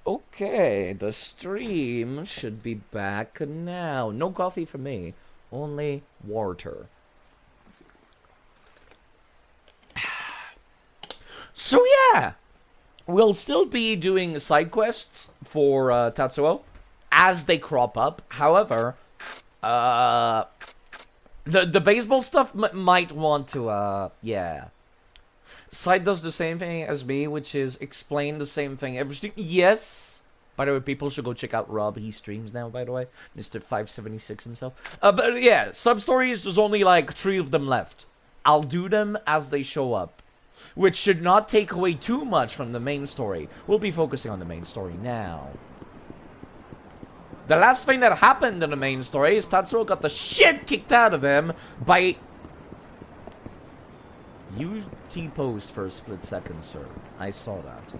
Okay, the stream should be back now. No coffee for me, only water. So yeah, we'll still be doing side quests for Tatsuo as they crop up. However, the baseball stuff might want to yeah. Side does the same thing as me, which is explain the same thing every stream. Yes. By the way, people should go check out Rob. He streams now, by the way. Mr. 576 himself. But yeah, sub-stories, there's only like 3 of them left. I'll do them as they show up, which should not take away too much from the main story. We'll be focusing on the main story now. The last thing that happened in the main story is Tatsuo got the shit kicked out of him by... You T-posed for a split second, sir. I saw that.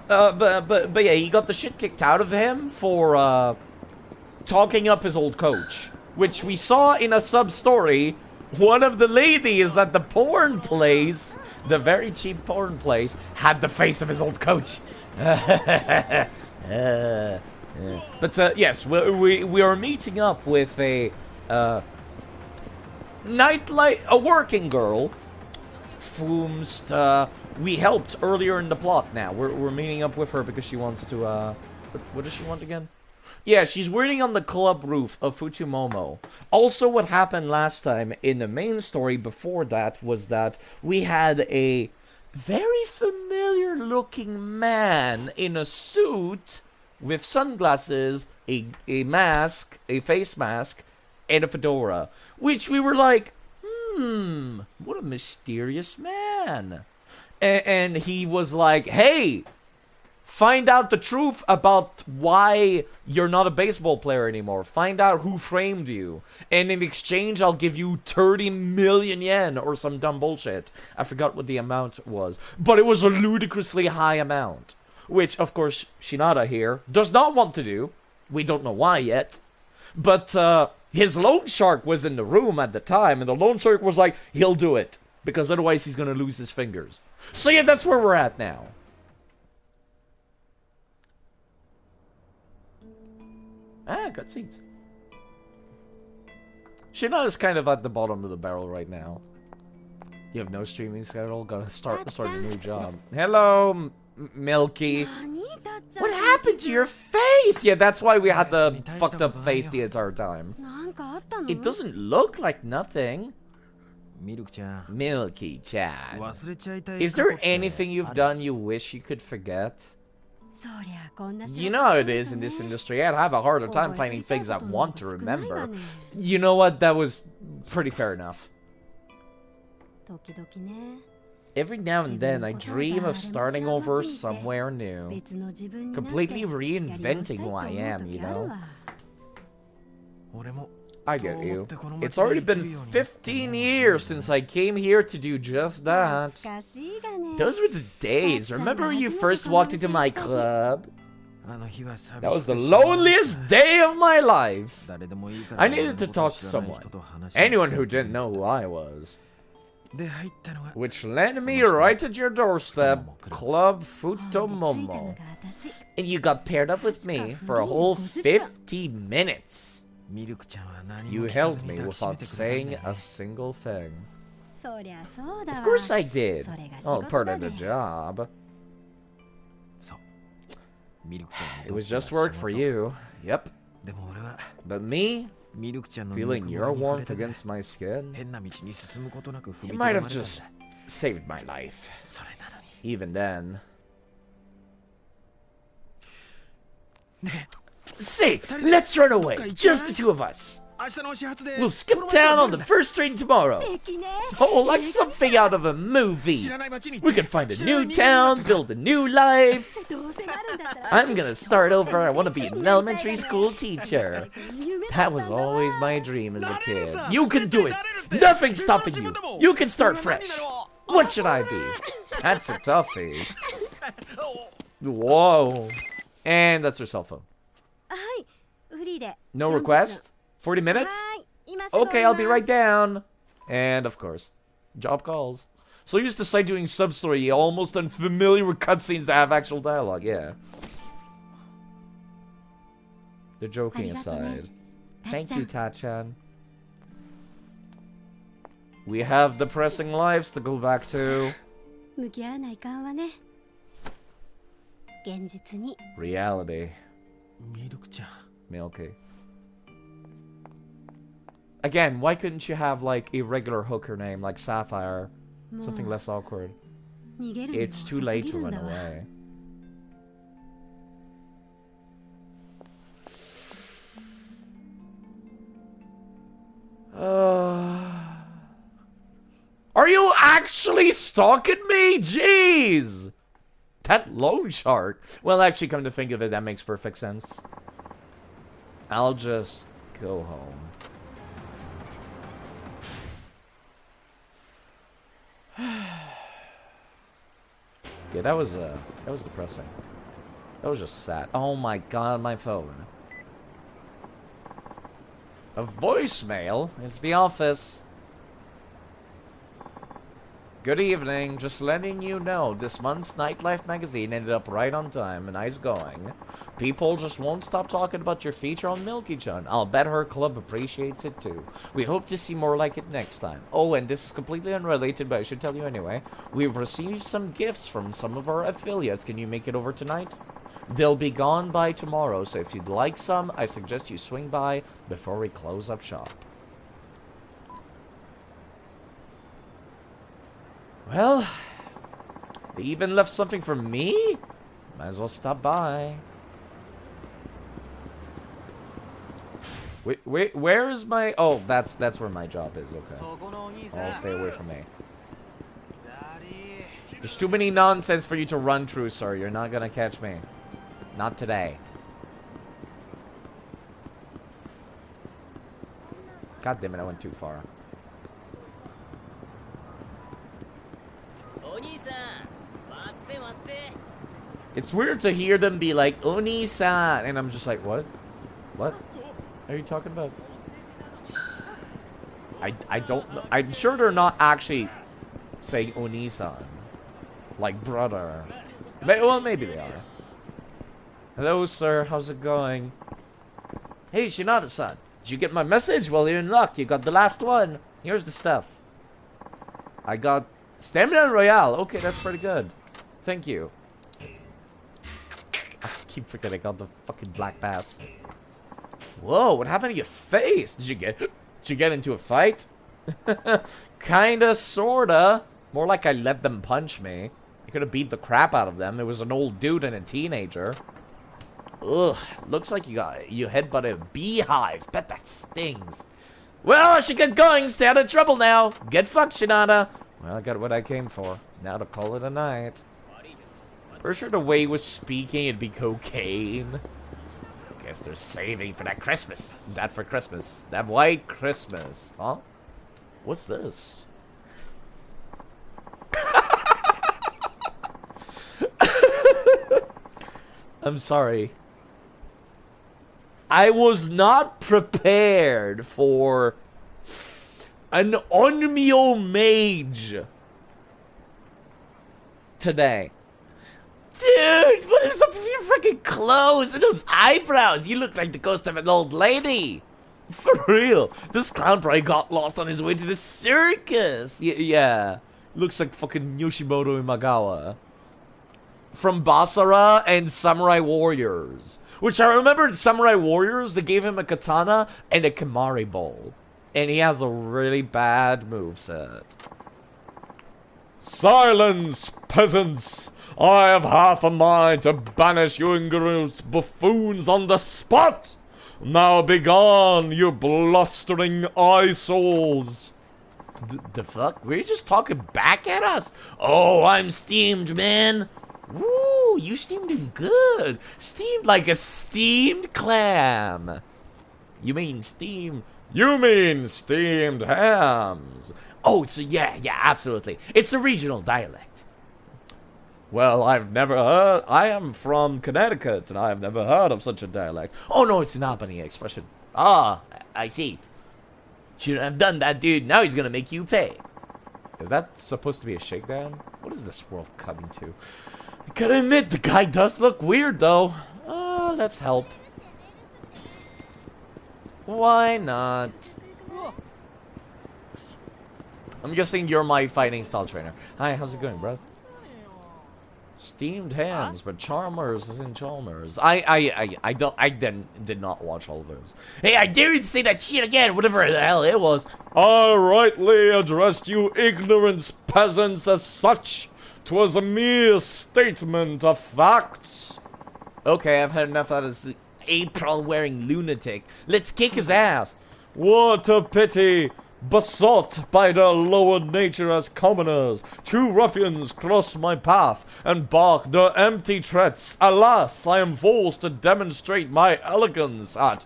But yeah, he got the shit kicked out of him for talking up his old coach, which we saw in a sub-story. One of the ladies at the porn place, the very cheap porn place, had the face of his old coach. But yes, we are meeting up with a working girl, whomst we helped earlier in the plot. Now we're meeting up with her because she wants to what does she want again? Yeah, she's waiting on the club roof of Futumomo. Also, what happened last time in the main story before that was that we had a very familiar looking man in a suit with sunglasses, a mask, a face mask, and a fedora, which we were like, what a mysterious man. And he was like, hey, find out the truth about why you're not a baseball player anymore. Find out who framed you. And in exchange, I'll give you 30 million yen or some dumb bullshit. I forgot what the amount was. But it was a ludicrously high amount. Which, of course, Shinada here does not want to do. We don't know why yet. But, his loan shark was in the room at the time, and the loan shark was like, he'll do it, because otherwise he's gonna lose his fingers. So yeah, that's where we're at now. Got seats. Shinada's kind of at the bottom of the barrel right now. You have no streaming schedule? Gotta start a new job. Hello, Milky. What happened to your face? Yeah, that's why we had the fucked up face the entire time. It doesn't look like nothing. Milky-chan. Is there anything you've done you wish you could forget? You know how it is in this industry. I'd have a harder time finding things I want to remember. You know what? That was pretty fair enough. Every now and then, I dream of starting over somewhere new. Completely reinventing who I am, you know? I get you. It's already been 15 years since I came here to do just that. Those were the days. Remember when you first walked into my club? That was the loneliest day of my life. I needed to talk to someone. Anyone who didn't know who I was. Which led me right at your doorstep, Club Futomomo. And you got paired up with me for a whole 50 minutes. You held me without saying a single thing. Of course I did. All part of the job. It was just work for you. Yep. But me, feeling your warmth against my skin, it might have just saved my life. Even then. Say, let's run away. Just the two of us. We'll skip town on the first train tomorrow. Oh, like something out of a movie. We can find a new town, build a new life. I'm gonna start over. I want to be an elementary school teacher. That was always my dream as a kid. You can do it. Nothing's stopping you. You can start fresh. What should I be? That's a toughie. Whoa. And that's her cell phone. No request? 40 minutes? Okay, I'll be right down. And of course, job calls. So used to site, doing sub-story, almost unfamiliar with cutscenes that have actual dialogue, yeah. The joking aside. Thank you, Tachan. We have depressing lives to go back to. Reality. Milky. Again, why couldn't you have like a regular hooker name like Sapphire? Something less awkward. It's too late to run away. Are you actually stalking me? Jeez! That loan shark. Well, actually, come to think of it, that makes perfect sense. I'll just go home. Yeah, that was depressing. That was just sad. Oh my god, my phone. A voicemail? It's the office. Good evening. Just letting you know, this month's Nightlife magazine ended up right on time. Nice going. People just won't stop talking about your feature on Milky-chan. I'll bet her club appreciates it too. We hope to see more like it next time. Oh, and this is completely unrelated, but I should tell you anyway. We've received some gifts from some of our affiliates. Can you make it over tonight? They'll be gone by tomorrow, so if you'd like some, I suggest you swing by before we close up shop. Well, they even left something for me? Might as well stop by. Wait, where is my... Oh, that's where my job is, okay. I'll stay away from me. There's too many nonsense for you to run through, sir. You're not gonna catch me. Not today. God damn it, I went too far. It's weird to hear them be like, Oni-san, and I'm just like, what? What are you talking about? I don't know. I'm sure they're not actually saying Oni-san. Like brother. Well, maybe they are. Hello, sir. How's it going? Hey, Shinada-san. Did you get my message? Well, you're in luck. You got the last one. Here's the stuff. I got Stamina Royale. Okay, that's pretty good. Thank you. I keep forgetting I got the fucking black pass. Whoa, what happened to your face? Did you get into a fight? Kinda, sorta. More like I let them punch me. I could have beat the crap out of them. It was an old dude and a teenager. Ugh, looks like you headbutted a beehive. Bet that stings. Well, I should get going. Stay out of trouble now. Get fucked, Shinada. Well, I got what I came for. Now to call it a night. Pretty sure the way he was speaking, it'd be cocaine. Guess they're saving for that Christmas. That for Christmas. That white Christmas. Huh? What's this? I'm sorry. I was not prepared for an Onmyo mage today. Dude, what is up with your freaking clothes and those eyebrows? You look like the ghost of an old lady. For real. This clown probably got lost on his way to the circus. Yeah. Looks like fucking Yoshimoto Imagawa. From Basara and Samurai Warriors. Which I remember in Samurai Warriors, they gave him a katana and a Kimari bowl. And he has a really bad moveset. Silence, peasants! I have half a mind to banish you Ingeru's buffoons on the spot! Now begone, you blustering eyesoles! The fuck? Were you just talking back at us? Oh, I'm steamed, man! Woo, you steamed him good. Steamed like a steamed clam. You mean steamed? You mean steamed hams. Oh, so yeah, absolutely. It's a regional dialect. Well, I've never heard. I am from Connecticut, and I've never heard of such a dialect. Oh, no, it's an Albany expression. Ah, I see. Shouldn't have done that, dude. Now he's gonna make you pay. Is that supposed to be a shakedown? What is this world coming to? I gotta admit, the guy does look weird, though. Let's help. Why not? I'm guessing you're my fighting style trainer. Hi, how's it going, bro? Steamed hams, but Charmers isn't Chalmers. I did not watch all of those. Hey, I didn't say that shit again, whatever the hell it was. I rightly addressed you ignorance peasants as such. 'Twas a mere statement of facts. Okay, I've had enough of this apron-wearing lunatic. Let's kick his ass. What a pity. Besought by their lower nature as commoners, two ruffians cross my path and bark their empty threats. Alas, I am forced to demonstrate my elegance at...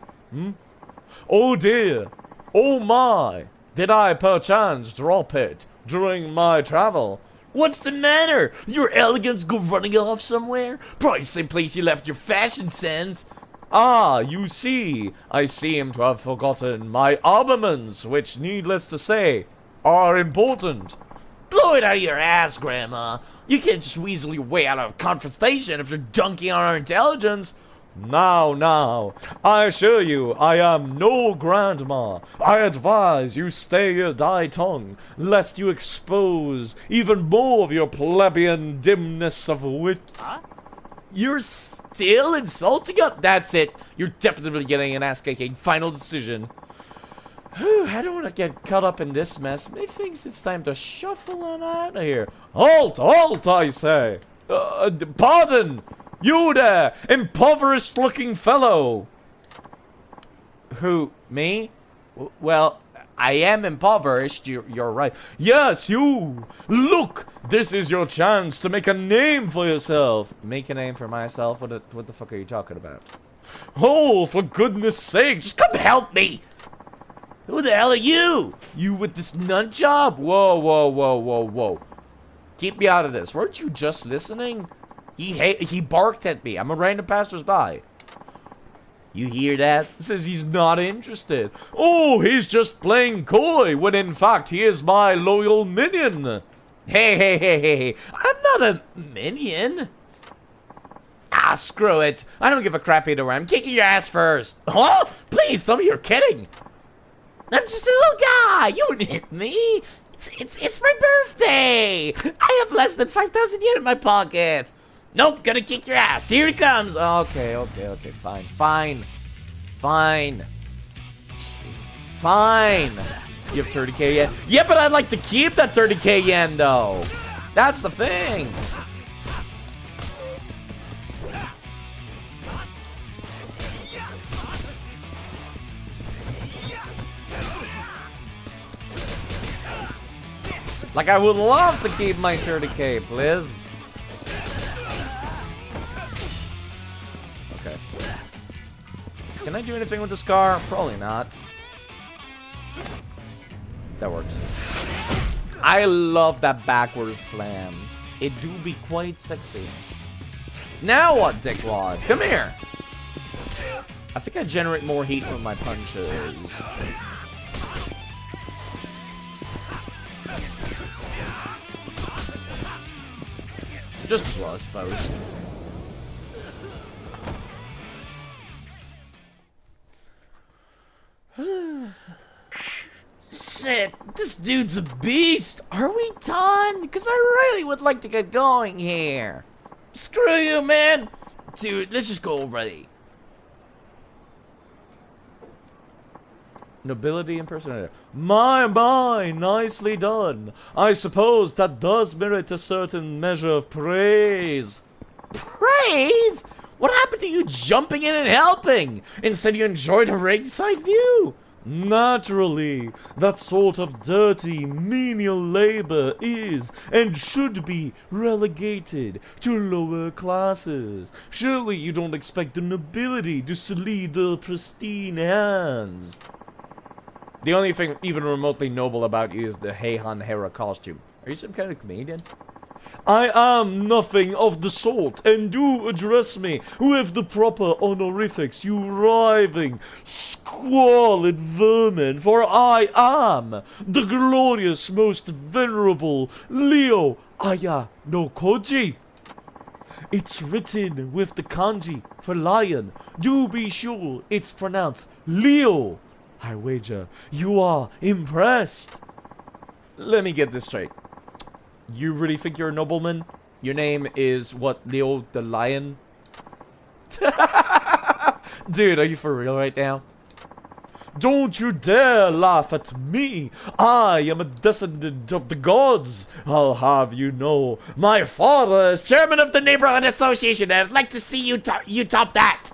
Oh dear, oh my, did I perchance drop it during my travel? What's the matter? Your elegance go running off somewhere? Probably the same place you left your fashion sense. Ah, you see, I seem to have forgotten my armaments, which, needless to say, are important. Blow it out of your ass, Grandma. You can't just weasel your way out of a confrontation if you're dunking on our intelligence. Now, I assure you, I am no grandma. I advise you stay your thy tongue, lest you expose even more of your plebeian dimness of wit. Huh? You're still insulting us? That's it. You're definitely getting an ass-kicking. Final decision. Whew, I don't want to get caught up in this mess. Methinks it's time to shuffle on out of here. Halt, I say. Pardon. You there, impoverished-looking fellow. Who, me? Well, I am impoverished, you're right. Yes, you! Look! This is your chance to make a name for yourself. Make a name for myself? What the fuck are you talking about? Oh, for goodness sake, just come help me! Who the hell are you? You with this nut job? Whoa. Keep me out of this. Weren't you just listening? He barked at me. I'm a random passersby. You hear that? Says he's not interested. Oh, he's just playing coy, when in fact he is my loyal minion. Hey. I'm not a minion. Ah, screw it. I don't give a crap either way. I'm kicking your ass first. Huh? Please, tell me you're kidding. I'm just a little guy. You wouldn't hit me. It's my birthday. I have less than 5,000 yen in my pocket. Nope, gonna kick your ass. Here he comes. Okay, fine. You have 30k yen? Yeah, but I'd like to keep that 30k yen, though. That's the thing. Like, I would love to keep my 30k, please. Okay. Can I do anything with the scar? Probably not. That works. I love that backward slam. It do be quite sexy. Now what, dickwad? Come here. I think I generate more heat with my punches. Just as well, I suppose. Shit, this dude's a beast. Are we done? Because I really would like to get going here. Screw you, man. Dude, let's just go already. Nobility impersonator. My, nicely done. I suppose that does merit a certain measure of praise. Praise? What happened to you jumping in and helping? Instead you enjoyed a ringside view? Naturally, that sort of dirty, menial labor is and should be relegated to lower classes. Surely you don't expect the nobility to salute their pristine hands. The only thing even remotely noble about you is the Heihan Hera costume. Are you some kind of comedian? I am nothing of the sort, and do address me with the proper honorifics, you writhing, squalid vermin, for I am the glorious, most venerable Leo Aya no Koji. It's written with the kanji for lion. Do be sure it's pronounced Leo, I wager you are impressed. Let me get this straight. You really think you're a nobleman? Your name is, what, Leo the Lion? Dude, are you for real right now? Don't you dare laugh at me! I am a descendant of the gods! I'll have you know, my father is chairman of the Neighborhood Association, and I'd like to see you top that!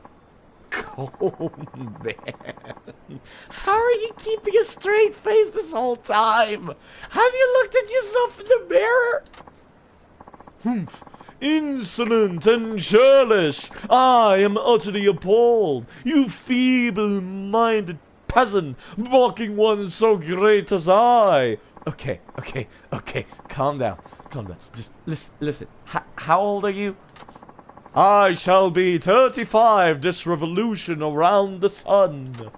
Oh, man. How are you keeping a straight face this whole time? Have you looked at yourself in the mirror? Humph. Insolent and churlish! I am utterly appalled! You feeble-minded peasant, mocking one so great as I! Okay, calm down. Just listen. How old are you? I shall be 35 this revolution around the sun.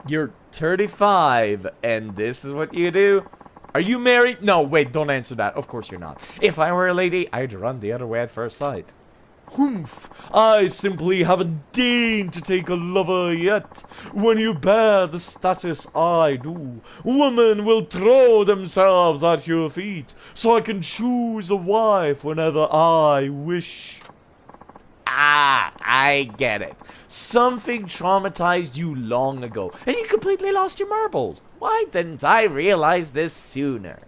You're 35, and this is what you do? Are you married? No, wait, don't answer that. Of course you're not. If I were a lady, I'd run the other way at first sight. Humph! I simply haven't deigned to take a lover yet. When you bear the status I do, women will throw themselves at your feet, so I can choose a wife whenever I wish. Ah, I get it. Something traumatized you long ago, and you completely lost your marbles. Why didn't I realize this sooner?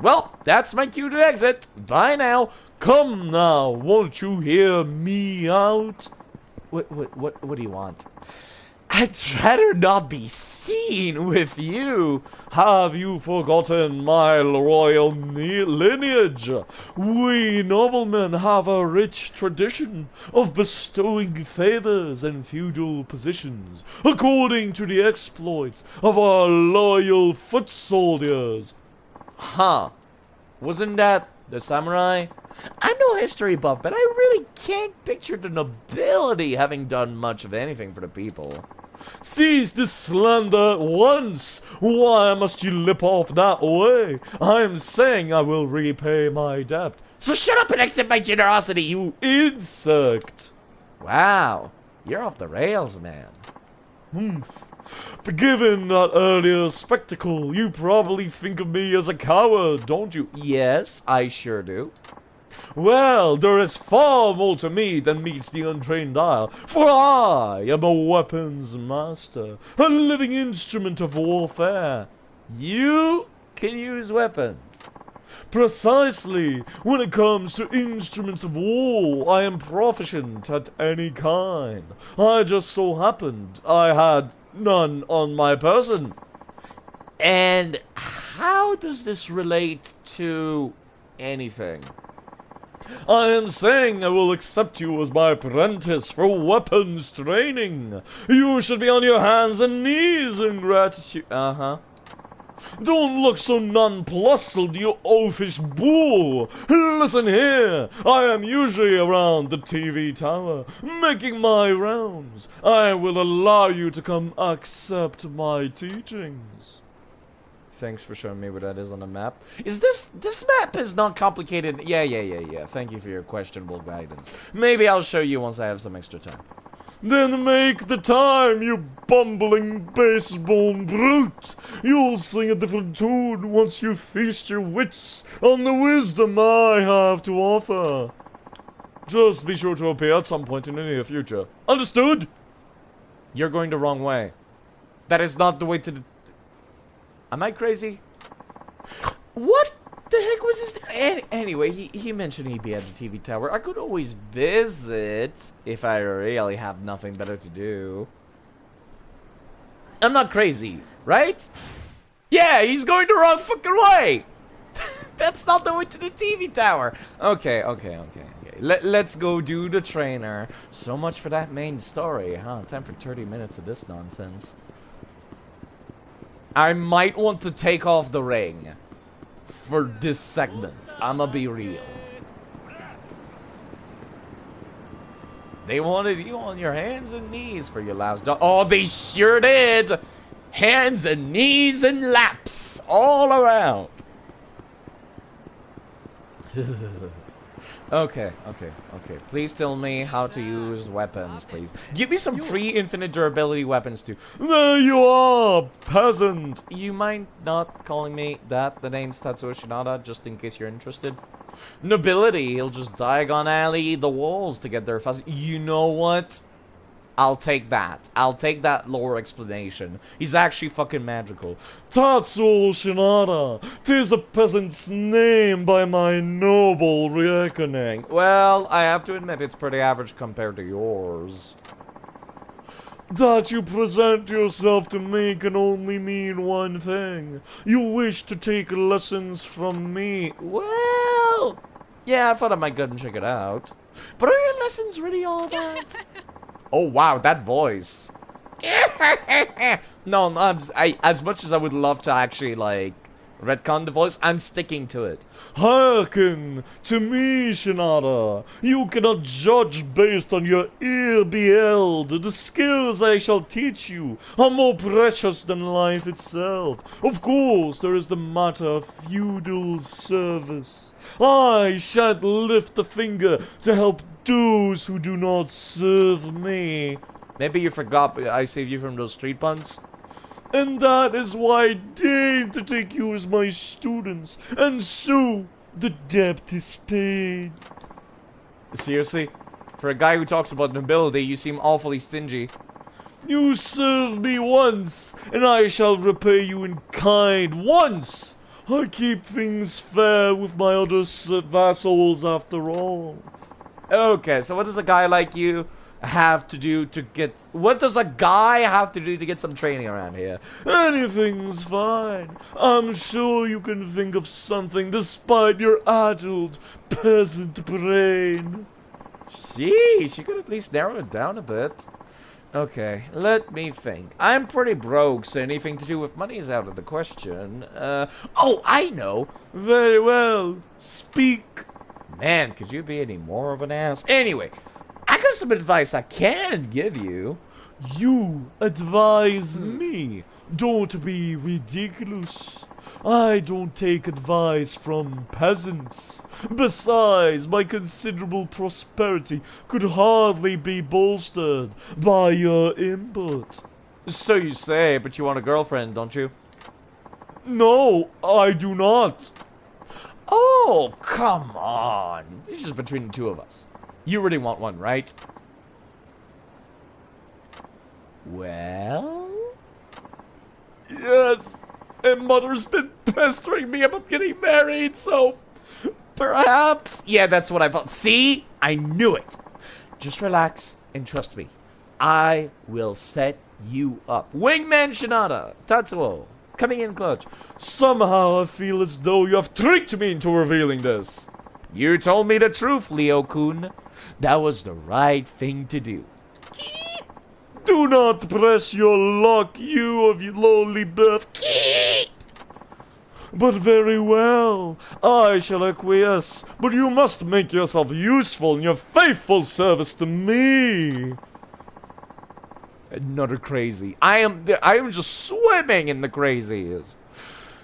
Well, that's my cue to exit. Bye now. Come now, won't you hear me out? What do you want? I'd rather not be seen with you. Have you forgotten my royal lineage? We noblemen have a rich tradition of bestowing favors and feudal positions according to the exploits of our loyal foot soldiers. Huh. Wasn't that the samurai? I'm no history buff, but I really can't picture the nobility having done much of anything for the people. Cease this slander at once! Why must you lip off that way? I'm saying I will repay my debt. So shut up and accept my generosity, you insect! Wow, you're off the rails, man. Humph. Given that earlier spectacle, you probably think of me as a coward, don't you? Yes, I sure do. Well, there is far more to me than meets the untrained eye, for I am a weapons master, a living instrument of warfare. You can use weapons. Precisely. When it comes to instruments of war, I am proficient at any kind. I just so happened I had none on my person. And how does this relate to anything? I am saying I will accept you as my apprentice for weapons training. You should be on your hands and knees in gratitude. Don't look so nonplussed, you oafish bull. Listen here, I am usually around the TV tower, making my rounds. I will allow you to come accept my teachings. Thanks for showing me where that is on the map. Is this map is not complicated? Yeah. Thank you for your questionable guidance. Maybe I'll show you once I have some extra time. Then make the time, you bumbling baseball brute. You'll sing a different tune once you feast your wits on the wisdom I have to offer. Just be sure to appear at some point in the near future. Understood? You're going the wrong way. That is not the way to the... Am I crazy? What the heck was this? Anyway, he mentioned he'd be at the TV tower. I could always visit if I really have nothing better to do. I'm not crazy, right? Yeah, he's going the wrong fucking way. That's not the way to the TV tower. Okay. Let's go do the trainer. So much for that main story, huh? Time for 30 minutes of this nonsense. I might want to take off the ring for this segment. I'ma be real. They wanted you on your hands and knees for your last job. Oh, they sure did. Hands and knees and laps all around. Okay. Please tell me how to use weapons, please. Give me some free infinite durability weapons too. There you are, peasant. You mind not calling me that? The name's Tatsuo Shinada, just in case you're interested. Nobility, he'll just diagonally the walls to get there fast. You know what? I'll take that. I'll take that lore explanation. He's actually fucking magical. Tatsuo Shinada, 'tis a peasant's name by my noble reckoning. Well, I have to admit it's pretty average compared to yours. That you present yourself to me can only mean one thing. You wish to take lessons from me. Well, yeah, I thought I might go and check it out. But are your lessons really all that? Oh wow, that voice. No, as much as I would love to actually, like, retcon the voice, I'm sticking to it. Hearken to me, Shinada. You cannot judge based on your ear beheld. The skills I shall teach you are more precious than life itself. Of course, there is the matter of feudal service. I shan't lift a finger to help those who do not serve me. Maybe you forgot I saved you from those street puns? And that is why I deign to take you as my students, and so the debt is paid. Seriously? For a guy who talks about nobility, you seem awfully stingy. You serve me once, and I shall repay you in kind once. I keep things fair with my other vassals after all. Okay, so what does a guy like you have to do to get... What does a guy have to do to get some training around here? Anything's fine. I'm sure you can think of something despite your addled peasant brain. Sheesh, you could at least narrow it down a bit. Okay, let me think. I'm pretty broke, so anything to do with money is out of the question. Oh, I know. Very well. Speak. Man, could you be any more of an ass? Anyway, I got some advice I can give you. You advise me. Don't be ridiculous. I don't take advice from peasants. Besides, my considerable prosperity could hardly be bolstered by your input. So you say, but you want a girlfriend, don't you? No, I do not. Oh, come on. It's just between the two of us. You really want one, right? Well? Yes. And Mother's been pestering me about getting married, so... perhaps... Yeah, that's what I thought. See? I knew it. Just relax and trust me. I will set you up. Wingman Shinada, Tatsuo, coming in clutch. Somehow I feel as though you have tricked me into revealing this. You told me the truth, Leo-kun. That was the right thing to do. Do not press your luck, you of your lowly birth. But very well, I shall acquiesce, but you must make yourself useful in your faithful service to me. Another crazy. I am just swimming in the crazies.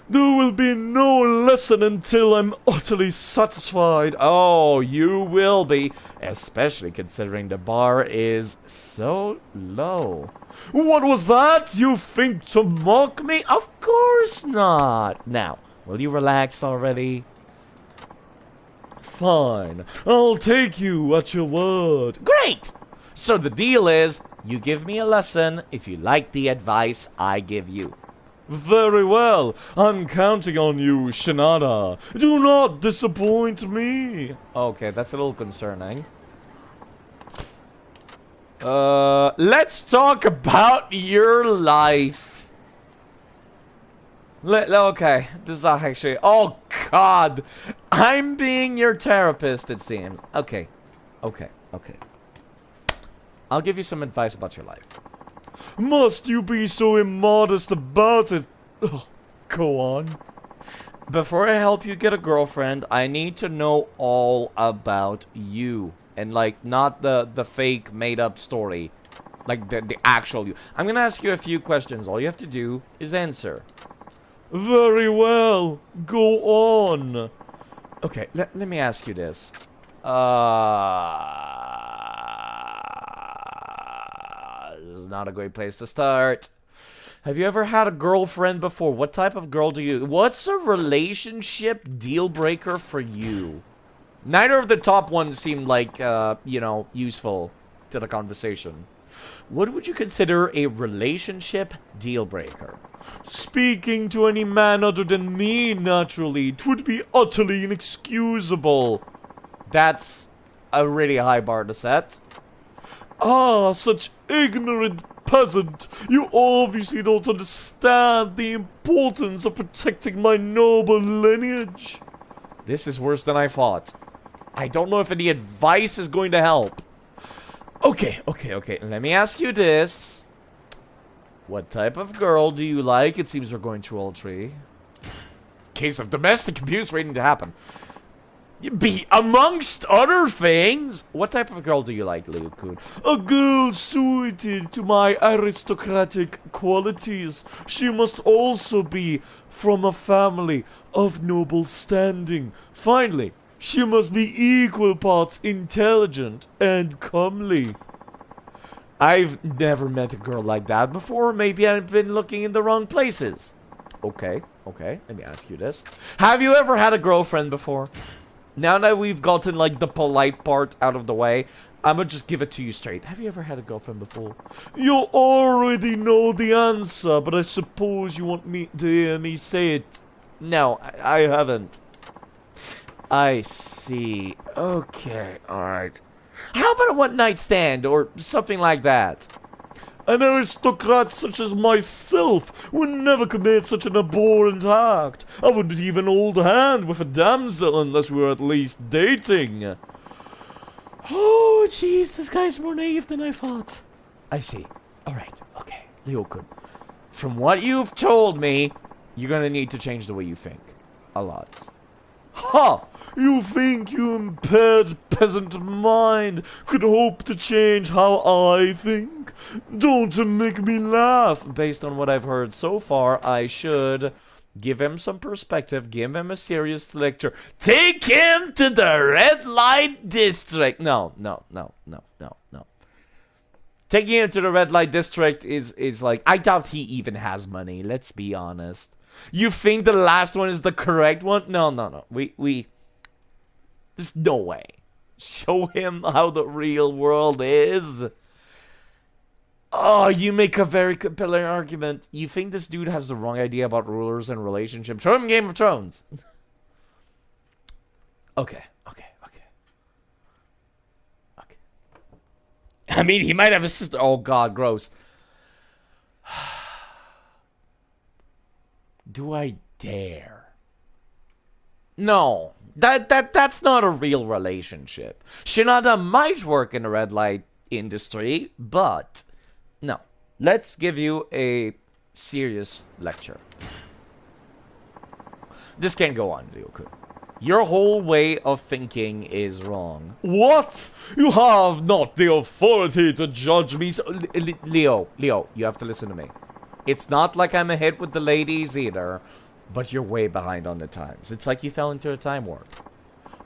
There will be no lesson until I'm utterly satisfied. Oh, you will be, especially considering the bar is so low. What was that? You think to mock me? Of course not. Now, will you relax already? Fine. I'll take you at your word. Great! So the deal is, you give me a lesson if you like the advice I give you. Very well. I'm counting on you, Shinada. Do not disappoint me. Okay, that's a little concerning. Let's talk about your life. Okay, this is actually... Oh, God. I'm being your therapist, it seems. Okay. I'll give you some advice about your life. Must you be so immodest about it? Ugh, go on. Before I help you get a girlfriend, I need to know all about you. And, like, not the fake, made-up story. Like, the actual you. I'm gonna ask you a few questions. All you have to do is answer. Very well. Go on. Okay, let me ask you this. This is not a great place to start. Have you ever had a girlfriend before? What type of girl do you... What's a relationship deal breaker for you? Neither of the top ones seemed like, you know, useful to the conversation. What would you consider a relationship deal breaker? Speaking to any man other than me, naturally. 'Twould be utterly inexcusable. That's a really high bar to set. Ah, such ignorant peasant. You obviously don't understand the importance of protecting my noble lineage. This is worse than I thought. I don't know if any advice is going to help. Okay. Let me ask you this. What type of girl do you like? It seems we're going through all three. Case of domestic abuse waiting to happen. Be amongst other things. What type of girl do you like, Liu-kun? A girl suited to my aristocratic qualities. She must also be from a family of noble standing. Finally, she must be equal parts intelligent and comely. I've never met a girl like that before. Maybe I've been looking in the wrong places. Okay. Let me ask you this. Have you ever had a girlfriend before? Now that we've gotten, like, the polite part out of the way, I'm gonna just give it to you straight. Have you ever had a girlfriend before? You already know the answer, but I suppose you want me to hear me say it. No, I haven't. I see. Okay, alright. How about a one-night stand, or something like that? An aristocrat such as myself would never commit such an abhorrent act. I wouldn't even hold a hand with a damsel unless we were at least dating. Oh, jeez, this guy's more naive than I thought. I see. Alright, okay, Liu-kun. From what you've told me, you're gonna need to change the way you think. A lot. Ha! You think you impaired peasant mind could hope to change how I think? Don't make me laugh. Based on what I've heard so far, I should give him some perspective, give him a serious lecture. Take him to the red light district. No. Taking him to the red light district is like, I doubt he even has money, let's be honest. You think the last one is the correct one? No. There's no way. Show him how the real world is. Oh, you make a very compelling argument. You think this dude has the wrong idea about rulers and relationships? Show him Game of Thrones. Okay. I mean, he might have a sister. Oh, God, gross. Do I dare? No. That's not a real relationship. Shinada might work in the red light industry, but no. Let's give you a serious lecture. This can't go on, Liu-kun. Your whole way of thinking is wrong. What? You have not the authority to judge me. So Leo, you have to listen to me. It's not like I'm a hit with the ladies either, but you're way behind on the times. It's like you fell into a time warp.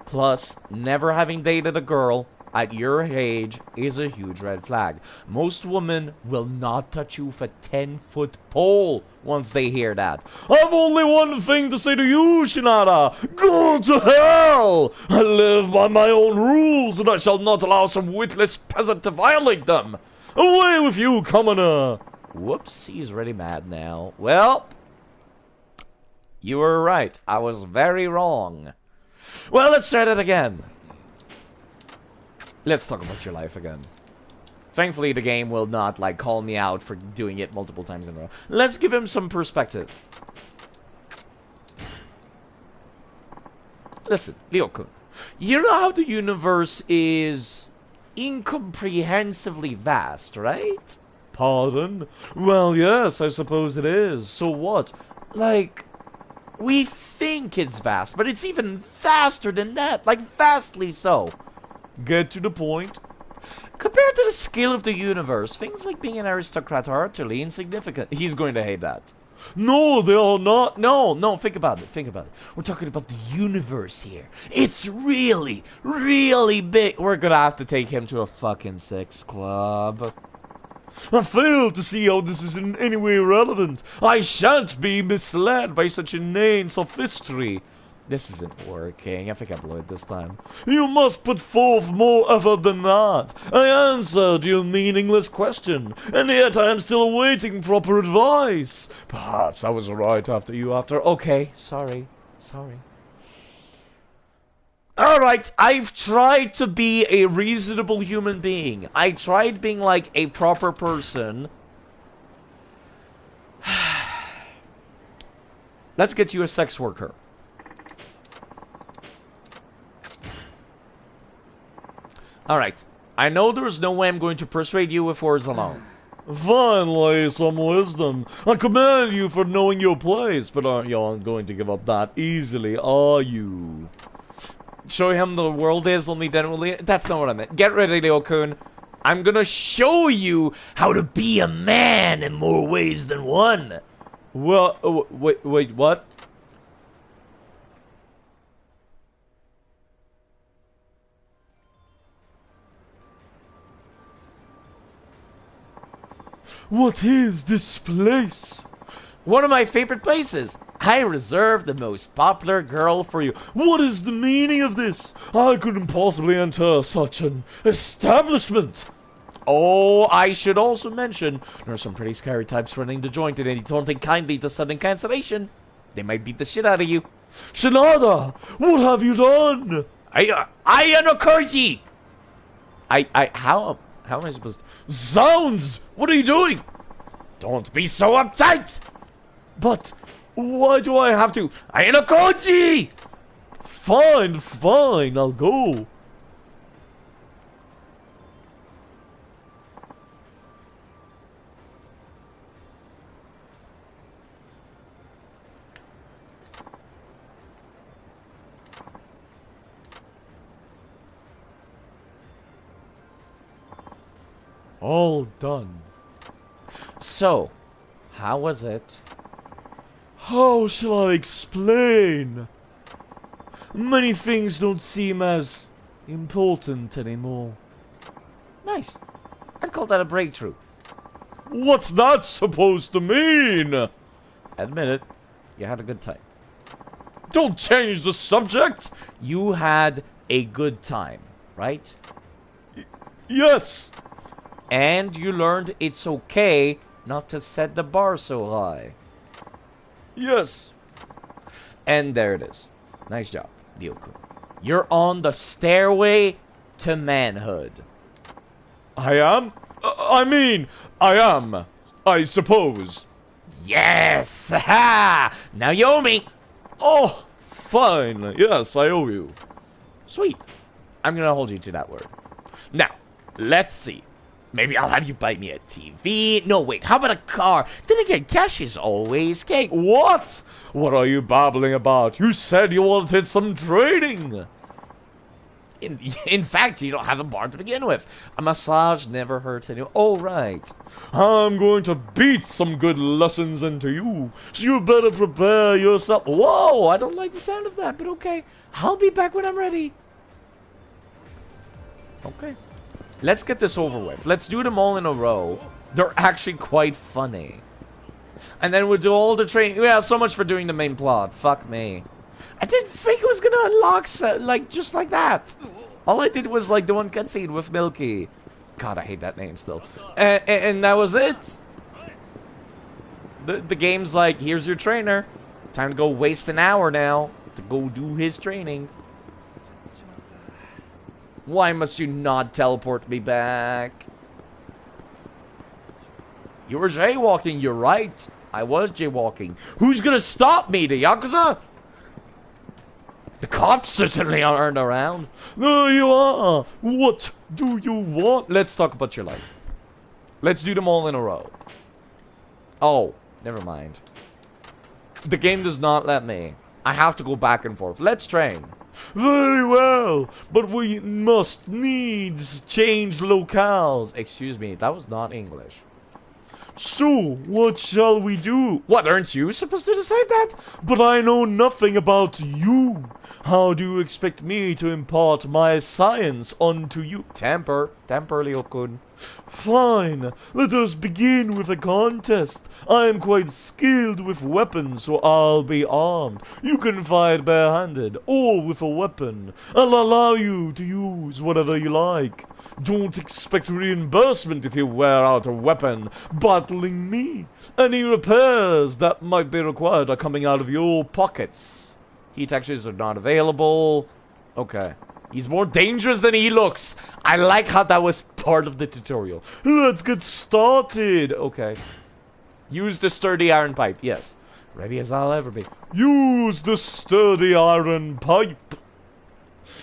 Plus, never having dated a girl at your age is a huge red flag. Most women will not touch you with a 10-foot pole once they hear that. I've only one thing to say to you, Shinada. Go to hell! I live by my own rules, and I shall not allow some witless peasant to violate them. Away with you, commoner! Whoops, he's really mad now. Well, you were right. I was very wrong. Well, let's try that again. Let's talk about your life again. Thankfully, the game will not, like, call me out for doing it multiple times in a row. Let's give him some perspective. Listen, Liu-kun. You know how the universe is incomprehensibly vast, right? Pardon? Well, yes, I suppose it is. So what? Like, we think it's vast, but it's even vaster than that. Like, vastly so. Get to the point. Compared to the scale of the universe, things like being an aristocrat are utterly insignificant. He's going to hate that. No, they are not. No, no, think about it. Think about it. We're talking about the universe here. It's really, really big. We're gonna have to take him to a fucking sex club. I fail to see how this is in any way relevant. I shan't be misled by such inane sophistry. This isn't working. I think I blew it this time. You must put forth more effort than that. I answered your meaningless question, and yet I am still awaiting proper advice. Perhaps I was right after you after... Okay, sorry. Sorry. Alright, I've tried to be a reasonable human being. I tried being like a proper person. Let's get you a sex worker. Alright, I know there's no way I'm going to persuade you with words alone. Finally, some wisdom. I commend you for knowing your place, but aren't you going to give up that easily, are you? Show him the world is, only then will he... That's not what I meant. Get ready, Leo-kun. I'm gonna show you how to be a man in more ways than one. Well, wait, what? What is this place? One of my favorite places. I reserved the most popular girl for you. What is the meaning of this? I couldn't possibly enter such an establishment. Oh, I should also mention, there are some pretty scary types running the joint, and they don't take kindly to sudden cancellation. They might beat the shit out of you. Shinada, what have you done? I am a Koji. How am I supposed to... Zounds! What are you doing? Don't be so uptight! But, why do I have to? I am a Koji! Fine, fine, I'll go. All done. So, how was it? How shall I explain? Many things don't seem as important anymore. Nice. I'd call that a breakthrough. What's that supposed to mean? Admit it, you had a good time. Don't change the subject! You had a good time, right? Yes! And you learned it's okay not to set the bar so high. Yes. And there it is. Nice job, Ryoko. You're on the stairway to manhood. I am? I am. I suppose. Yes! Ha! Now you owe me. Oh, fine. Yes, I owe you. Sweet. I'm gonna hold you to that word. Now, let's see. Maybe I'll have you buy me a TV. No, wait, how about a car? Then again, cash is always king. What? What are you babbling about? You said you wanted some trading. In fact, you don't have a bar to begin with. A massage never hurts anyone. Oh, right. I'm going to beat some good lessons into you. So you better prepare yourself. Whoa, I don't like the sound of that, but okay. I'll be back when I'm ready. Okay. Let's get this over with. Let's do them all in a row. They're actually quite funny. And then we'll do all the training. Yeah, so much for doing the main plot. Fuck me. I didn't think it was gonna unlock, like, just like that. All I did was, like, the one cutscene with Milky. God, I hate that name still. And that was it. The game's like, here's your trainer. Time to go waste an hour now to go do his training. Why must you not teleport me back? You were jaywalking, you're right. I was jaywalking. Who's gonna stop me, the Yakuza? The cops certainly aren't around. There you are. What do you want? Let's talk about your life. Let's do them all in a row. Oh, never mind. The game does not let me. I have to go back and forth. Let's train. Very well, but we must needs change locales. Excuse me, that was not English. So, what shall we do? What, aren't you supposed to decide that? But I know nothing about you. How do you expect me to impart my science onto you? Temper, Ryokun. Fine, let us begin with a contest. I am quite skilled with weapons, so I'll be armed. You can fight barehanded, or with a weapon. I'll allow you to use whatever you like. Don't expect reimbursement if you wear out a weapon battling me. Any repairs that might be required are coming out of your pockets. Heat textures are not available. Okay. He's more dangerous than he looks. I like how that was part of the tutorial. Let's get started. Okay. Use the sturdy iron pipe. Yes. Ready as I'll ever be. Use the sturdy iron pipe.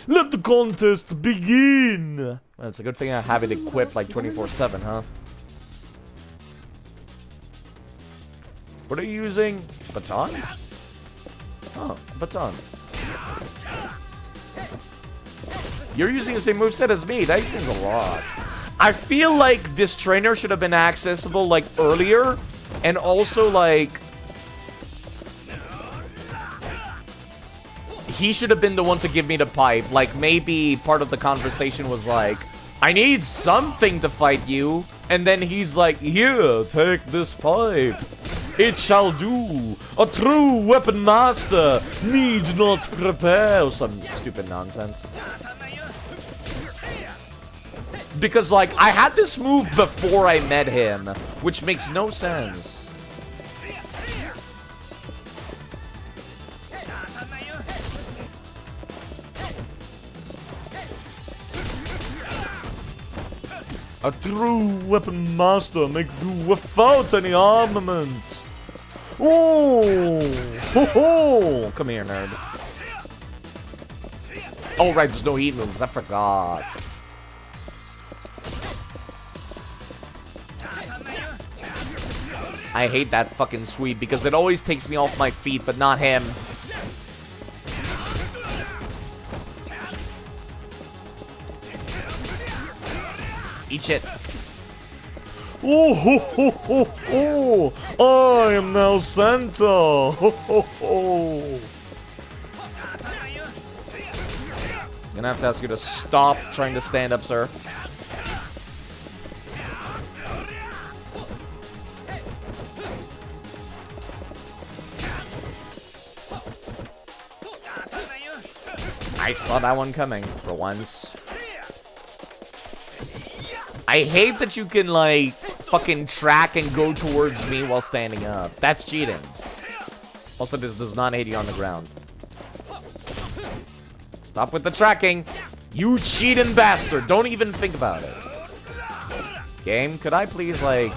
Let the contest begin. Well, it's a good thing I have it equipped like 24/7, huh? What are you using? Baton? Oh, baton. You're using the same moveset as me. That explains a lot. I feel like this trainer should have been accessible, like, earlier. And also, like... he should have been the one to give me the pipe. Like, maybe part of the conversation was like, I need something to fight you. And then he's like, here, take this pipe. It shall do. A true weapon master need not prepare. Or some stupid nonsense. Because, like, I had this move before I met him, which makes no sense. A true weapon master make do without any armament. Oh! Ho ho! Come here, nerd. Oh, right, there's no heat moves. I forgot. I hate that fucking sweep because it always takes me off my feet, but not him. Eat shit. Oh ho ho ho ho! I am now Santa. Ho ho ho! I'm gonna have to ask you to stop trying to stand up, sir. I saw that one coming for once. I hate that you can, like, fucking track and go towards me while standing up. That's cheating. Also, this does not hit you on the ground. Stop with the tracking. You cheating bastard. Don't even think about it. Game, could I please, like...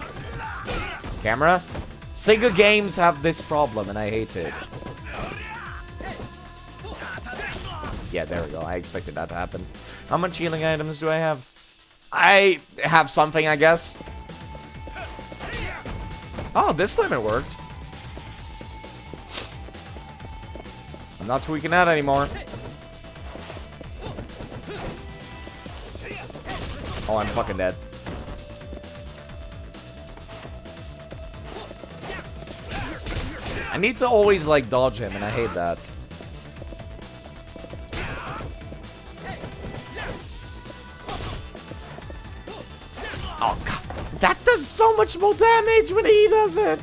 camera? Sega games have this problem, and I hate it. Yeah, there we go. I expected that to happen. How much healing items do I have? I have something, I guess. Oh, this time it worked. I'm not tweaking out anymore. Oh, I'm fucking dead. I need to always, like, dodge him, and I hate that. Oh, God. That does so much more damage when he does it.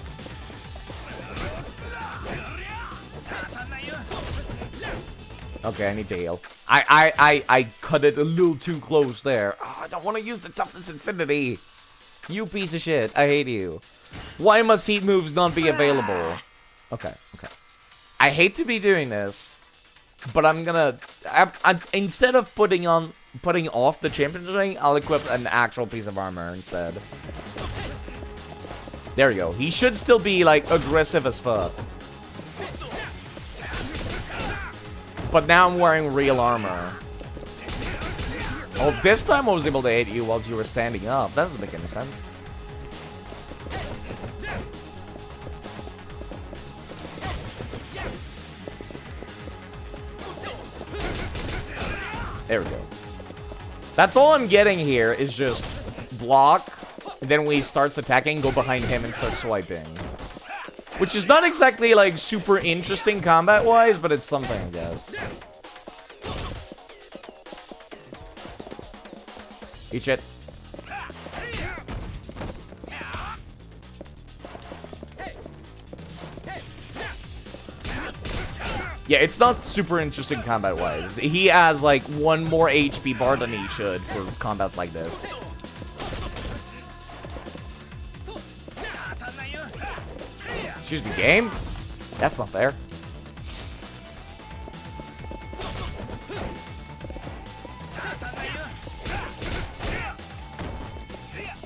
Okay, I need to heal. I cut it a little too close there. Oh, I don't want to use the toughness infinity. You piece of shit. I hate you. Why must heat moves not be available? Okay, okay. I hate to be doing this, but I'm gonna... instead of putting off the champion ring, I'll equip an actual piece of armor instead. There we go. He should still be, like, aggressive as fuck. But now I'm wearing real armor. Oh, this time I was able to hit you whilst you were standing up. That doesn't make any sense. There we go. That's all I'm getting here is just block, And then when he starts attacking, go behind him and start swiping. Which is not exactly, like, super interesting combat-wise, but it's something, I guess. Eat shit. Yeah, it's not super interesting combat-wise. He has, like, 1 more HP bar than he should for combat like this. Excuse me, game? That's not fair.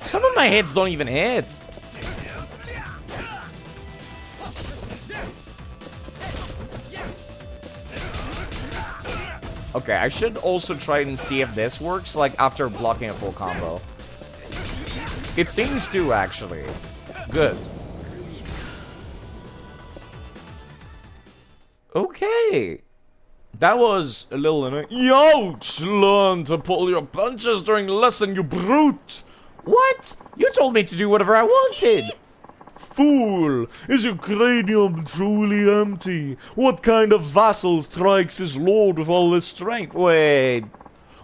Some of my hits don't even hit. Okay, I should also try and see if this works, like, after blocking a full combo. It seems to, actually. Good. Okay. That was a little annoying. Youch! Learn to pull your punches during lesson, you brute! What? You told me to do whatever I wanted! Fool! Is your cranium truly empty? What kind of vassal strikes his lord with all this strength? Wait.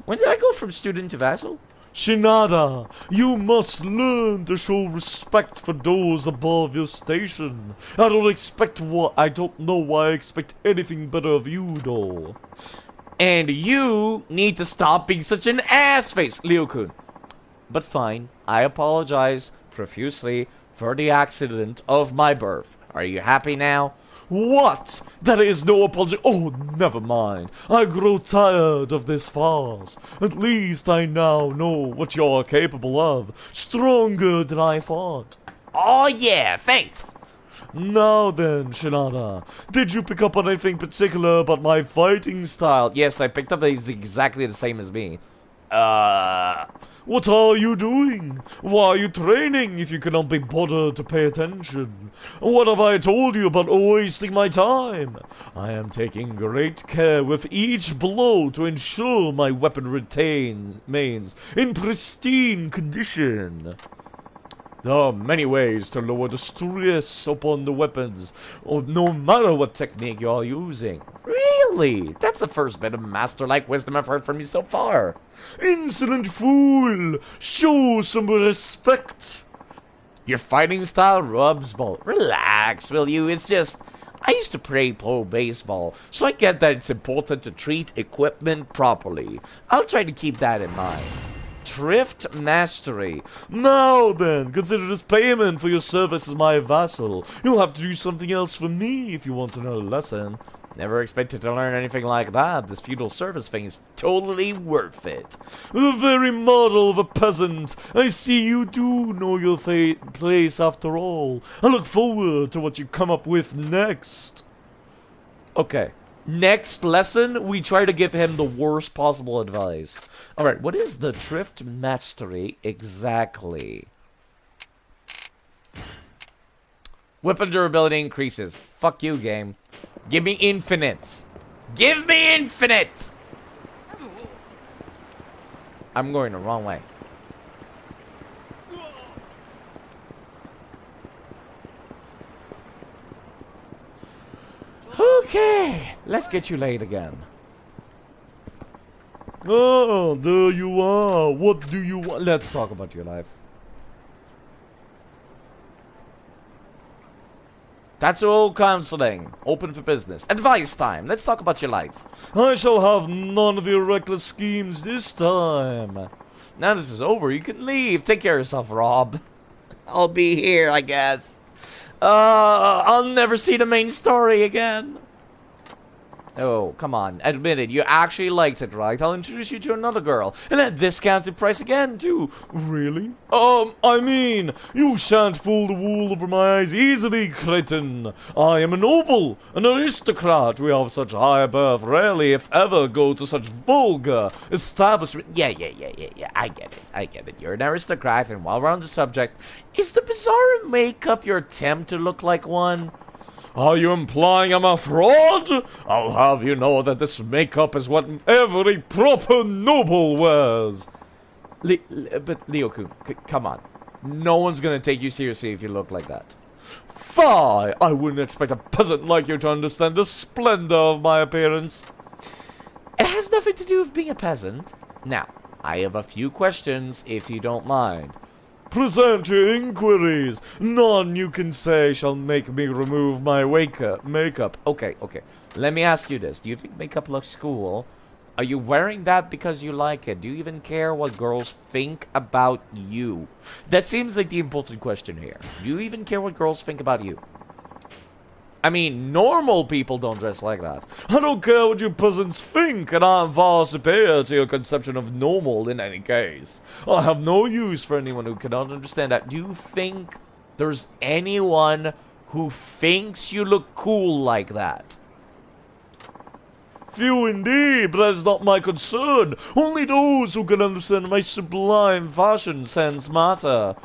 When did I go from student to vassal? Shinada, you must learn to show respect for those above your station. I don't know why I expect anything better of you, though. And you need to stop being such an ass face, Leo-kun. But fine, I apologize profusely for the accident of my birth. Are you happy now? What? That is no apology. Oh, never mind. I grow tired of this farce. At least I now know what you're capable of. Stronger than I thought. Oh yeah, thanks. Now then, Shinada, did you pick up on anything particular about my fighting style? Yes, I picked up that he's exactly the same as me. What are you doing? Why are you training if you cannot be bothered to pay attention? What have I told you about wasting my time? I am taking great care with each blow to ensure my weapon remains in pristine condition. There are many ways to lower the stress upon the weapons, no matter what technique you are using. Really? That's the first bit of master-like wisdom I've heard from you so far. Insolent fool! Show some respect! Your fighting style rubs ball. Relax, will you? It's just, I used to play pro baseball, so I get that it's important to treat equipment properly. I'll try to keep that in mind. Thrift mastery. Now then, consider this payment for your service as my vassal. You'll have to do something else for me if you want another lesson. Never expected to learn anything like that. This feudal service thing is totally worth it. The very model of a peasant. I see you do know your place after all. I look forward to what you come up with next. Okay. Next lesson, we try to give him the worst possible advice. Alright, what is the thrift mastery exactly? Weapon durability increases. Fuck you, game. Give me infinite. Give me infinite! I'm going the wrong way. Okay, let's get you laid again. Oh, there you are. What do you want? Let's talk about your life. That's all counseling. Open for business. Advice time. Let's talk about your life. I shall have none of your reckless schemes this time. Now this is over, you can leave. Take care of yourself, Rob. I'll be here, I guess. I'll never see the main story again. Oh, come on. Admit it. You actually liked it, right? I'll introduce you to another girl. And at a discounted price again, too. Really? I mean, you shan't pull the wool over my eyes easily, cretin. I am a noble, an aristocrat. We of such high birth rarely, if ever, go to such vulgar establishment. Yeah. I get it. You're an aristocrat, and while we're on the subject, is the bizarre makeup your attempt to look like one? Are you implying I'm a fraud? I'll have you know that this makeup is what every proper noble wears. But Leo-kun, come on. No one's gonna take you seriously if you look like that. Fie! I wouldn't expect a peasant like you to understand the splendor of my appearance. It has nothing to do with being a peasant. Now, I have a few questions, if you don't mind. Present your inquiries. None you can say shall make me remove my makeup. Okay. Let me ask you this. Do you think makeup looks cool? Are you wearing that because you like it? Do you even care what girls think about you? That seems like the important question here. Do you even care what girls think about you? I mean, normal people don't dress like that. I don't care what you peasants think, and I'm far superior to your conception of normal in any case. I have no use for anyone who cannot understand that. Do you think there's anyone who thinks you look cool like that? Few indeed, but that is not my concern. Only those who can understand my sublime fashion sense matter.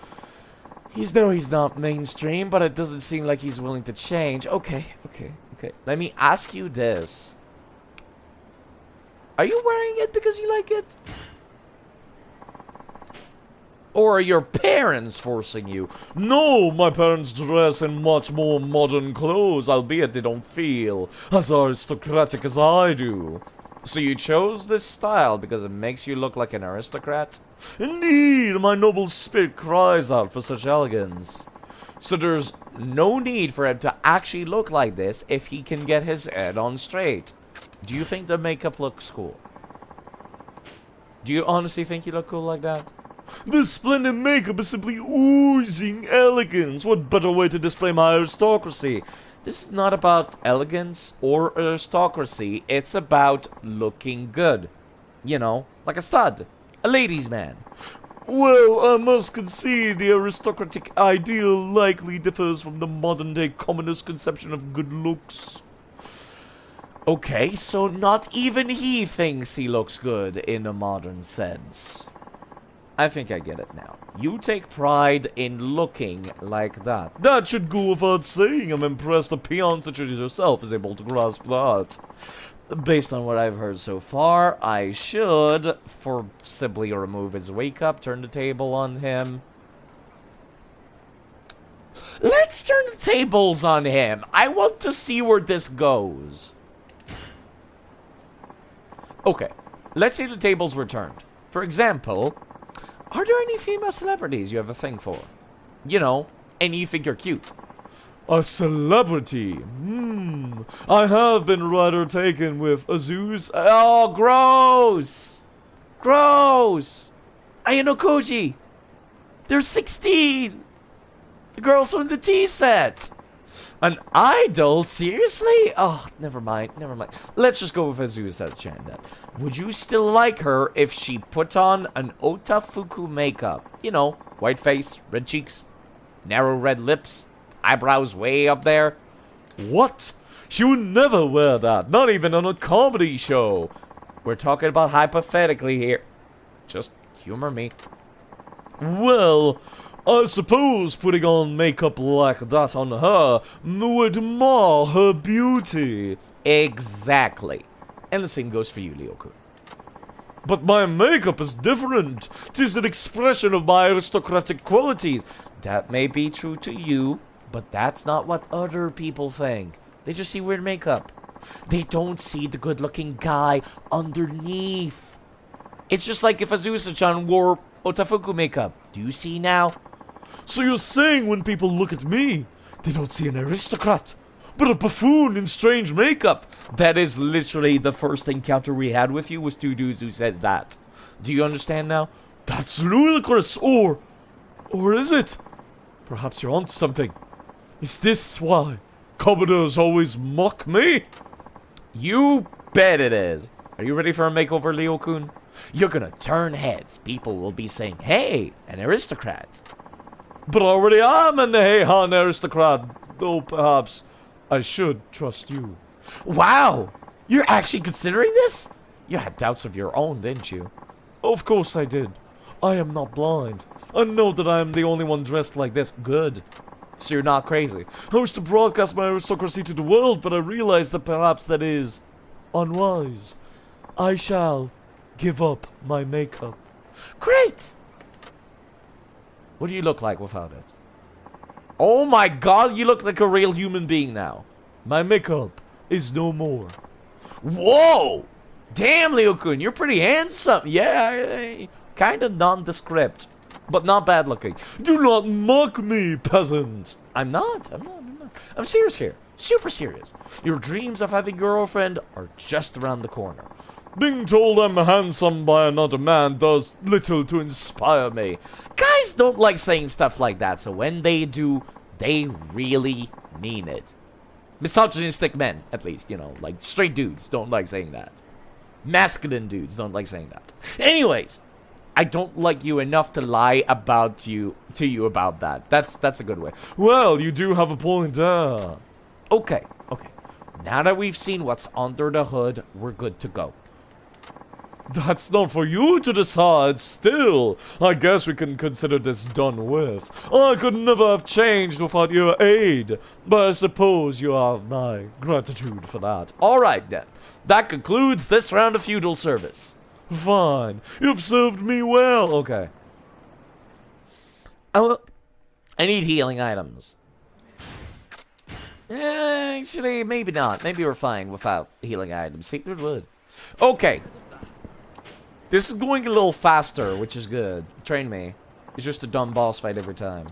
He's not mainstream, but it doesn't seem like he's willing to change. Okay. Let me ask you this. Are you wearing it because you like it? Or are your parents forcing you? No, my parents dress in much more modern clothes, albeit they don't feel as aristocratic as I do. So you chose this style because it makes you look like an aristocrat? Indeed, my noble spirit cries out for such elegance. So there's no need for him to actually look like this if he can get his head on straight. Do you think the makeup looks cool? Do you honestly think you look cool like that? This splendid makeup is simply oozing elegance. What better way to display my aristocracy? This is not about elegance or aristocracy. It's about looking good. You know, like a stud. A ladies' man. Well, I must concede the aristocratic ideal likely differs from the modern-day commoner's conception of good looks. Okay, so not even he thinks he looks good in a modern sense. I think I get it now. You take pride in looking like that. That should go without saying. I'm impressed the peon such as yourself is able to grasp that. Based on what I've heard so far, I should forcibly remove his wake up, turn the table on him. Let's turn the tables on him. I want to see where this goes. Okay, let's say the tables were turned. For example, are there any female celebrities you have a thing for? You know, and you think you're cute. A celebrity? I have been rather taken with Azu's. Oh, gross! Gross! Ayano Koji! They're 16! The girls from the tea set! An idol? Seriously? Oh, never mind. Let's just go with Azusa-chan then. Would you still like her if she put on an otafuku makeup? You know, white face, red cheeks, narrow red lips, eyebrows way up there. What? She would never wear that, not even on a comedy show. We're talking about hypothetically here. Just humor me. Well, I suppose putting on makeup like that on her would mar her beauty. Exactly. And the same goes for you, Leo-kun. But my makeup is different. 'Tis an expression of my aristocratic qualities. That may be true to you, but that's not what other people think. They just see weird makeup. They don't see the good-looking guy underneath. It's just like if Azusa-chan wore otafuku makeup. Do you see now? So you're saying when people look at me, they don't see an aristocrat, but a buffoon in strange makeup? That is literally the first encounter we had with you was two dudes who said that. Do you understand now? That's ludicrous, or is it? Perhaps you're onto something. Is this why commoners always mock me? You bet it is. Are you ready for a makeover, Leo-kun? You're gonna turn heads. People will be saying, hey, an aristocrat. But already I'm an Heihan aristocrat, though perhaps I should trust you. Wow! You're actually considering this? You had doubts of your own, didn't you? Of course I did. I am not blind. I know that I am the only one dressed like this. Good. So you're not crazy. I wish to broadcast my aristocracy to the world, but I realize that perhaps that is unwise. I shall give up my makeup. Great! What do you look like without it? Oh my god, you look like a real human being now. My makeup is no more. Whoa! Damn, Leo-kun, you're pretty handsome. Yeah, kind of nondescript, but not bad looking. Do not mock me, peasant. I'm not. I'm serious here. Super serious. Your dreams of having a girlfriend are just around the corner. Being told I'm handsome by another man does little to inspire me. Guys don't like saying stuff like that, so when they do, they really mean it. Misogynistic men, at least, you know, like straight dudes don't like saying that. Masculine dudes don't like saying that. Anyways, I don't like you enough to lie to you about that. That's a good way. Well, you do have a point there. Okay. Now that we've seen what's under the hood, we're good to go. That's not for you to decide. Still, I guess we can consider this done with. I could never have changed without your aid, but I suppose you have my gratitude for that. Alright then. That concludes this round of feudal service. Fine. You've served me well. Okay. I need healing items. Actually, maybe not. Maybe we're fine without healing items. Sacred wood. Okay. This is going a little faster, which is good. Train me. It's just a dumb boss fight every time.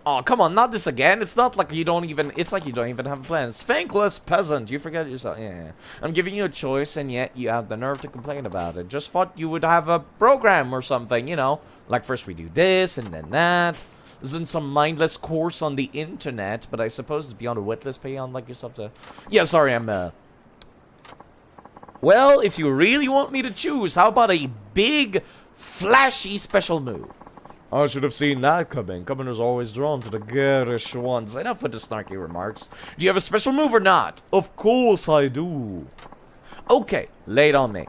Oh, come on, not this again. It's not like you don't even... It's like you don't even have a plan. It's thankless peasant. You forget yourself. Yeah. I'm giving you a choice, and yet you have the nerve to complain about it. Just thought you would have a program or something, you know. Like, first we do this, and then that. This isn't some mindless course on the internet, but I suppose it's beyond a witless pay on like yourself to... Yeah, sorry, I'm, Well, if you really want me to choose, how about a big, flashy special move? I should have seen that coming. Commoners always drawn to the garish ones. Enough with the snarky remarks. Do you have a special move or not? Of course I do. Okay, lay it on me.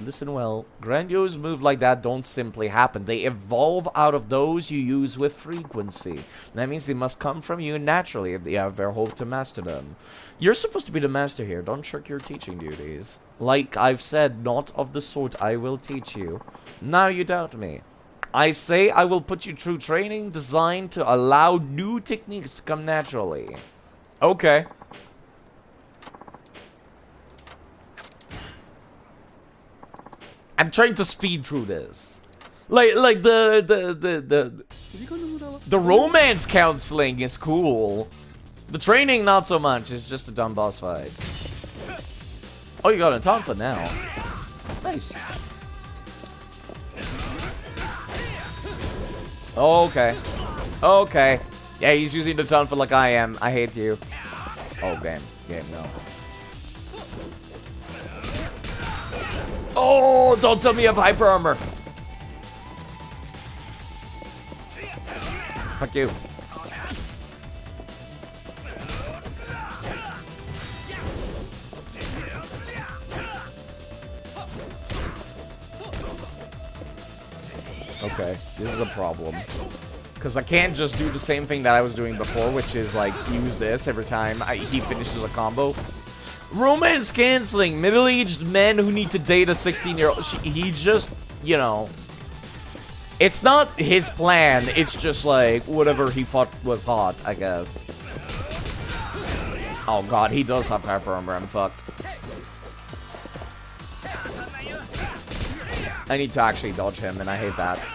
Listen well, grandiose moves like that don't simply happen. They evolve out of those you use with frequency. That means they must come from you naturally if you ever hope to master them. You're supposed to be the master here. Don't shirk your teaching duties. Like I've said, not of the sort I will teach you. Now you doubt me. I say I will put you through training designed to allow new techniques to come naturally. Okay. I'm trying to speed through this. Like the romance counseling is cool. The training not so much. It's just a dumb boss fight. Oh, you got a Tonfa now. Nice. Okay. Okay. Yeah, he's using the Tonfa like I am. I hate you. Oh, game, no. Oh, don't tell me you have hyper armor. Fuck you. Okay, this is a problem. Because I can't just do the same thing that I was doing before, which is like use this every time he finishes a combo. Romance canceling, middle-aged men who need to date a 16-year-old. He just, you know, it's not his plan. It's just like whatever he thought was hot, I guess. Oh god, he does have hyper armor. I'm fucked. I need to actually dodge him, and I hate that.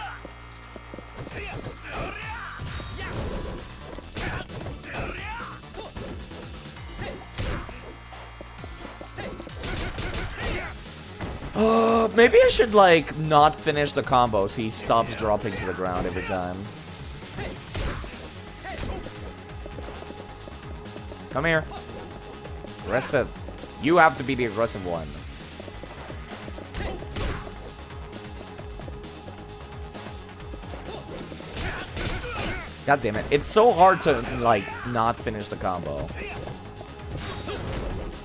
Maybe I should, like, not finish the combo so he stops dropping to the ground every time. Come here. Aggressive. You have to be the aggressive one. God damn it. It's so hard to, like, not finish the combo.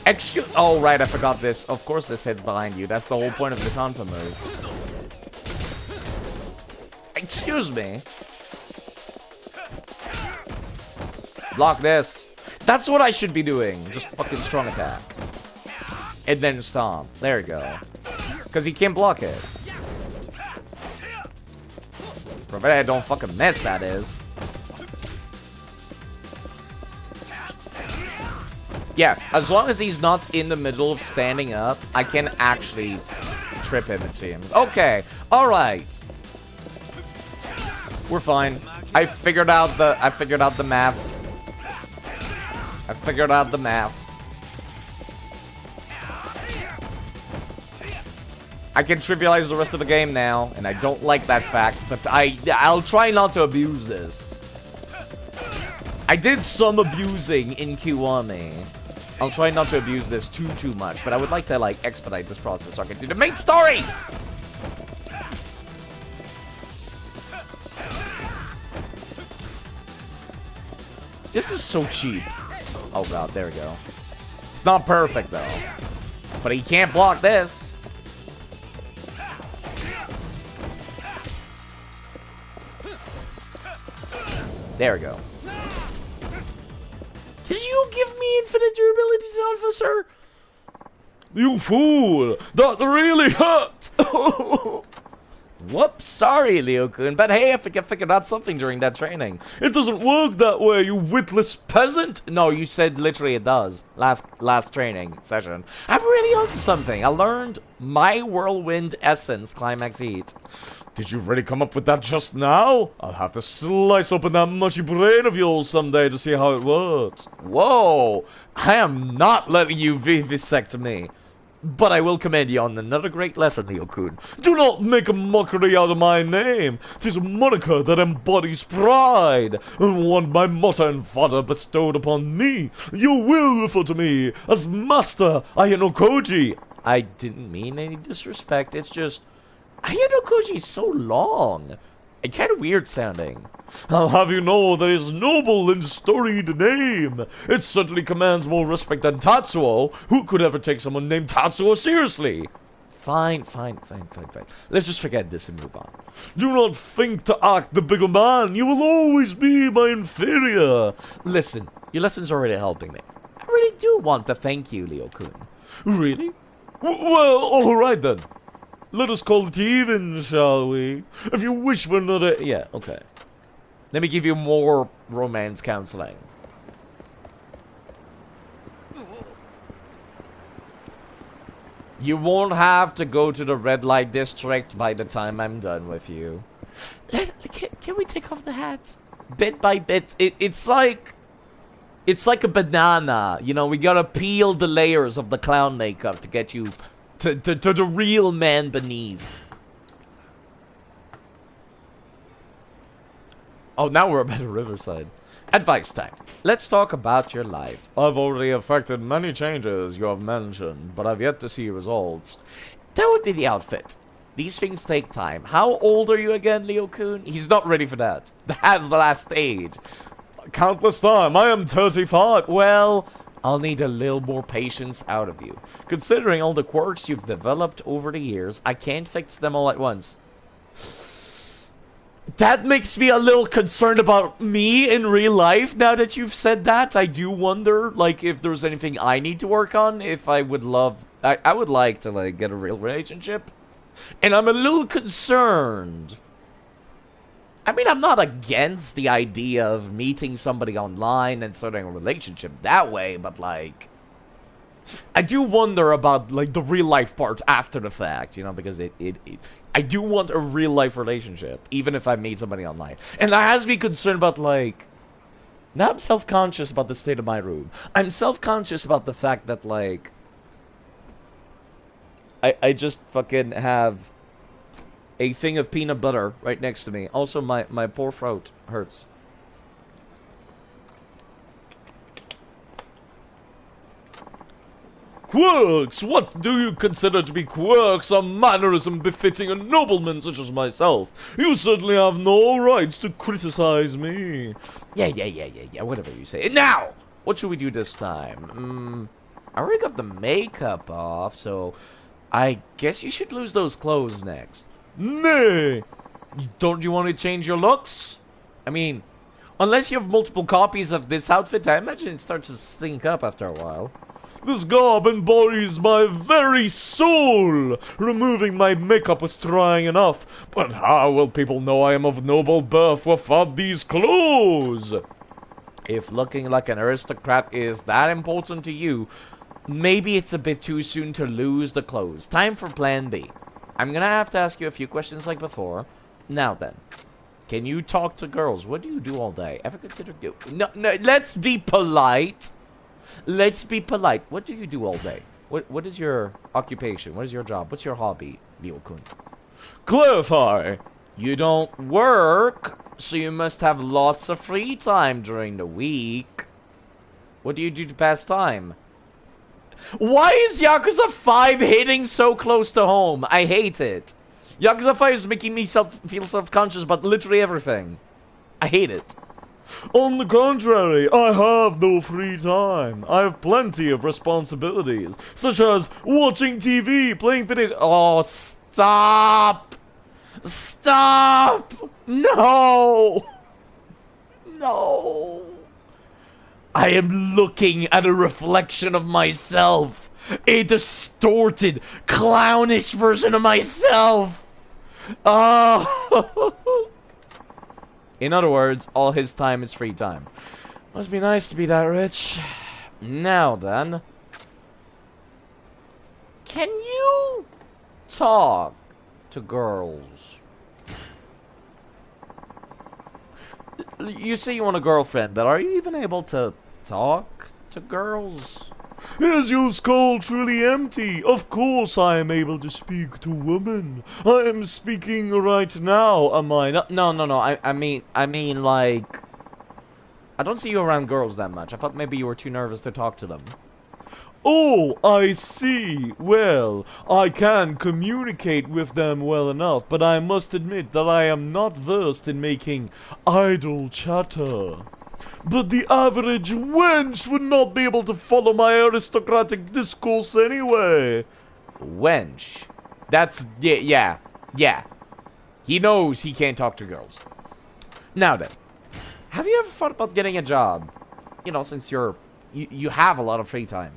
Excuse- Oh, right, I forgot this. Of course this hits behind you. That's the whole point of the Tonfa move. Excuse me. Block this. That's what I should be doing. Just fucking strong attack. And then stomp. There you go. Because he can't block it. Provided I don't fucking miss, that is. Yeah, as long as he's not in the middle of standing up, I can actually trip him, it seems. Okay, alright. We're fine. I figured out the math. I figured out the math. I can trivialize the rest of the game now, and I don't like that fact, but I'll try not to abuse this. I did some abusing in Kiwami. I'll try not to abuse this too much, but I would like to, like, expedite this process so I can do the main story! This is so cheap. Oh god, there we go. It's not perfect, though. But he can't block this. There we go. Did you give me infinite durability, officer? You fool! That really hurt! Whoops, sorry, Leo-kun, but hey, I figured out something during that training. It doesn't work that way, you witless peasant! No, you said literally it does. Last training session. I'm really onto something. I learned my whirlwind essence climax heat. Did you really come up with that just now? I'll have to slice open that mushy brain of yours someday to see how it works. Whoa! I am not letting you vivisect me. But I will commend you on another great lesson, Leo-kun. Do not make a mockery out of my name. 'Tis a moniker that embodies pride, and one my mother and father bestowed upon me. You will refer to me as Master Ayanokoji. I didn't mean any disrespect, it's just... Ayanokoji is so long. And kind of weird sounding. I'll have you know that his noble and storied name. It certainly commands more respect than Tatsuo. Who could ever take someone named Tatsuo seriously? Fine. Let's just forget this and move on. Do not think to act the bigger man. You will always be my inferior. Listen, your lesson's already helping me. I really do want to thank you, Leo-kun. Really? Well, alright then. Let us call it even, shall we? If you wish for another... Yeah, okay. Let me give you more romance counseling. You won't have to go to the red light district by the time I'm done with you. Can we take off the hats? Bit by bit. It's like a banana. You know, we gotta peel the layers of the clown makeup to get you to the real man beneath. Oh, now we're by the riverside. Advice time. Let's talk about your life. I've already effected many changes you have mentioned, but I've yet to see results. That would be the outfit. These things take time. How old are you again, Leo-kun? He's not ready for that. That's the last stage. Countless time. I am 35. Well, I'll need a little more patience out of you. Considering all the quirks you've developed over the years, I can't fix them all at once. That makes me a little concerned about me in real life now that you've said that. I do wonder, like, if there's anything I need to work on, if I would love... I would like to, like, get a real relationship. And I'm a little concerned. I mean, I'm not against the idea of meeting somebody online and starting a relationship that way, but, like... I do wonder about, like, the real life part after the fact, you know, because I do want a real life relationship, even if I meet somebody online. And that has me concerned about, like... Now I'm self-conscious about the state of my room. I'm self-conscious about the fact that, like... I just fucking have a thing of peanut butter right next to me. Also, my poor throat hurts. Quirks! What do you consider to be quirks or mannerism befitting a nobleman such as myself? You certainly have no rights to criticize me. Yeah, whatever you say. Now! What should we do this time? I already got the makeup off, so I guess you should lose those clothes next. Nay! Don't you want to change your looks? I mean, unless you have multiple copies of this outfit, I imagine it starts to stink up after a while. This garb embodies my very soul. Removing my makeup was trying enough, but how will people know I am of noble birth without these clothes? If looking like an aristocrat is that important to you, maybe it's a bit too soon to lose the clothes. Time for plan B. I'm gonna have to ask you a few questions like before. Now then, can you talk to girls? What do you do all day? Ever consider... No, let's be polite. Let's be polite. What do you do all day? What is your occupation? What is your job? What's your hobby, Leo-kun? Clarify. You don't work, so you must have lots of free time during the week. What do you do to pass time? Why is Yakuza 5 hitting so close to home? I hate it. Yakuza 5 is making me feel self-conscious about literally everything. I hate it. On the contrary, I have no free time. I have plenty of responsibilities, such as watching TV, playing video... Oh, stop! Stop! No! No! I am looking at a reflection of myself. A distorted, clownish version of myself. Oh! In other words, all his time is free time. Must be nice to be that rich. Now then. Can you talk to girls? You say you want a girlfriend, but are you even able to talk to girls? Is your skull truly empty? Of course I am able to speak to women. I am speaking right now, am I not? No. I mean, like... I don't see you around girls that much. I thought maybe you were too nervous to talk to them. Oh, I see. Well, I can communicate with them well enough, but I must admit that I am not versed in making idle chatter. But the average wench would not be able to follow my aristocratic discourse anyway. Wench? That's... yeah. He knows he can't talk to girls. Now then, have you ever thought about getting a job? You know, since you have a lot of free time.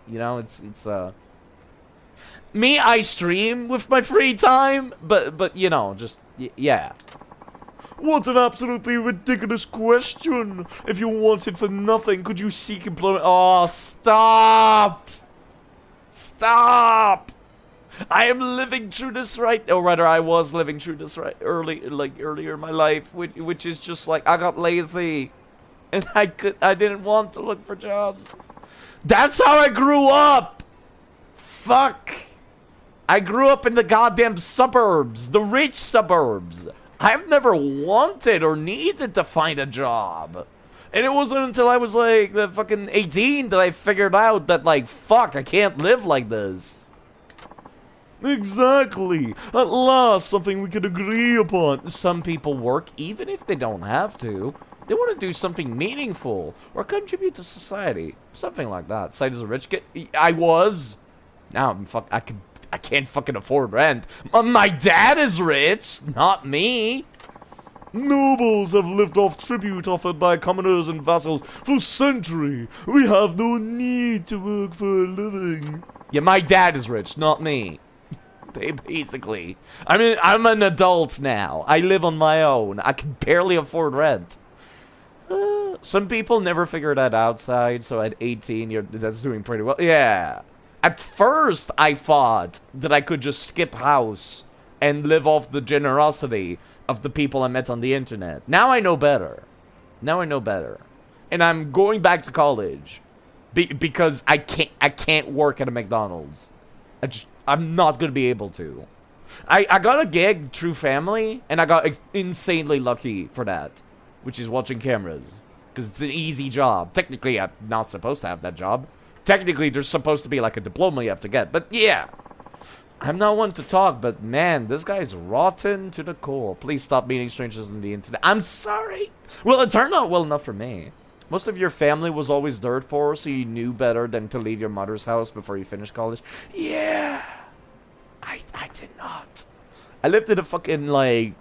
You know, it's me, I stream with my free time, but you know, just, yeah. What an absolutely ridiculous question. If you wanted for nothing, could you seek employment? Oh, stop! Stop! I am living through this or rather, I was living through this earlier in my life, which is just like, I got lazy. And I didn't want to look for jobs. That's how I grew up! Fuck! I grew up in the goddamn suburbs, the rich suburbs. I've never wanted or needed to find a job. And it wasn't until I was like the fucking 18 that I figured out that, like, fuck, I can't live like this. Exactly. At last, something we can agree upon. Some people work even if they don't have to. They want to do something meaningful or contribute to society. Something like that. Side as a rich kid. I was. Now I'm I can't fucking afford rent. My dad is rich, not me. Nobles have lived off tribute offered by commoners and vassals for centuries. We have no need to work for a living. Yeah, my dad is rich, not me. Basically. I mean, I'm an adult now. I live on my own. I can barely afford rent. Some people never figure that outside, so at 18, that's doing pretty well. Yeah. At first, I thought that I could just skip house and live off the generosity of the people I met on the internet. Now I know better. Now I know better. And I'm going back to college because I can't work at a McDonald's. I'm not going to be able to. I got a gig through family, and I got insanely lucky for that, which is watching cameras. Because it's an easy job. Technically, I'm not supposed to have that job. Technically, there's supposed to be like a diploma you have to get. But yeah. I'm not one to talk, but man, this guy's rotten to the core. Please stop meeting strangers on the internet. I'm sorry. Well, it turned out well enough for me. Most of your family was always dirt poor, so you knew better than to leave your mother's house before you finished college. Yeah. I did not. I lived in a fucking, like,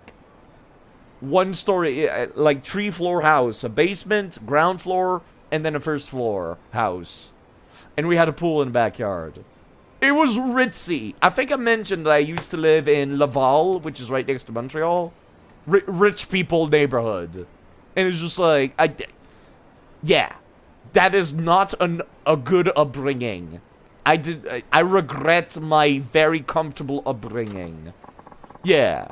one-story, like, 3-floor house. A basement, ground floor, and then a first-floor house. And we had a pool in the backyard. It was ritzy. I think I mentioned that I used to live in Laval, which is right next to Montreal. Rich people neighborhood. And it's just like, yeah. That is not a good upbringing. I regret my very comfortable upbringing. Yeah.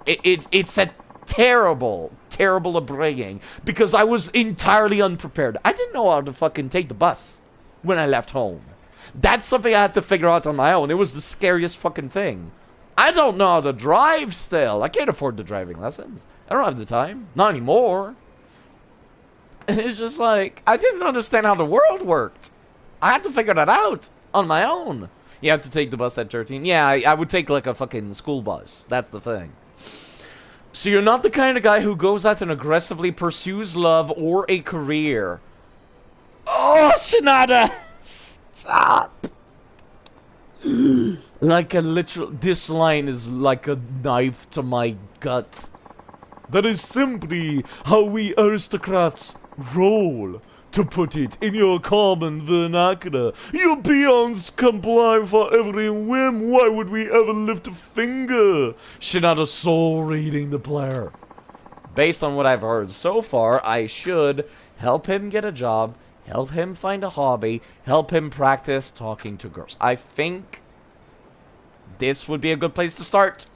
It's a terrible upbringing. Because I was entirely unprepared. I didn't know how to fucking take the bus when I left home. That's something I had to figure out on my own. It was the scariest fucking thing. I don't know how to drive still. I can't afford the driving lessons. I don't have the time. Not anymore. It's just like, I didn't understand how the world worked. I had to figure that out on my own. You have to take the bus at 13. Yeah, I would take like a fucking school bus. That's the thing. So you're not the kind of guy who goes out and aggressively pursues love or a career. Oh, Shinada! Stop! Like a literal... This line is like a knife to my gut. That is simply how we aristocrats roll. To put it in your common vernacular, you peons comply for every whim. Why would we ever lift a finger? Shinada soul reading the player. Based on what I've heard so far, I should help him get a job, help him find a hobby, help him practice talking to girls. I think this would be a good place to start.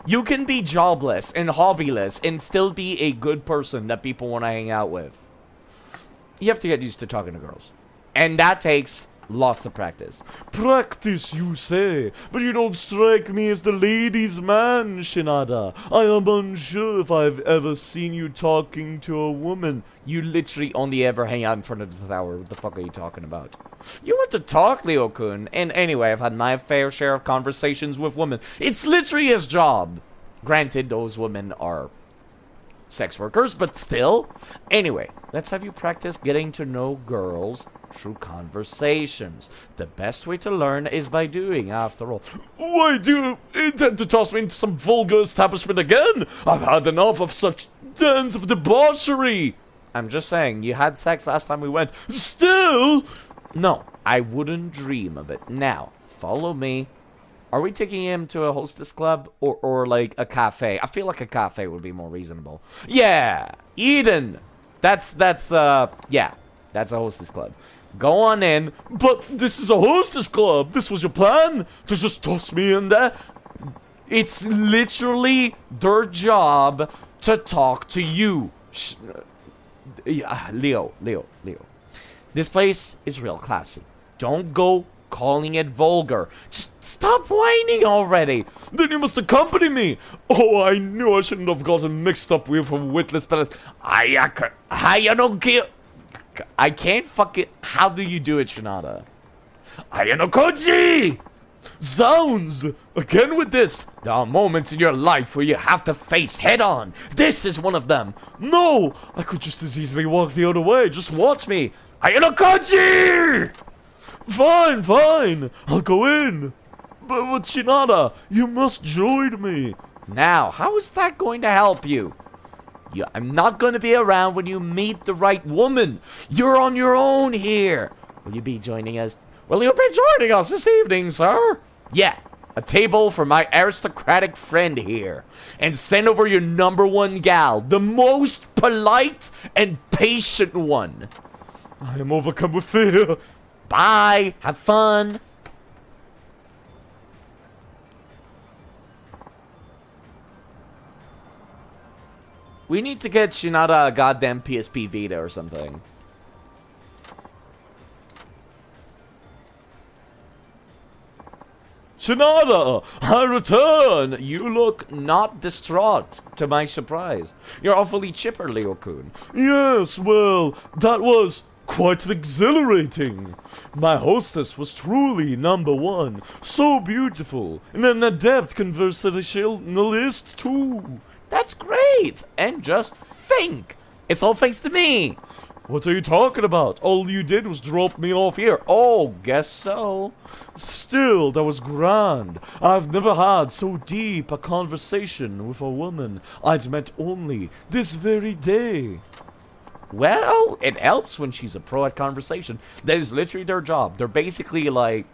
You can be jobless and hobbyless and still be a good person that people want to hang out with. You have to get used to talking to girls. And that takes lots of practice. Practice, you say? But you don't strike me as the ladies' man, Shinada. I am unsure if I've ever seen you talking to a woman. You literally only ever hang out in front of the tower. What the fuck are you talking about? You want to talk, Leo-kun. And anyway, I've had my fair share of conversations with women. It's literally his job. Granted, those women are sex workers, but still. Anyway, let's have you practice getting to know girls through conversations. The best way to learn is by doing, after all. Why do you intend to toss me into some vulgar establishment again? I've had enough of such dens of debauchery. I'm just saying, you had sex last time we went. Still? No, I wouldn't dream of it. Now, follow me. Are we taking him to a hostess club or like a cafe? I feel like a cafe would be more reasonable. Yeah, Eden. Yeah, that's a hostess club. Go on in. But this is a hostess club. This was your plan? To just toss me in there? It's literally their job to talk to you. Leo. This place is real classy. Don't go calling it vulgar. Just stop whining already. Then you must accompany me. Oh, I knew I shouldn't have gotten mixed up with a witless peasant. I can't fucking... How do you do it, Shinada? Ayanokoji! Zounds! Again with this! There are moments in your life where you have to face head on. This is one of them. No! I could just as easily walk the other way. Just watch me. Ayanokoji! Fine. I'll go in. But Shinada, you must join me. Now, how is that going to help you? I'm not going to be around when you meet the right woman. You're on your own here. Will you be joining us? Will you be joining us this evening, sir? Yeah, a table for my aristocratic friend here. And send over your #1 gal, the most polite and patient one. I am overcome with fear. Bye. Have fun. We need to get Shinada a goddamn PSP Vita or something. Shinada, I return. You look not distraught, to my surprise. You're awfully chipper, Leo-kun. Yes, well, that was quite exhilarating. My hostess was truly #1. So beautiful. And an adept conversationalist, too. That's great. And just think. It's all thanks to me. What are you talking about? All you did was drop me off here. Oh, guess so. Still, that was grand. I've never had so deep a conversation with a woman I'd met only this very day. Well, it helps when she's a pro at conversation. That is literally their job. They're basically like...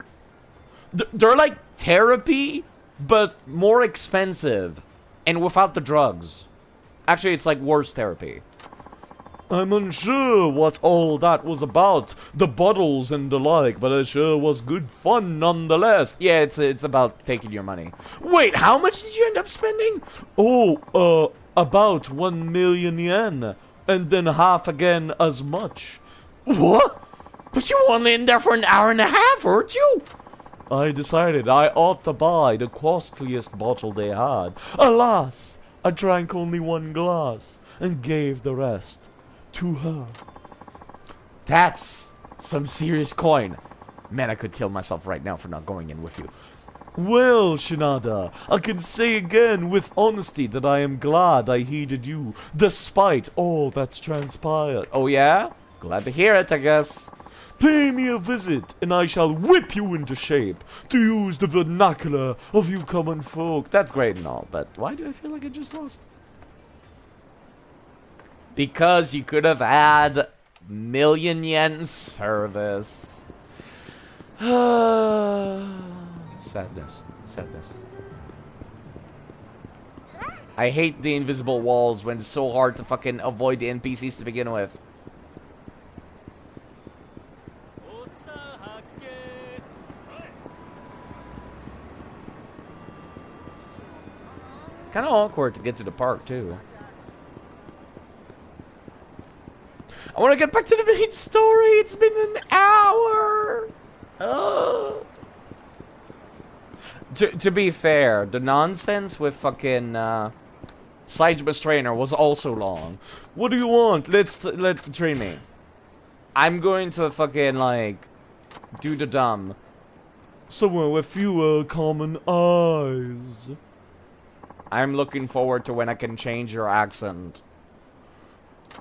They're like therapy, but more expensive. And without the drugs. Actually, it's like worse therapy. I'm unsure what all that was about, the bottles and the like, but it sure was good fun nonetheless. Yeah, it's about taking your money. Wait, how much did you end up spending? Oh, about 1 million yen, and then half again as much. What? But you were only in there for an hour and a half, weren't you? I decided I ought to buy the costliest bottle they had. Alas, I drank only 1 glass, and gave the rest to her. That's some serious coin. Man, I could kill myself right now for not going in with you. Well, Shinada, I can say again with honesty that I am glad I heeded you, despite all that's transpired. Oh yeah? Glad to hear it, I guess. Pay me a visit, and I shall whip you into shape, to use the vernacular of you common folk. That's great and all, but why do I feel like I just lost? Because you could have had million yen service. Sadness. Sadness. I hate the invisible walls when it's so hard to fucking avoid the NPCs to begin with. Kind of awkward to get to the park, too. I want to get back to the main story. It's been an hour. To be fair, the nonsense with fucking Saijimba's trainer was also long. What do you want? Let train me. I'm going to fucking like do the dumb. Somewhere with fewer common eyes. I'm looking forward to when I can change your accent.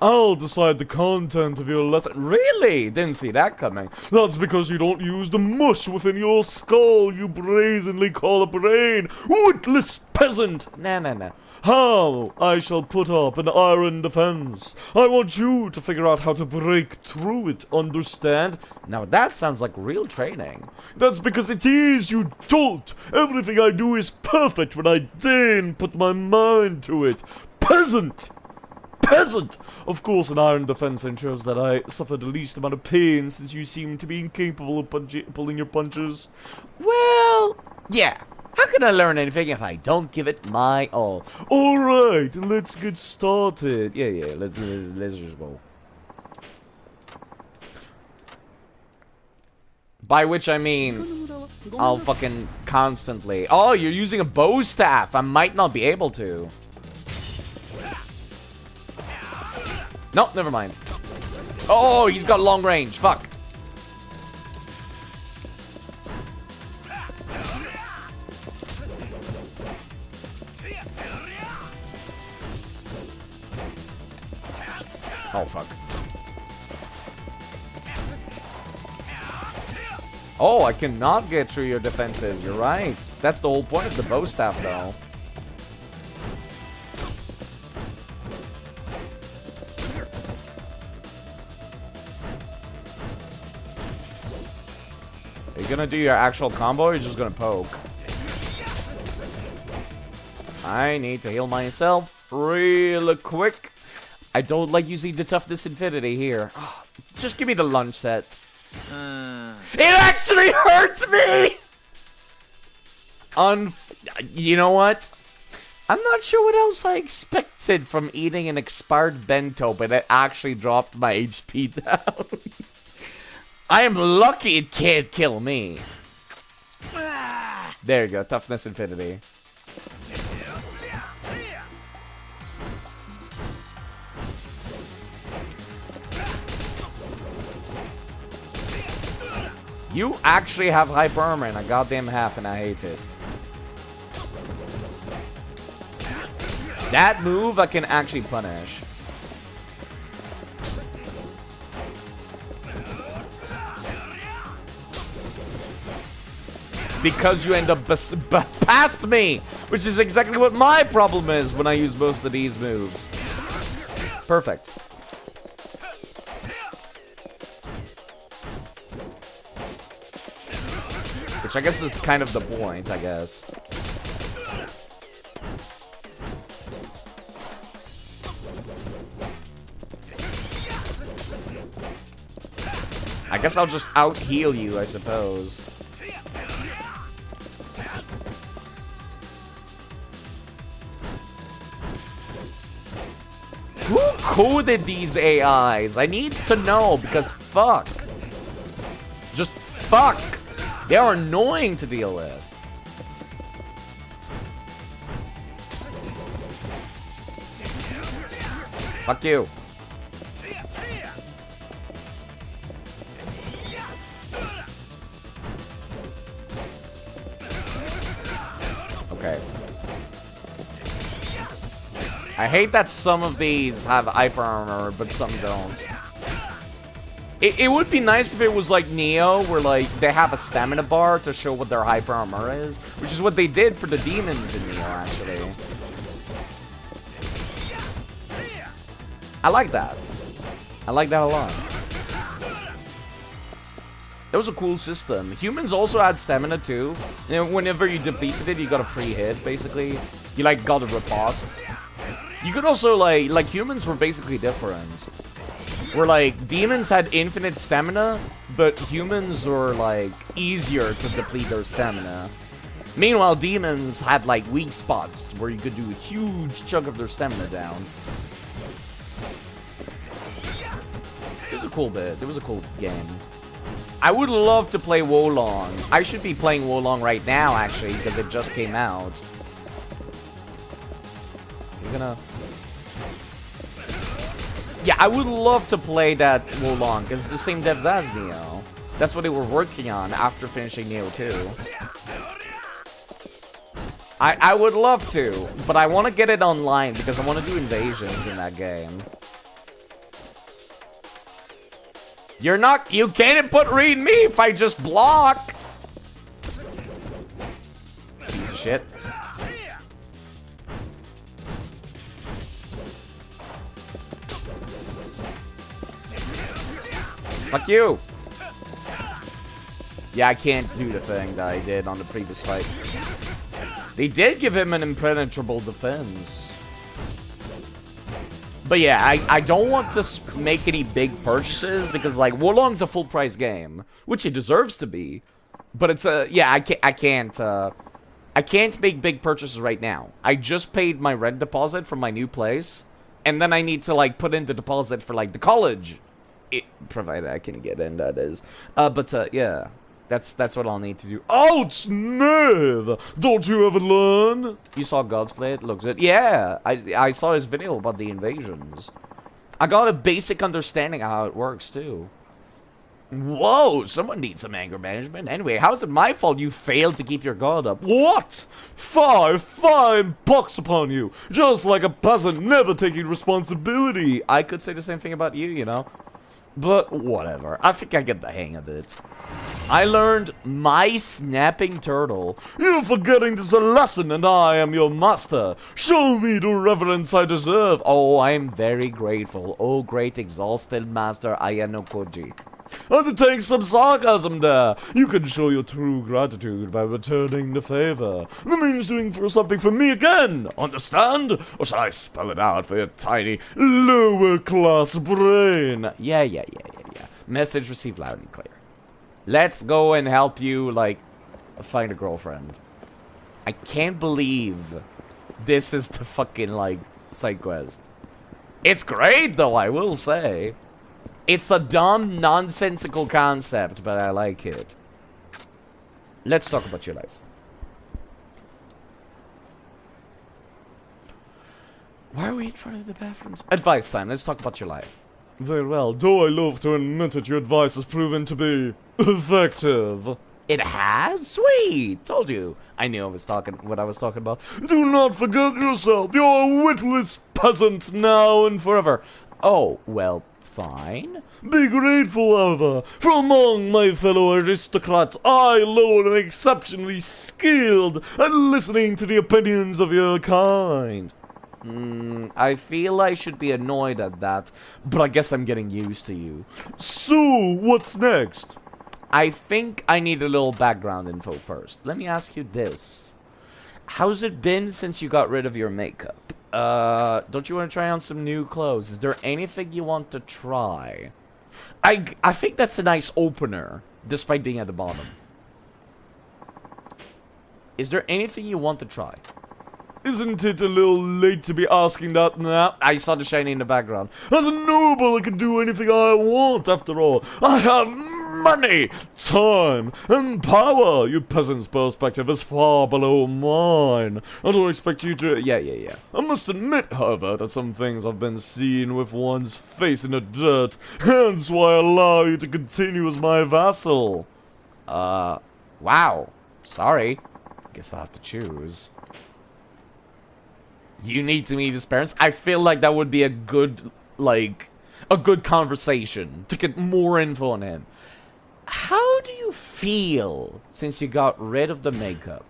I'll decide the content of your lesson. Really? Didn't see that coming. That's because you don't use the mush within your skull you brazenly call a brain. Witless peasant! Nah. How? I shall put up an iron defense. I want you to figure out how to break through it, understand? Now that sounds like real training. That's because it is, you dolt! Everything I do is perfect when I deign put my mind to it. Peasant! Peasant! Of course, an iron defense ensures that I suffer the least amount of pain, since you seem to be incapable of pulling your punches. Well, yeah. How can I learn anything if I don't give it my all? Alright, let's get started. Yeah, let's just go. By which I mean, I'll fucking constantly... Oh, you're using a bow staff. I might not be able to. No, never mind. Oh, he's got long range. Fuck. Oh, fuck. Oh, I cannot get through your defenses. You're right. That's the whole point of the bow staff, though. Are you gonna do your actual combo, or are you just gonna poke? I need to heal myself real quick. I don't like using the toughness infinity here. Just give me the lunge set. It actually hurt me! You know what? I'm not sure what else I expected from eating an expired bento, but it actually dropped my HP down. I am lucky it can't kill me. There you go, toughness infinity. You actually have hyper armor and a goddamn half, and I hate it. That move I can actually punish. Because you end up past me, which is exactly what my problem is when I use most of these moves. Perfect. which I guess is kind of the point, I guess. I guess I'll just out-heal you, I suppose. Who coded these AIs? I need to know, because fuck. Just fuck. They are annoying to deal with. Fuck you. Okay. I hate that some of these have hyper armor, but some don't. It would be nice if it was like Neo, where like they have a stamina bar to show what their hyper armor is, which is what they did for the demons in Neo, actually. I like that. I like that a lot. That was a cool system. Humans also had stamina too. You know, whenever you depleted it, you got a free hit, basically. You like got a riposte. You could also like humans were basically different. Where like demons had infinite stamina, but humans were like easier to deplete their stamina. Meanwhile, demons had like weak spots where you could do a huge chunk of their stamina down. It was a cool bit. It was a cool game. I would love to play Wolong. I should be playing Wolong right now, actually, because it just came out. You're gonna... Yeah, I would love to play that Wolong, because it's the same devs as Neo. That's what they were working on after finishing Neo 2. I would love to, but I want to get it online, because I want to do invasions in that game. You're not... You can't read me if I just block! Piece of shit. Fuck you! Yeah, I can't do the thing that I did on the previous fight. They did give him an impenetrable defense. But yeah, I don't want to make any big purchases because, like, Wolong's a full-price game, which it deserves to be. But it's a... Yeah, I can't make big purchases right now. I just paid my rent deposit for my new place, and then I need to, like, put in the deposit for, like, the college. Provided I can get in, that is. Yeah. That's what I'll need to do. Ouch, Ned! Don't you ever learn? You saw God's play? It looks good. Yeah, I saw his video about the invasions. I got a basic understanding of how it works, too. Whoa, someone needs some anger management. Anyway, how is it my fault you failed to keep your guard up? What? 5 fine bucks upon you. Just like a peasant never taking responsibility. I could say the same thing about you, you know. But whatever. I think I get the hang of it. I learned my snapping turtle. You're forgetting this a lesson, and I am your master. Show me the reverence I deserve. Oh, I am very grateful. Oh, great exhausted master Ayano Koji. And to take some sarcasm there, you can show your true gratitude by returning the favor. That means doing something for me again, understand? Or shall I spell it out for your tiny, lower-class brain? Yeah. Message received loud and clear. Let's go and help you, like, find a girlfriend. I can't believe this is the fucking, like, side quest. It's great, though, I will say. It's a dumb, nonsensical concept, but I like it. Let's talk about your life. Why are we in front of the bathrooms? Advice time. Let's talk about your life. Very well. Though I love to admit it, your advice has proven to be effective. It has? Sweet! Told you. I knew what I was talking about. Do not forget yourself. You're a witless peasant now and forever. Oh, well... Fine. Be grateful, however, for among my fellow aristocrats, I alone am exceptionally skilled at listening to the opinions of your kind. I feel I should be annoyed at that, but I guess I'm getting used to you. So, what's next? I think I need a little background info first. Let me ask you this. How's it been since you got rid of your makeup? Don't you want to try on some new clothes? Is there anything you want to try? I think that's a nice opener, despite being at the bottom. Is there anything you want to try? Isn't it a little late to be asking that now? I saw the shiny in the background. As a noble, I can do anything I want, after all. I have money, time, and power. Your peasant's perspective is far below mine. I don't expect you to... Yeah. I must admit, however, that some things have been seen with one's face in the dirt. Hence why I allow you to continue as my vassal. Wow. Sorry. Guess I'll have to choose. You need to meet his parents. I feel like that would be a good, a good conversation to get more info on him. How do you feel since you got rid of the makeup?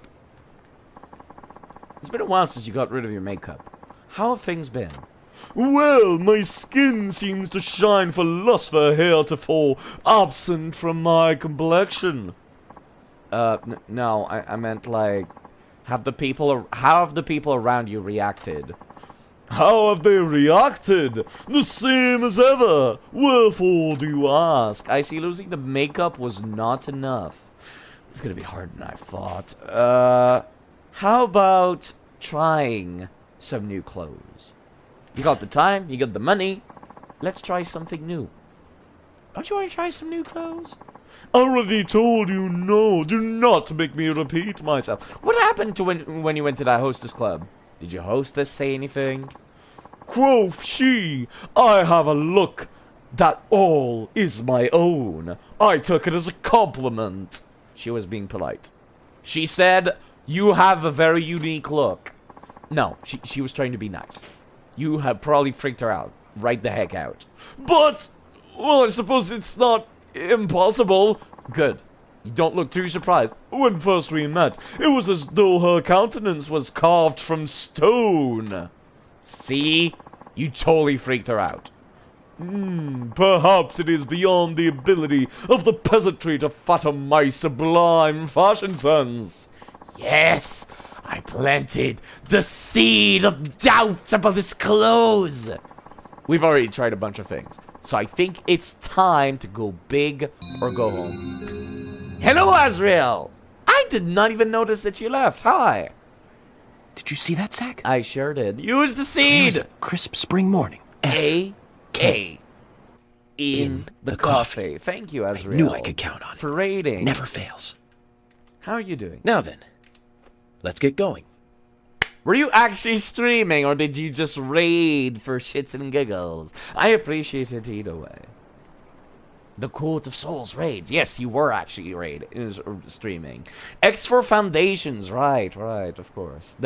It's been a while since you got rid of your makeup. How have things been? Well, my skin seems to shine for luster heretofore, absent from my complexion. No, I meant like... how have the people around you reacted? How have they reacted? The same as ever. Wherefore do you ask? I see losing the makeup was not enough. It's gonna be harder than I thought. How about trying some new clothes? You got the time, you got the money. Let's try something new. Don't you want to try some new clothes? I already told you no. Do not make me repeat myself. What happened to when you went to that hostess club? Did your hostess say anything? Quoth she, I have a look that all is my own. I took it as a compliment. She was being polite. She said, you have a very unique look. No, she was trying to be nice. You have probably freaked her out. Right the heck out. But, well, I suppose it's not impossible. Good. You don't look too surprised. When first we met, it was as though her countenance was carved from stone. See? You totally freaked her out. Perhaps it is beyond the ability of the peasantry to fathom my sublime fashion sense. Yes! I planted the seed of doubt about his clothes. We've already tried a bunch of things. So I think it's time to go big or go home. Hello, Azrael! I did not even notice that you left. Hi. Did you see that, Zach? I sure did. Use the It was seed! a crisp spring morning. A-K. In the coffee. Thank you, Azrael. I knew I could count on it. For rating. Never fails. How are you doing? Now then, let's get going. Were you actually streaming, or did you just raid for shits and giggles? I appreciate it either way. The Court of Souls raids. Yes, you were actually streaming. X4 Foundations. Right, of course.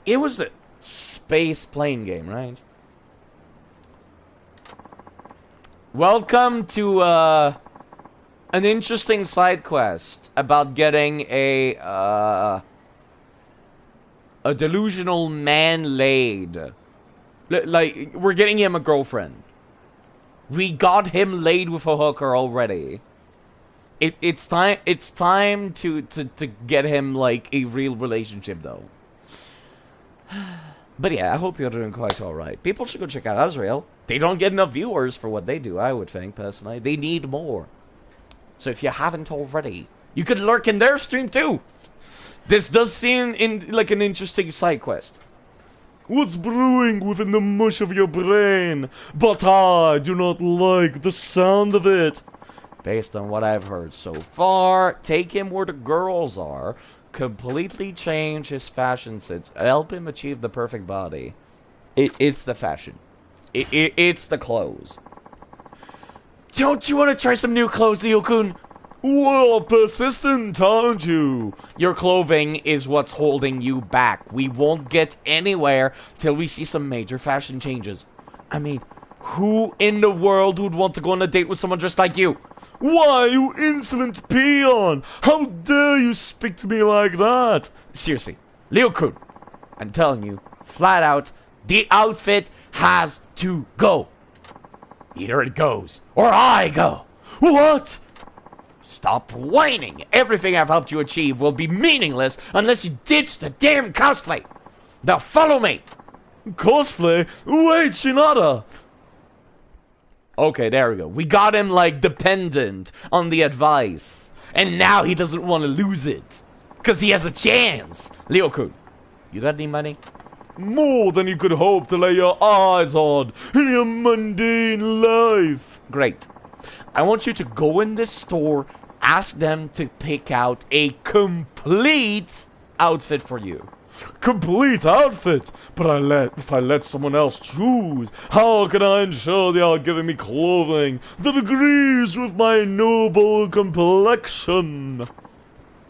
It was a space plane game, right? Welcome to an interesting side quest about getting a delusional man laid. Like, we're getting him a girlfriend. We got him laid with a hooker already. It's time to get him, like, a real relationship, though. But yeah, I hope you're doing quite alright. People should go check out Azrael. They don't get enough viewers for what they do, I would think, personally. They need more. So if you haven't already, you could lurk in their stream, too. This does seem like an interesting side quest. What's brewing within the mush of your brain? But I do not like the sound of it. Based on what I've heard so far, take him where the girls are, completely change his fashion sense, help him achieve the perfect body. It's the fashion. It's the clothes. Don't you want to try some new clothes, Leo-kun? Well, persistent, aren't you? Your clothing is what's holding you back. We won't get anywhere till we see some major fashion changes. I mean, who in the world would want to go on a date with someone just like you? Why, you insolent peon! How dare you speak to me like that? Seriously, Leo-kun, I'm telling you, flat out, the outfit has to go. Either it goes, or I go. What? Stop whining! Everything I've helped you achieve will be meaningless unless you ditch the damn cosplay! Now follow me! Cosplay? Wait, Shinada! Okay, there we go. We got him, like, dependent on the advice. And now he doesn't want to lose it. Because he has a chance. Leo-kun, you got any money? More than you could hope to lay your eyes on in your mundane life. Great. I want you to go in this store, ask them to pick out a complete outfit for you. Complete outfit, but if I let someone else choose, how can I ensure they are giving me clothing that agrees with my noble complexion?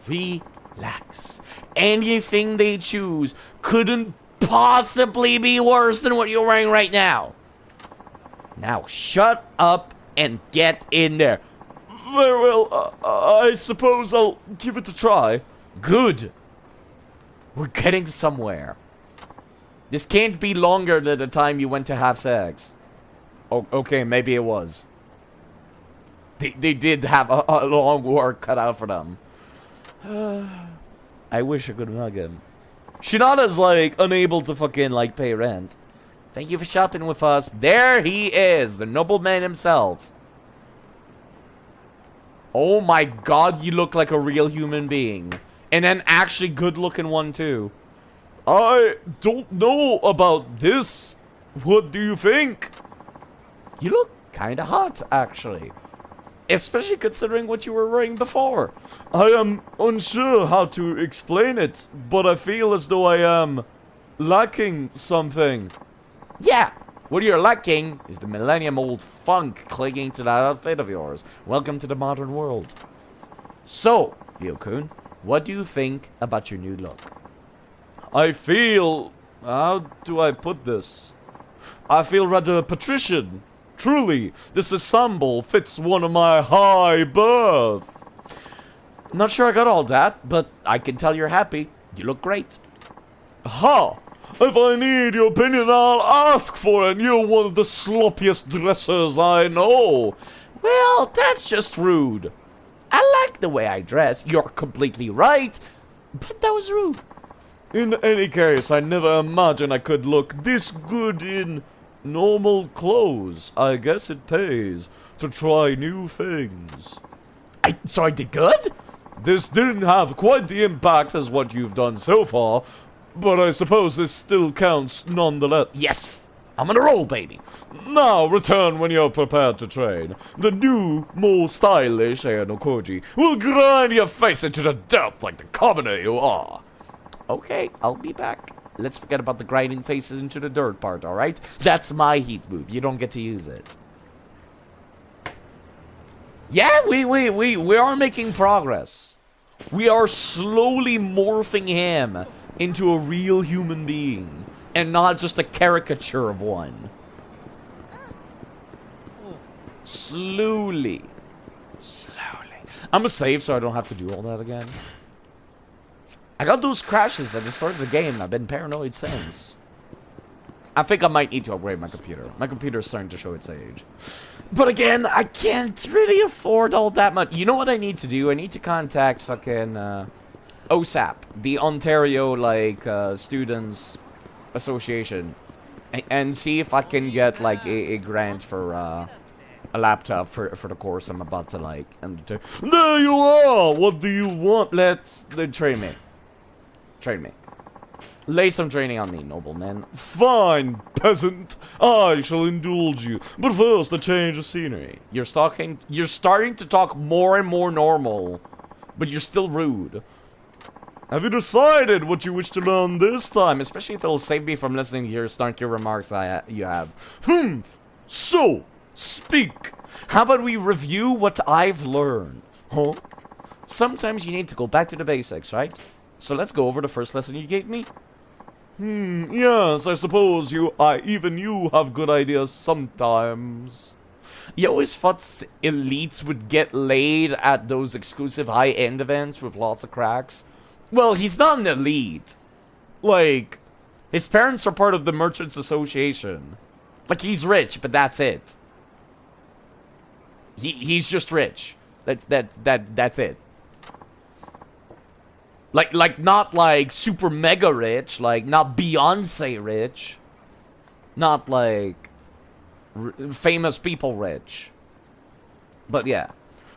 Relax. Anything they choose couldn't possibly be worse than what you're wearing right now. Now shut up and get in there. Very well, I suppose I'll give it a try. Good. We're getting somewhere. This can't be longer than the time you went to have sex. Oh, okay, maybe it was. They did have a long work cut out for them. I wish I could hug him. Shinada's, like, unable to fucking, like, pay rent. Thank you for shopping with us. There he is, the nobleman himself. Oh my god, you look like a real human being. And an actually good-looking one, too. I don't know about this. What do you think? You look kinda hot, actually. Especially considering what you were wearing before. I am unsure how to explain it, but I feel as though I am lacking something. Yeah, what you're lacking is the millennium-old funk clinging to that outfit of yours. Welcome to the modern world. So, Leo-kun, what do you think about your new look? I feel... how do I put this? I feel rather patrician. Truly, this ensemble fits one of my high birth. Not sure I got all that, but I can tell you're happy. You look great. Ha! If I need your opinion, I'll ask for it. You're one of the sloppiest dressers I know. Well, that's just rude. I like the way I dress. You're completely right, but that was rude. In any case, I never imagined I could look this good in normal clothes. I guess it pays to try new things. So I did good? This didn't have quite the impact as what you've done so far, but I suppose this still counts nonetheless. Yes, I'm on a roll, baby. Now return when you're prepared to train. The new, more stylish Ayano will grind your face into the dirt like the commoner you are. Okay, I'll be back. Let's forget about the grinding faces into the dirt part, alright? That's my heat move. You don't get to use it. Yeah, we are making progress. We are slowly morphing him into a real human being. And not just a caricature of one. Slowly. I'm gonna save so I don't have to do all that again. I got those crashes at the start of the game, and I've been paranoid since. I think I might need to upgrade my computer. My computer is starting to show its age. But again, I can't really afford all that much. You know what I need to do? I need to contact fucking OSAP, the Ontario, like, Students Association, and see if I can get, like, a grant for, a laptop for the course I'm about to, like, undertake. There you are! What do you want? Train me. Train me. Lay some training on me, nobleman. Fine, peasant. I shall indulge you. But first, a change of scenery. You're starting to talk more and more normal, but you're still rude. Have you decided what you wish to learn this time? Especially if it'll save me from listening to your snarky remarks you have. So, speak. How about we review what I've learned? Huh? Sometimes you need to go back to the basics, right? So let's go over the first lesson you gave me. Yes, I suppose even you have good ideas sometimes. You always thought elites would get laid at those exclusive high-end events with lots of cracks. Well, he's not an elite. Like, his parents are part of the Merchants Association. Like, he's rich, but that's it. He's just rich. That's it. Like not like super mega rich, like not Beyonce rich, not like famous people rich. But yeah.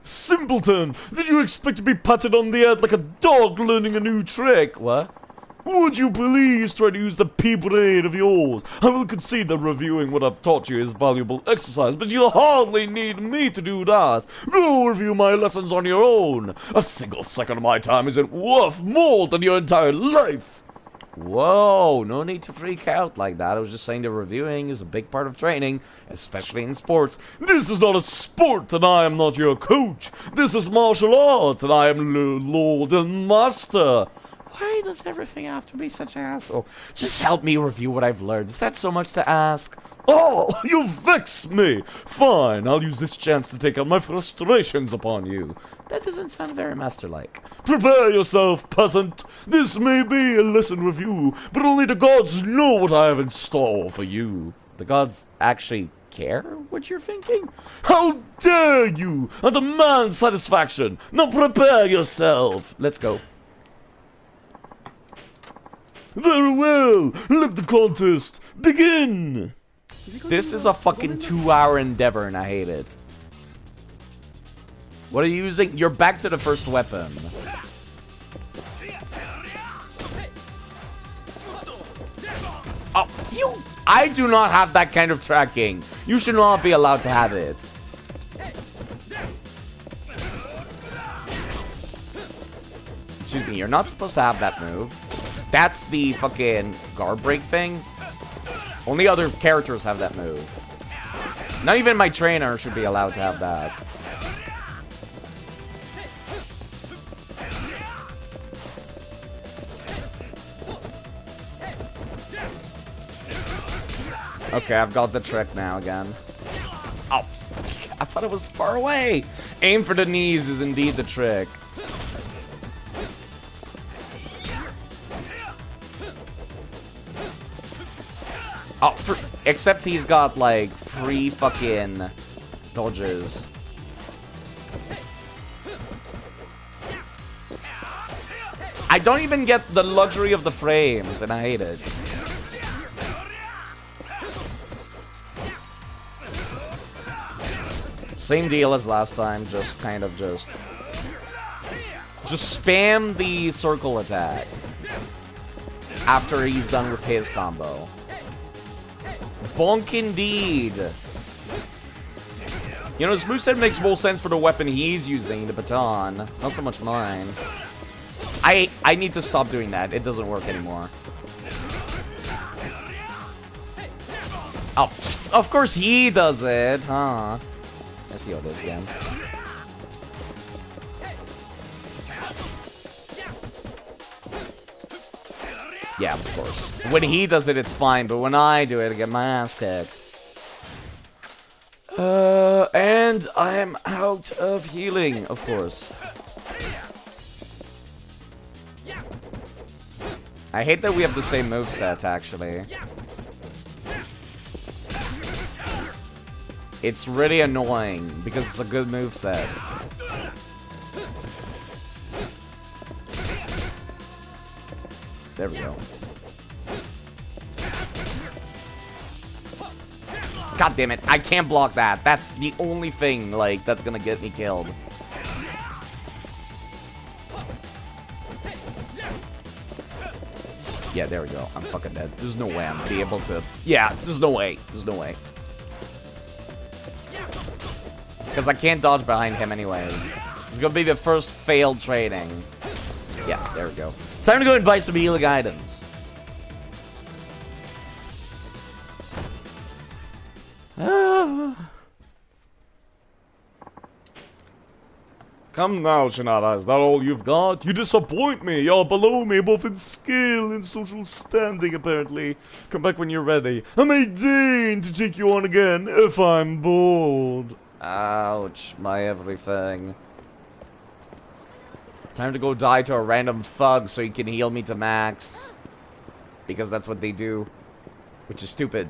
Simpleton! Did you expect to be patted on the head like a dog learning a new trick? What? Would you please try to use the pea brain of yours? I will concede that reviewing what I've taught you is valuable exercise, but you'll hardly need me to do that. Go review my lessons on your own. A single second of my time isn't worth more than your entire life. Whoa, no need to freak out like that. I was just saying that reviewing is a big part of training, especially in sports. This is not a sport, and I am not your coach. This is martial arts, and I am Lord and Master. Why does everything have to be such an asshole? Just help me review what I've learned. Is that so much to ask? Oh, you vex me! Fine, I'll use this chance to take out my frustrations upon you. That doesn't sound very master-like. Prepare yourself, peasant. This may be a lesson review, but only the gods know what I have in store for you. The gods actually care what you're thinking? How dare you! I demand satisfaction! Now prepare yourself! Let's go. Very well, let the contest begin! This is a fucking 2-hour endeavor and I hate it. What are you using? You're back to the first weapon. Oh, I do not have that kind of tracking. You should not be allowed to have it. Excuse me, you're not supposed to have that move. That's the fucking guard break thing. Only other characters have that move. Not even my trainer should be allowed to have that. Okay, I've got the trick now again. Oh, I thought it was far away. Aim for the knees is indeed the trick. Oh, except he's got, like, free fucking dodges. I don't even get the luxury of the frames, and I hate it. Same deal as last time, just kind of just spam the circle attack after he's done with his combo. Bonk indeed. You know, this moveset makes more sense for the weapon he's using, the baton. Not so much mine. I need to stop doing that. It doesn't work anymore. Oh, of course he does it, huh? I see how it is again. Yeah, of course. When he does it, it's fine, but when I do it, I get my ass kicked. And I'm out of healing, of course. I hate that we have the same moveset, actually. It's really annoying, because it's a good moveset. There we go. God damn it, I can't block that. That's the only thing, like, that's gonna get me killed. Yeah, there we go. I'm fucking dead. There's no way I'm gonna be able to... Yeah, there's no way. There's no way. Because I can't dodge behind him anyways. It's gonna be the first failed training. Yeah, there we go. Time to go and buy some healing items. Come now, Shinada, is that all you've got? You disappoint me. You're below me, both in skill and social standing, apparently. Come back when you're ready. I may deign to take you on again if I'm bored. Ouch, my everything. Time to go die to a random thug so he can heal me to max. Because that's what they do. Which is stupid.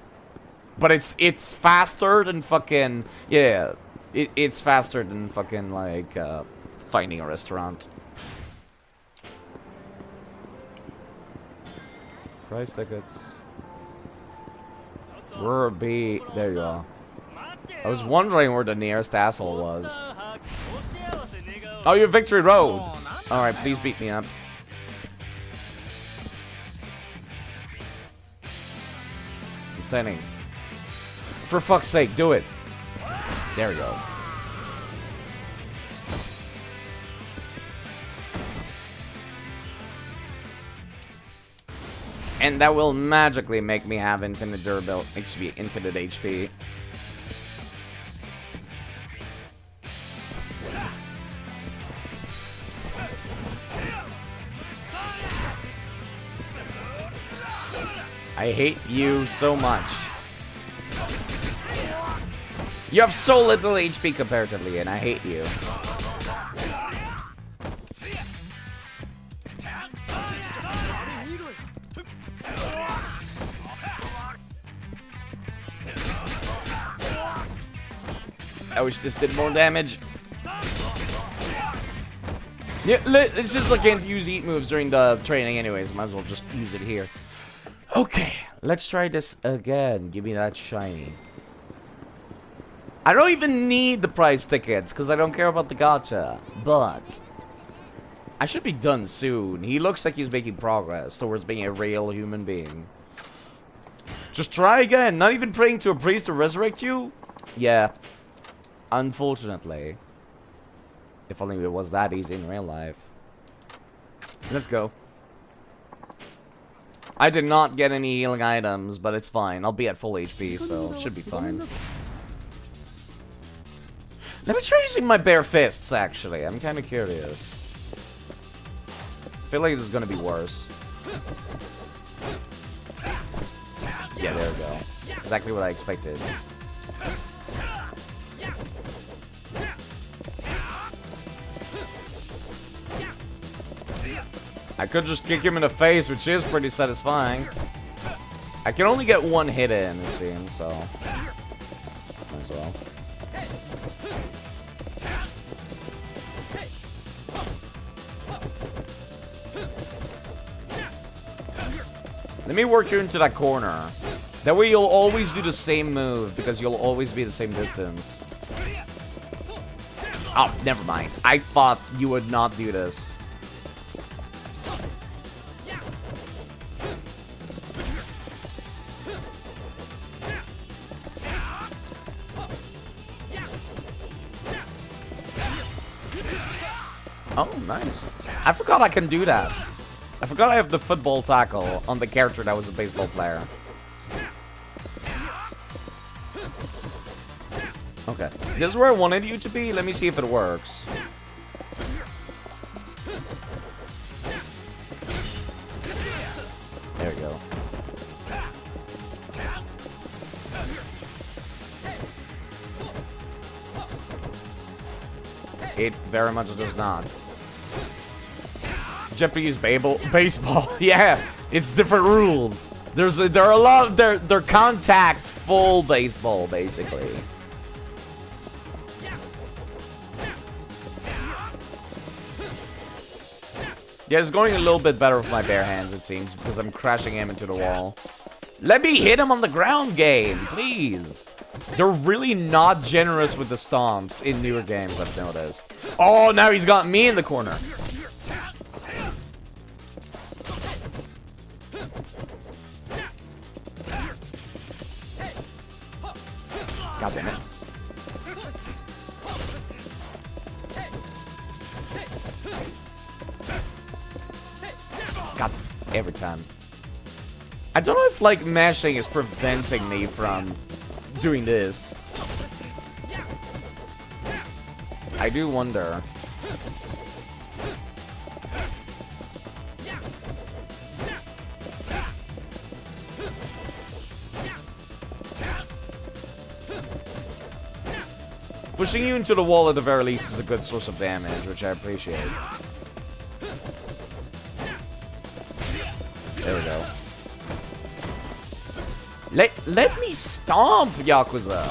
But it's faster than fucking... Yeah. It's faster than fucking, like, finding a restaurant. Price tickets. There you go. I was wondering where the nearest asshole was. Oh, you're Victory Road! Alright, please beat me up. I'm standing. For fuck's sake, do it! There we go. And that will magically make me have infinite durability, infinite HP. I hate you so much. You have so little HP comparatively, and I hate you. I wish this did more damage. Yeah, it's just like I can't use eat moves during the training anyways. Might as well just use it here. Okay, let's try this again. Give me that shiny. I don't even need the prize tickets because I don't care about the gacha. But I should be done soon. He looks like he's making progress towards being a real human being. Just try again. Not even praying to a priest to resurrect you? Yeah. Unfortunately. If only it was that easy in real life. Let's go. I did not get any healing items, but it's fine. I'll be at full HP, so it should be fine. Let me try using my bare fists, actually. I'm kind of curious. I feel like this is going to be worse. Yeah, there we go. Exactly what I expected. I could just kick him in the face, which is pretty satisfying. I can only get one hit in, it seems, so might as well. Let me work you into that corner. That way you'll always do the same move, because you'll always be the same distance. Oh, never mind. I thought you would not do this. Oh, nice. I forgot I can do that. I forgot I have the football tackle on the character that was a baseball player. Okay. This is where I wanted you to be. Let me see if it works. There we go. It very much does not. Japanese baseball. Yeah, it's different rules. There are a lot of they're contact full baseball basically. Yeah, it's going a little bit better with my bare hands, it seems, because I'm crashing him into the wall. Let me hit him on the ground game, please. They're really not generous with the stomps in newer games, I've noticed. Oh, now he's got me in the corner. God damn it. God, every time. I don't know if, like, mashing is preventing me from doing this. I do wonder. Pushing you into the wall at the very least is a good source of damage, which I appreciate. There we go. Let me stomp, Yakuza.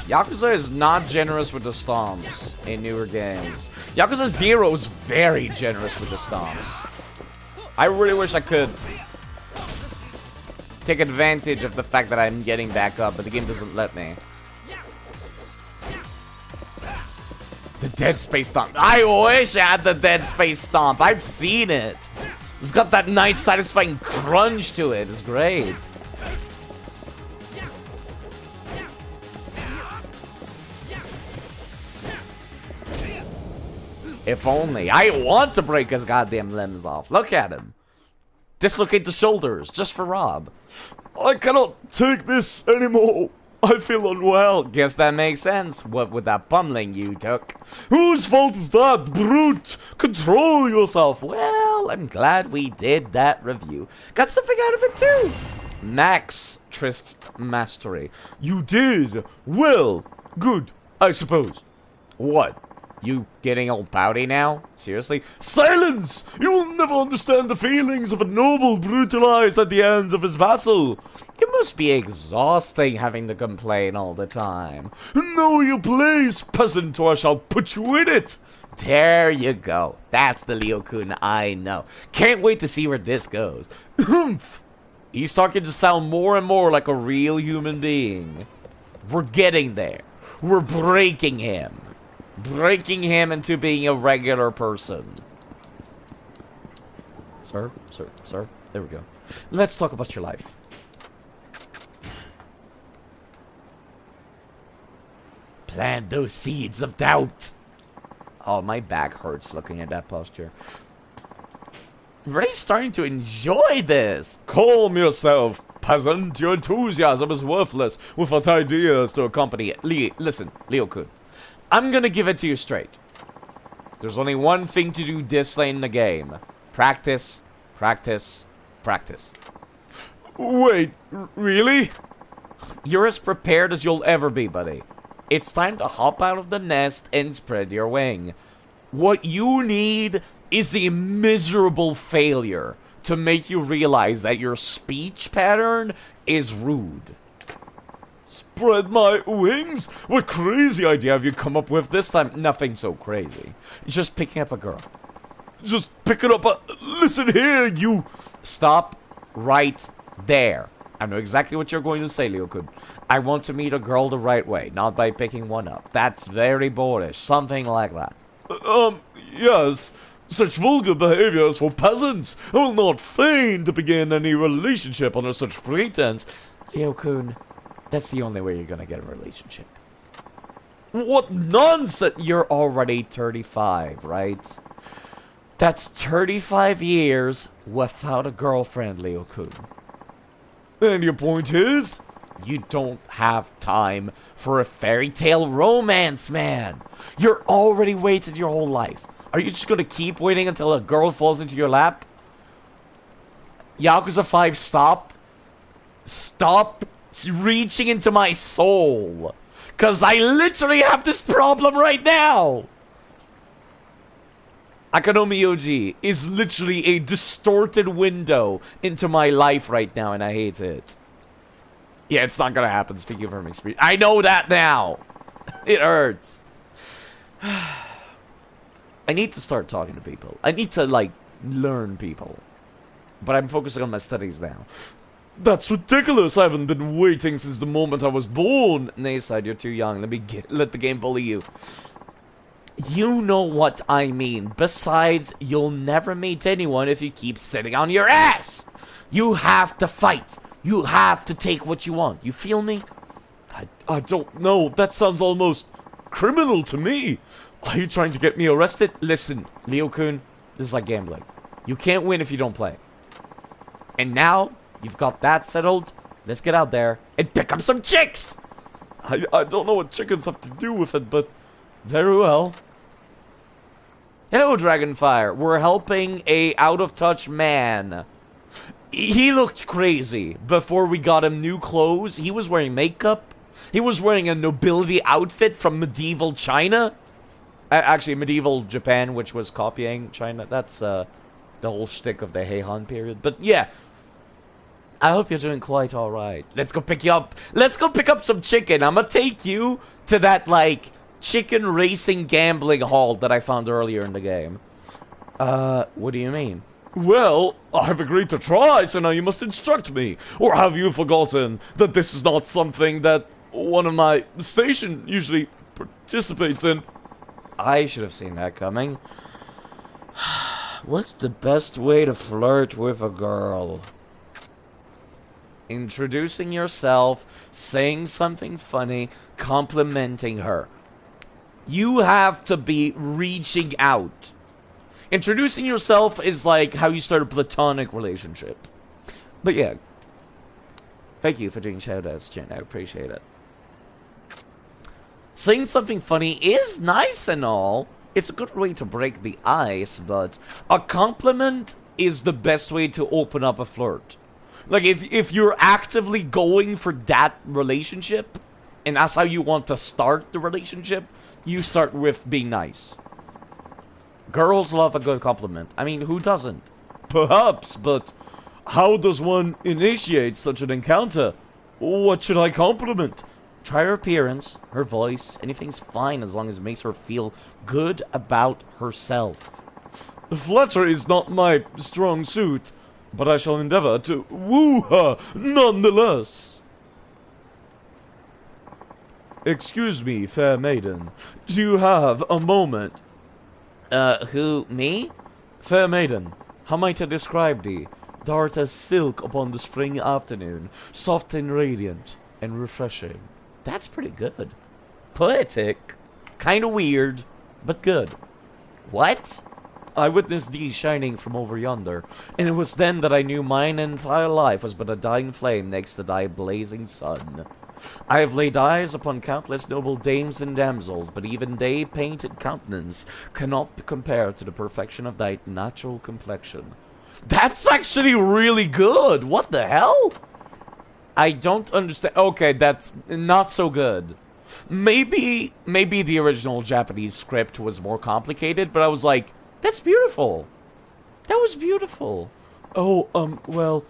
Yakuza is not generous with the stomps in newer games. Yakuza 0 is very generous with the stomps. I really wish I could take advantage of the fact that I'm getting back up, but the game doesn't let me. The Dead Space Stomp. I wish I had the Dead Space Stomp. I've seen it. It's got that nice, satisfying crunch to it. It's great. If only. I want to break his goddamn limbs off. Look at him. Dislocate the shoulders, just for Rob. I cannot take this anymore. I feel unwell. Guess that makes sense. What with that pummeling you took? Whose fault is that, brute? Control yourself. Well, I'm glad we did that review. Got something out of it too. Max Trist Mastery. You did. Well, good, I suppose. What? You getting all pouty now? Seriously? Silence! You will never understand the feelings of a noble brutalized at the hands of his vassal. It must be exhausting having to complain all the time. Know your place, peasant, or I shall put you in it. There you go. That's the Leo-kun I know. Can't wait to see where this goes. Humph! He's starting to sound more and more like a real human being. We're getting there. We're breaking him. Breaking him into being a regular person. Sir? There we go. Let's talk about your life. Plant those seeds of doubt. Oh, my back hurts looking at that posture. I'm really starting to enjoy this. Calm yourself, peasant. Your enthusiasm is worthless without ideas to accompany it. Listen, Leo-kun. I'm gonna give it to you straight. There's only one thing to do this late in the game. Practice, practice, practice. Wait, really? You're as prepared as you'll ever be, buddy. It's time to hop out of the nest and spread your wing. What you need is a miserable failure to make you realize that your speech pattern is rude. Spread my wings? What crazy idea have you come up with this time? Nothing so crazy. Just picking up a girl. Just pick it up. Listen here, you. Stop right there. I know exactly what you're going to say, Leo-kun. I want to meet a girl the right way, not by picking one up. That's very boorish. Something like that. Yes. Such vulgar behavior is for peasants. I will not feign to begin any relationship under such pretense. Leo-kun, that's the only way you're gonna get a relationship. What nonsense! You're already 35, right? That's 35 years without a girlfriend, Leo-kun. And your point is? You don't have time for a fairy tale romance, man. You're already waited your whole life. Are you just gonna keep waiting until a girl falls into your lap? Yakuza 5, stop. Stop reaching into my soul. Cause I literally have this problem right now. Akanomi Oji is literally a distorted window into my life right now, and I hate it. Yeah, it's not gonna happen, speaking from experience. I know that now. It hurts. I need to start talking to people. I need to, like, learn people. But I'm focusing on my studies now. That's ridiculous. I haven't been waiting since the moment I was born. Nayside, you're too young. Let the game bully you. You know what I mean. Besides, you'll never meet anyone if you keep sitting on your ass. You have to fight. You have to take what you want. You feel me? I don't know. That sounds almost criminal to me. Are you trying to get me arrested? Listen, Leo-kun, this is like gambling. You can't win if you don't play. And now, you've got that settled. Let's get out there and pick up some chicks. I don't know what chickens have to do with it, but very well. Hello, Dragonfire. We're helping a out-of-touch man. He looked crazy before we got him new clothes. He was wearing makeup. He was wearing a nobility outfit from medieval China. Actually, medieval Japan, which was copying China. That's the whole shtick of the Heian period. But yeah, I hope you're doing quite alright. Let's go pick you up. Let's go pick up some chicken. I'm gonna take you to that, like, chicken racing gambling hall that I found earlier in the game. What do you mean? Well, I've agreed to try, so now you must instruct me. Or have you forgotten that this is not something that one of my station usually participates in? I should have seen that coming. What's the best way to flirt with a girl? Introducing yourself, saying something funny, complimenting her. You have to be reaching out. Introducing yourself is like how you start a platonic relationship. But yeah. Thank you for doing shoutouts, Jen. I appreciate it. Saying something funny is nice and all. It's a good way to break the ice, but a compliment is the best way to open up a flirt. Like, if you're actively going for that relationship, and that's how you want to start the relationship, you start with being nice. Girls love a good compliment. I mean, who doesn't? Perhaps, but how does one initiate such an encounter? What should I compliment? Try her appearance, her voice, anything's fine as long as it makes her feel good about herself. Flattery is not my strong suit, but I shall endeavor to woo her nonetheless. Excuse me, fair maiden. Do you have a moment? Who, me? Fair maiden, how might I describe thee? Thou as silk upon the spring afternoon, soft and radiant, and refreshing. That's pretty good. Poetic. Kinda weird, but good. What? I witnessed thee shining from over yonder, and it was then that I knew mine entire life was but a dying flame next to thy blazing sun. I have laid eyes upon countless noble dames and damsels, but even they painted countenance cannot be compared to the perfection of thy natural complexion. That's actually really good. What the hell? I don't understand. Okay, that's not so good. Maybe the original Japanese script was more complicated, but I was like, that's beautiful. That was beautiful. Oh, well,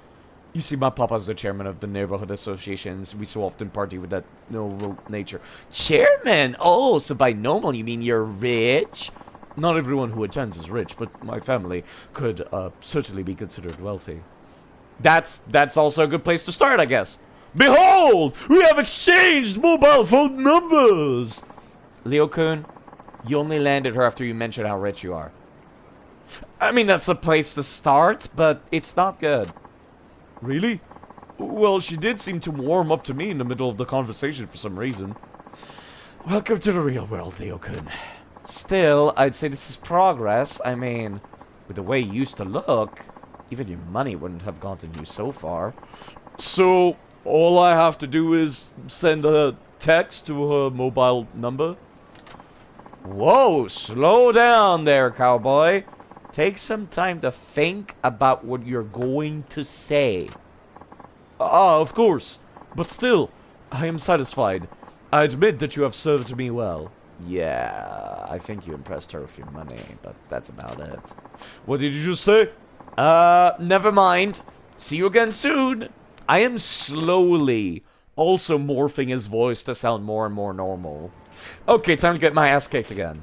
you see, my papa's the chairman of the neighborhood associations. We so often party with that noble nature. Chairman? Oh, so by normal you mean you're rich? Not everyone who attends is rich, but my family could certainly be considered wealthy. That's also a good place to start, I guess. Behold! We have exchanged mobile phone numbers! Leo-kun, you only landed her after you mentioned how rich you are. I mean, that's a place to start, but it's not good. Really? Well, she did seem to warm up to me in the middle of the conversation for some reason. Welcome to the real world, Leo-kun. Still, I'd say this is progress. I mean, with the way you used to look, even your money wouldn't have gotten you so far. So, all I have to do is send a text to her mobile number? Whoa, slow down there, cowboy. Take some time to think about what you're going to say. Ah, of course. But still, I am satisfied. I admit that you have served me well. Yeah, I think you impressed her with your money, but that's about it. What did you just say? Never mind. See you again soon. I am slowly also morphing his voice to sound more and more normal. Okay, time to get my ass kicked again.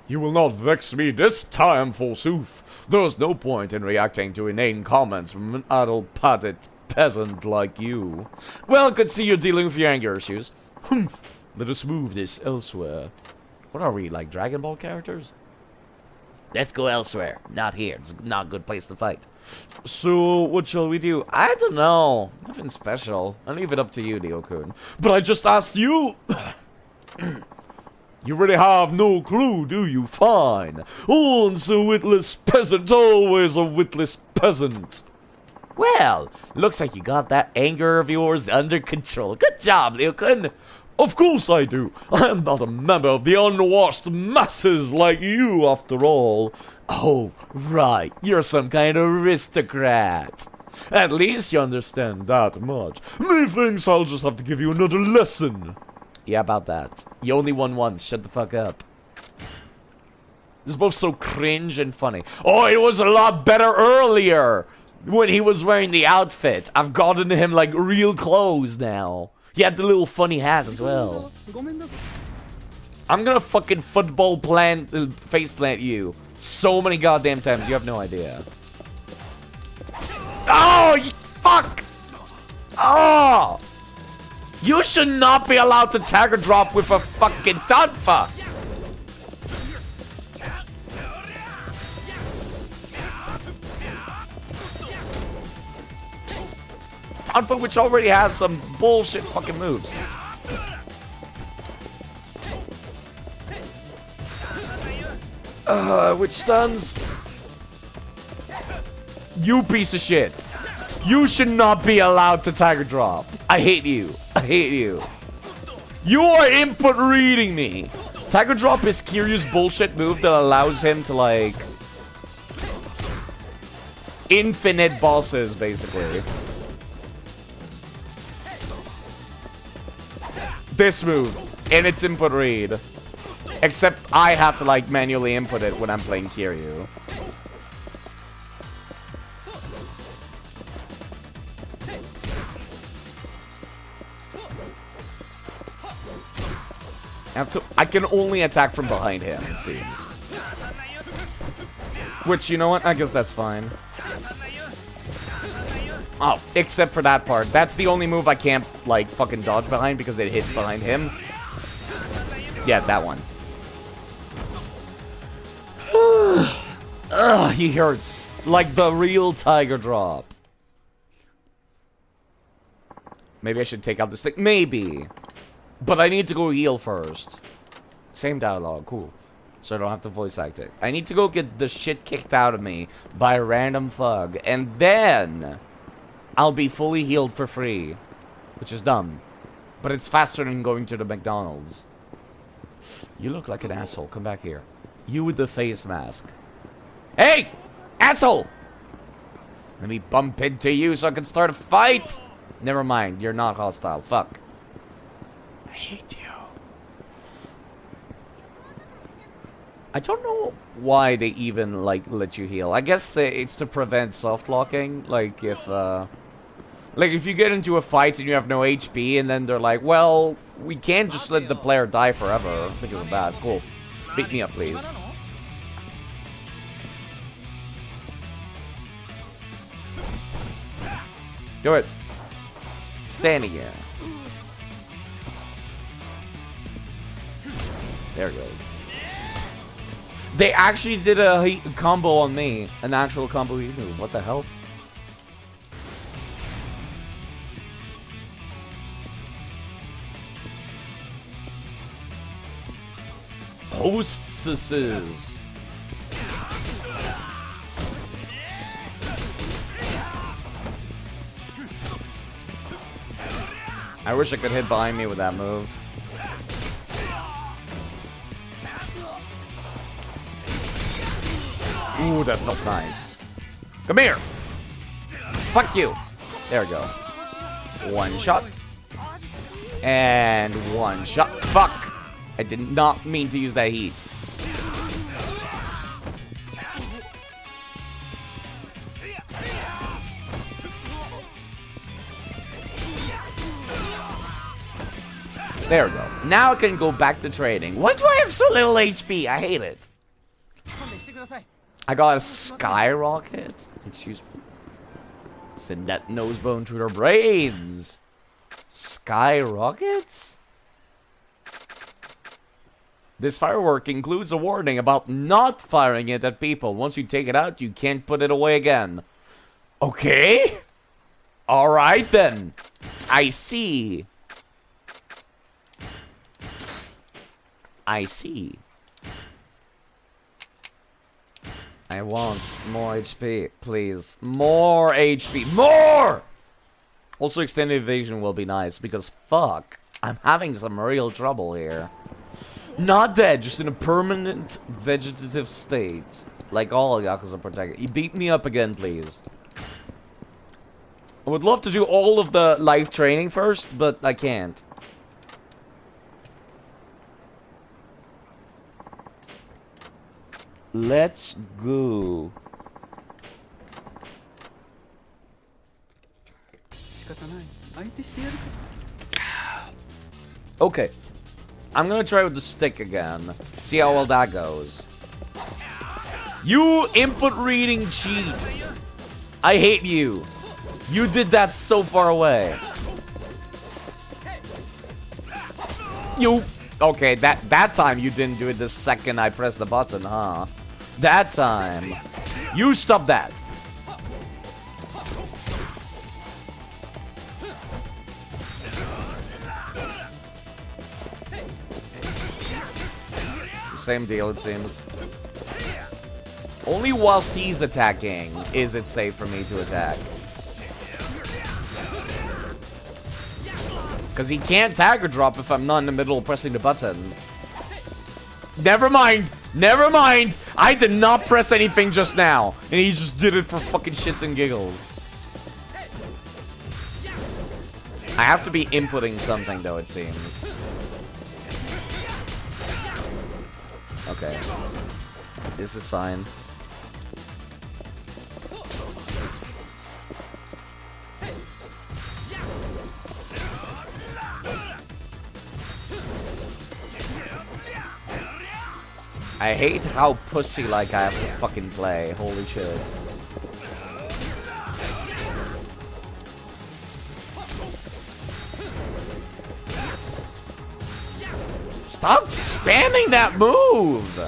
You will not vex me this time, forsooth. There's no point in reacting to inane comments from an addle-pated peasant like you. Well, good to see you're dealing with your anger issues. Humph. Let us move this elsewhere. What are we, like Dragon Ball characters? Let's go elsewhere. Not here. It's not a good place to fight. So, what shall we do? I don't know. Nothing special. I'll leave it up to you, Leo-kun. But I just asked you! You really have no clue, do you? Fine. Once a witless peasant, always a witless peasant. Well, looks like you got that anger of yours under control. Good job, Leo-kun. Of course I do. I am not a member of the unwashed masses like you, after all. Oh, right. You're some kind of aristocrat. At least you understand that much. Methinks I'll just have to give you another lesson. Yeah, about that. You only won once. Shut the fuck up. This is both so cringe and funny. Oh, it was a lot better earlier when he was wearing the outfit. I've gotten him like real clothes now. He had the little funny hat as well. I'm gonna fucking football face plant you so many goddamn times. You have no idea. Oh, you fuck! Oh! You should not be allowed to tag or drop with a fucking Tanfa! Tanfa, which already has some bullshit fucking moves. Which stuns? You piece of shit. You should not be allowed to tiger drop. I hate you. I hate you. You are input reading me. Tiger drop is Kiryu's bullshit move that allows him to like infinite bosses basically. This move and its input read. Except I have to like manually input it when I'm playing Kiryu. I can only attack from behind him, it seems. Which, you know what? I guess that's fine. Oh, except for that part. That's the only move I can't, like, fucking dodge behind because it hits behind him. Yeah, that one. Ugh, he hurts. Like the real tiger drop. Maybe I should take out this thing. Maybe. But I need to go heal first. Same dialogue, cool. So I don't have to voice act it. I need to go get the shit kicked out of me by a random thug. And then I'll be fully healed for free. Which is dumb. But it's faster than going to the McDonald's. You look like an asshole. Come back here. You with the face mask. Hey! Asshole! Let me bump into you so I can start a fight! Never mind. You're not hostile. Fuck. I hate you. I don't know why they even, like, let you heal. I guess it's to prevent soft locking. Like, if you get into a fight and you have no HP, and then they're like, well, we can't just let the player die forever because of that. Cool. Beat me up, please. Do it. Standing here. There it goes. They actually did a combo on me. An actual combo heat move. What the hell? Hostesses. I wish I could hit behind me with that move. Ooh, that felt nice. Come here! Fuck you! There we go. One shot. And one shot. Fuck! I did not mean to use that heat. There we go. Now I can go back to trading. Why do I have so little HP? I hate it. I got a skyrocket. Excuse me. Send that nose bone to their brains. Skyrockets? This firework includes a warning about not firing it at people. Once you take it out, you can't put it away again. Okay. Alright then. I see. I see. I want more HP, please. More HP. More! Also, extended evasion will be nice, because fuck. I'm having some real trouble here. Not dead, just in a permanent vegetative state. Like all Yakuza protectors. You beat me up again, please. I would love to do all of the life training first, but I can't. Let's go. Okay. I'm gonna try with the stick again. See how well that goes. You input reading cheat. I hate you. You did that so far away. You. Okay, that time you didn't do it the second I pressed the button, huh? That time. You stop that. Same deal, it seems. Only whilst he's attacking is it safe for me to attack. Because he can't tag or drop if I'm not in the middle of pressing the button. Never mind! Never mind! I did not press anything just now. And he just did it for fucking shits and giggles. I have to be inputting something though, it seems. Okay. This is fine. I hate how pussy-like I have to fucking play. Holy shit. Stop spamming that move!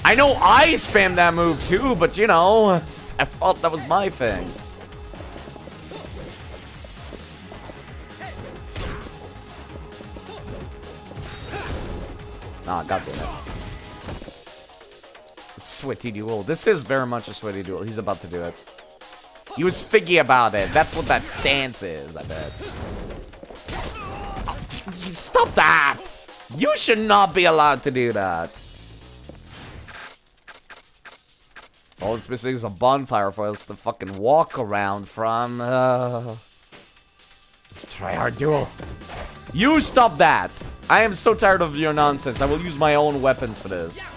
I know I spammed that move too, but you know, I thought that was my thing. Ah, goddamn it. Sweaty duel. This is very much a sweaty duel. He's about to do it. He was figgy about it. That's what that stance is, I bet. Oh, stop that! You should not be allowed to do that. All it's missing is a bonfire for us to fucking walk around from. Let's try our duel. You stop that! I am so tired of your nonsense. I will use my own weapons for this.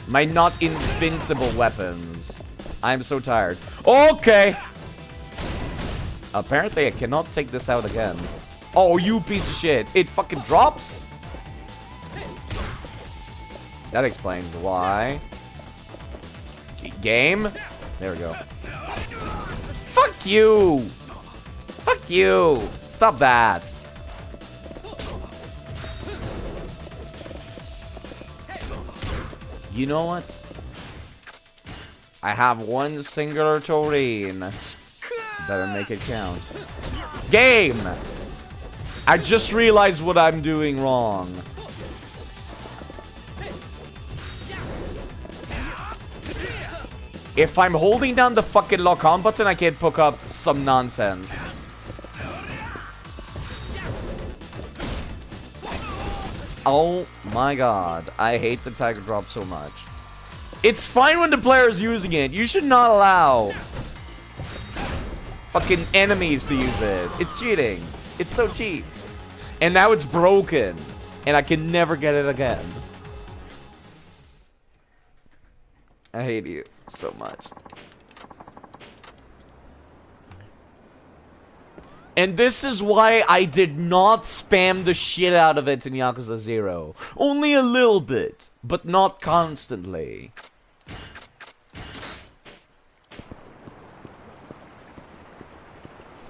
My not invincible weapons. I'm so tired. Okay! Apparently I cannot take this out again. Oh, you piece of shit. It fucking drops? That explains why. Game? There we go. Fuck you! Fuck you! Stop that. You know what? I have one singular tureen. Better make it count. Game! I just realized what I'm doing wrong. If I'm holding down the fucking lock on button, I can't pick up some nonsense. Oh my god, I hate the tiger drop so much. It's fine when the player is using it. You should not allow fucking enemies to use it. It's cheating. It's so cheap. And now it's broken. And I can never get it again. I hate you so much. And this is why I did not spam the shit out of it in Yakuza 0. Only a little bit, but not constantly.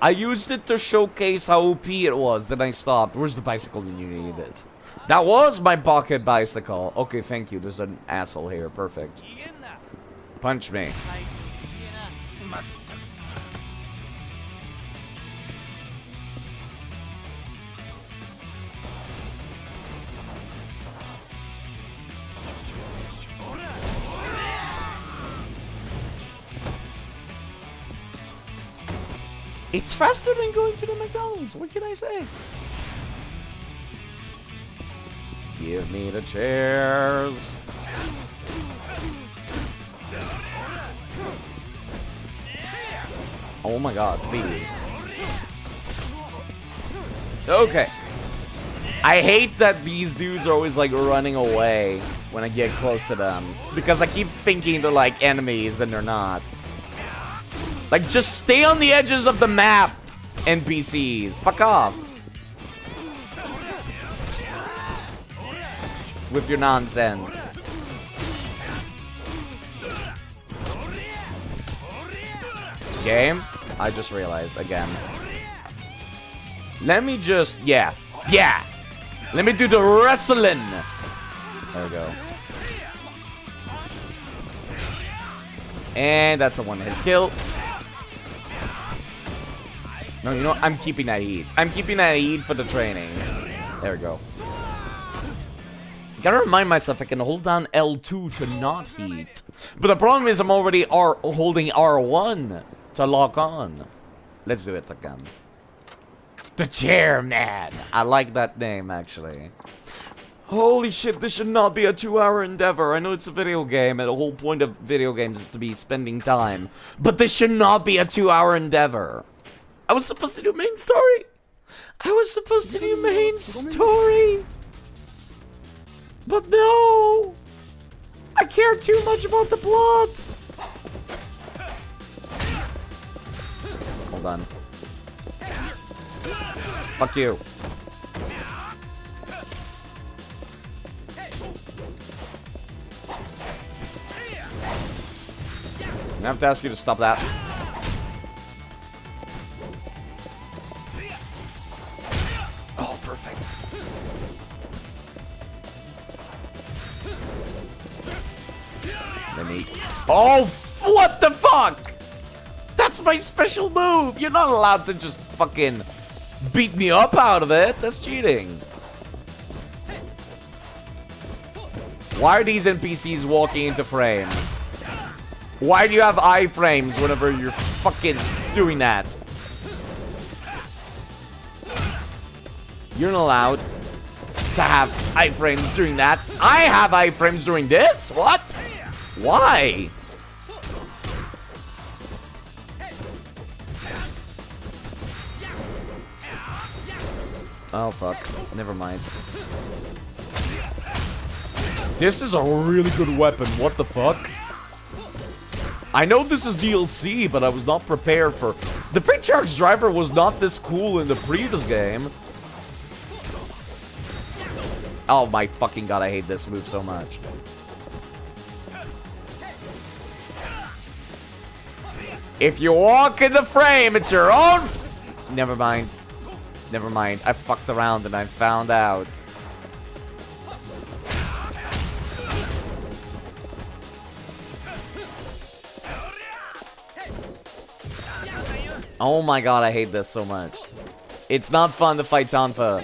I used it to showcase how OP it was, then I stopped. Where's the bicycle when you need it? That was my pocket bicycle. Okay, thank you. There's an asshole here. Perfect. Punch me. It's faster than going to the McDonald's. What can I say? Give me the chairs. Oh my god, please. Okay. I hate that these dudes are always like running away when I get close to them. Because I keep thinking they're like enemies and they're not. Like, just stay on the edges of the map, NPCs. Fuck off. With your nonsense. Game? I just realized again. Let me just, yeah. Let me do the wrestling. There we go. And that's a one-hit kill. No, you know what? I'm keeping that heat. I'm keeping that heat for the training. There we go. Gotta remind myself I can hold down L2 to not heat. But the problem is I'm already holding R1 to lock on. Let's do it again. The Chairman. I like that name, actually. Holy shit, this should not be a 2-hour endeavor. I know it's a video game, and the whole point of video games is to be spending time. But this should not be a 2-hour endeavor. I was supposed to do main story. But no! I care too much about the plot! Hold on. Fuck you. I have to ask you to stop that. Oh, perfect. Let me... Oh, what the fuck? That's my special move. You're not allowed to just fucking beat me up out of it. That's cheating. Why are these NPCs walking into frame? Why do you have iframes whenever you're fucking doing that? You're not allowed to have iframes doing that. I have iframes doing this? What? Why? Oh, fuck. Never mind. This is a really good weapon. What the fuck? I know this is DLC, but I was not prepared for... The Patriarch's driver was not this cool in the previous game. Oh my fucking god, I hate this move so much. If you walk in the frame, it's your own... Never mind. Never mind. I fucked around and I found out. Oh my god, I hate this so much. It's not fun to fight Tonfa.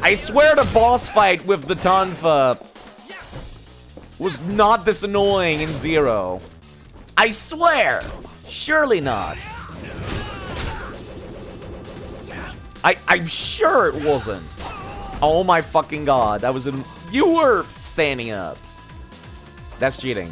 I swear the boss fight with the Tonfa was not this annoying in Zero. I swear! Surely not. I'm sure it wasn't. Oh my fucking god, that was in... You were standing up. That's cheating.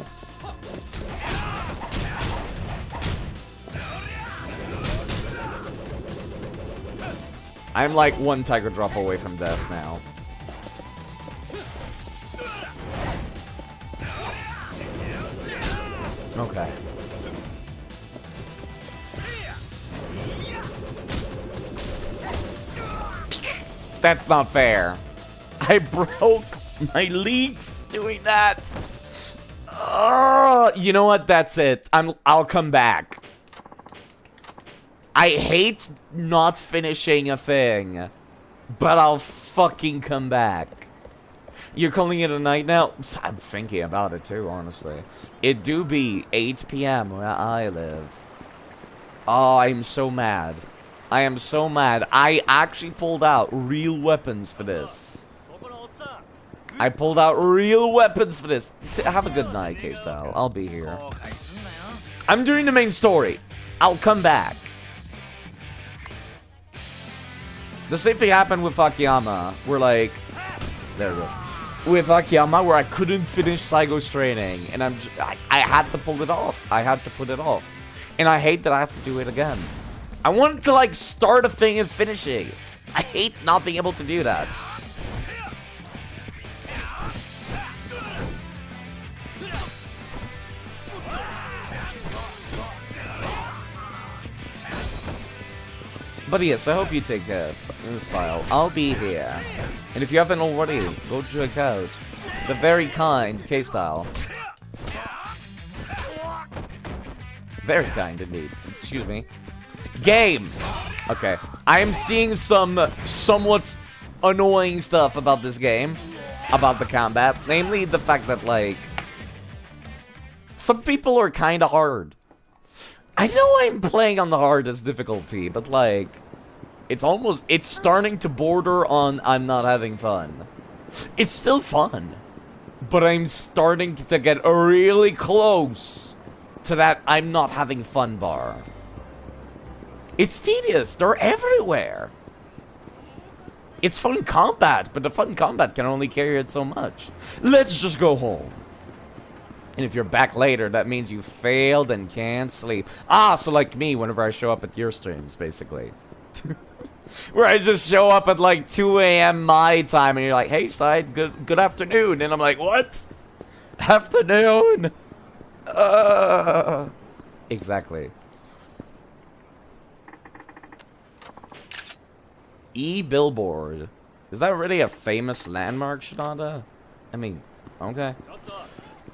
I'm like one tiger drop away from death now. Okay. That's not fair. I broke my leaks doing that. You know what? That's it. I'll come back. I hate not finishing a thing, but I'll fucking come back. You're calling it a night now? I'm thinking about it too, honestly. It do be 8 p.m. where I live. Oh, I'm so mad. I am so mad. I actually pulled out real weapons for this. I pulled out real weapons for this. Have a good night, K-Style. I'll be here. I'm doing the main story. I'll come back. The same thing happened with Akiyama. We're like... There we go. With Akiyama, where I couldn't finish Saigo's training. And I had to pull it off. I had to put it off. And I hate that I have to do it again. I wanted to, like, start a thing and finish it. I hate not being able to do that. But yes, I hope you take style. I'll be here. And if you haven't already, go check out the very kind K-Style. Very kind indeed. Excuse me. Game! Okay. I am seeing some somewhat annoying stuff about this game. About the combat. Namely, the fact that, like, some people are kinda hard. I know I'm playing on the hardest difficulty, but, like, it's starting to border on I'm not having fun. It's still fun, but I'm starting to get really close to that I'm not having fun bar. It's tedious. They're everywhere. It's fun combat, but the fun combat can only carry it so much. Let's just go home. And if you're back later, that means you failed and can't sleep. Ah, so like me whenever I show up at your streams, basically. Where I just show up at like 2 a.m. my time and you're like, hey, Side, good afternoon. And I'm like, what? Afternoon? Exactly. E-Billboard. Is that really a famous landmark, Shinada? I mean, okay.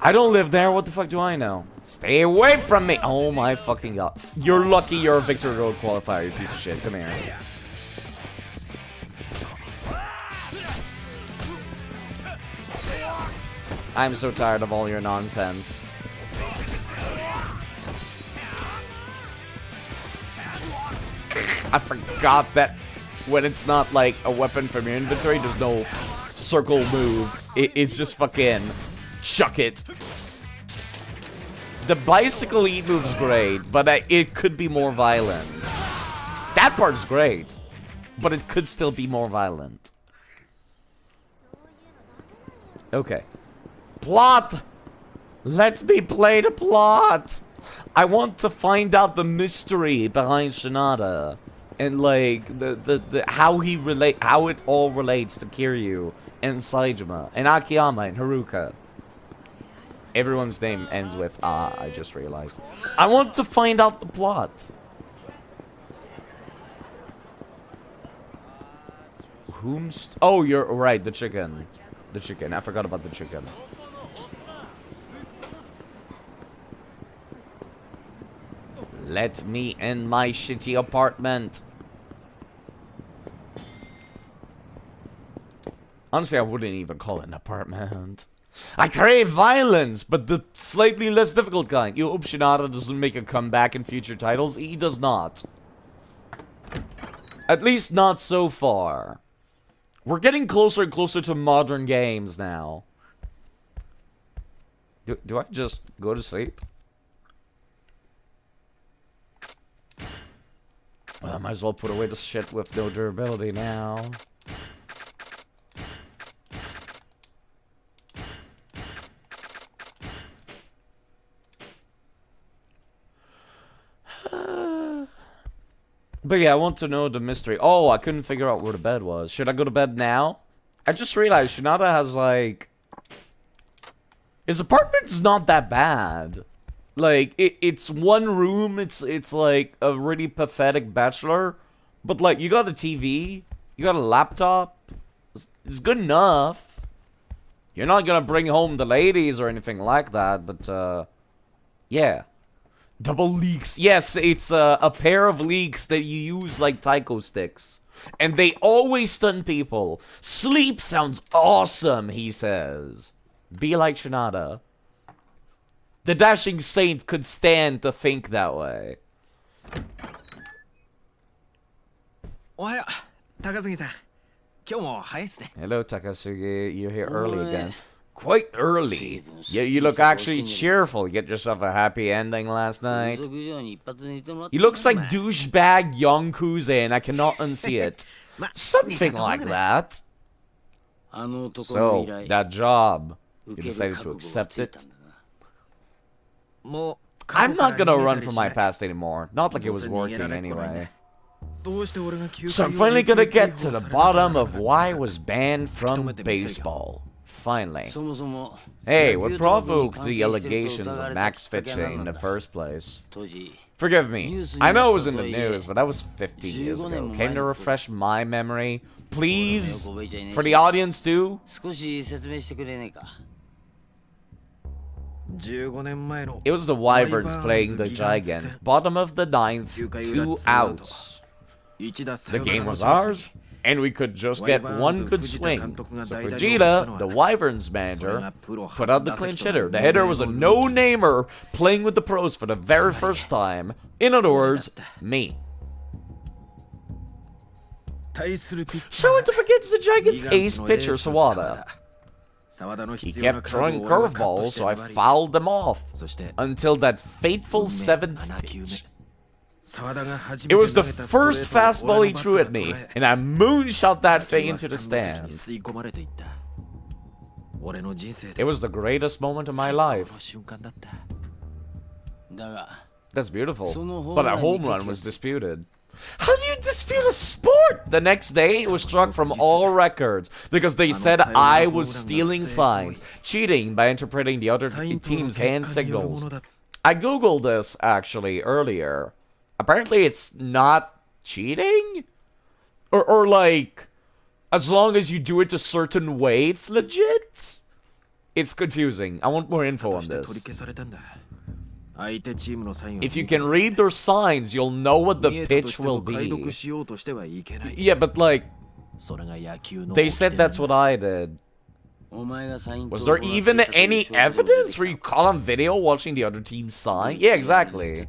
I don't live there, what the fuck do I know? Stay away from me! Oh my fucking god. You're lucky you're a Victor Road qualifier, you piece of shit. Come here. I'm so tired of all your nonsense. I forgot that when it's not like a weapon from your inventory, there's no circle move. It's just fucking chuck it. The bicycle eat move's great, but it could be more violent. That part's great, but it could still be more violent. Okay. Plot! Let me play the plot! I want to find out the mystery behind Shinada. And like how it all relates to Kiryu and Saejima and Akiyama and Haruka. Everyone's name ends with I just realized. I want to find out the plot. Oh, you're right, the chicken. The chicken. I forgot about the chicken. Let me in my shitty apartment. Honestly, I wouldn't even call it an apartment. I crave violence, but the slightly less difficult kind. You hope Shinada doesn't make a comeback in future titles. He does not. At least not so far. We're getting closer and closer to modern games now. Do I just go to sleep? Well, I might as well put away the shit with no durability now. But yeah, I want to know the mystery. Oh, I couldn't figure out where the bed was. Should I go to bed now? I just realized Shinada has like... His apartment's not that bad. Like, it's one room, it's like a really pathetic bachelor. But like, you got a TV, you got a laptop. It's good enough. You're not gonna bring home the ladies or anything like that, but yeah. Double leaks. Yes, it's a pair of leaks that you use like taiko sticks. And they always stun people. Sleep sounds awesome, he says. Be like Shinada. The dashing saint could stand to think that way. Ohayou, Takasugi-san. Hello, Takasugi. You're here early again. Quite early. Yeah, you look actually cheerful. You get yourself a happy ending last night. He looks like douchebag Yakuza, and I cannot unsee it. Something like that. So, that job. You decided to accept it? I'm not gonna run from my past anymore. Not like it was working anyway. So I'm finally gonna get to the bottom of why I was banned from baseball. Finally. Hey, what provoked the allegations of Max fishing in the first place? Forgive me. I know it was in the news, but that was 15 years ago. Can you refresh my memory? Please? For the audience too? It was the Wyverns playing the Gigants. Bottom of the ninth, 2 outs. The game was ours, and we could just get one good swing. So Fujita, the Wyverns manager, put out the clinch hitter. The hitter was a no-namer playing with the pros for the very first time. In other words, me. So went up against the Gigants' ace pitcher, Sawada. He kept throwing curveballs, so I fouled them off. Until that fateful 7th pitch. It was the first fastball he threw at me, and I moonshot that thing into the stands. It was the greatest moment of my life. That's beautiful, but a home run was disputed. How do you dispute a sport? The next day, it was struck from all records because they said I was stealing signs, cheating by interpreting the other team's hand signals. I googled this, actually, earlier. Apparently, it's not cheating? Or like, as long as you do it a certain way, it's legit? It's confusing. I want more info on this. If you can read their signs, you'll know what the pitch will be. Yeah, but like, they said that's what I did. Was there even any evidence where you caught on video watching the other team sign? Yeah, exactly.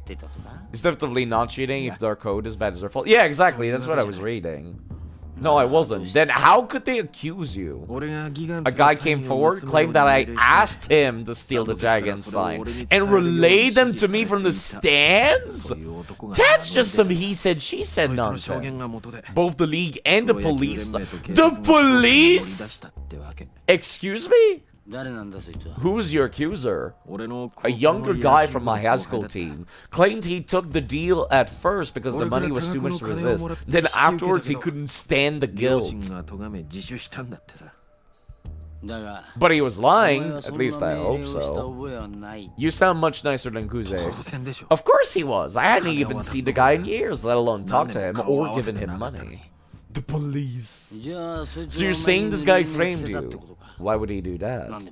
It's definitely not cheating if their code is bad as their fault. Yeah, exactly. That's what I was reading. No, I wasn't. Then how could they accuse you? A guy came forward, claimed that I asked him to steal the Giant sign, and relayed them to me from the stands? That's just some he said, she said nonsense. Both the league and the police. The police? Excuse me? Who's your accuser? A younger guy from my high school team claimed he took the deal at first because the money was too much to resist. Then afterwards he couldn't stand the guilt. But he was lying, at least I hope so. You sound much nicer than Kuze. Of course he was. I hadn't even seen the guy in years, let alone talked to him or given him money. The police. So you're saying this guy framed you? Why would he do that?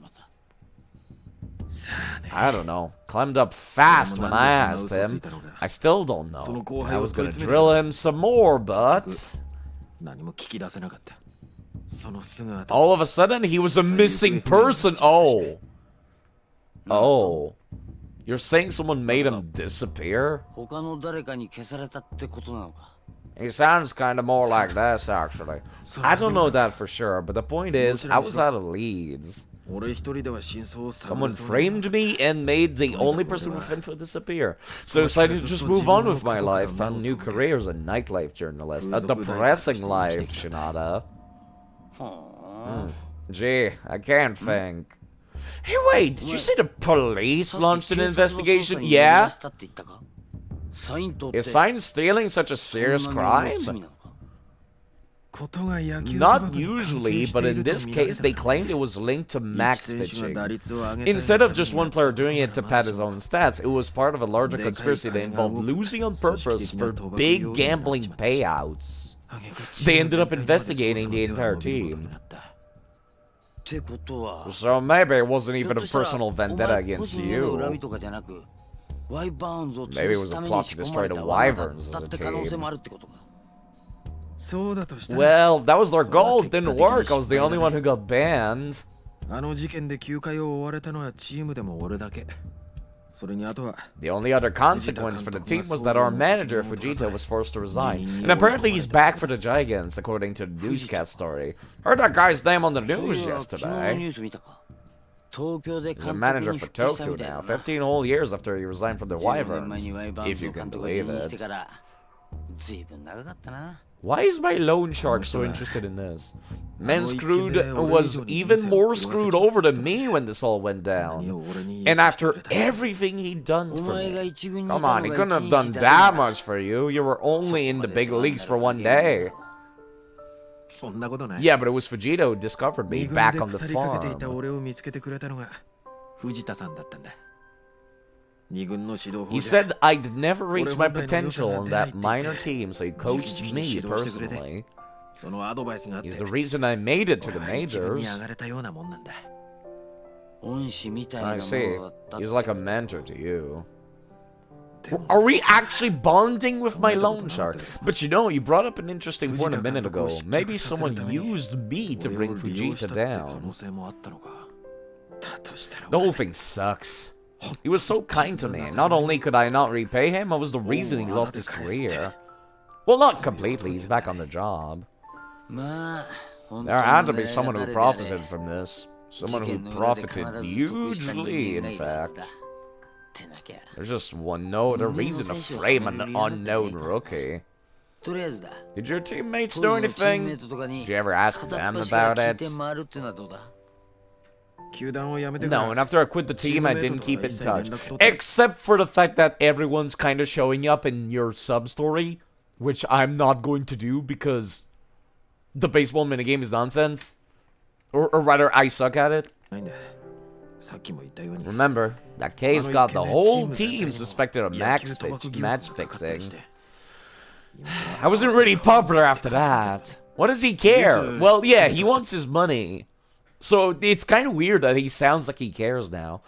I don't know. Climbed up fast when I asked him. I still don't know. I was gonna drill him some more, but... all of a sudden, he was a missing person. Oh. Oh. You're saying someone made him disappear? He sounds kind of more like this, actually. I don't know that for sure, but the point is, I was out of leads. Someone framed me and made the only person with info disappear. So I decided to just move on with my life, found a new career as a nightlife journalist. A depressing life, Shinada. Gee, I can't think. Hey, wait, did you say the police launched an investigation? Yeah? Is sign stealing such a serious crime? Not usually, but in this case, they claimed it was linked to max pitching. Instead of just one player doing it to pad his own stats, it was part of a larger conspiracy that involved losing on purpose for big gambling payouts. They ended up investigating the entire team. So maybe it wasn't even a personal vendetta against you. Maybe it was a plot to destroy the Wyverns as a team. Well, that was their goal. It didn't work. I was the only one who got banned. The only other consequence for the team was that our manager, Fujita, was forced to resign. And apparently he's back for the Gigants, according to the newscast story. Heard that guy's name on the news yesterday. He's a manager for Tokyo now, 15 whole years after he resigned from the Wyverns, if you can believe it. Why is my loan shark so interested in this? Man screwed was even more screwed over than me when this all went down. And after everything he'd done for me. Come on, he couldn't have done that much for you. You were only in the big leagues for one day. Yeah, but it was Fujita who discovered me back on the farm. He said I'd never reach my potential on that minor team, so he coached me personally. He's the reason I made it to the majors. I see. He's like a mentor to you. Are we actually bonding with my loan shark? But you know, you brought up an interesting point a minute ago. Maybe someone used me to bring Fujita down. The whole thing sucks. He was so kind to me. Not only could I not repay him, I was the reason he lost his career. Well, not completely. He's back on the job. There had to be someone who profited from this. Someone who profited hugely, in fact. There's just one no other reason to frame an unknown rookie. Did your teammates know anything? Did you ever ask them about it? No, and after I quit the team, I didn't keep in touch. Except for the fact that everyone's kind of showing up in your sub-story, which I'm not going to do because the baseball minigame is nonsense. Or rather, I suck at it. Remember, that case got the whole team suspected of match fixing. I wasn't really popular after that. What does he care? Well, yeah, he wants his money. So it's kind of weird that he sounds like he cares now.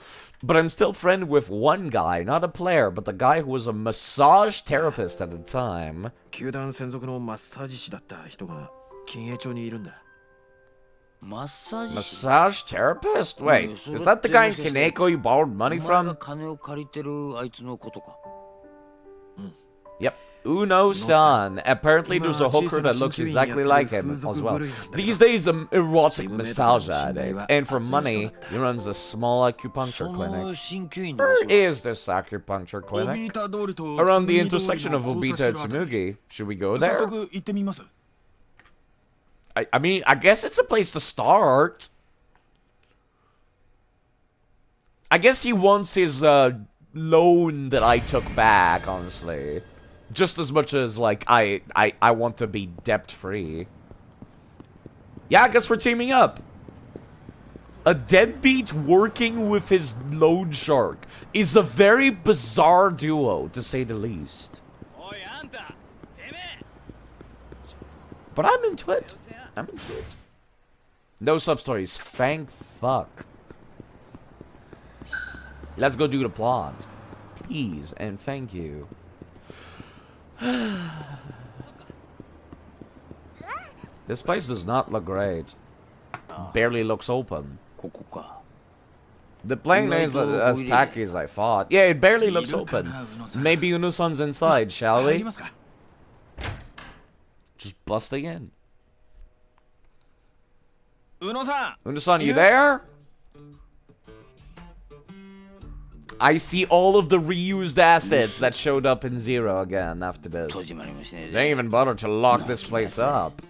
But I'm still friend with one guy, not a player, but the guy who was a massage therapist at the time. Massage therapist? Wait, is that the guy in Kaneko you borrowed money from? Yep. Uno-san. Apparently there's a hooker that looks exactly like him as well. These days, an erotic massage addict. And for money, he runs a small acupuncture clinic. Where is this acupuncture clinic? Around the intersection of Obita and Tsumugi. Should we go there? I mean, I guess it's a place to start. I guess he wants his loan that I took back, honestly. Just as much as, like, I want to be debt-free. Yeah, I guess we're teaming up. A deadbeat working with his loan shark is a very bizarre duo, to say the least. But I'm into it. I'm into it. No sub-stories. Thank fuck. Let's go do the plot. Please and thank you. This place does not look great. Barely looks open. The plane is as tacky as I thought. Yeah, it barely looks open. Maybe Uno-san's inside, shall we? Just busting in. Uno-san, you there? I see all of the reused assets that showed up in Zero again after this. They didn't even bother to lock this place up.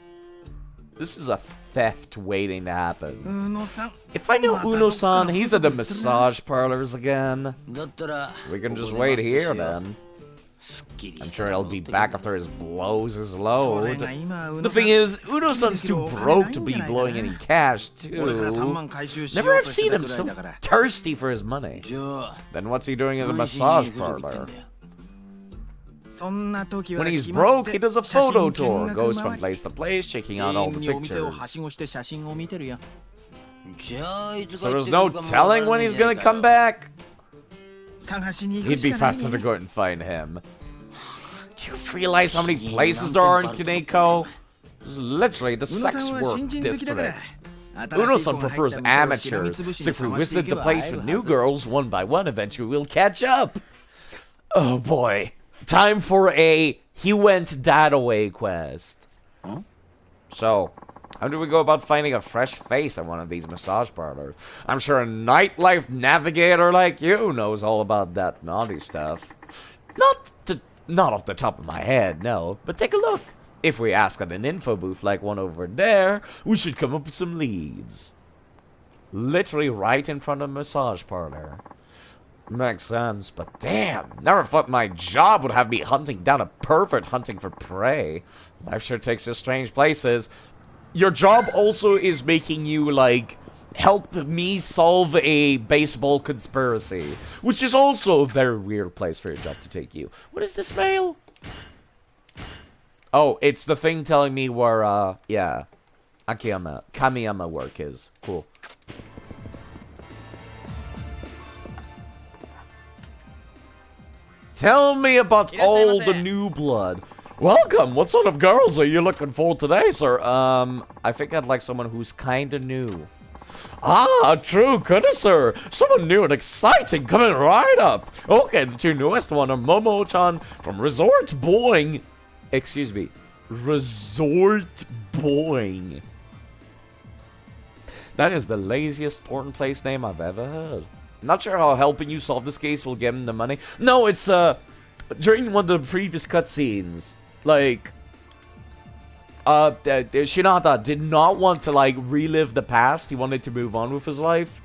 This is a theft waiting to happen. If I know Uno-san, he's at the massage parlors again. We can just wait here then. I'm sure he'll be back after his blows his load. The thing is, Uno-san's too broke to be blowing any cash, too. Never have seen him so thirsty for his money. Then what's he doing in the massage parlor? When he's broke, he does a photo tour, goes from place to place, checking out all the pictures. So there's no telling when he's gonna come back? He'd be faster to go out and find him. Do you realize how many places there are in Kaneko? This is literally the sex work district. Uno-san prefers amateurs, so if we visit the place with new girls, one by one, eventually we'll catch up. Oh boy. Time for a he went that away quest. So, how do we go about finding a fresh face at one of these massage parlors? I'm sure a nightlife navigator like you knows all about that naughty stuff. Not off the top of my head, no. But take a look. If we ask at an info booth like one over there, we should come up with some leads. Literally right in front of a massage parlor. Makes sense, but damn, never thought my job would have me hunting down a pervert hunting for prey. Life sure takes you strange places. Your job also is making you, like, help me solve a baseball conspiracy, which is also a very weird place for your job to take you. What is this mail? Oh, it's the thing telling me where, yeah, Kamiyama work is. Cool. Tell me about all the new blood. Welcome. What sort of girls are you looking for today, sir? I think I'd like someone who's kinda new. Ah, true connoisseur. Someone new and exciting coming right up. Okay, the two newest one are Momo-chan from Resort Boing. Excuse me. Resort Boing. That is the laziest porn place name I've ever heard. Not sure how helping you solve this case will get him the money. No, it's, during one of the previous cutscenes, like, Shinata did not want to, like, relive the past. He wanted to move on with his life.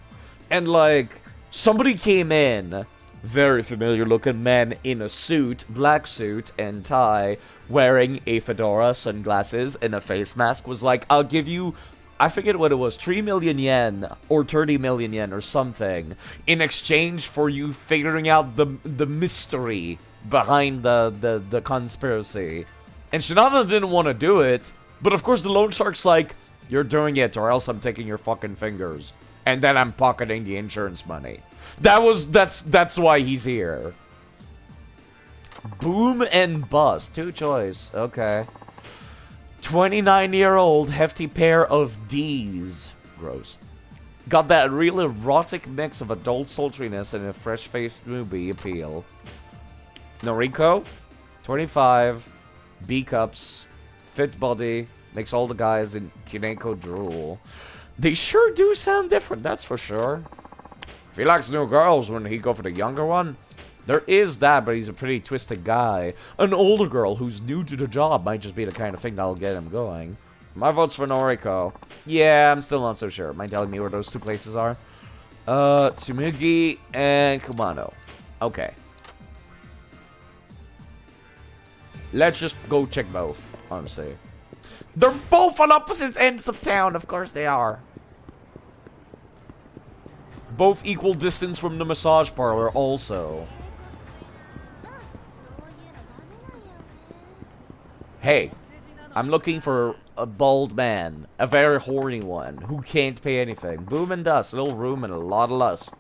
And, like, somebody came in, very familiar looking man in a suit, black suit and tie, wearing a fedora, sunglasses, and a face mask, was like, I'll give you, I forget what it was, 3 million yen, or 30 million yen, or something, in exchange for you figuring out the mystery behind the conspiracy. And Shinada didn't want to do it, but of course the loan shark's like, you're doing it, or else I'm taking your fucking fingers. And then I'm pocketing the insurance money. That's why he's here. Boom and bust, two choice, okay. 29-year-old hefty pair of D's. Gross. Got that real erotic mix of adult sultriness and a fresh-faced movie appeal. Noriko, 25, B-cups, fit body, makes all the guys in Kineko drool. They sure do sound different, that's for sure. If he likes new girls, wouldn't he go for the younger one? There is that, but he's a pretty twisted guy. An older girl who's new to the job might just be the kind of thing that'll get him going. My vote's for Noriko. Yeah, I'm still not so sure. Mind telling me where those two places are? Tsumugi and Kumano. Okay. Let's just go check both, honestly. They're both on opposite ends of town, of course they are. Both equal distance from the massage parlor also. Hey, I'm looking for a bald man, a very horny one, who can't pay anything. Boom and dust, little room and a lot of lust.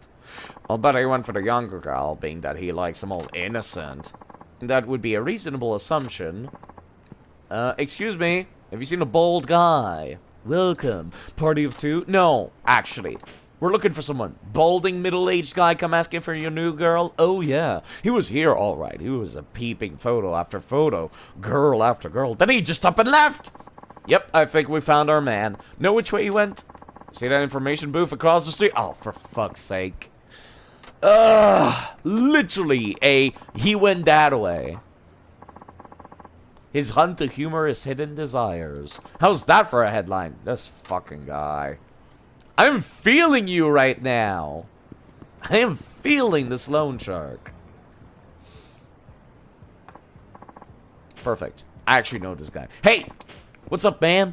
I'll bet I went for the younger girl, being that he likes them all innocent. That would be a reasonable assumption. Excuse me, have you seen a bald guy? Welcome. Party of two? No, actually. We're looking for someone. Balding middle-aged guy come asking for your new girl? Oh yeah, he was here alright. He was a peeping photo after photo, girl after girl. Then he just up and left! Yep, I think we found our man. Know which way he went? See that information booth across the street? Oh, for fuck's sake. Literally he went that way. His hunt to humor his hidden desires. How's that for a headline? This fucking guy. I'm feeling you right now. I am feeling this loan shark. Perfect. I actually know this guy. Hey! What's up, man?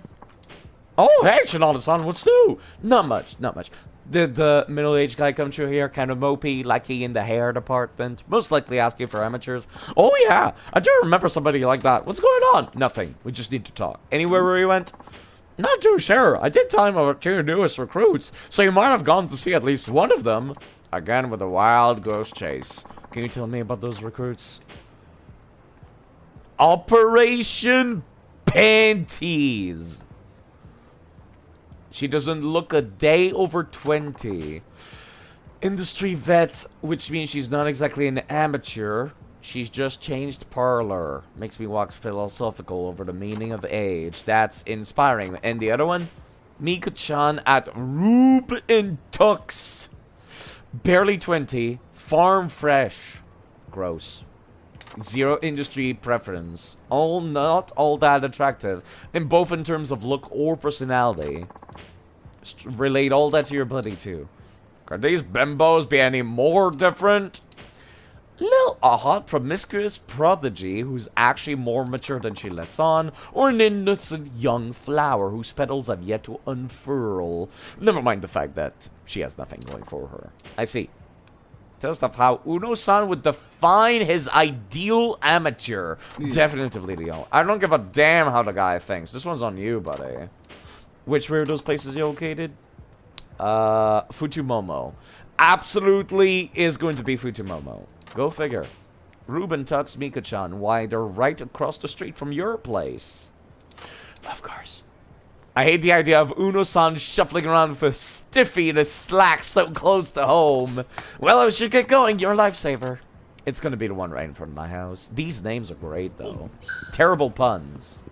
Oh, hey, Shinada-san, what's new? Not much, not much. Did the middle-aged guy come through here kind of mopey, like he in the hair department? Most likely asking for amateurs. Oh, yeah. I do remember somebody like that. What's going on? Nothing. We just need to talk. Anywhere where he went? Not too sure. I did tell him about two newest recruits, so you might have gone to see at least one of them. Again with a wild ghost chase. Can you tell me about those recruits? Operation Panties. She doesn't look a day over 20. Industry vet, which means she's not exactly an amateur. She's just changed parlor. Makes me wax philosophical over the meaning of age. That's inspiring. And the other one? Mika-chan at Rube and Tux. Barely 20. Farm fresh. Gross. Zero industry preference. Not all that attractive. In both in terms of look or personality. Relate all that to your buddy too. Could these bimbos be any more different? A hot, promiscuous prodigy who's actually more mature than she lets on, or an innocent young flower whose petals have yet to unfurl. Never mind the fact that she has nothing going for her. I see. Test of how Uno-san would define his ideal amateur. Definitively Leo. I don't give a damn how the guy thinks. This one's on you, buddy. Which were those places you located? Futumomo. Absolutely is going to be Futumomo. Go figure. Ruben tucks Mika-chan. Why, they're right across the street from your place. Of course. I hate the idea of Uno-san shuffling around with a stiffy in his slacks so close to home. Well, I should get going. You're a lifesaver. It's gonna be the one right in front of my house. These names are great, though. Terrible puns.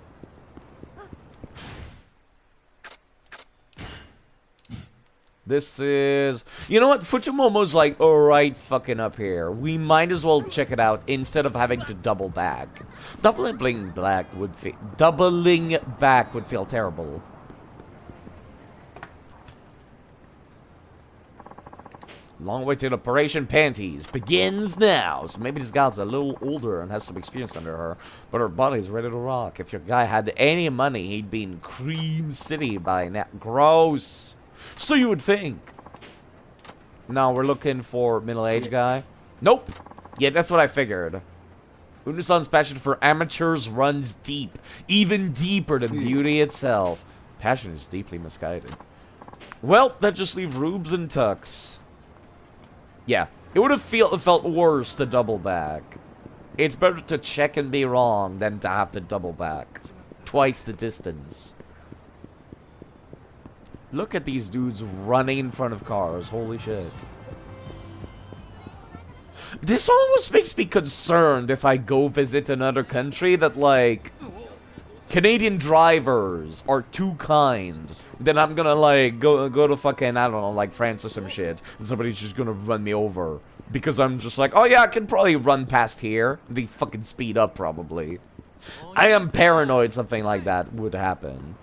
This is... You know what? Futumomo's like, right fucking up here. We might as well check it out instead of having to double back. Doubling back would feel terrible. Long awaited Operation Panties begins now. So maybe this gal's a little older and has some experience under her, but her body's ready to rock. If your guy had any money, he'd be in Cream City by now. Gross. So you would think. Now we're looking for middle-aged guy. Nope. Yeah, that's what I figured. Uno-san's passion for amateurs runs deep. Even deeper than beauty itself. Passion is deeply misguided. Well, that just leaves Rubes and Tux. Yeah, it would have felt worse to double back. It's better to check and be wrong than to have to double back. Twice the distance. Look at these dudes running in front of cars. Holy shit. This almost makes me concerned if I go visit another country that, like, Canadian drivers are too kind. Then I'm gonna, like, go to fucking, I don't know, like France or some shit. And somebody's just gonna run me over. Because I'm just like, oh yeah, I can probably run past here. They fucking speed up, probably. I am paranoid something like that would happen.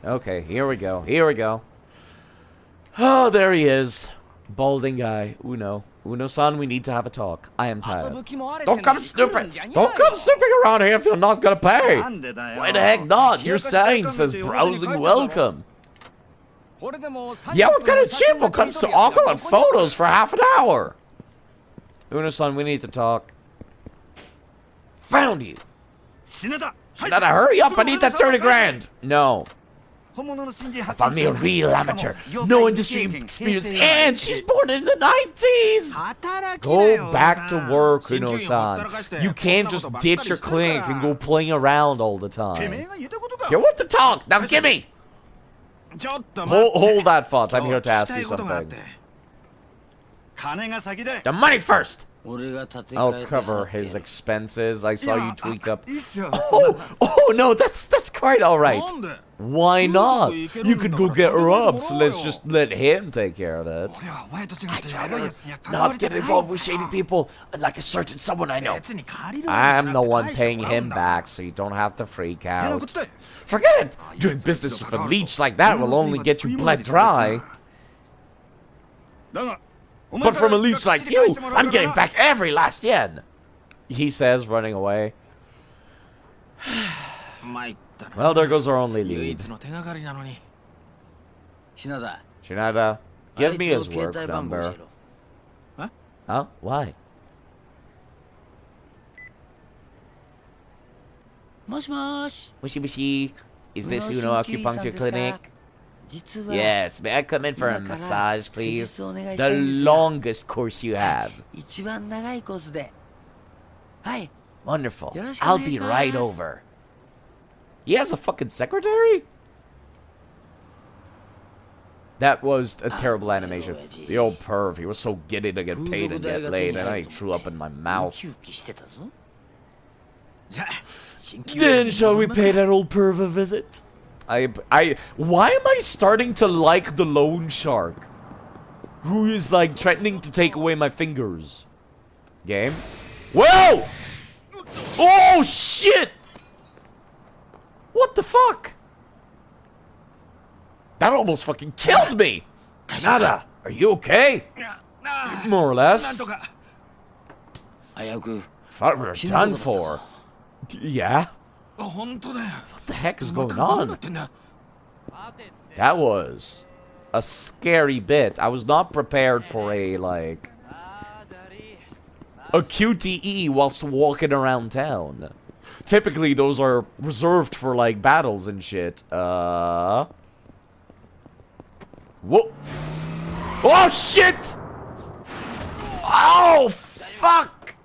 Okay, here we go. Here we go. Oh, there he is. Balding guy. Uno. Uno-san, we need to have a talk. I am tired. Don't come snooping. Don't come snooping around here if you're not gonna pay. Why the heck not? Your sign says browsing welcome. Yeah, what kind of chimp comes to awkward photos for half an hour? Uno-san, we need to talk. Found you. Shinada, hurry up. I need that 30 grand. No. I found me a real amateur. No industry experience. And she's born in the 90s. Go back to work, Uno-san. You can't just ditch your clinic and go playing around all the time. You want to talk. Now give me. Hold that thought. I'm here to ask you something. The money first. I'll cover his expenses. I saw you tweak up. Oh no, that's quite alright. Why not? You could go get her up, so let's just let him take care of it. I try to not get involved with shady people, like a certain someone I know. I'm the one paying him back, so you don't have to freak out. Forget it! Doing business with a leech like that will only get you bled dry. But from a leech like you, I'm getting back every last yen. He says, running away. Well, there goes our only lead. Shinada, give me his work number. Huh? Why? Mushi mushi. Is this Uno Acupuncture Clinic? Yes, may I come in for a massage, please? The longest course you have. Wonderful. I'll be right over. He has a fucking secretary? That was a terrible animation. The old perv, he was so giddy to get paid and get laid, and I threw up in my mouth. Then shall we pay that old perv a visit? Why am I starting to like the loan shark? who is like threatening to take away my fingers. Game. Whoa! Oh shit! What the fuck? That almost fucking killed me! Kanata, are you okay? More or less. Thought we were done for. Yeah? What the heck is going on? That was a scary bit. I was not prepared for a, like, a QTE whilst walking around town. Typically, those are reserved for, like, battles and shit. Whoa. Oh, shit! Oh, fuck!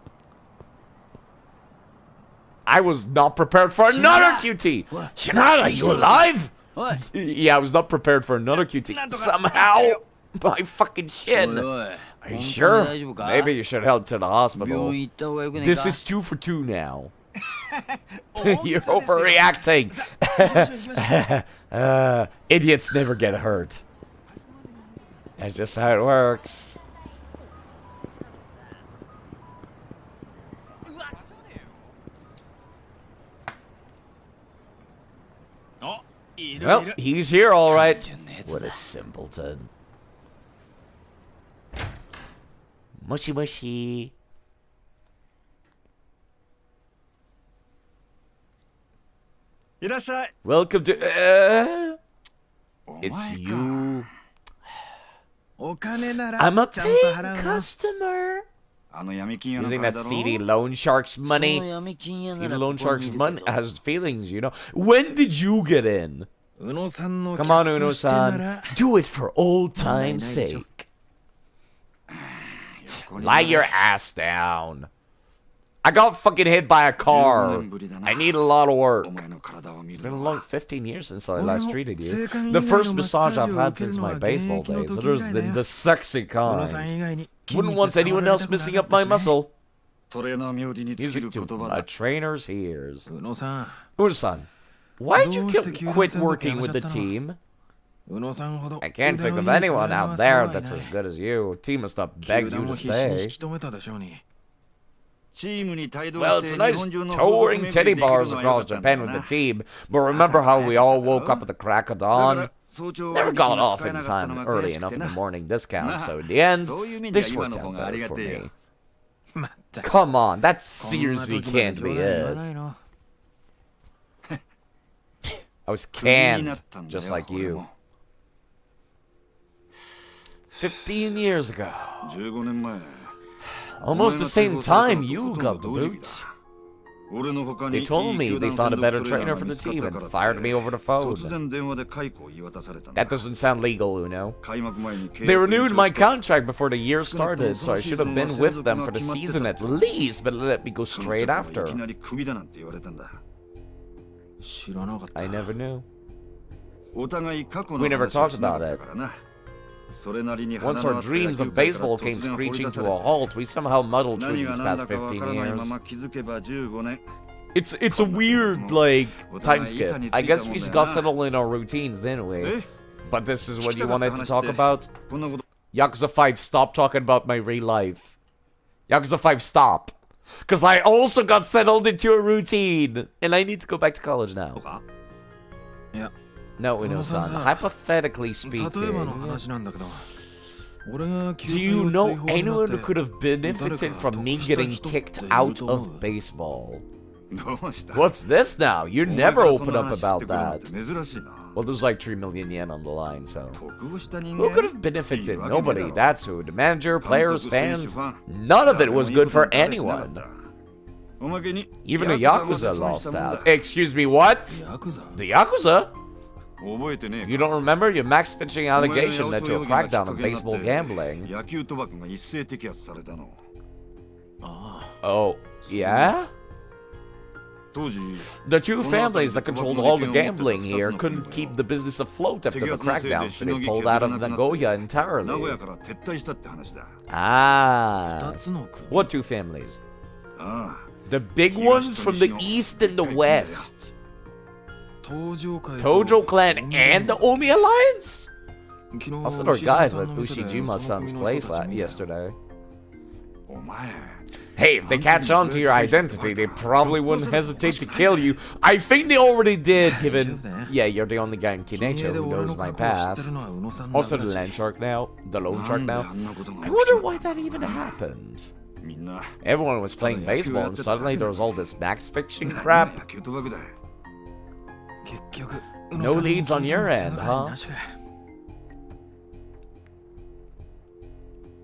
I was not prepared for another QT! Shinada, are you alive? What? Yeah, I was not prepared for another QT. Somehow, my fucking shin. Are you sure? Maybe you should head to the hospital. This is 2 for 2 now. You're overreacting. Idiots never get hurt. That's just how it works. Well, he's here all right. What a simpleton. Mushy mushy. Welcome to... it's you. I'm a paying customer. Using that seedy loan shark's money. Seedy loan shark's money has feelings, you know. When did you get in? Come on, Uno-san. Do it for old time's sake. Lie your ass down. I got fucking hit by a car. I need a lot of work. It's been a long 15 years since I last treated you. The first massage I've had since my baseball days. Other than the sexy kind. Wouldn't want anyone else messing up my muscle. Music to my trainer's ears. Uno-san, why'd you quit working with the team? I can't think of anyone out there that's as good as you. Team must have begged you to stay. Well, it's nice touring teddy bars across Japan with the team, but remember how we all woke up at the crack of dawn? Never got off in time early enough in the morning discount, so in the end, this worked out better for me. Come on, that seriously can't be it. I was canned, just like you. 15 years ago. Almost the same time you got the boot. They told me they found a better trainer for the team and fired me over the phone. That doesn't sound legal, Uno. They renewed my contract before the year started, so I should have been with them for the season at least, but let me go straight after. I never knew. We never talked about it. Once our dreams of baseball came screeching to a halt, we somehow muddled through these past 15 years. It's a weird, like, time skip. I guess we got settled in our routines, didn't we? But this is what you wanted to talk about? Yakuza 5, stop talking about my real life. Yakuza 5, stop. Because I also got settled into a routine. And I need to go back to college now. Yeah. No, Uno-san, hypothetically speaking, do you know anyone who could have benefited from me getting kicked out of baseball? What's this now? You never open up about that. Well, there's like 3 million yen on the line, so... Who could have benefited? Nobody, that's who. The manager, players, fans, none of it was good for anyone. Even the Yakuza lost out. Excuse me, what? The Yakuza? You don't remember? Your max pitching allegation led to a crackdown on baseball gambling. Oh, yeah? The two families that controlled all the gambling here couldn't keep the business afloat after the crackdown, so they pulled out of Nagoya entirely. Ah. What two families? The big ones from the east and the west. Tojo Clan and the Omi Alliance? Also, there were guys at Ushijima-san's place yesterday. Hey, if they catch on to your identity, they probably wouldn't hesitate to kill you. I think they already did, given... Yeah, you're the only guy in Kinecho who knows my past. Also the land shark now. The lone shark now. I wonder why that even happened. Everyone was playing baseball and suddenly there was all this max fiction crap. No leads on your end, huh?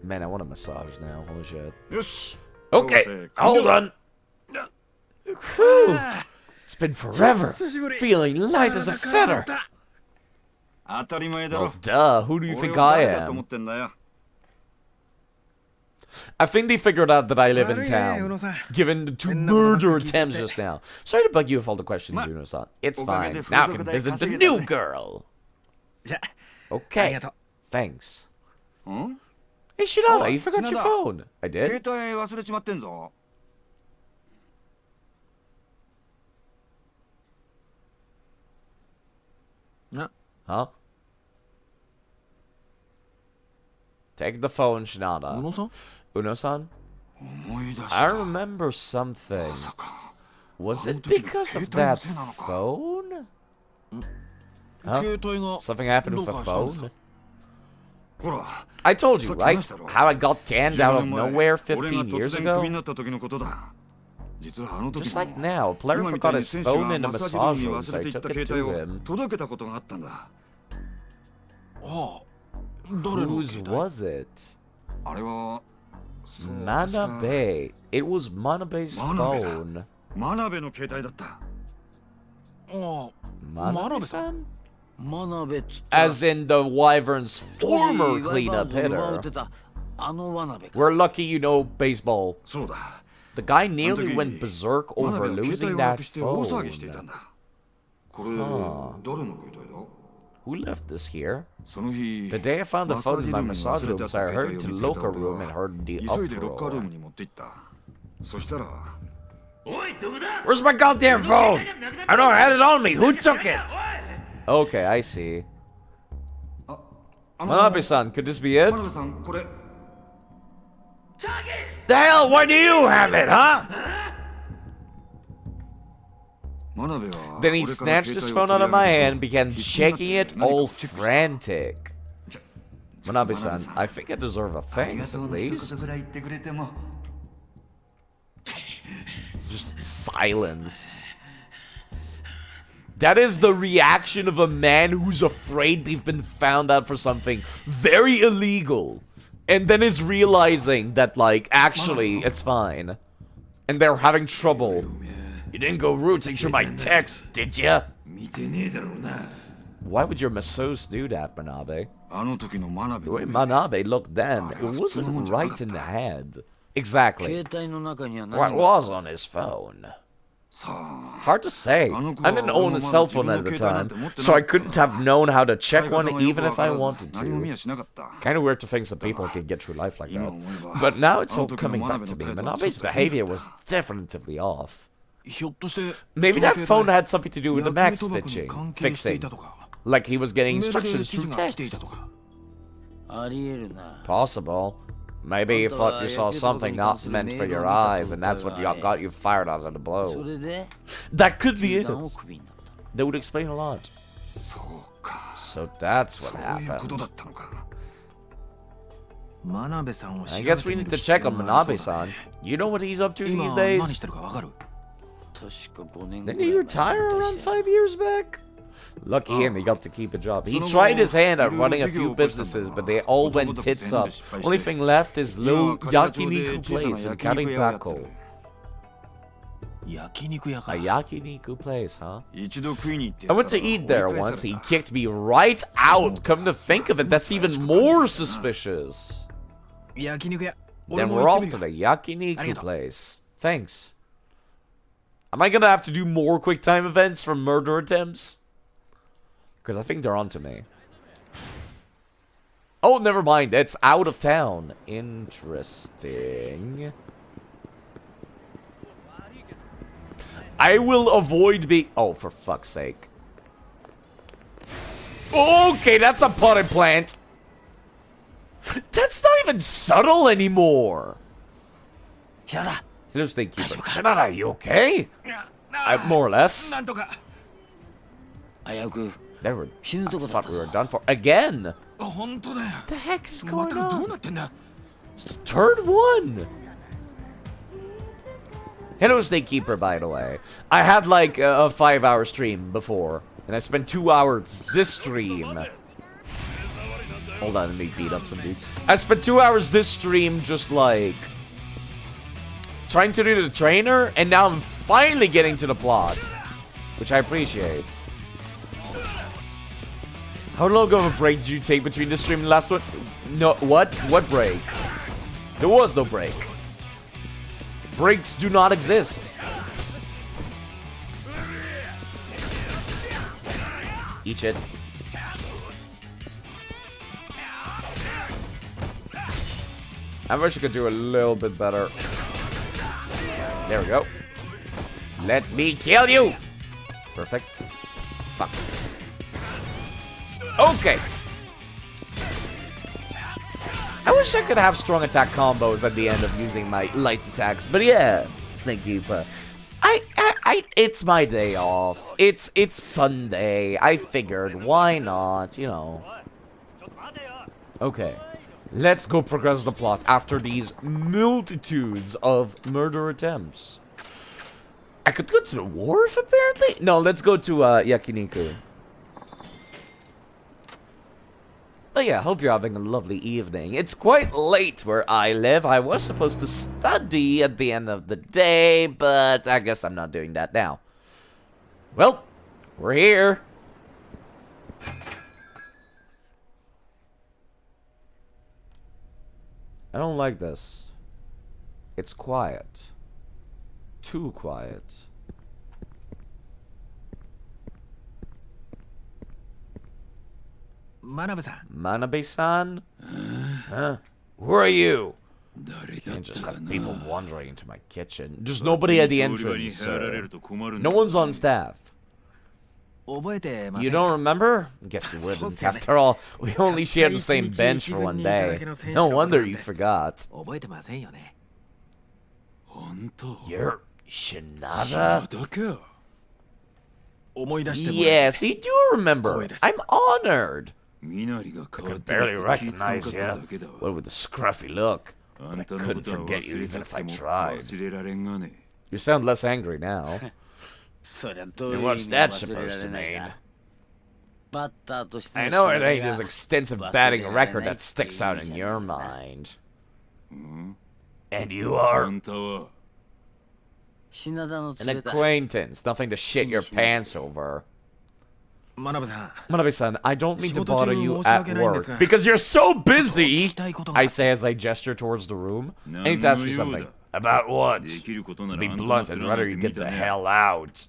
Man, I want a massage now. Holy shit. Okay, hold on. Whew. It's been forever. Feeling light as a feather. Well, duh. Who do you think I am? I think they figured out that I live in town, given the 2 murder attempts just now. Sorry to bug you with all the questions, Uno-san. It's fine. Now I can visit the new girl. Okay. Thanks. Hey, Shinada, you forgot your phone. I did? Huh? Take the phone, Shinada. Uno-san? I remember something. Was it because of that phone? Huh? Something happened with a phone? I told you, right? How I got canned out of nowhere 15 years ago? Just like now, a player forgot his phone in a massage room, so I took it to him. Whose was it? Manabe. It was Manabe's phone. Manabe-san? As in the Wyvern's former cleanup hitter. We're lucky you know baseball. The guy nearly went berserk over losing that phone. Huh. Who left this here? The day I found the phone in my massage room, so I hurried to the locker room and heard the uproar. Where's my goddamn phone? I know I had it on me. Who took it? Okay, I see. Manabe-san, could this be it? The hell, why do you have it, huh? Then he snatched his phone out of my hand and began shaking it all frantic. Manabe-san, I think I deserve a thanks at least. Just silence. That is the reaction of a man who's afraid they've been found out for something very illegal. And then is realizing that, like, actually, it's fine. And they're having trouble. You didn't go rooting through my text, did ya? Why would your masseuse do that, Manabe? The way Manabe looked then, it wasn't right in the head. Exactly. What was on his phone? Hard to say. I didn't own a cell phone at the time, so I couldn't have known how to check one even if I wanted to. Kinda weird to think some people can get through life like that. But now it's all coming back to me. Manabe's behavior was definitively off. Maybe that phone had something to do with the max fixing. Like he was getting instructions through text. Possible. Maybe you thought you saw something not meant for your eyes, and that's what got you fired out of the blow. That could be it. That would explain a lot. So that's what happened. I guess we need to check on Manabe-san. You know what he's up to these days? Didn't he retire around 5 years back? Lucky him, he got to keep a job. He tried his hand at running a few businesses, but they all went tits up. Only thing left is little Yakiniku place in Karipako. A Yakiniku place, huh? I went to eat there once, he kicked me right out. Come to think of it, that's even more suspicious. Then we're off to the Yakiniku place. Thanks. Am I gonna have to do more quick time events for murder attempts? Because I think they're onto me. Oh, never mind. It's out of town. Interesting. I will avoid being... Oh, for fuck's sake. Okay, that's a potted plant. That's not even subtle anymore. Shut Hello, Snake Keeper. Shinada, you okay? More or less. なんとか。危うく Never. 死ぬと I こだっ thought た we ぞ were done for. Again. 本当だよ。 The heck's ま going たどう on? なってんだ。 Turn 1. Hello, Snake Keeper, by the way. I had like a 5-hour stream before, and I spent 2 hours this stream. Hold on, let me beat up some dudes. I spent 2 hours this stream just like trying to do the trainer, and now I'm finally getting to the plot, which I appreciate. How long of a break did you take between this stream and the last one? No, what? What break? There was no break. Breaks do not exist. Eat it. I wish I could do a little bit better. There we go. Let me kill you! Perfect. Fuck. Okay. I wish I could have strong attack combos at the end of using my light attacks, but yeah, Snake Keeper. It's my day off. It's Sunday. I figured, why not, you know. Okay. Let's go progress the plot after these multitudes of murder attempts. I could go to the wharf, apparently? No, let's go to, Yakiniku. Oh yeah, hope you're having a lovely evening. It's quite late where I live. I was supposed to study at the end of the day, but I guess I'm not doing that now. Well, we're here. I don't like this. It's quiet. Too quiet. Manabe-san? Huh? Who are you? You can't just have people wandering into my kitchen. There's nobody at the entrance, sir. No one's on staff. You don't remember? I guess you wouldn't. After all, we only shared the same bench for one day. No wonder you forgot. You're Shinada? Yes, you do remember. I'm honored. I could barely recognize you. What with the scruffy look? But I couldn't forget you even if I tried. You sound less angry now. And what's that supposed to mean? I know it ain't his extensive batting record that sticks out in your mind. And you are? An acquaintance, nothing to shit your pants over. Manabe-san, I don't mean to bother you at work, because you're so busy, I say as I gesture towards the room. I need to ask you something. About what? To be blunt, I'd rather you get the hell out.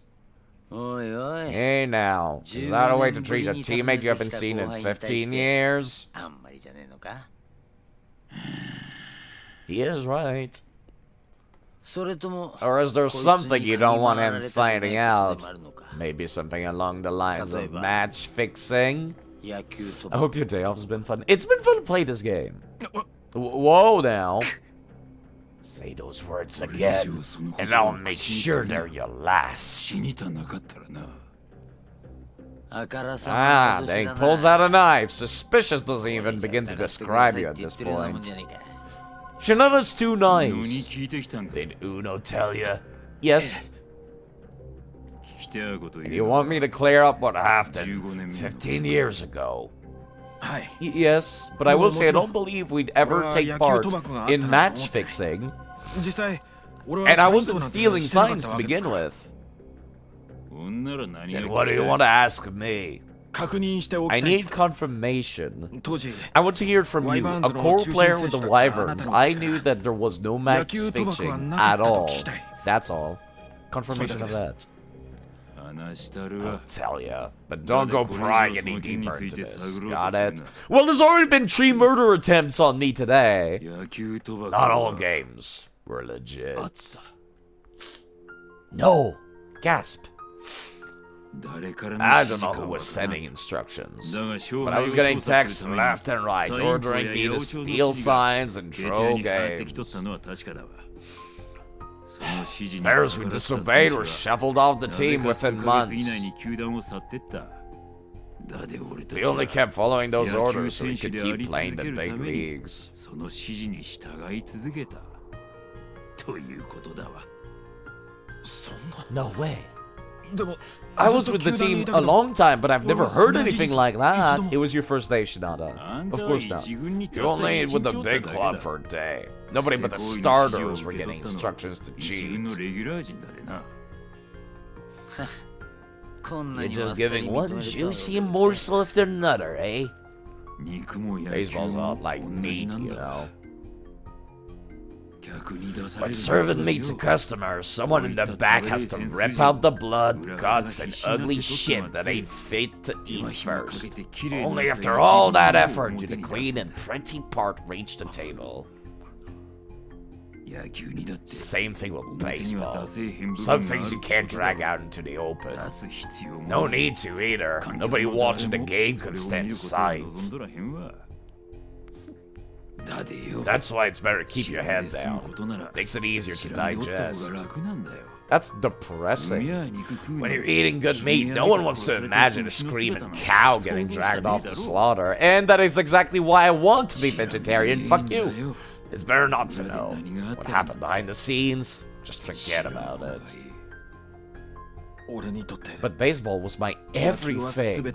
Hey now, is that a way to treat a teammate you haven't seen in 15 years? He is right. Or is there something you don't want him finding out? Maybe something along the lines of match fixing? I hope your day off has been fun. It's been fun to play this game. Whoa now. Say those words again, and I'll make sure they're your last. Ah, dang, pulls out a knife. Suspicious doesn't even begin to describe you at this point. Shinada's too nice. Did Uno tell you? Yes. And you want me to clear up what happened 15 years ago? Yes, but I will say I don't believe we'd ever take part in match fixing. And I wasn't stealing signs to begin with. Then what do you want to ask me? I need confirmation. I want to hear it from you, a core player with the Wyverns. I knew that there was no match fixing at all. That's all. Confirmation of that. I'll tell ya, but don't go prying any deeper into this. Got it? Well, there's already been 3 murder attempts on me today. Not all games were legit. No. Gasp. I don't know who was sending instructions, but I was getting texts left and right ordering me to steal signs and throw games. Players who disobeyed were shuffled off the team within months. We only kept following those orders so we could keep playing the big leagues. No way. I was with the team a long time, but I've never heard anything like that. It was your first day, Shinada. Of course not. You're only with the big club for a day. Nobody but the starters were getting instructions to cheat. You're just giving one juicy morsel after another, eh? Baseball's not like meat, you know. When serving meat to customers, someone in the back has to rip out the blood, guts, and ugly shit that ain't fit to eat first. Only after all that effort do the clean and pretty part reach the table. Same thing with baseball. Some things you can't drag out into the open. No need to either. Nobody watching the game can stand sight. That's why it's better to keep your head down. Makes it easier to digest. That's depressing. When you're eating good meat, no one wants to imagine a screaming cow getting dragged off to slaughter. And that is exactly why I want to be vegetarian. Fuck you. It's better not to know. What happened behind the scenes, just forget about it. But baseball was my everything.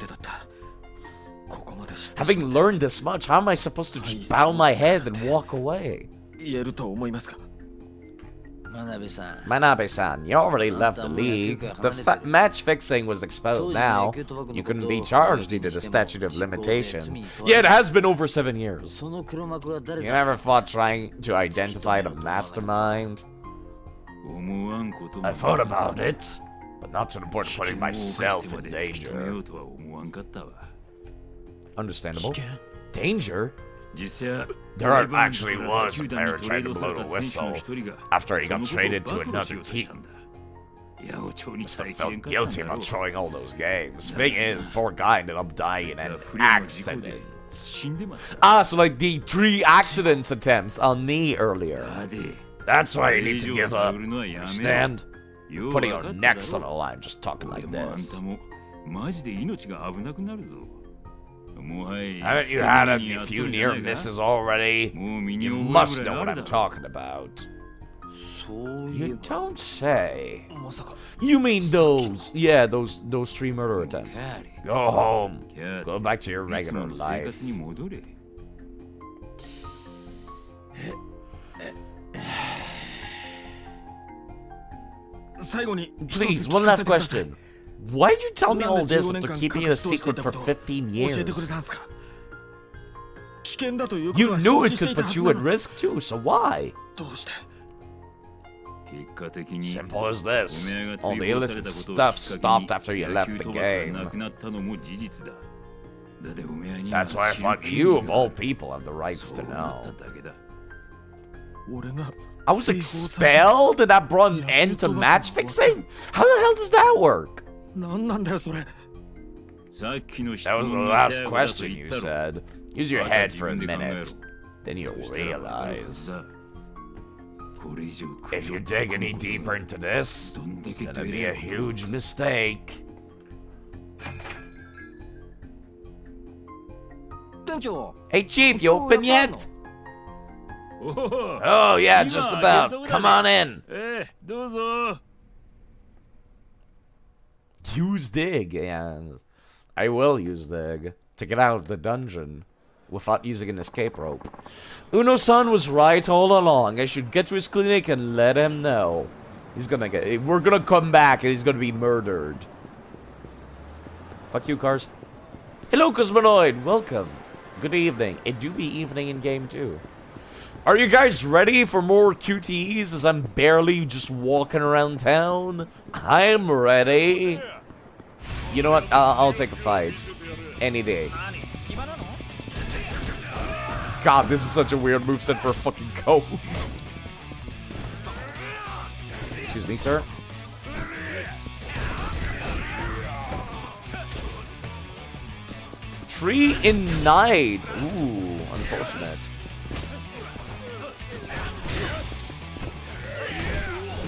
Having learned this much, how am I supposed to just bow my head and walk away? Manabe-san, you already left the league. The match fixing was exposed now. You couldn't be charged due to the statute of limitations. Yeah, it has been over 7 years. You never thought trying to identify the mastermind? I thought about it, but not to the point of putting myself in danger. Understandable. Danger? There actually was a player trying to blow the whistle after he got traded to another team. Must have felt guilty about throwing all those games. Thing is, poor guy ended up dying in an accident. Ah, so like the 3 accidents attempts on me earlier. That's why you need to give up. Understand? Putting your necks on the line just talking like this. Haven't you had a few near misses already? You must know what I'm talking about. You don't say. You mean those? Yeah, those 3 murder attempts. Go home. Go back to your regular life. Please, one last question. Why'd you tell me all this after keeping it a secret for 15 years? You knew it could put you at risk too, so why? Simple as this. All the illicit stuff stopped after you left the game. That's why I thought you, of all people, have the rights to know. I was expelled and that brought an end to match fixing? How the hell does that work? That was the last question you said. Use your head for a minute. Then you'll realize. If you dig any deeper into this, it's gonna be a huge mistake. Hey Chief, you open yet? Oh yeah, just about. Come on in. Use dig, and I will use dig to get out of the dungeon without using an escape rope. Uno-san was right all along. I should get to his clinic and let him know. We're gonna come back and he's gonna be murdered. Fuck you, cars. Hello, Cosmonoid. Welcome. Good evening. It do be evening in game too. Are you guys ready for more QTEs as I'm barely just walking around town? I'm ready. You know what? I'll take a fight. Any day. God, this is such a weird moveset for a fucking goat. Excuse me, sir. tree in night. Ooh, unfortunate.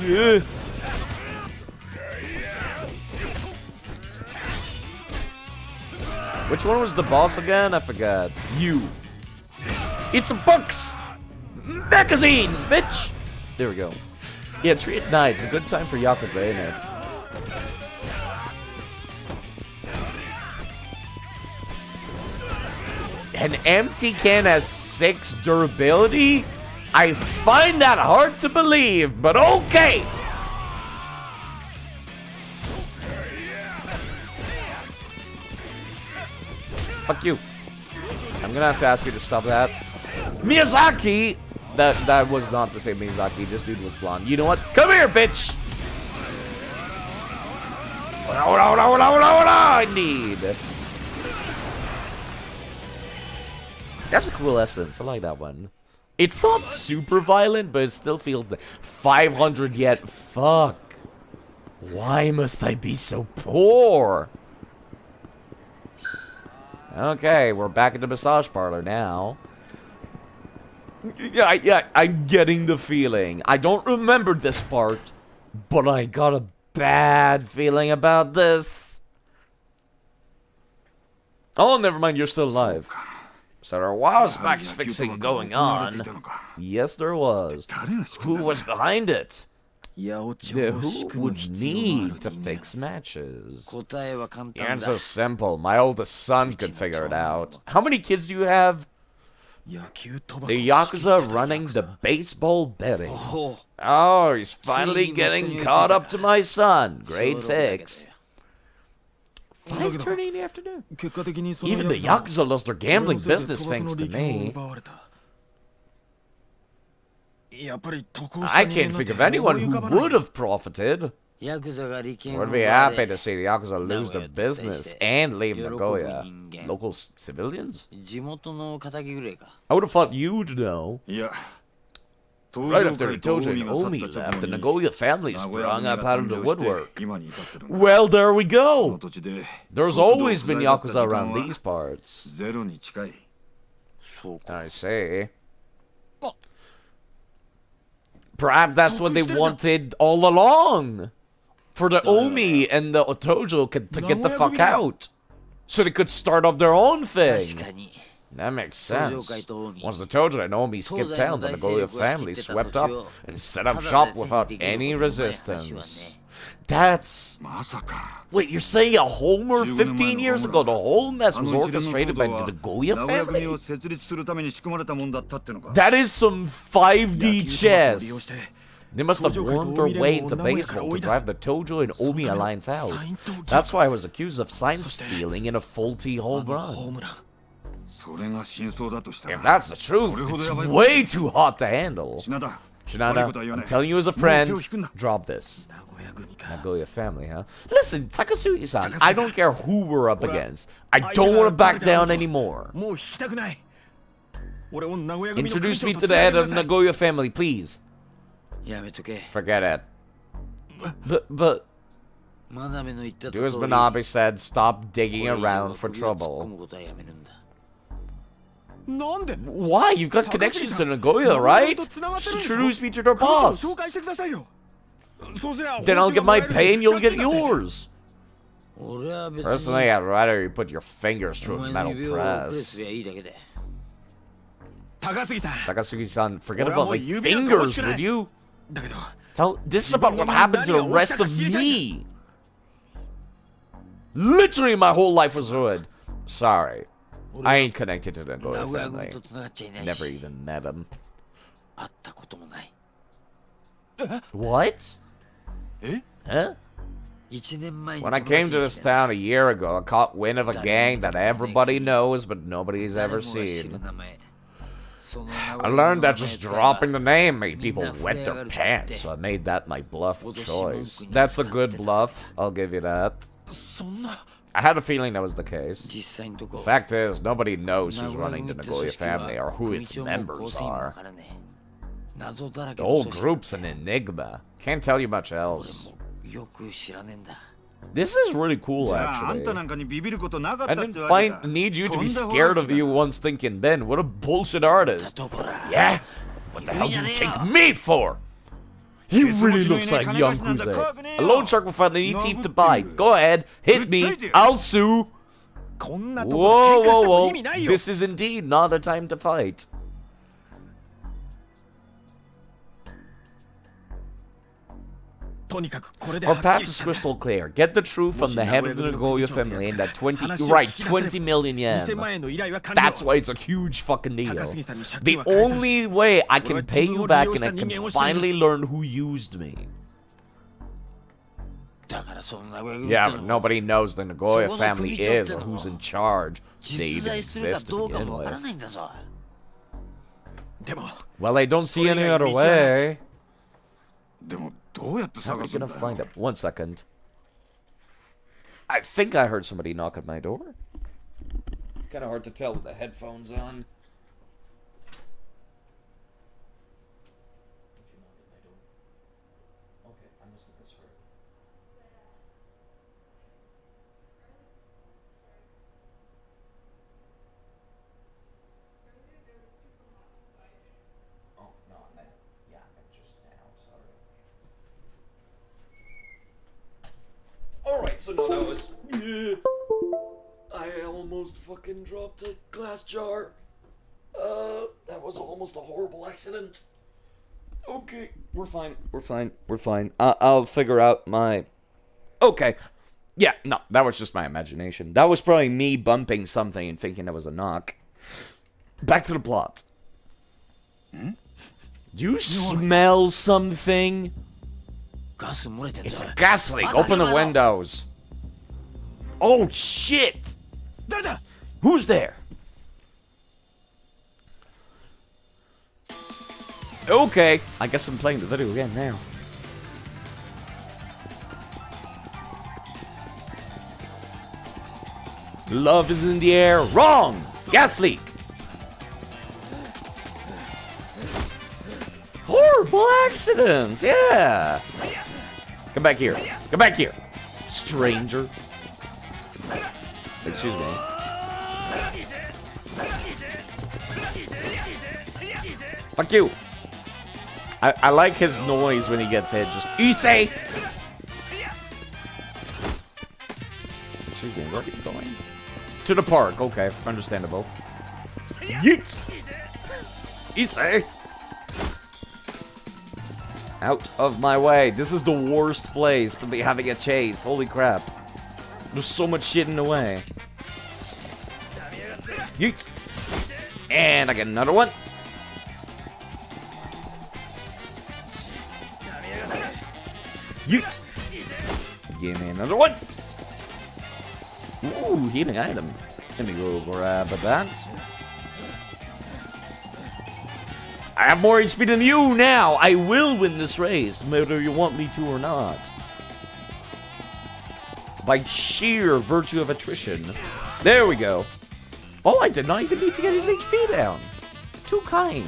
Yeah. Which one was the boss again? I forgot. You. It's books! Magazines, bitch! There we go. Yeah, Tree at Night. It's a good time for Yakuza, ain't it? An empty can has 6 durability? I find that hard to believe, but okay! Fuck you. I'm gonna have to ask you to stop that. Miyazaki! That was not the same Miyazaki. This dude was blonde. You know what? Come here, bitch! What I need. That's a cool essence. I like that one. It's not super violent, but it still feels the 500 yet. Fuck. Why must I be so poor? Okay, we're back in the massage parlor now. Yeah, I'm getting the feeling. I don't remember this part, but I got a bad feeling about this. Oh, never mind, you're still alive. So there was match fixing going on. Yes, there was. Who was behind it? Who would need to fix matches? The answer's simple. My oldest son could figure it out. How many kids do you have? The Yakuza running the baseball betting. Oh, he's finally getting caught up to my son. Grade 6. 5:30 in the afternoon. Even the Yakuza lost their gambling business thanks to me. I can't think of anyone who would have profited. Would be happy to see the Yakuza lose their business and leave Nagoya. Local civilians? I would have thought you'd know. Right after Itojo and Omi left, the Nagoya family sprung up out of the woodwork. Well, there we go! There's always been Yakuza around these parts. I see. Perhaps that's what they wanted all along. For the Omi and the Otojo to get the fuck out. So they could start up their own thing. That makes sense. Once the Tojo and Omi skipped town, the Nagoya family swept up and set up shop without any resistance. That's... Wait, you're saying a Homer 15 years ago, the whole mess was orchestrated by the Nagoya family? That is some 5D chess. They must have wormed their way into baseball to drive the Tojo and Omi alliance out. That's why I was accused of sign stealing in a faulty home run. If that's the truth, it's way too hot to handle. Shinada, I'm telling you as a friend, drop this. Nagoya family, huh? Listen, Takasugi-san, I don't care who we're up against. I don't want to back down anymore. Introduce me to the head of the Nagoya family, please. Forget it. But... Do as Manabe said, stop digging around for trouble. Why? You've got connections to Nagoya, right? Just introduce me to their boss. Then I'll get my pay and you'll get yours. Personally, I'd rather you put your fingers through a metal press. Takasugi-san, forget about my fingers, would you? This is about what happened to the rest of me. Literally, my whole life was ruined. Sorry. I ain't connected to the Nagoya family. Never even met him. What? Huh? When I came to this town a year ago, I caught wind of a gang that everybody knows but nobody's ever seen. I learned that just dropping the name made people wet their pants, so I made that my bluff of choice. That's a good bluff, I'll give you that. I had a feeling that was the case. The fact is, nobody knows who's running the Nagoya family or who its members are. The whole group's an enigma. Can't tell you much else. This is really cool, じゃああん actually. たなんかにビビることなかった I って didn't わけか。 need you to と be んだほ scared ら of you once thinking, Ben, what a bullshit artist. とこら Yeah? What the hell do you take me for? He really looks like Yakuza. A loan shark will find any teeth to bite. Go ahead, hit me, I'll sue. こんなとこ Whoa, で喧嘩して whoa, も whoa. 意味ないよ。 This is indeed not a time to fight. とにかくこれで Our はっき path り is したんだ。 crystal clear. Get the truth from the head of the Nagoya family and that 20, right, 20 million 2000 yen. 万円の依頼は完了。 That's why it's a huge fucking deal. 高杉さんに借 The 金は返済し only way I can pay you back and I can finally learn who used me. だからそんな上言 Yeah, って but んの nobody knows the Nagoya So, family what is the or fuck who's is in charge. They 実 even 在するか exist ど to うか begin もわからな with. いんだぞ。でも Well, I don't see any other way. でもどうやって How am I 探すん gonna だ find よ。 it? 1 second. I think I heard somebody knock at my door. It's kind of hard to tell with the headphones on. Okay, I must have misheard. Oh, no, I meant, yeah, I meant just now, sorry. Alright, so no, that was... Yeah. I almost fucking dropped a glass jar. That was almost a horrible accident. Okay, we're fine, we're fine, we're fine. I'll figure out my... Okay. Yeah, no, that was just my imagination. That was probably me bumping something and thinking that was a knock. Back to the plot. Do you smell something? ガス漏れてん It's ぞ a。gas leak. Open the windows. Oh, shit. 誰だ。 Who's there? Okay, I guess I'm playing the video again now. Love is in the air. Wrong! Gas leak! Horrible accidents! Yeah! Come back here. Come back here. Stranger. Excuse me. Fuck you. I like his noise when he gets hit. Just Issei! Excuse me, where are you going? To the park. Okay, understandable. Yeet! Issei! Out of my way. This is the worst place to be having a chase. Holy crap. There's so much shit in the way. Yeet! And I get another one. Yeet! Give me another one. Ooh, healing item. Let me go grab that. I have more HP than you now. I will win this race, whether you want me to or not. By sheer virtue of attrition. There we go. Oh, I did not even need to get his HP down. Too kind.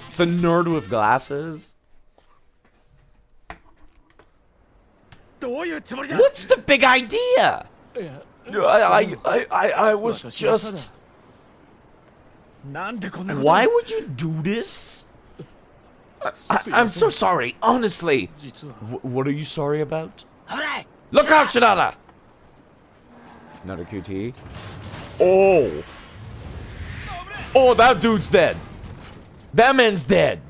It's a nerd with glasses. どういうつもりだ。 What's the big idea? I was just... なんでこんなこと。 Why would you do this? I'm so sorry, honestly. 実は What are you sorry about? 危ない。 Look out, Shinada! Another QT. Oh! Oh, that dude's dead. That man's dead.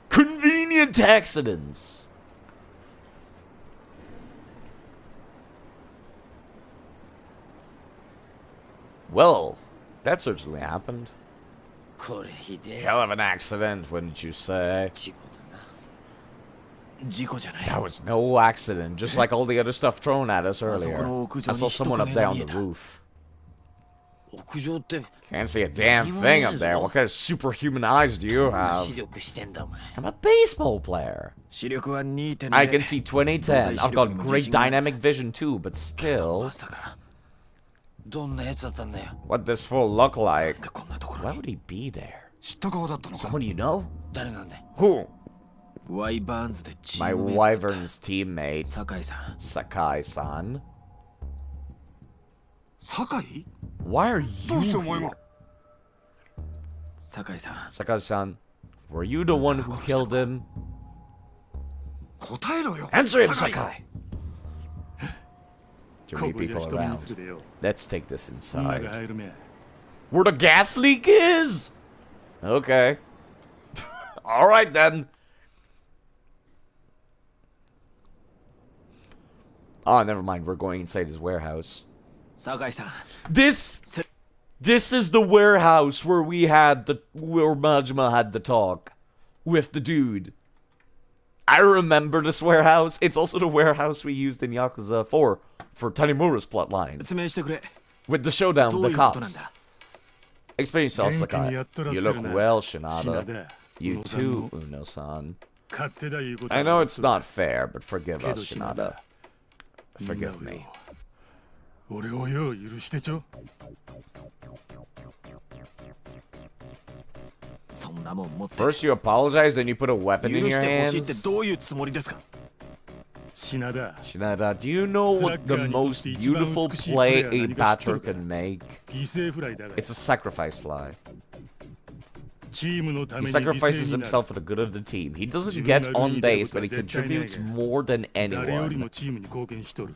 Convenient accidents. Well, that certainly happened. これひでえ。 Hell of an accident, wouldn't you say? 事故だな。事故じゃない。 That was no accident, just like all the other stuff thrown at us earlier. I saw someone up there on the roof. 屋上って Can't see a damn thing up there. What kind of superhuman eyes do you 視 have? 力してんだお前。 I'm a baseball player. 視力は 2.0 I can see 2010. I've got great dynamic vision too, but still. まさか。どんなやつだったんだよ。 What does fool look like? こんなところ Why に would he be there? 知った顔だったのか。 Someone you know? 誰なんだよ。 Who? ワイバーンズでチ My ームメイトだった Wyvern's teammate, 酒井さん Sakai-san. 酒井 Why are どうして you お前 here? が酒井さん Sakai-san, were you the one who killed him? 答えろよ Answer him, 酒井 Sakai! Too こ many こじゃ people 人目に around. つくでよ Let's take this 女が inside. 入る目 Where the gas leak is? Okay. Alright then. Oh, never mind. We're going inside his warehouse. 酒井さん This is the warehouse where where Majima had the talk with the dude. I remember this warehouse. It's also the warehouse we used in Yakuza 4 for Tanimura's plotline 説明してくれ with the showdown ど with うい the うことなん cops. だ Explain yourself, 元気に Sakai. やっとら You せ look るな well, 品 Shinada. 田 You 宇野さんの too, Uno-san. 勝手だいうこと I know it's not fair, but forgive けど us, 品 Shinada. 田 Forgive me. 俺をよ許してちょそんなもん持って First you apologize, then you put a weapon 許 in し your てほしいって hands. どういうつもりですか 品田 Shinada, do you know what the most beautiful play a batter can make? 犠牲フライだが It's a sacrifice fly. チームのた He めに犠 sacrifices 牲にな himself る for the good of the team. He doesn't get on base, but he contributes more than 誰より anyone. もチームに貢献しとる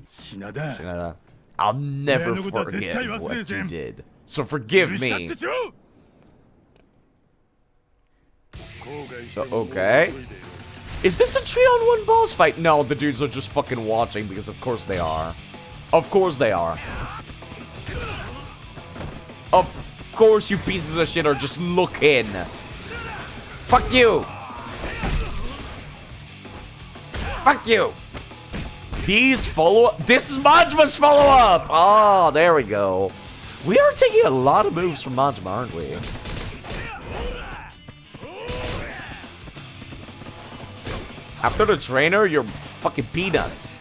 品田 Shinada, I'll never Yeah, no, but that's it. forget Tell you what's what this, you Em. did. So 許 forgive したっ me. てちょ後悔しても Okay. もう遅いでよ Is this a 3-on-1 boss fight? No, the dudes are just fucking watching because of course they are. Of course they are. Of course you pieces of shit are just looking. Fuck you. Fuck you. These this is Majima's follow-up. Oh, there we go. We are taking a lot of moves from Majima, aren't we? After the trainer, you're fucking peanuts.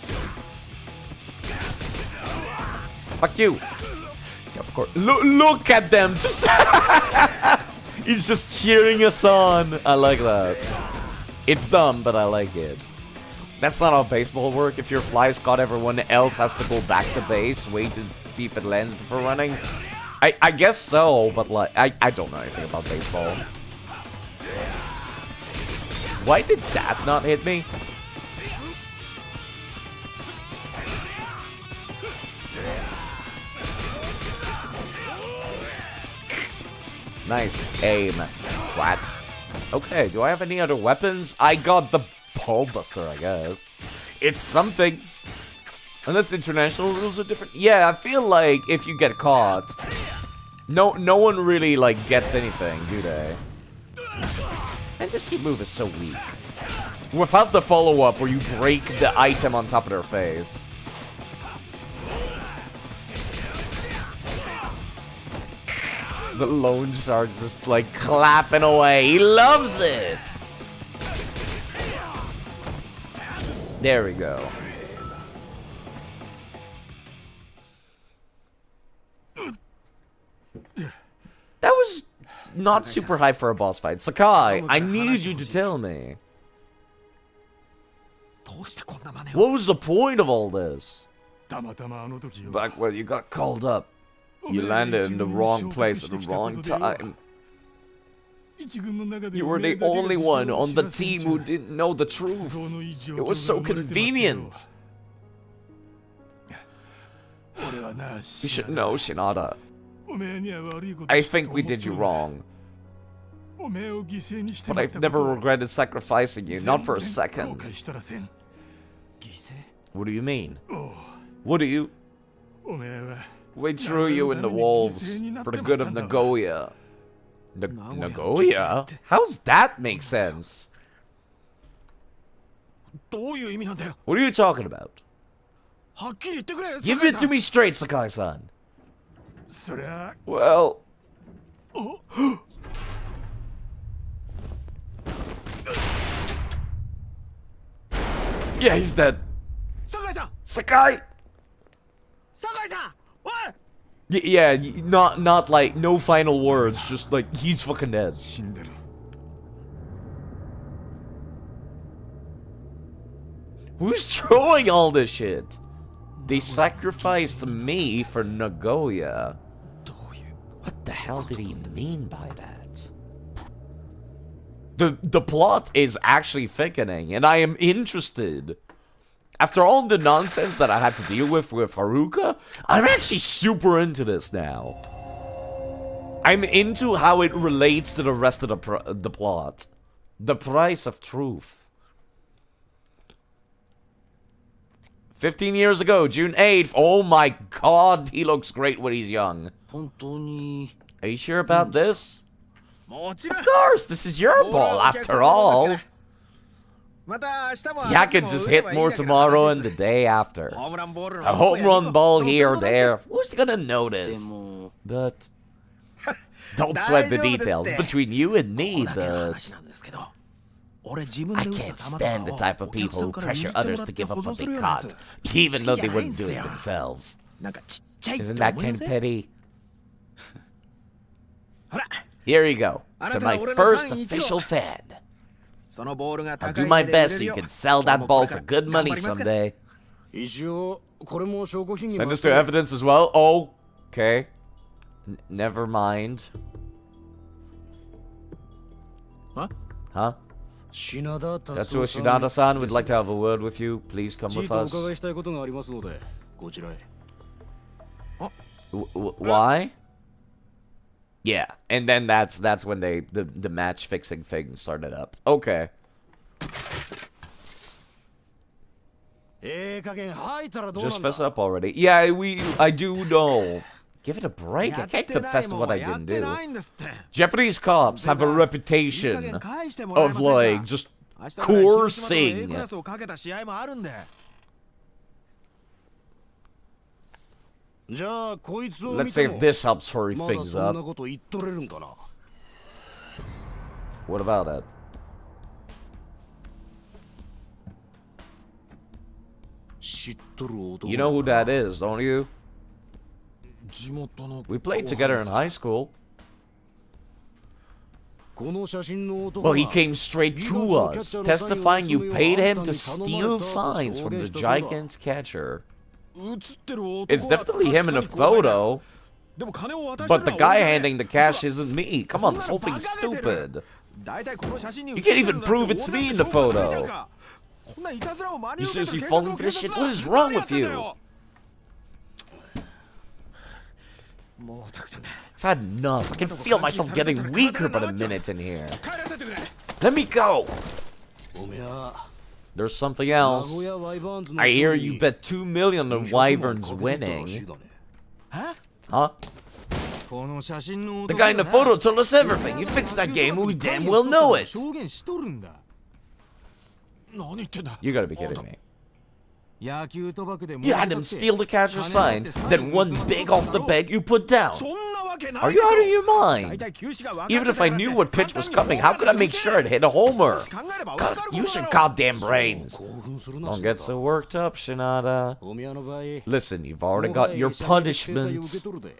Fuck you. Yeah, of course. Look at them. Just he's just cheering us on. I like that. It's dumb, but I like it. That's not how baseball work. If your fly's caught, everyone else has to go back to base, wait to see if it lands before running. I guess so, but like I don't know anything about baseball. Why did that not hit me? Nice aim, twat. Okay, do I have any other weapons? I got the ball buster, I guess. It's something. Unless international rules are different. Yeah, I feel like if you get caught, no one really like gets anything, do they? And this heat move is so weak. Without the follow-up where you break the item on top of their face. The lone shark just like clapping away. He loves it. There we go. That was not super hype for a boss fight. Sakai, I need you to tell me. どうしてこんな真似を What was the point of all this? たまたまあの時よ Back when you got called up, you landed in the wrong place at the wrong time. 一軍の中で You were the only one on the team who didn't know the truth. It was so convenient. 俺はな You should know, Shinada. おめえには悪いこと I したと think 思 we っと did you る wrong, おめえを犠牲にして but もらっ I've たこと never を regretted sacrificing you, not for a 全然後 second. 悔しとらせん犠牲 What do you mean? おう What do you? おめえは We threw you in the wolves for the good of Nagoya. Nagoya? How's that make sense? どういう意味なんだよ What are you talking about? はっきり言ってくれ Give it to me straight, Sakai-san. そりゃ Well, yeah, he's dead. 酒井さん Sakai. 酒井さんおい Yeah, not like no final words, just like he's fucking dead. 死んでる Who's throwing all this shit? They sacrificed me for Nagoya. What the hell did he mean by that? The plot is actually thickening, and I am interested. After all the nonsense that I had to deal with Haruka, I'm actually super into this now. I'm into how it relates to the rest of the plot. The price of truth. 15 years ago, June 8th. Oh my god, he looks great when he's young. 本当に Are you sure about this? もちろん Of course, this is your ball after all. また明日も Yeah, I can just hit more tomorrow and the day after. ホームランボールの A home run ball here or there. Who's gonna notice? でも But don't sweat the details. Between you and me, ここだけの but 話なんですけど俺自分 I で打った can't 球と stand the か type を of お people 客さ who んから pressure 譲っても others らっ to て give up 保 what 存す they るようなや caught, つ even though they 好きじゃないん wouldn't す do it よ themselves. なんかちっちゃいって Isn't that 思いま kind せ of ん petty? ほら Here you go. To あなた my は俺の first ファン一号 official fan. そのボールが I'll 高 do い my 値で売 best れ so る you よ can sell 俺 that もこ ball れか for ら good 頑張 money りますから someday. 一応これも証拠品に Send 回 us す to よ evidence as well. Okay. Never mind. あ Huh? 品田達 That's 夫 what さん Shinada-san would like to have a word with you. Please come ちい with とお us. 伺いしたいことがありますのでこちらへ Why? Yeah, and then that's when the match fixing thing started up. Okay. 加減吐いたらどうな Just んだ fess up already. Yeah, I do know. Give it a break. I やっ can't てない confess も what ん I はや didn't って do. ないんですって Japanese cops have a いい加 reputation 減返してもらえま of せんか like just 明日から広島との A coercing. クラスをかけた試合もあるんでじゃあこいつを Let's 見 see て if も this helps hurry まだ things そんな up. こと言っとれるんかな What about that? 知っとる男 You know who that is, don't you? 地元の We played together in high school. この写真の男 Well, he が came straight to us, testifying you paid him to steal signs from the Gigant's catcher. 写ってる男は It's definitely him in the 確かに後輩だ photo, でも金を渡して but る the のは guy 俺じゃねえ handing the cash isn't me. Come on, this whole thing's stupid. 大体この写真に You 写って can't る even んだって prove it's me in the 俺だって証拠がないじゃん photo. かこんないたずらを真に You 受けてる seriously 警察 falling を for this shit? 警察 What は is wrong 何やっ with てんだ you? よもうたくさんだ I've had enough. I can feel myself getting weaker by the minute in here. 帰らせてくれ Let me go. おめや There's something 名 else. 古屋ワイバーンズの I 勝 hear 利 you bet 2 million on 200万 Wyverns かけとったらしい winning. がね Huh? この写真の The 男 guy in the が photo told us everything. You fixed that game, we damn well know it. 証言しとるんだ何言ってんだ You gotta be kidding me. 野球賭博で You had him steal the catcher's sign, then one big off the bet you put down. そんなわけな Are い you でし out of ょ your 大 mind? 体球種が分かって Even if I たからって knew what pitch was 簡単に coming, how could I make sure it hit a homer? 少し考えれば分か God, ること use だ your ろ goddamn brains. 興奮するな Don't get so worked up, Shinada. お宮の場合 Listen, you've already got your 受け punishment. 取るで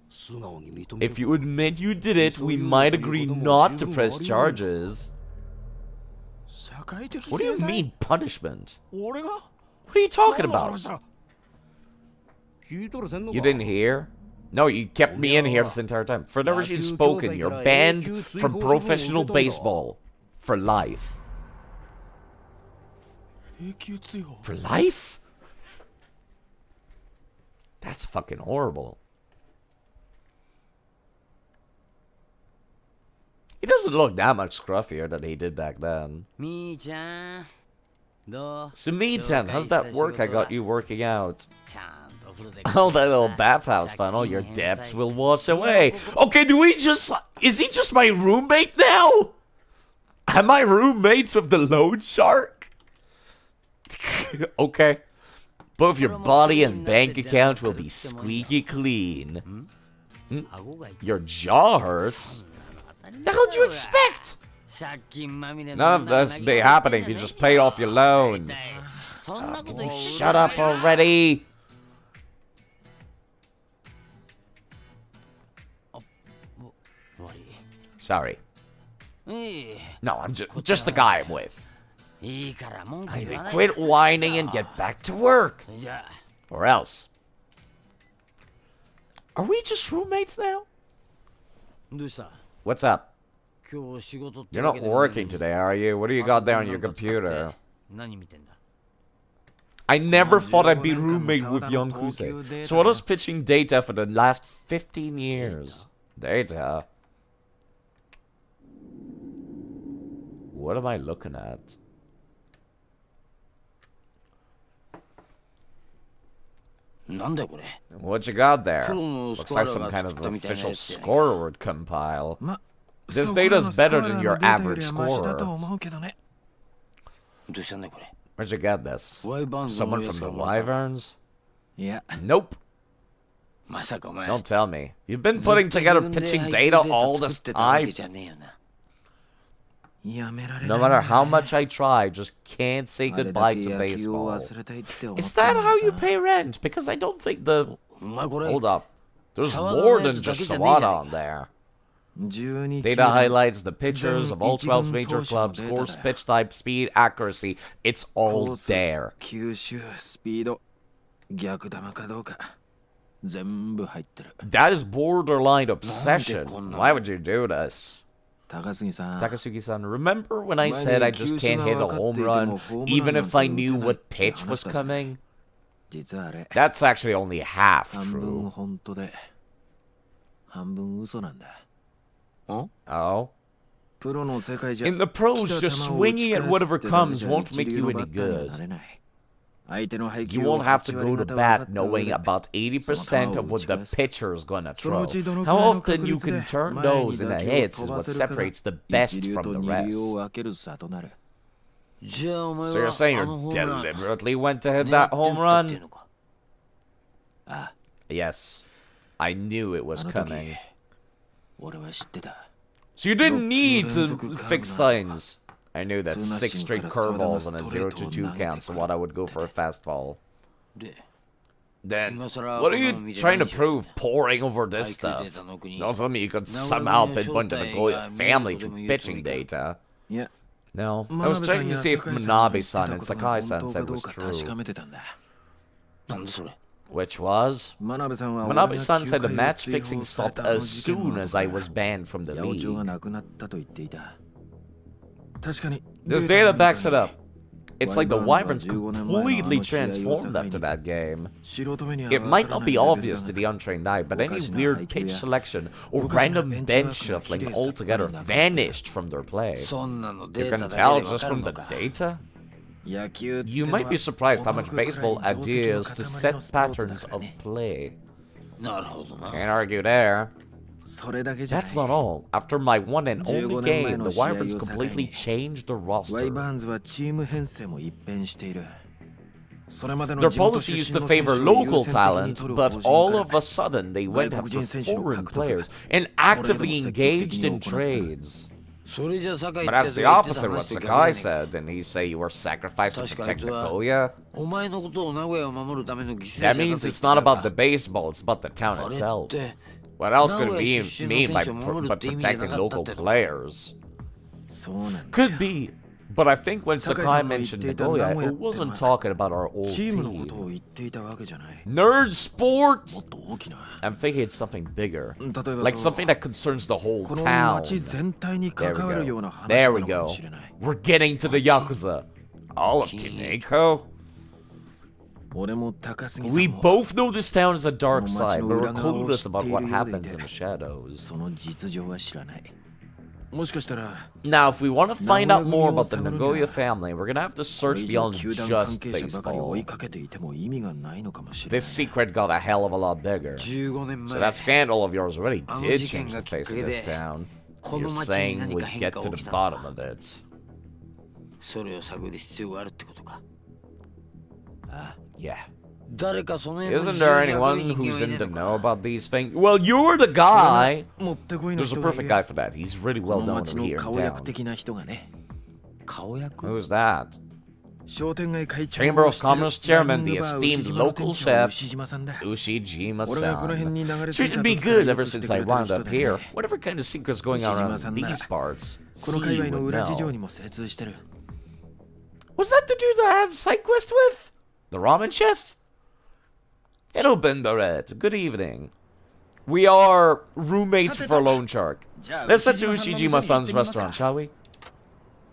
素直に認め If you admit you did it, we might agree not to press charges. 社会的 What do you 制裁 mean, punishment? 俺が What are you talking 何の about? 話だ聞いとるせんのか You didn't hear? No, you kept me in here this entire time. For never she'd spoken, you're banned from professional baseball. For life. 永久追放 For life? That's fucking horrible. He doesn't look that much scruffier than he did back then. みーちゃんどう Sumi-chan, how's that work I got you working out? ちゃんとお風呂で Oh, that little bathhouse funnel, your debts will wash away. Okay, do we just... Is he just my roommate now? Am I roommates with the loan shark? Okay. Both your body and bank account will be squeaky clean. Your jaw hurts? The hell do you expect? None of this be happening if you just paid off your loan. Shut up already. Sorry. No, I'm just the guy I'm with. いいから文句言わない Quit whining and get back to work. じゃあ Or else. Are we just roommates now? どうした What's up? 今日仕事って You're わ not けでもない working today, are you? What do you got there on your computer? 何見てんだ I never thought I'd be roommate with Yakuza. So I was pitching data for the last 15 years. Data? What am I looking at? What you got there? Looks like some kind of official scorer would compile. This data's better than your average scorer. どうしたんだこれ Where'd you get this? Someone from the Wyverns? いや Nope. まさかお前 Don't tell me. You've been putting together pitching data all this time? じゃねえよなやめられない No matter how much I try, I just can't say あれだ goodbye け to 野球を baseball. 忘れたいって思っ Is た that の how さ you pay rent? Because I don't think the... お前これ Hold up. There's Sawada more no than yaku just dake janai Sawada janai on there. 12 Data highlights the pitchers of all 12 major clubs, course, pitch type, speed, accuracy. It's コ all ース there. 球種スピード逆球かどうか全部入ってる That is borderline obsession. こんなの Why would you do this? 高杉さん Takasugi-san, remember when I said I just can't hit a home run, even if I knew what pitch was coming? 実はあれ That's actually only half 半分 true. 本当で半分嘘なんだ Oh? プロの世界じゃ In the pros, 来た just 球を打ち swinging at 返す whatever ってだけ comes じゃ won't 一 make 流 you の any バッターには good. なれない相手の配 You 球を won't have to 8 go 割 to 方分か bat った knowing 上で about 80% of what the pitcher's gonna その throw. うちどのく How らいの often 確 you 率で can turn 前に those into 打球を hits is 飛ば what せるかが separates the 一 best 流 from と the 二流 rest. を分ける差となるじゃあお前 So you're は saying あの you ホームラン deliberately went to hit 狙 that って home 打ったっていう run? のか Yes. I knew it was あの coming. 時俺は知ってた So you didn't need to 連続カーブ fix な signs. I knew that 6 straight curveballs and a 0 to 2 count, so what I would go for a fastball. で Then, 今更 what are この you 見て trying to ないし prove pouring over this 配球 stuff? データの国 Don't tell me you could 長 somehow 野の pinpoint the 正体 Nagoya が見 family ることでも through 言うつも pitching りか data. いや No, I 真 was 鍋さん checking to や see if 酒井さんが言って Manabe-san た and ことが Sakai-san 本当 said かどう was か true. 確かめてたんだなんだそれ Which was? 真鍋さんは俺が Manabe-san said the 球界を match 追放 fixing され stopped たあの as 事件の soon 後 as I から was banned from the 八百長が league. なくなったと言っていた確かに This デー data タを見 backs た it ら up. It's like the Wyverns completely transformed after that game. 素人目には It わ might から not ない be レベル obvious だ to が the untrained eye, but any おかしな weird 配球 pitch や selection or おかしな random ベンチワ bench ークが shuffling 綺麗さっぱり altogether なかった vanished from their play. そんなの You データ can だけで tell わ just かる from の the か data? 野球って You のは might be surprised how 驚 much くくらい baseball 定石の adheres to 塊 set のスポーツだ patterns から of ね play. なるほどな Can't argue there. それだけじゃない That's not all. After my one and only 15年前 game, の the 試合を Wyverns 境に completely changed the ワイ roster. バーンズはチーム編成も一変しているそれまでの Their 地元 policy 出 used 身 to の選手 favor を優 local 先的に talent, 取る but 方針 all から of a sudden they went 外 after 国人選手の foreign 獲得 players が and これ actively でも積極的 engaged に in 行った trades. それじゃ酒井 But って that's やつ the が言って opposite た of what 話と Sakai 逆じゃね said. Didn't he say you were sacrificed to 確か protect あいつは Nagoya? お前のことを名古屋を守るための犠牲者 That だと means 言っ it's て not た about が the baseball, it's about the town あれ itself. って What else could it 名古 be 屋出身の mean by 選手を守るって意味じゃな protecting かった local っての players? そうなんだ Could be. But I think when Sakai-san Sakai の mentioned 言っていた Nagoya, 名古屋 it ってのは wasn't talking about our old チームのことを team. 言っていたわけじゃない Nerd も sports? っと大きな I'm thinking it's something bigger. 例えば Like そう something that concerns the whole この town. 街全体に There 関わる we よう go. な話 There な we のかも go. しれない We're getting to the Yakuza. All of Kineko? 俺も高杉さ We んも both know this town is a dark この街 side, の but 裏 we're 側を clueless 知 about ってい what るようでい happens て in the shadows. その実情は知らないもしかしたら Now, if we want to find out more Nagoya about the組を Nagoya 探るには family, we're gonna have to これ search 以上 beyond 球団関 just 係者ばかり追い baseball. かけていても意味がないのかもしれない This secret got a hell of a lot bigger. 15年 So 前 that scandal of yours really あの did 事件 change が the きっ face か of け this で town. この You're 町に saying 何 we か変 get 化 to が the 起きたの bottom か of it. それを探る必要があるってことか Yeah. 誰かその辺の Isn't 事情 there に明るい anyone 人間 who's はい in ね the えの know か about these things? Well, you're the guy. もってこいの There's a 人がい perfect る guy for that. He's really こ well の known 街 over の here in 顔役 town. 的な人がね顔役 Who's that? 商店街会長 Chamber を of してる Commerce Chairman, ライ the ングバー esteemed 牛島の local 店長 chef, 牛島さんだ Ushijima 俺がこの辺 san. に流れ着いた Treated me 時から good よ ever くして since く I れてる wound 人 up だ here. ね Whatever kind of secret's going on around 牛島さんなら these parts, この he 界隈の would 裏事情 know. にも精通してる Was that the dude that I had a side quest with? The ramen chef? Hello, Ben Barrett. Good evening. We are roommates for Lone Shark. Let's head to Ushijima-san's restaurant, shall we?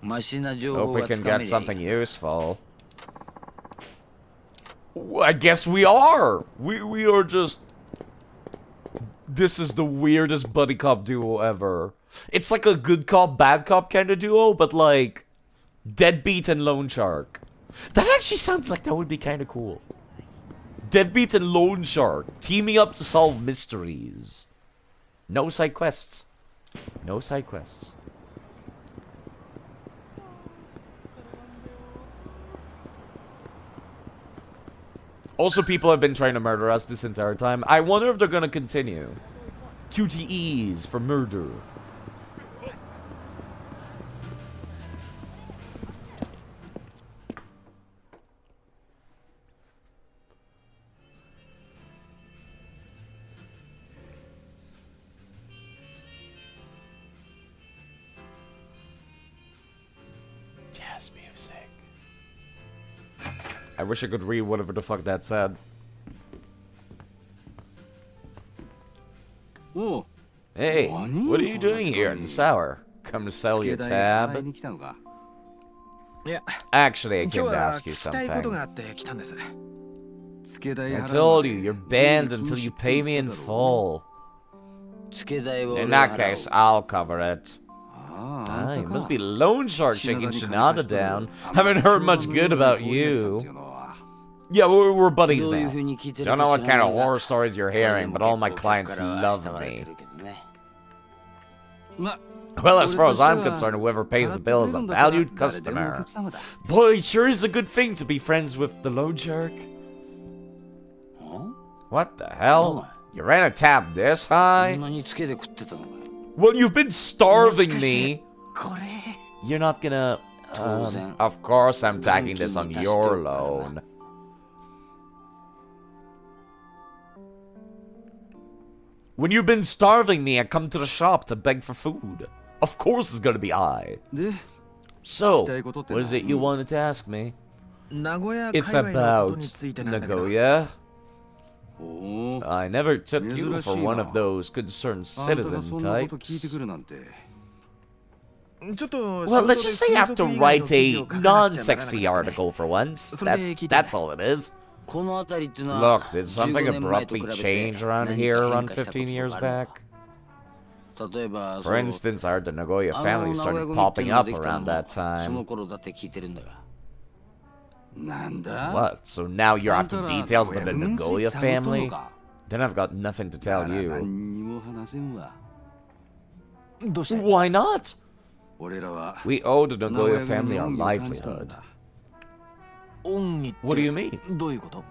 マシな情 Hope 報 we が can つかめ get りゃいい something useful. I guess we are. We are just... This is the weirdest buddy cop duo ever. It's like a good cop, bad cop kind of duo, but like... Deadbeat and Lone Shark. That actually sounds like that would be kind of cool. Deadbeat and Lone Shark teaming up to solve mysteries. No side quests. No side quests. Also, people have been trying to murder us this entire time. I wonder if they're gonna continue. QTEs for murder. Jazz music. I wish I could read whatever the fuck that said. おう Hey, What? what are you doing here in this hour? Come to sell your 付け代払い tab? に来たのかいや Actually, I 今日 came to は ask you 聞きたいこと something. があって来たんです付け代 I 払う told you, you're banned until you pay me in full. 付け代は In 俺が that 払 case, う I'll cover it. ああ Ah, あん you た must か be Lone Shark shaking 品田に金 Shinada 貸しとる down. あんま Haven't heard much 評判 good の about いいお姉さんって you. いうのは Yeah, we're buddies どういう now. 風に聞いてる Don't か know 知 what ら kind な of いが horror stories you're これ hearing, も but all my 結構客 clients からは love 慕われて me. るけどね ま Well, as far as I'm 俺としては concerned, whoever pays the 払ってく bill れ is る a んだったら valued 誰でもお customer. 客様だ Boy, it sure is a good thing to be friends with the Lone Shark. What the hell? You ran a tab this こ high? んなにつけて食ってたのかよ Well, you've been starving me. これ You're not gonna... 当然 of course I'm tagging this on your loan. When you've been starving me, I come to the shop to beg for food. Of course it's gonna be I. で So, 聞きたいことって what is it you wanted to ask me? 名古屋 It's 界隈のこと about についてなんだけど Nagoya. おお I never took you for one of 珍しいな。 those concerned あんたが citizen そんなこと聞いて types. くるなんてちょっと Well, let's just say I have to write a な non-sexy かなかね article for once. So they keep That's all it is. この辺りっていうのは Look, did something 15年前と abruptly 比べて change around 何 here か変 around 化したこと 15 years があるの back? 例えば For instance, I heard the Nagoya あ family の名古屋 started 組っていう popping のが up できたの around も that その time. 頃だって聞いてるんだがなんだ What? So now you're あん after たら details 名 about 古 the 屋軍 Nagoya 師探っとんの family? か Then I've got nothing to な tell ら you. 何にも話せんわどうして Why not? 俺らは We owe the 名古 Nagoya 屋組 family の our 恩義を感じたん livelihood. だ恩義って What do you mean? どういうこと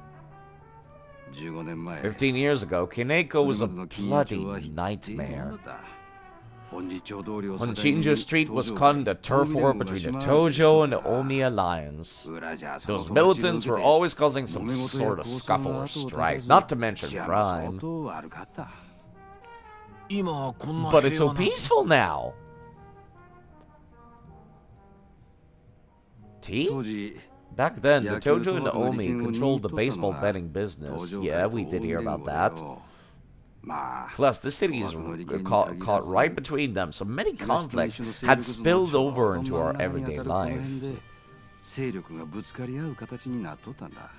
15年前15 years ago, Kineko was a それまでの金融庁 bloody は一定のも nightmare. のだ本日通りを境 When に Shinjo Street was 東 caught 条 in the 会 turf war 近江連合が between the 島流し Tojo and the しとった Omi alliance. 裏じゃその Those 友達を militants 受け were て always causing some 揉め事や sort of 抗争 scuffle の or 後を絶た strife, ず not to mention 治安も相 crime. 当悪かった今こんな But it's 平 so 和な peaceful now. T? 当時 Back then, the 野球 Tojo and と the は売り Omi 券を controlled the 握っとった baseball のが betting business. 東条 Yeah, 会 we と did 近 hear 江連 about 合 that. よまあ Plus, the cities caught right between them, so many conflicts had spilled over into our everyday life. 勢力がぶつかり合う形になっとったんだ。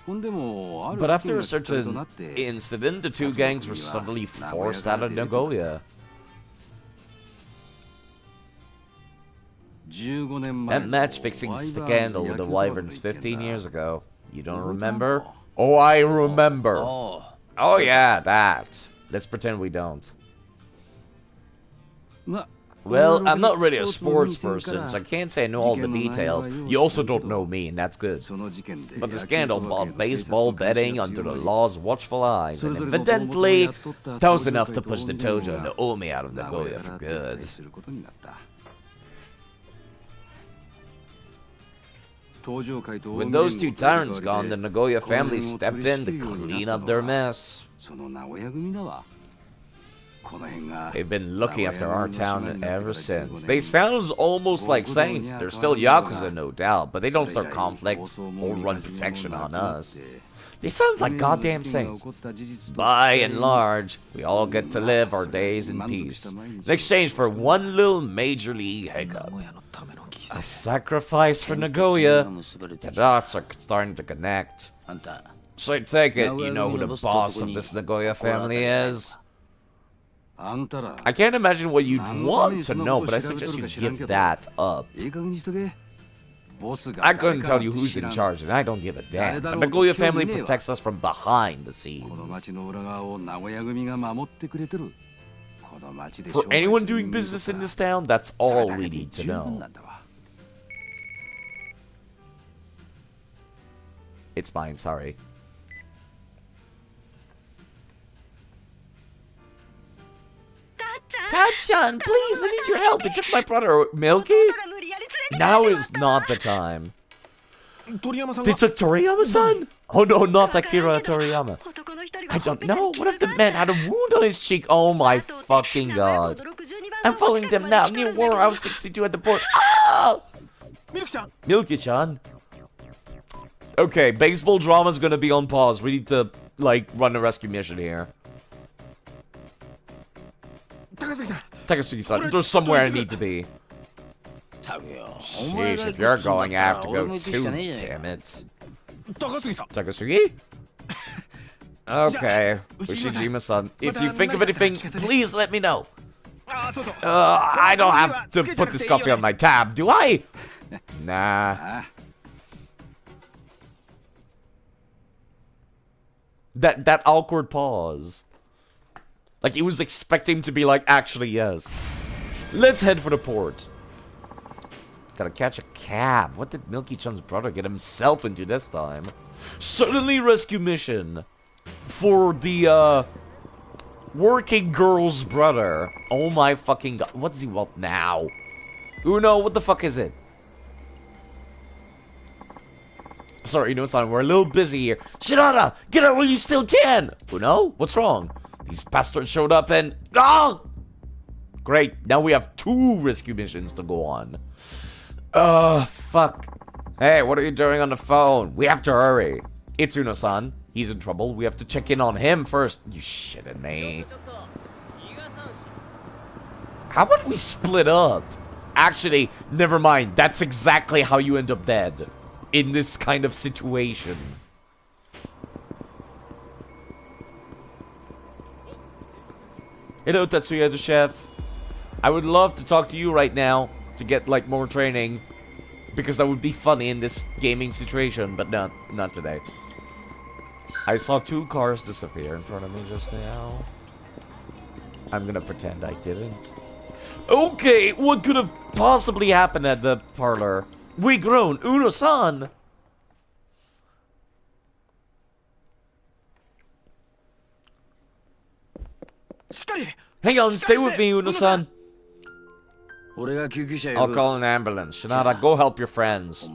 ほんでもある But 付 after 近 a がきっかけと certain なって incident, the two gangs were suddenly forced out of Nagoya. 15年前 That の match fixing ワイバーンズ scandal with the 野球ボールの Wyverns 一件だ。 15 years ago. You don't 覚えてんの remember? Oh, I remember. おう Oh, yeah, that. Let's pretend we don't. ま Well, 俺は I'm not really a スポー sports ツの人間 person, から so I can't say I know all the 事件の内容は details. よう You also 知らん don't けど know me, and that's good. その事件で But the 野球 scandal 賭博 involved と警察 baseball の監視 betting が under 強 the い law's watchful eyes, それ and ぞれの大元を evidently, やっとった that was 東条 enough 会 to と push the 近江連合 Tojo and が the Omi out of 名古屋 Nagoya か for ら撤 good. 退することになった東条会と With 近江 those 連 two 合と入れ tyrants 替わ gone, り the で Nagoya この family 辺を stepped 取り仕 in 切 to るように clean なっ up た their のは mess. その名古屋組だわ Why They've been looking after our town ever since. They sound almost like saints. They're still Yakuza, no doubt, but they don't start conflict or run protection on us. They sound like goddamn saints. By and large, we all get to live our days in peace, in exchange for one little major league hiccup. A sacrifice for Nagoya. The dots are starting to connect. So I take it you know who the boss of this Nagoya family is? I can't imagine what you'd want to know, but I suggest you give that up. I couldn't tell you who's in charge, and I don't give a damn. The Nagoya family protects us from behind the scenes. For anyone doing business in this town, that's all we need to know. It's fine, sorry. Tachan, please, I need your help. They took my brother, Milky. Now is not the time. They took Toriyama-san? Oh no, not Akira Toriyama. I don't know. What if the man had a wound on his cheek? Oh my fucking god. I'm following them now. Near Warehouse 62 at the port. Ah! Milky-chan. Okay, baseball drama's gonna be on pause. We need to, like, run a rescue mission here. Takasugi-san, there's somewhere I need to be. Sheesh, if you're going, I have to go too, damn it. Takasugi? Okay, Ushijima-san, if you think of anything, please let me know. I don't have to put this coffee on my tab, do I? Nah. That awkward pause. Like, he was expecting to be like, actually, yes. Let's head for the port. Gotta catch a cab. What did Milky-chan's brother get himself into this time? Suddenly rescue mission. For the, working girl's brother. Oh my fucking god. What does he want now? Uno, what the fuck is it? Sorry, Uno-san, we're a little busy here. Shinada, get out while you still can! Uno, what's wrong? These bastards showed up and... Oh! Great, now we have 2 rescue missions to go on. Fuck. Hey, what are you doing on the phone? We have to hurry. It's Uno-san. He's in trouble. We have to check in on him first. You shitting me. How about we split up? Actually, never mind. That's exactly how you end up dead. In this kind of situation. Hello, Tatsuya the chef. I would love to talk to you right now to get like more training, because that would be funny in this gaming situation, but not today. I saw 2 cars disappear in front of me just now. I'm gonna pretend I didn't. Okay, what could have possibly happened at the parlor? We grown, Uno-san! Hang on, stay with me, Uno-san. I'll call an ambulance. Shinada, go help your friends.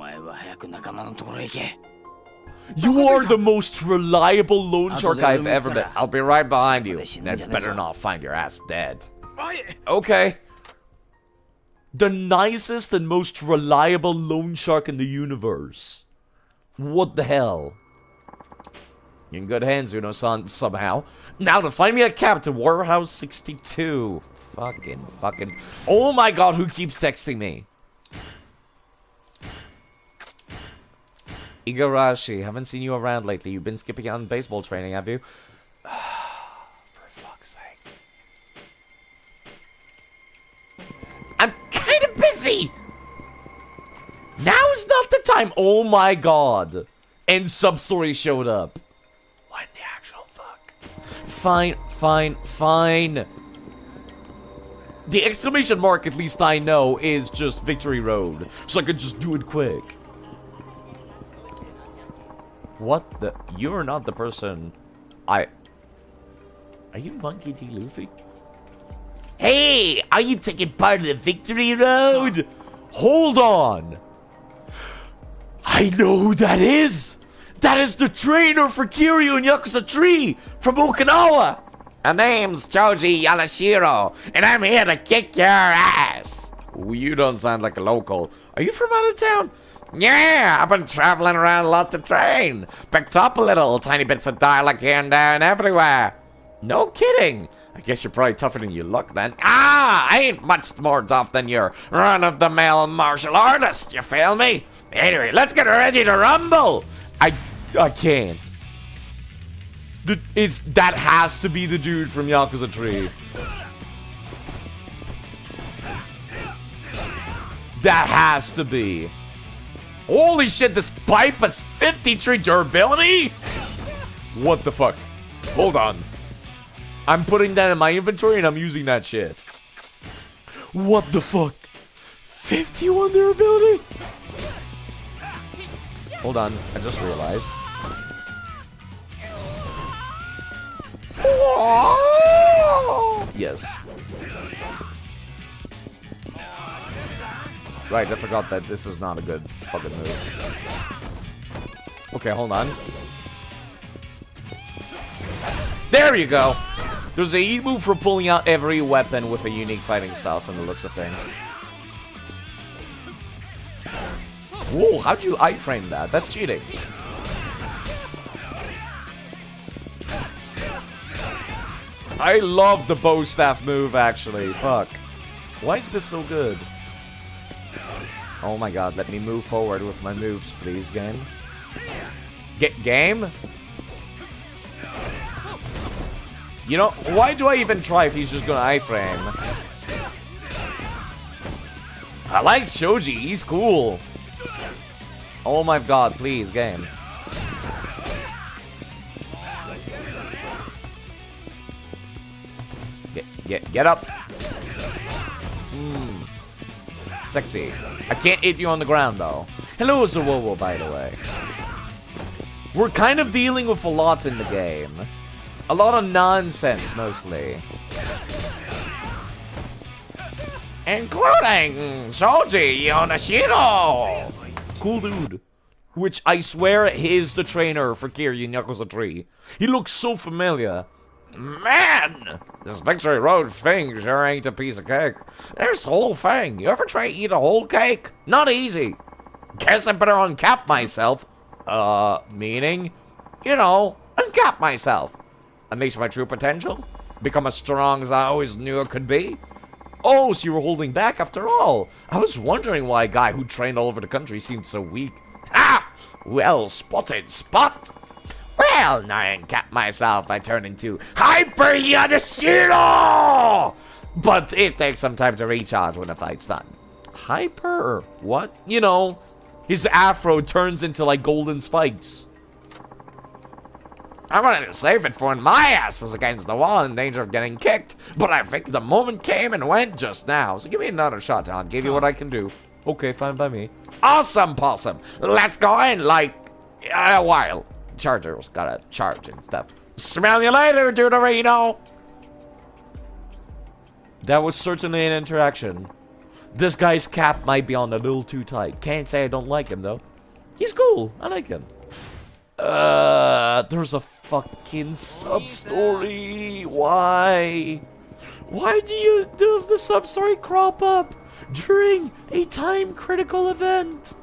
You are the most reliable loan shark I've ever met. I'll be right behind you. And better not find your ass dead. Okay. The nicest and most reliable loan shark in the universe. What the hell? You're in good hands, Uno-san, somehow. Now to find me a cab to Warehouse 62. Fucking. Oh my god, who keeps texting me? Igarashi, haven't seen you around lately. You've been skipping out on baseball training, have you? For fuck's sake. I'm kind of busy! Now's not the time! Oh my god. And sub-story showed up. What the actual fuck? Fine. The exclamation mark, at least I know, is just Victory Road. So I could just do it quick. What the? You're not the person Are you Monkey D. Luffy? Hey! Are you taking part of the Victory Road? Hold on! I know who that is! That is the trainer for Kiryu in Yakuza 3 from Okinawa! My name's Choji Yamashiro, and I'm here to kick your ass. You don't sound like a local. Are you from out of town? Yeah, I've been traveling around a lot to train. Picked up a little, tiny bits of dialect here and there and everywhere. No kidding. I guess you're probably tougher than you look then. I ain't much more tough than your run-of-the-mill martial artist, you feel me? Anyway, let's get ready to rumble. I can't. That has to be the dude from Yakuza 3. That has to be. Holy shit, this pipe has 53 durability? What the fuck? Hold on. I'm putting that in my inventory and I'm using that shit. What the fuck? 51 durability? Hold on, I just realized. Yes. Right, I forgot that this is not a good fucking move. Okay, hold on. There you go! There's a E move for pulling out every weapon with a unique fighting style from the looks of things. Whoa, how'd you iframe that? That's cheating. I love the bow staff move, actually. Fuck. Why is this so good? Oh my god, let me move forward with my moves, please, game. Game? You know, why do I even try if he's just gonna iframe? I like Choji, he's cool. Oh my god, please, game. Get up. Sexy. I can't hit you on the ground, though. Hello, Zawowo, by the way. We're kind of dealing with a lot in the game. A lot of nonsense, mostly. Including Shoji Yonashiro! Cool dude. Which I swear is the trainer for Kiryu in Yakuza 3. He looks so familiar. Man! This Victory Road thing sure ain't a piece of cake. This whole thing. You ever try to eat a whole cake? Not easy. Guess I better uncap myself. Meaning? You know, uncap myself. Unleash my true potential? Become as strong as I always knew it could be? Oh, so you were holding back after all. I was wondering why a guy who trained all over the country seemed so weak. Ah! Well spotted, Spot! Well, now I uncap myself, I turn into Hyper Yonashiro! But it takes some time to recharge when the fight's done. Hyper? What? You know, his afro turns into like golden spikes. I wanted to save it for when my ass was against the wall in danger of getting kicked, but I think the moment came and went just now. So give me another shot and I'll give you what I can do. Okay, fine by me. Awesome, Possum. Let's go in like a while. Charger's gotta charge and stuff. Smell you later, Deuterino. That was certainly an interaction. This guy's cap might be on a little too tight. Can't say I don't like him though. He's cool. I like him. There's a fucking sub-story. Why? Why does the sub-story crop up during a time-critical event?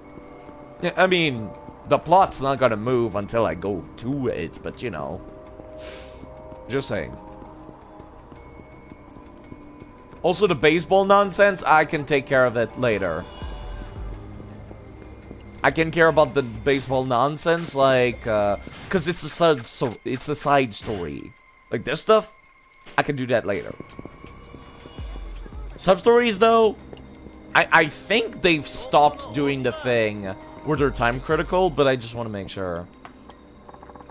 Yeah, I mean, the plot's not gonna move until I go to it, but you know. Just saying. Also, the baseball nonsense, I can take care of it later. I can care about the baseball nonsense, like, cause it's a side story. Like this stuff, I can do that later. Sub-stories, though, I think they've stopped doing the thing where they're time critical, but I just want to make sure.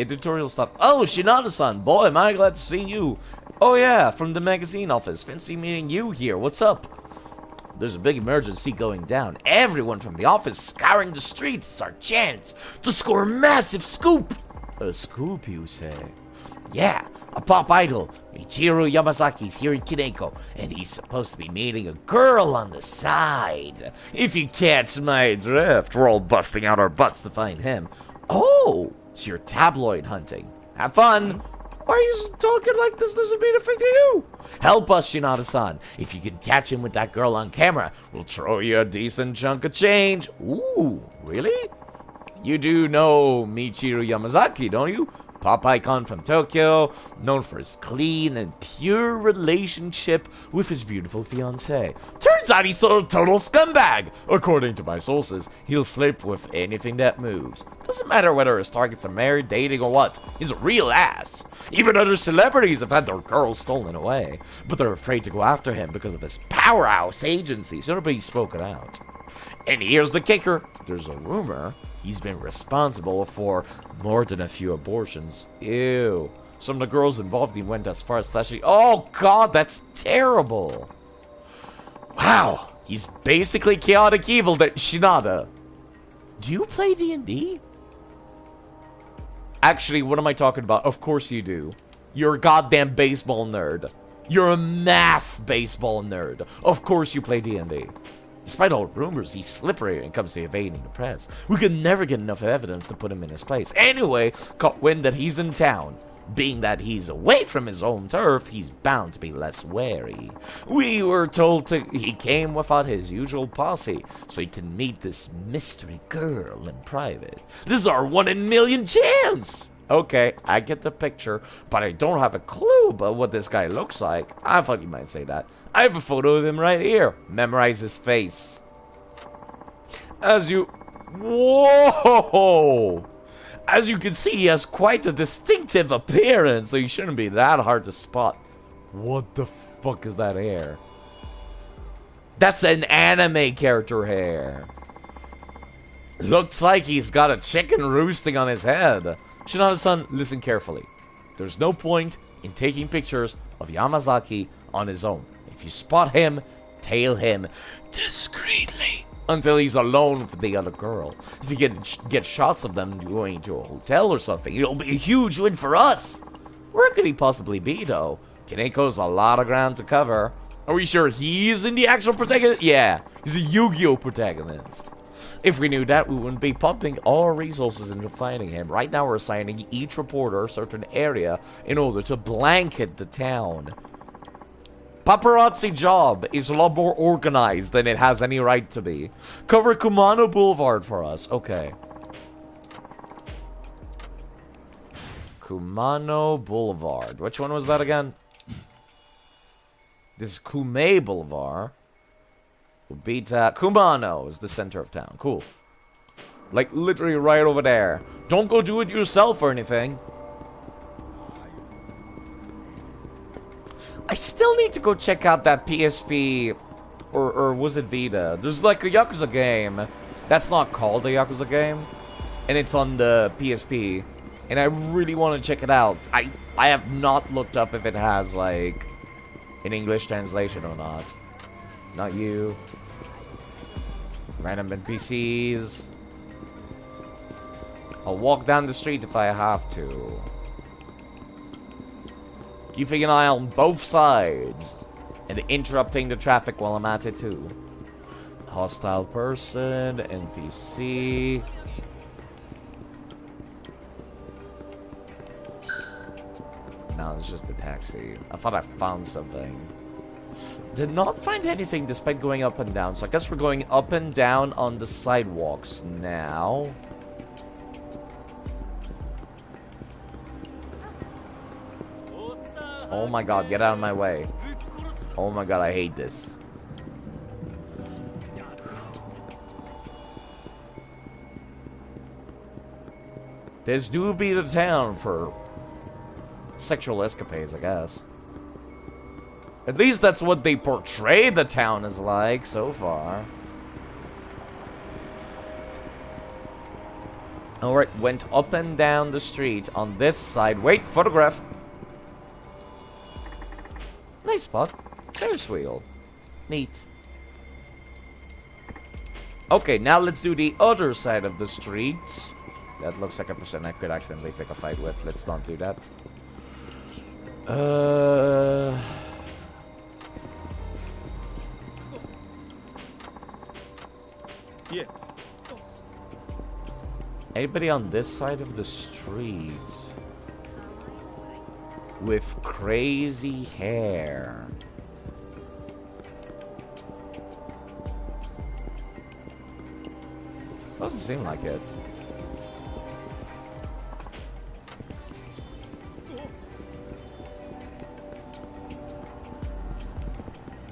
Editorial stuff. Oh, Shinada-san, boy, am I glad to see you. Oh yeah, from the magazine office. Fancy meeting you here. What's up? There's a big emergency going down. Everyone from the office scouring the streets. It's our chance to score a massive scoop. A scoop, you say? Yeah, a pop idol, Michiru Yamasaki's here in Kineko, and he's supposed to be meeting a girl on the side. If you catch my drift, we're all busting out our butts to find him. Oh, so you're tabloid hunting. Have fun. Why are you talking like this doesn't mean a thing to you? Help us, Shinada-san. If you can catch him with that girl on camera, we'll throw you a decent chunk of change. Ooh, really? You do know Michiru Yamazaki, don't you? Pop icon from Tokyo, known for his clean and pure relationship with his beautiful fiancée. Turns out he's a total scumbag! According to my sources, he'll sleep with anything that moves. Doesn't matter whether his targets are married, dating, or what. He's a real ass. Even other celebrities have had their girls stolen away, but they're afraid to go after him because of his powerhouse agency, so nobody's spoken out. And here's the kicker. There's a rumor he's been responsible for more than a few abortions. Ew. Some of the girls involved even went as far as slashing. Oh god, that's terrible. Wow. He's basically chaotic evil that Shinada. Do you play D&D? Actually, what am I talking about? Of course you do. You're a goddamn baseball nerd. You're a math baseball nerd. Of course you play D&D. Despite all rumors, he's slippery when it comes to evading the press. We could never get enough evidence to put him in his place. Anyway, caught wind that he's in town. Being that he's away from his home turf, he's bound to be less wary. We were told he came without his usual posse, so he can meet this mystery girl in private. This is our 1 in a million chance! Okay, I get the picture, but I don't have a clue about what this guy looks like. I thought you might say that. I have a photo of him right here. Memorize his face. As you... Whoa! As you can see, he has quite a distinctive appearance, so he shouldn't be that hard to spot. What the fuck is that hair? That's an anime character hair. Looks like he's got a chicken roosting on his head. Shinada-san, listen carefully. There's no point in taking pictures of Yamazaki on his own. If you spot him, tail him discreetly until he's alone with the other girl. If you get shots of them going to a hotel or something, it'll be a huge win for us. Where could he possibly be, though? Kaneko's a lot of ground to cover. Are we sure he's in the actual protagonist? Yeah, he's a Yu-Gi-Oh! Protagonist. If we knew that, we wouldn't be pumping all our resources into finding him. Right now, we're assigning each reporter a certain area in order to blanket the town. Paparazzi job is a lot more organized than it has any right to be. Cover Kumano Boulevard for us. Okay. Kumano Boulevard. Which one was that again? This is Kume Boulevard. Ubita. Kumano is the center of town. Cool. Like, literally right over there. Don't go do it yourself or anything. I still need to go check out that PSP, or was it Vita? There's like a Yakuza game that's not called a Yakuza game, and it's on the PSP, and I really want to check it out. I have not looked up if it has like an English translation or not. Not you. Random NPCs. I'll walk down the street if I have to. Keeping an eye on both sides. And interrupting the traffic while I'm at it too. Hostile person. NPC. No, it's just a taxi. I thought I found something. Did not find anything despite going up and down. So I guess we're going up and down on the sidewalks now. Oh my god, get out of my way. Oh my god, I hate this. This do be the town for sexual escapades, I guess. At least that's what they portray the town as like so far. Alright, went up and down the street on this side. Wait, photograph. Nice spot. Ferris wheel. Neat. Okay, now let's do the other side of the streets. That looks like a person I could accidentally pick a fight with. Let's not do that. Yeah. Anybody on this side of the streets? with crazy hair. Doesn't seem like it.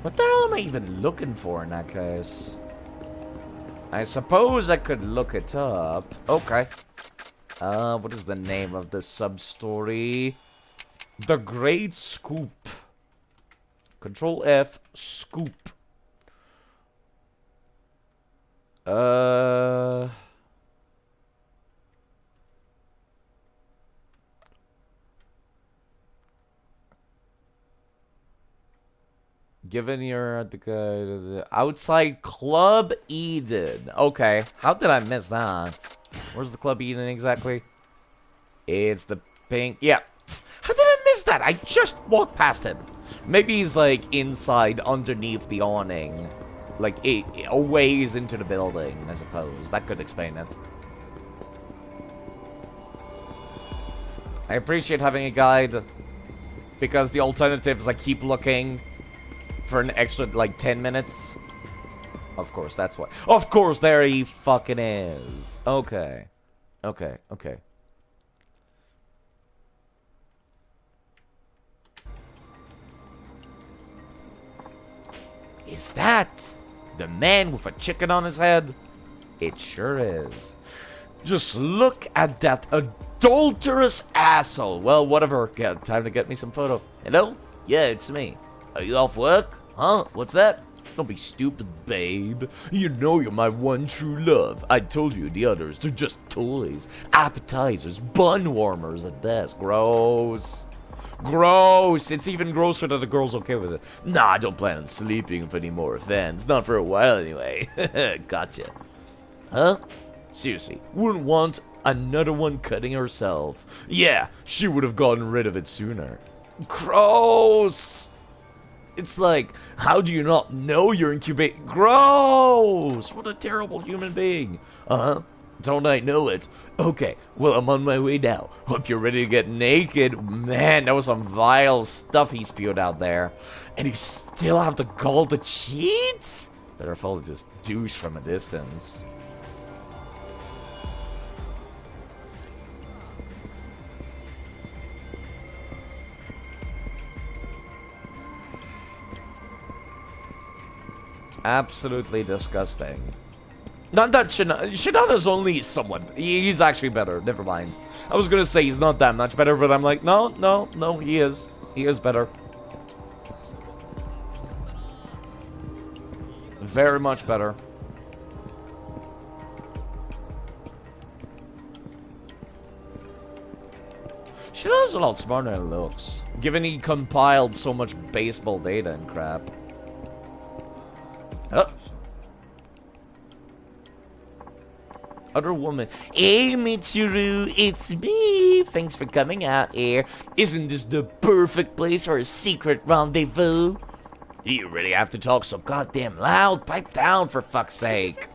What the hell am I even looking for in that case? I suppose I could look it up. Okay. What is the name of the sub-story? The Great Scoop. Control F, Scoop. Given you're at the outside Club Eden. Okay, how did I miss that? Where's the Club Eden exactly? It's the pink. Yeah. How did I miss that? I just walked past him. Maybe he's like inside underneath the awning. Like a ways into the building, I suppose. That could explain it. I appreciate having a guide. Because the alternative is I keep looking for an extra, like, 10 minutes. Of course, that's why. Of course, there he fucking is. Okay. Okay, okay. Is that the man with a chicken on his head? It sure is. Just look at that adulterous asshole. Well, whatever. Yeah, time to get me some photo. Hello? Yeah, it's me. Are you off work? Huh? What's that? Don't be stupid, babe. You know you're my one true love. I told you the others, they're just toys. Appetizers, bun warmers at best. Gross. Gross. It's even grosser that the girl's okay with it. Nah, I don't plan on sleeping with any more offense. Not for a while anyway. Gotcha. Huh? Seriously, wouldn't want another one cutting herself. Yeah, she would have gotten rid of it sooner. Gross. It's like, how do you not know you're incubating? Gross! What a terrible human being. Uh-huh. Don't I know it? Okay, well, I'm on my way now. Hope you're ready to get naked. Man, that was some vile stuff he spewed out there. And you still have the gall to cheat? Better follow this douche from a distance. Absolutely disgusting. Not that Shinada's only somewhat. He's actually better. Never mind. I was gonna say he's not that much better, but I'm like, no, he is. He is better. Very much better. Shinada's a lot smarter than it looks, given he compiled so much baseball data and crap. Other woman. Hey, Mitsuru, it's me. Thanks for coming out here. Isn't this the perfect place for a secret rendezvous? You really have to talk so goddamn loud. Pipe down, for fuck's sake.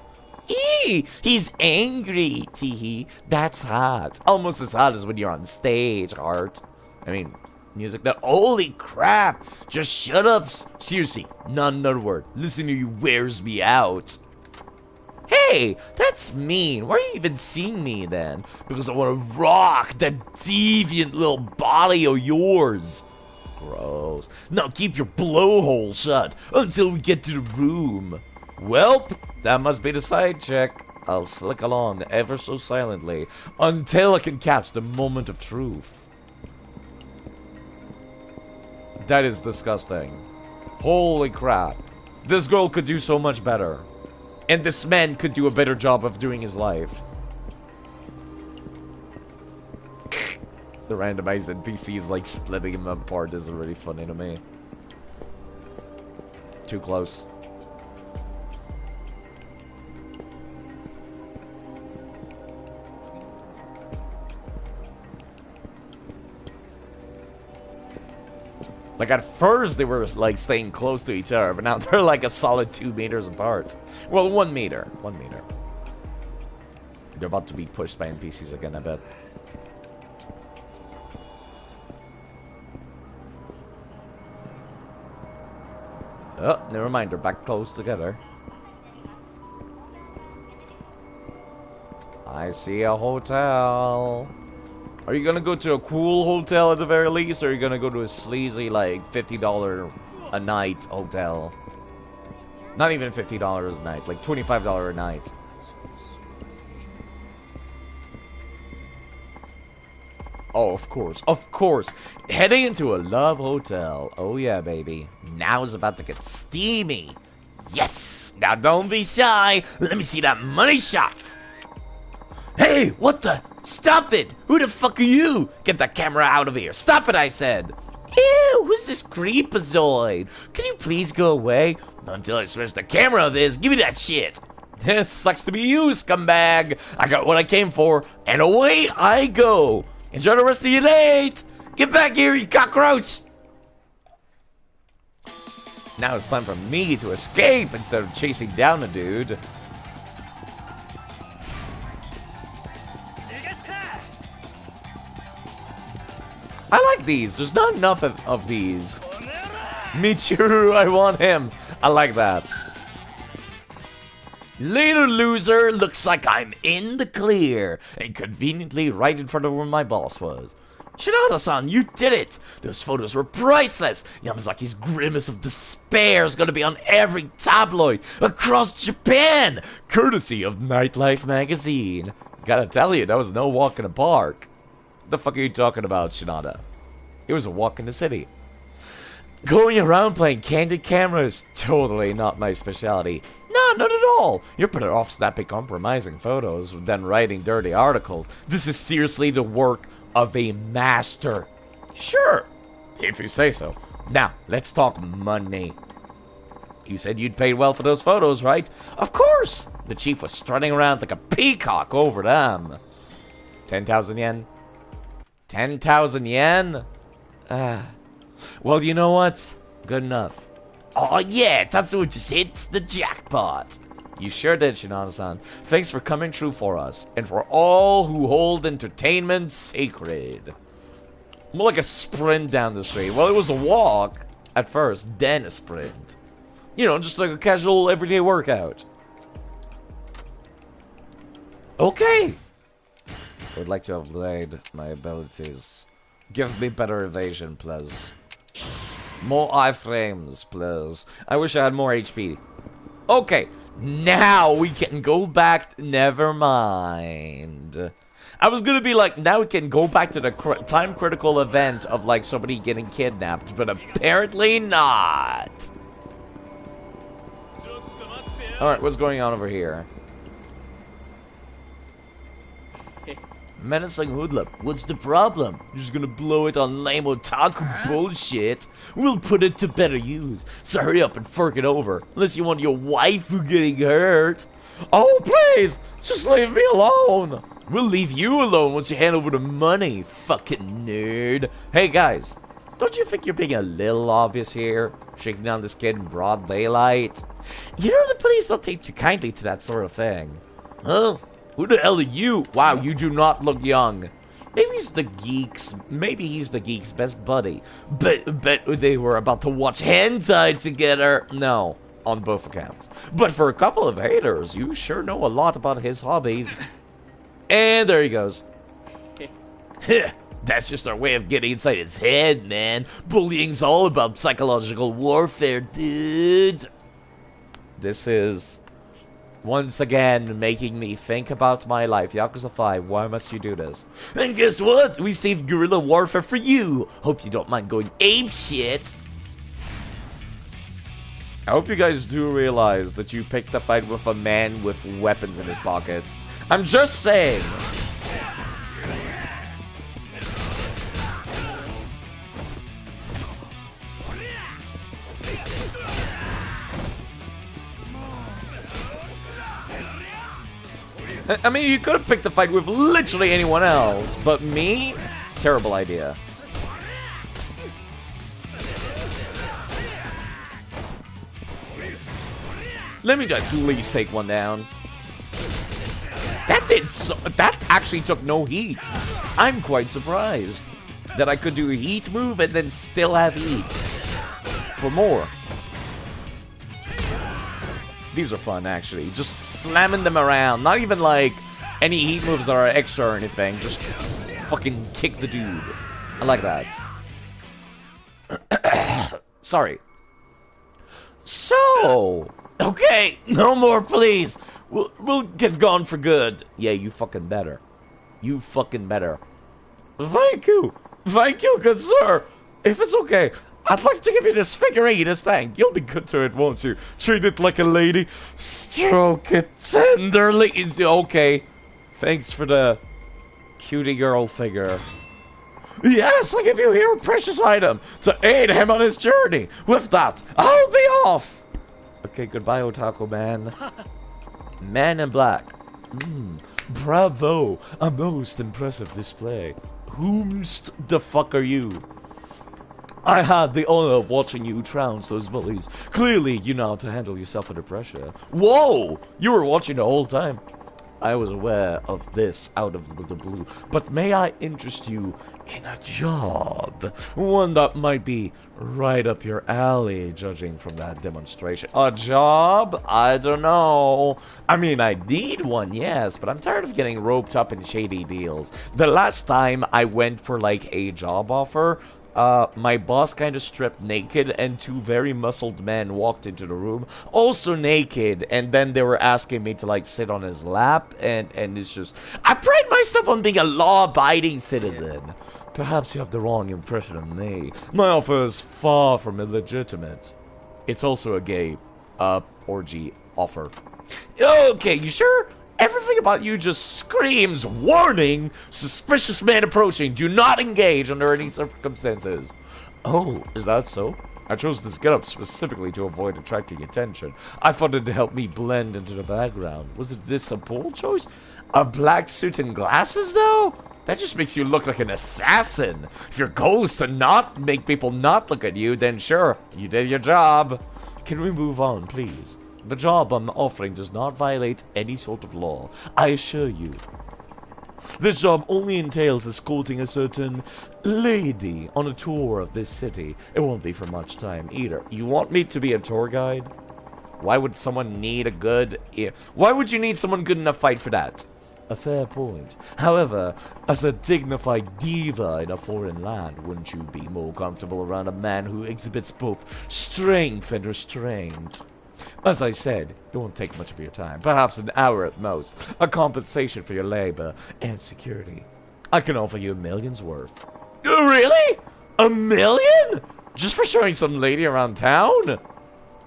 Eee, he's angry. Teehee, that's hot. Almost as hot as when you're on stage, Heart. I mean, music that. Holy crap. Just shut up. Seriously, not another word. Listening to you wears me out. Hey, that's mean. Why are you even seeing me then? Because I want to rock that deviant little body of yours. Gross. Now keep your blowhole shut until we get to the room. Welp, that must be the side check. I'll slick along ever so silently until I can catch the moment of truth. That is disgusting. Holy crap. This girl could do so much better. And this man could do a better job of doing his life. The randomized NPCs like splitting him apart is really funny to me. Too close. Like, at first, they were, like, staying close to each other, but now they're, like, a solid 2 meters apart. Well, 1 meter. 1 meter. They're about to be pushed by NPCs again, I bet. Oh, never mind. They're back close together. I see a hotel. Are you gonna go to a cool hotel at the very least, or are you gonna go to a sleazy, like, $50 a night hotel? Not even $50 a night, like $25 a night. Oh, of course, of course. Heading into a love hotel. Oh yeah, baby. Now it's about to get steamy. Yes! Now don't be shy. Let me see that money shot. Hey, what the? Stop it! Who the fuck are you? Get that camera out of here. Stop it, I said. Ew, who's this creepazoid? Can you please go away? Not until I switch the camera of this. Give me that shit. This sucks to be you, scumbag. I got what I came for, and away I go. Enjoy the rest of your date! Get back here, you cockroach! Now it's time for me to escape instead of chasing down a dude. I like these. There's not enough of these. Michiru, I want him. I like that. Later, loser. Looks like I'm in the clear. And conveniently right in front of where my boss was. Shinada-san, you did it! Those photos were priceless! Yamazaki's grimace of despair is gonna be on every tabloid across Japan! Courtesy of Nightlife magazine. Gotta tell you, that was no walk in the park. What the fuck are you talking about, Shinada? It was a walk in the city. Going around playing candid camera is totally not my specialty. No, not at all. You're better off snapping compromising photos than writing dirty articles. This is seriously the work of a master. Sure, if you say so. Now, let's talk money. You said you'd paid well for those photos, right? Of course! The chief was strutting around like a peacock over them. 10,000 yen? 10,000 yen? Well, you know what? Good enough. Oh yeah, Tatsuo just hits the jackpot. You sure did, Shinada-san. Thanks for coming true for us, and for all who hold entertainment sacred. More like a sprint down the street. Well, it was a walk at first, then a sprint. You know, just like a casual everyday workout. Okay. I would like to upgrade my abilities. Give me better evasion, please. More iframes, please. I wish I had more HP. Okay. Now we can go back. Never mind. I was gonna be like, now we can go back to the time critical event of like somebody getting kidnapped, but apparently not. Alright, what's going on over here? Menacing hoodlum, what's the problem? You're just gonna blow it on lame otaku bullshit? We'll put it to better use. So hurry up and fork it over. Unless you want your waifu getting hurt. Oh, please! Just leave me alone! We'll leave you alone once you hand over the money, fucking nerd. Hey, guys. Don't you think you're being a little obvious here? Shaking down this kid in broad daylight? You know the police don't take too kindly to that sort of thing. Huh? Who the hell are you? Wow, you do not look young. Maybe he's the geek's best buddy. Bet they were about to watch hentai together. No, on both accounts. But for a couple of haters, you sure know a lot about his hobbies. And there he goes. That's just our way of getting inside his head, man. Bullying's all about psychological warfare, dude. This is once again making me think about my life. Yakuza 5, why must you do this? And guess what? We saved guerrilla warfare for you. Hope you don't mind going ape shit. I hope you guys do realize that you picked a fight with a man with weapons in his pockets. I'm just saying. I mean, you could have picked a fight with literally anyone else, but me? Terrible idea. Let me at least take one down. That actually took no heat. I'm quite surprised that I could do a heat move and then still have heat for more. These are fun, actually. Just slamming them around. Not even, like, any heat moves that are extra or anything. Just fucking kick the dude. I like that. Sorry. So, okay, no more, please. We'll get gone for good. Yeah, you fucking better. You fucking better. Thank you, good sir. If it's okay, I'd like to give you this figure 8 as thank. You'll be good to it, won't you? Treat it like a lady. Stroke it tenderly. Okay. Thanks for the cutie girl figure. Yes, I give you here a precious item to aid him on his journey. With that, I'll be off. Okay, goodbye, Otaku man. Man in black. Bravo! A most impressive display. Whomst the fuck are you? I had the honor of watching you trounce those bullies. Clearly, you know how to handle yourself under pressure. Whoa! You were watching the whole time. I was aware of this out of the blue, but may I interest you in a job? One that might be right up your alley, judging from that demonstration. A job? I don't know. I mean, I need one, yes, but I'm tired of getting roped up in shady deals. The last time I went for, like, a job offer, my boss kind of stripped naked, and 2 very muscled men walked into the room, also naked, and then they were asking me to, like, sit on his lap, and it's just... I pride myself on being a law-abiding citizen. Perhaps you have the wrong impression of me. My offer is far from illegitimate. It's also a gay, orgy offer. Okay, you sure? Everything about you just screams, warning, suspicious man approaching, do not engage under any circumstances. Oh, is that so? I chose this getup specifically to avoid attracting attention. I thought it'd help me blend into the background. Was it this a bold choice? A black suit and glasses, though? That just makes you look like an assassin. If your goal is to not make people not look at you, then sure, you did your job. Can we move on, please? The job I'm offering does not violate any sort of law, I assure you. This job only entails escorting a certain lady on a tour of this city. It won't be for much time either. You want me to be a tour guide? Why would someone need a good... Why would you need someone good enough to fight for that? A fair point. However, as a dignified diva in a foreign land, wouldn't you be more comfortable around a man who exhibits both strength and restraint? As I said, it won't take much of your time, perhaps an hour at most, a compensation for your labor and security. I can offer you $1 million's worth. Really? $1 million? Just for showing some lady around town?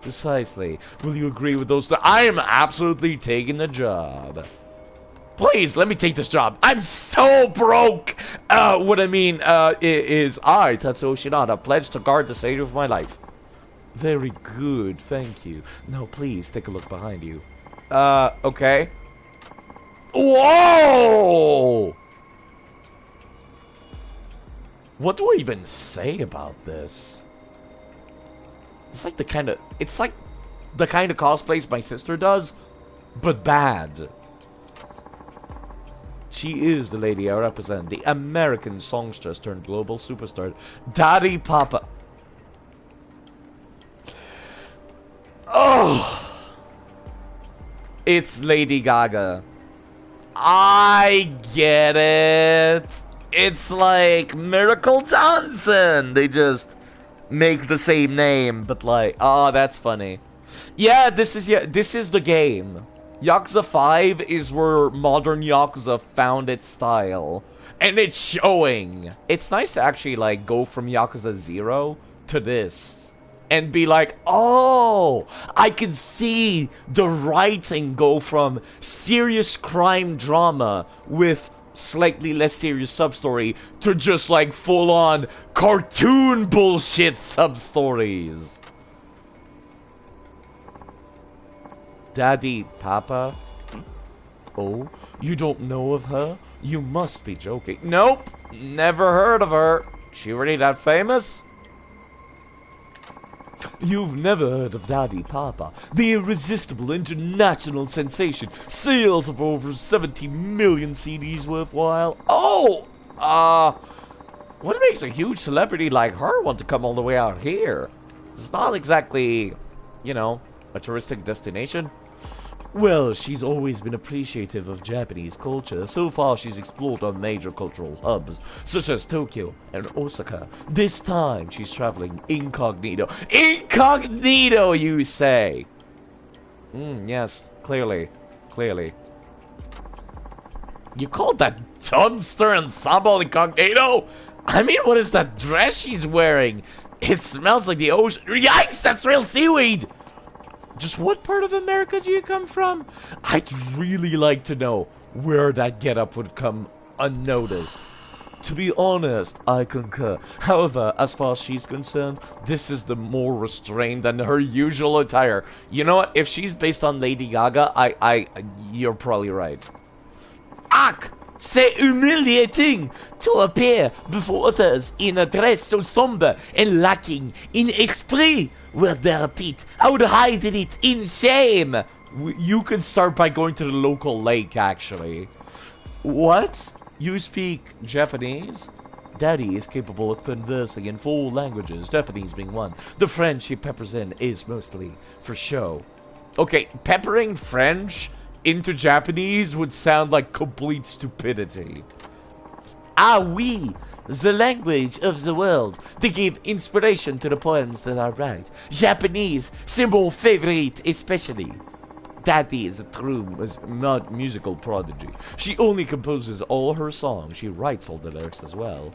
Precisely. Will you agree with those? I am absolutely taking the job. Please, let me take this job. I'm so broke. What I mean, is I, Tatsuo Shinada, pledge to guard the safety of my life. Very good, thank you. Now please, take a look behind you. Okay. Whoa! What do I even say about this? It's like the kind of cosplays my sister does, but bad. She is the lady I represent, the American songstress turned global superstar, Daddy Papa. Oh, it's Lady Gaga. I get it. It's like Miracle Johnson. They just make the same name, but like, oh, that's funny. Yeah, this is the game. Yakuza 5 is where modern Yakuza found its style, and it's showing. It's nice to actually like go from Yakuza 0 to this and be like, oh, I can see the writing go from serious crime drama with slightly less serious sub-story to just like full-on cartoon bullshit sub-stories. Daddy Papa? Oh, you don't know of her? You must be joking. Nope, never heard of her. She really that famous? You've never heard of Daddy Papa, the irresistible international sensation. Sales of over 70 million CDs worthwhile. Oh! What makes a huge celebrity like her want to come all the way out here? It's not exactly, you know, A touristic destination? Well, she's always been appreciative of Japanese culture. So far, she's explored on major cultural hubs, such as Tokyo and Osaka. This time, she's traveling incognito. Incognito, you say? Yes, clearly. Clearly. You called that dumpster ensemble incognito? I mean, what is that dress she's wearing? It smells like the ocean. Yikes, that's real seaweed! Just what part of America do you come from? I'd really like to know where that getup would come unnoticed. To be honest, I concur. However, as far as she's concerned, This is the more restrained than her usual attire. You know what? If she's based on Lady Gaga, you're probably right. Ack! C'est humiliating to appear before others in a dress so somber and lacking in esprit. Were there a pit, I would hide in it in shame. You can start by going to the local lake, actually. What? You speak Japanese? Daddy is capable of conversing in 4 languages, Japanese being one. The French he peppers in is mostly for show. Okay, peppering French into Japanese would sound like complete stupidity. Ah oui, the language of the world. They give inspiration to the poems that I write. Japanese, c'est mon favorite especially. Daddy is a true musical prodigy. She only composes all her songs. She writes all the lyrics as well.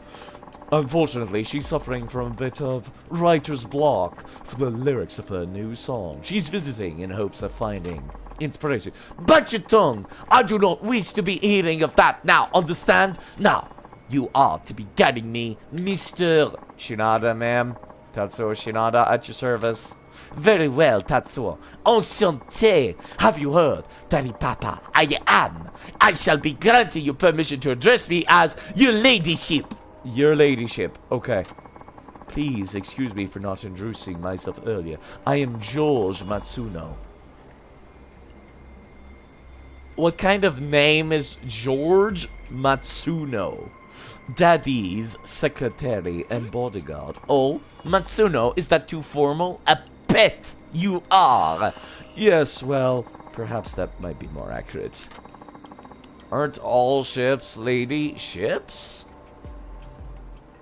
Unfortunately, she's suffering from a bit of writer's block for the lyrics of her new song. She's visiting in hopes of finding inspiration. But your tongue! I do not wish to be hearing of that now, understand? Now, you are to be guiding me, Mr. Shinada, ma'am. Tatsuo Shinada at your service. Very well, Tatsuo. Enchanté. Have you heard, Daddy Papa? I shall be granting you permission to address me as your ladyship. Your ladyship. Okay. Please excuse me for not introducing myself earlier. I am George Matsuno. What kind of name is George Matsuno? Daddy's secretary and bodyguard. Oh, Matsuno, is that too formal? A pet you are. Yes, well, perhaps that might be more accurate. Aren't all ships lady ships?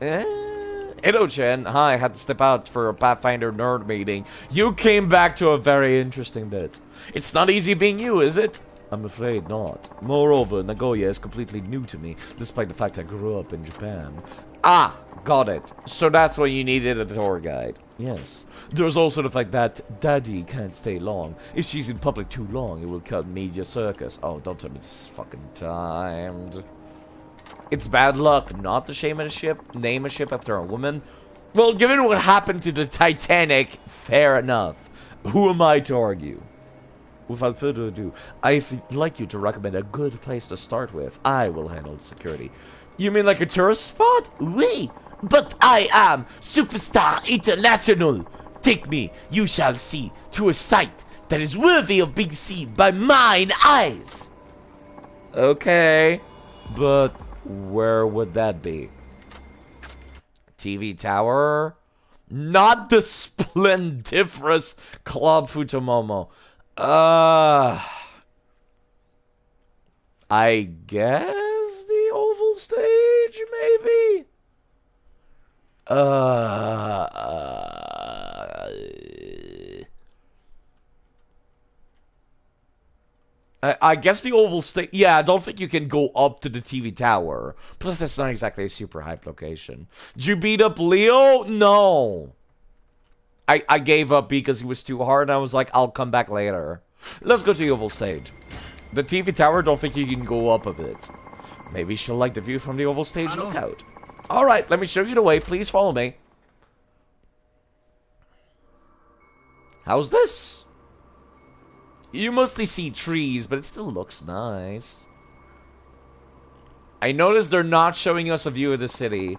Edo-chan, hi, I had to step out for a Pathfinder nerd meeting. You came back to a very interesting bit. It's not easy being you, is it? I'm afraid not. Moreover, Nagoya is completely new to me, despite the fact I grew up in Japan. Ah, got it. So that's why you needed a tour guide. Yes. There's also the fact that Daddy can't stay long. If she's in public too long, it will cut media circus. Oh, don't tell me this is fucking timed. It's bad luck not to name a ship after a woman. Well, given what happened to the Titanic, fair enough. Who am I to argue? Without further ado, I'd like you to recommend a good place to start with. I will handle security. You mean like a tourist spot? Oui, but I am Superstar International. Take me, you shall see, to a sight that is worthy of being seen by mine eyes. Okay, but where would that be? TV tower? Not the splendiferous Club Futomomo. I guess the oval stage, maybe? I guess the oval stage. Yeah, I don't think you can go up to the TV tower. Plus, that's not exactly a super hype location. Did you beat up Leo? No. I gave up because he was too hard, and I was like, I'll come back later. Let's go to the oval stage. The TV tower, don't think you can go up a bit. Maybe she'll like the view from the oval stage lookout. Alright, let me show you the way. Please follow me. How's this? You mostly see trees, but it still looks nice. I noticed they're not showing us a view of the city.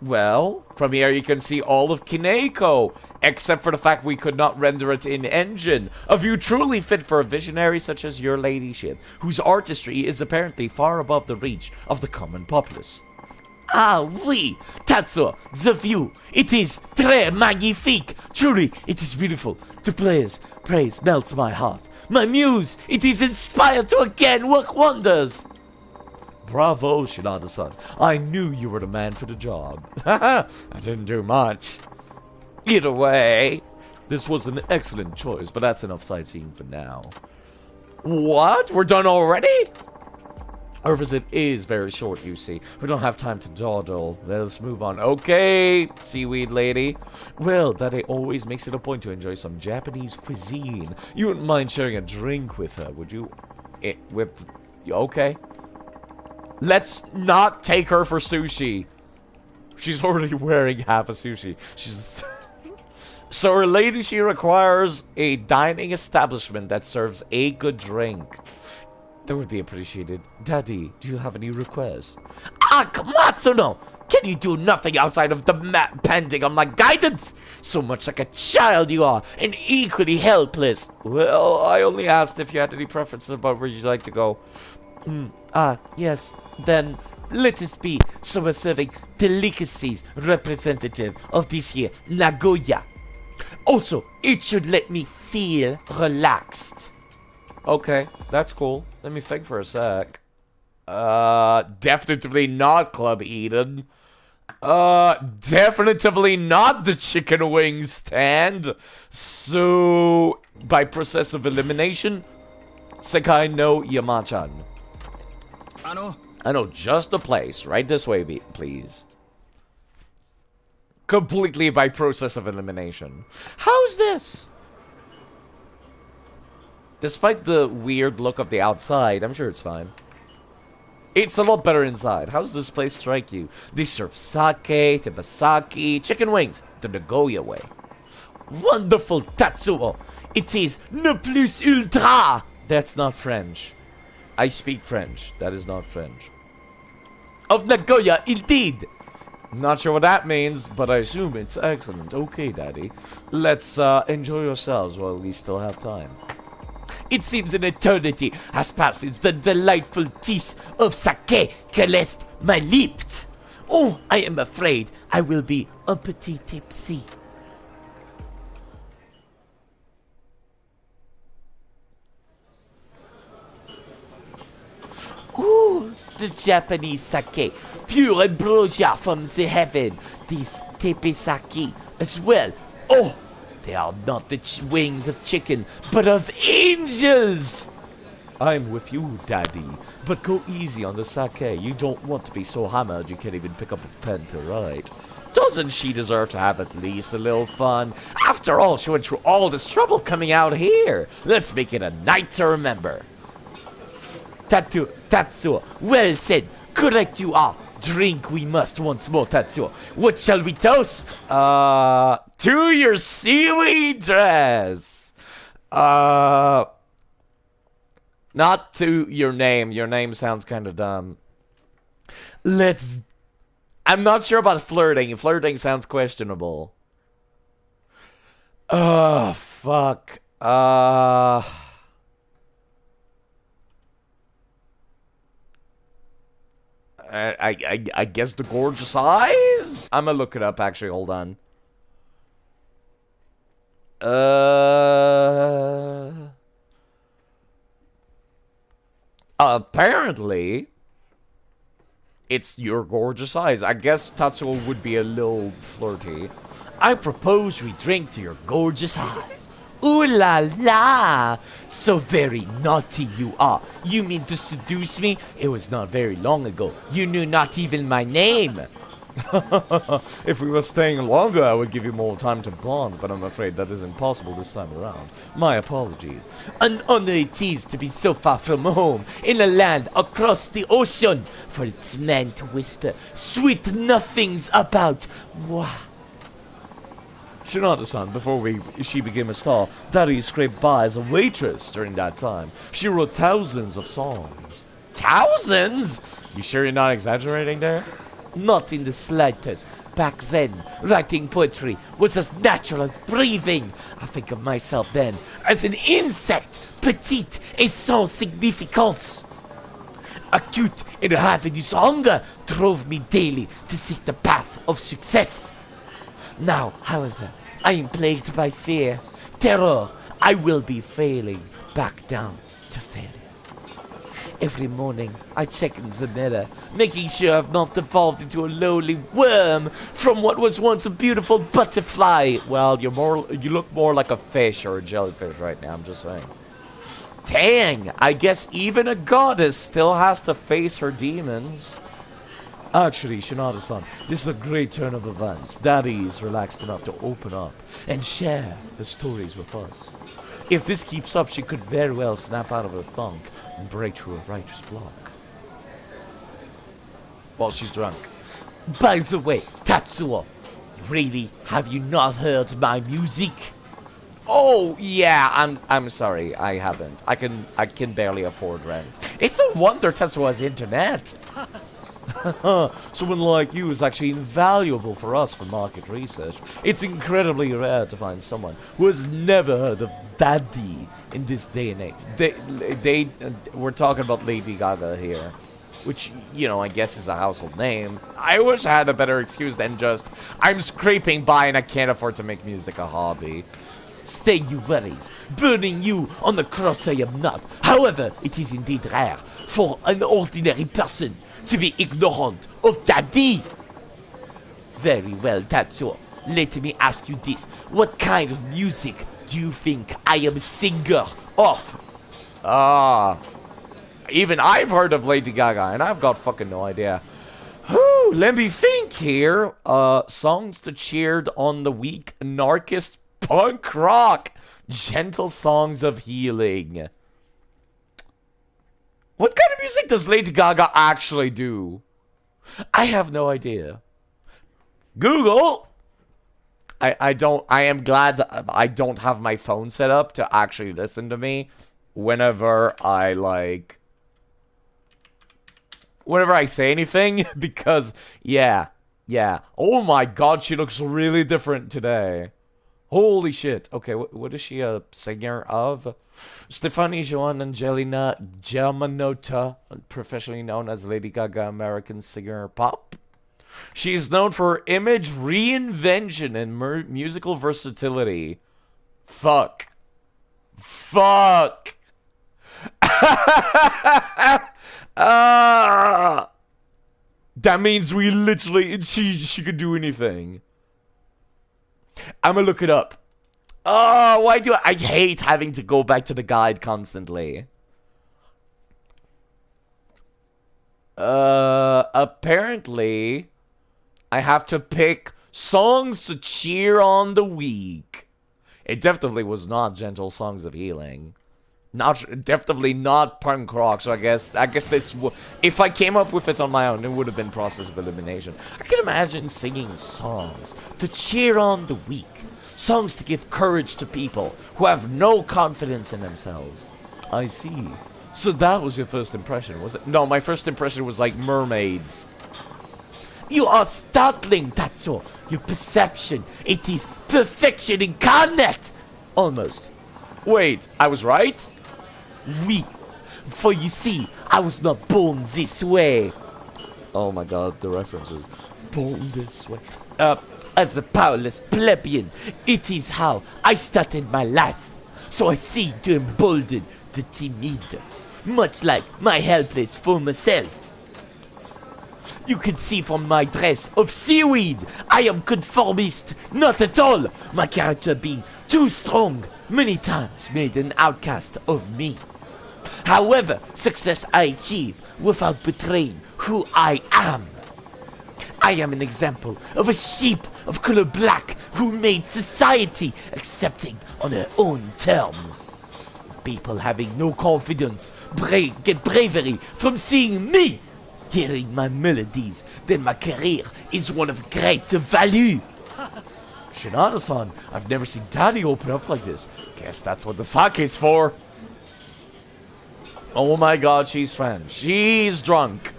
Well, from here you can see all of Kineko, except for the fact we could not render it in engine. A view truly fit for a visionary such as your ladyship, whose artistry is apparently far above the reach of the common populace. Ah, oui, Tatsuo, the view. It is très magnifique. Truly, it is beautiful. To praise melts my heart. My muse, it is inspired to again work wonders. Bravo, Shinada-san. I knew you were the man for the job. I didn't do much. Either way, this was an excellent choice, but that's enough sightseeing for now. What? We're done already? Our visit is very short, you see. We don't have time to dawdle. Let's move on. Okay, seaweed lady. Well, Daddy always makes it a point to enjoy some Japanese cuisine. You wouldn't mind sharing a drink with her, would you? Okay. Let's not take her for sushi. She's already wearing half a sushi. She's... So her ladyship requires a dining establishment that serves a good drink. That would be appreciated. Daddy, do you have any requests? Ah, Matsuno! Can you do nothing outside of depending on my guidance? So much like a child you are, and equally helpless. Well, I only asked if you had any preferences about where you'd like to go. Yes. Then let us be so we're serving delicacies representative of this here Nagoya. Also, it should let me feel relaxed. Okay, that's cool. Let me think for a sec. Definitively not Club Eden. Definitively not the chicken wing stand. So, by process of elimination, Sekai no Yamachan. I know just the place. Right this way, please. Completely by process of elimination. How's this? Despite the weird look of the outside, I'm sure it's fine. It's a lot better inside. How's this place strike you? They serve sake, tebasaki, chicken wings, the Nagoya way. Wonderful, Tatsuo. It is ne plus ultra. That's not French. I speak French. That is not French. Of Nagoya, indeed. Not sure what that means, but I assume it's excellent. Okay, Daddy. Let's enjoy yourselves while we still have time. It seems an eternity has passed since the delightful kiss of sake caressed my lips. Oh, I am afraid I will be un petit tipsy. Ooh, the Japanese sake, pure ambrosia from the heaven. These tepesaki as well. Oh, they are not the wings of chicken, but of angels! I'm with you, Daddy, but go easy on the sake. You don't want to be so hammered you can't even pick up a pen to write. Doesn't she deserve to have at least a little fun? After all, she went through all this trouble coming out here. Let's make it a night to remember. Tatsuo, well said. Correct you are. Drink we must once more, Tatsuo. What shall we toast? To your seaweed dress. Not to your name. Your name sounds kind of dumb. I'm not sure about flirting. Flirting sounds questionable. Oh, fuck. I guess the gorgeous eyes? I'm gonna look it up, actually. Hold on. Apparently, it's your gorgeous eyes. I guess Tatsuo would be a little flirty. I propose we drink to your gorgeous eyes. Ooh la la! So very naughty you are. You mean to seduce me? It was not very long ago. You knew not even my name. If we were staying longer, I would give you more time to bond, but I'm afraid that isn't possible this time around. My apologies. An honor it is to be so far from home, in a land across the ocean, for its man to whisper sweet nothings about. Wow. Shinada-san, before she became a star, Daddy scraped by as a waitress during that time. She wrote thousands of songs. Thousands? You sure you're not exaggerating there? Not in the slightest. Back then, writing poetry was as natural as breathing. I think of myself then as an insect, petite et sans significance. Acute and ravenous hunger drove me daily to seek the path of success. Now, however, I am plagued by fear, terror. I will be failing back down to failure. Every morning, I check in the mirror, making sure I've not evolved into a lowly worm from what was once a beautiful butterfly. Well, you look more like a fish or a jellyfish right now, I'm just saying. Dang, I guess even a goddess still has to face her demons. Actually, Shinada-san, this is a great turn of events. Daddy is relaxed enough to open up and share the stories with us. If this keeps up, she could very well snap out of her funk and break through a writer's block. While she's drunk. By the way, Tatsuo, really, have you not heard my music? Oh yeah, I'm sorry, I haven't. I can barely afford rent. It's a wonder Tetsuo has internet. Someone like you is actually invaluable for us for market research. It's incredibly rare to find someone who has never heard of Daddy in this day and age. We're talking about Lady Gaga here, which, you know, I guess is a household name. I wish I had a better excuse than just, I'm scraping by and I can't afford to make music a hobby. Stay you worries, burning you on the cross I am not. However, it is indeed rare for an ordinary person to be ignorant of Daddy. Very well, Tatsuo. Let me ask you this. What kind of music do you think I am a singer of? Even I've heard of Lady Gaga, and I've got fucking no idea. Whew, let me think here. Songs to cheer on the weak, anarchist punk rock, gentle songs of healing. What kind of music does Lady Gaga actually do? I have no idea. Google. I am glad that I don't have my phone set up to actually listen to me whenever I say anything, because yeah. Oh my god, she looks really different today. Holy shit. Okay, what is she a singer of? Stefani Joan Angelina Germanotta, professionally known as Lady Gaga, American singer pop. She's known for her image reinvention and musical versatility. Fuck. That means we literally, she could do anything. I'm gonna look it up. Oh, why do I hate having to go back to the guide constantly. Apparently, I have to pick songs to cheer on the weak. It definitely was not gentle songs of healing. Definitely not punk rock. So I guess this if I came up with it on my own, it would have been process of elimination. I can imagine singing songs to cheer on the weak. Songs to give courage to people who have no confidence in themselves. I see. So that was your first impression, was it? No, my first impression was like mermaids. You are startling, Tatsuo. Your perception, it is perfection incarnate. Almost. Wait, I was right? Oui. For you see, I was not born this way. Oh my god, the references. Born this way. As a powerless plebeian, it is how I started my life. So I seek to embolden the timid, much like my helpless former self. You can see from my dress of seaweed, I am conformist, not at all. My character being too strong, many times made an outcast of me. However, success I achieve without betraying who I am. I am an example of a sheep of color black who made society accepting on her own terms. People having no confidence get bravery from seeing me. Hearing my melodies, then my career is one of great value. Shinada-san, I've never seen Daddy open up like this. Guess that's what the sake's for. Oh my god, she's French. She's drunk.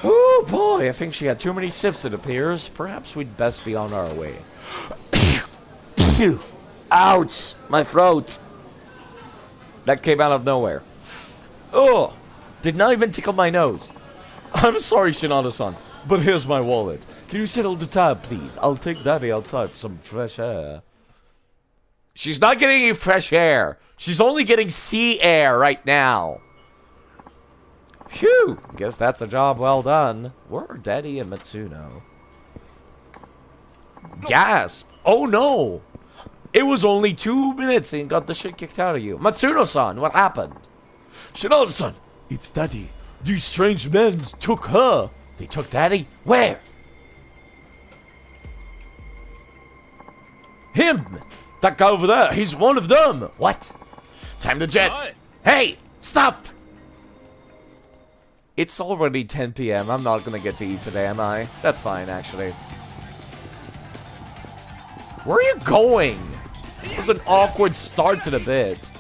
Oh boy, I think she had too many sips, it appears. Perhaps we'd best be on our way. Ouch! My throat! That came out of nowhere. Oh! Did not even tickle my nose. I'm sorry, Shinada-san, but here's my wallet. Can you settle the tab, please? I'll take Daddy outside for some fresh air. She's not getting any fresh air. She's only getting sea air right now. Phew. Guess that's a job well done. Where are Daddy and Matsuno? Gasp. Oh no. It was only 2 minutes and you got the shit kicked out of you. Matsuno-san, what happened? Shinada-san, it's Daddy. These strange men took her. They took Daddy? Where? Him! That guy over there, he's one of them! What? Time to jet! Hey! Stop! It's already 10 p.m. I'm not gonna get to eat today, am I? That's fine, actually. Where are you going? It was an awkward start to the bit.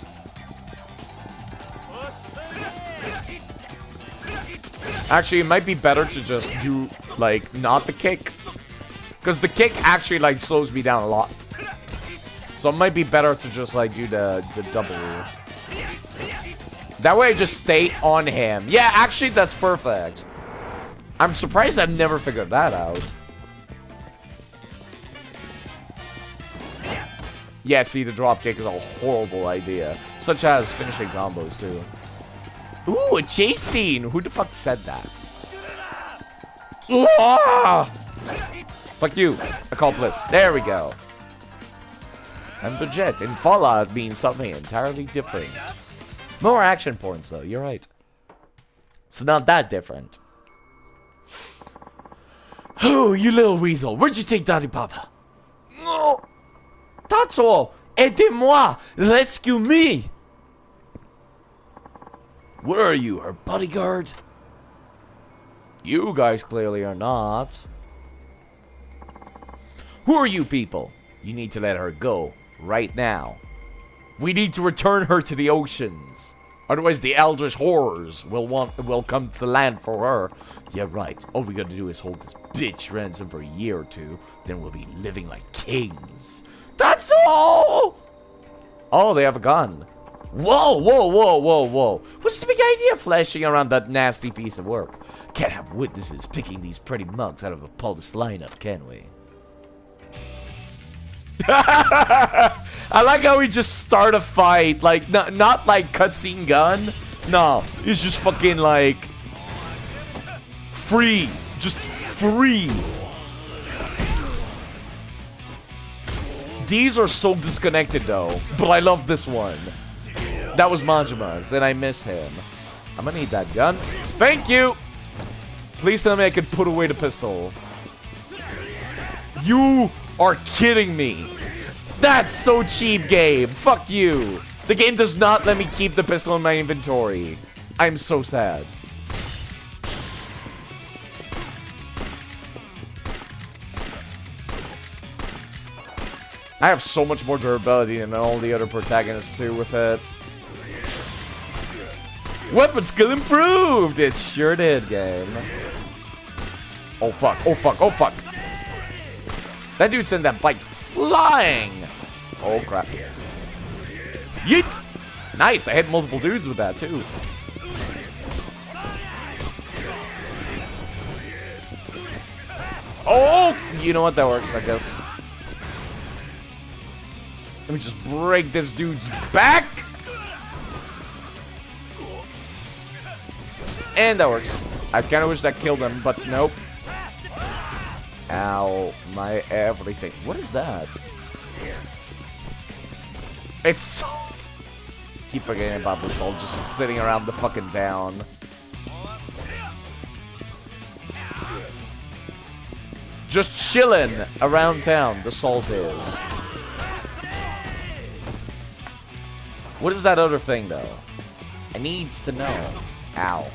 Actually, it might be better to just do, like, not the kick. Because the kick actually, like, slows me down a lot. So it might be better to just, like, do the double. That way I just stay on him. Yeah, actually, that's perfect. I'm surprised I've never figured that out. Yeah, see, the drop kick is a horrible idea. Such as finishing combos, too. Ooh, a chase scene! Who the fuck said that? Ah! Fuck you, accomplice. There we go. And the jet in Fallout means something entirely different. More action points, though. You're right. It's not that different. Oh, you little weasel. Where'd you take Daddy Papa? Oh, Tatsuo, aidez-moi! Rescue me! Where are you, her bodyguard? You guys clearly are not. Who are you people? You need to let her go right now. We need to return her to the oceans. Otherwise the eldritch horrors will come to land for her. Yeah, right. All we gotta do is hold this bitch ransom for a year or two. Then we'll be living like kings. That's all! Oh, they have a gun. Whoa, whoa, whoa, whoa, whoa. What's the big idea of flashing around that nasty piece of work? Can't have witnesses picking these pretty mugs out of a polished lineup, can we? I like how we just start a fight. Like, not like cutscene gun. No, it's just fucking like free. Just free. These are so disconnected though. But I love this one. That was Majima's, and I miss him. I'm gonna need that gun. Thank you! Please tell me I can put away the pistol. You are kidding me. That's so cheap, game. Fuck you. The game does not let me keep the pistol in my inventory. I'm so sad. I have so much more durability than all the other protagonists too with it. Weapon skill improved! It sure did, game. Oh fuck, oh fuck, oh fuck. That dude sent that bike flying! Oh crap. Yeet! Nice, I hit multiple dudes with that too. Oh! You know what, that works, I guess. Let me just break this dude's back! And that works. I kinda wish that killed him, but nope. Ow, my everything. What is that? It's salt. Keep forgetting about the salt just sitting around the fucking town. Just chilling around town, the salt is. What is that other thing, though? I needs to know. Ow.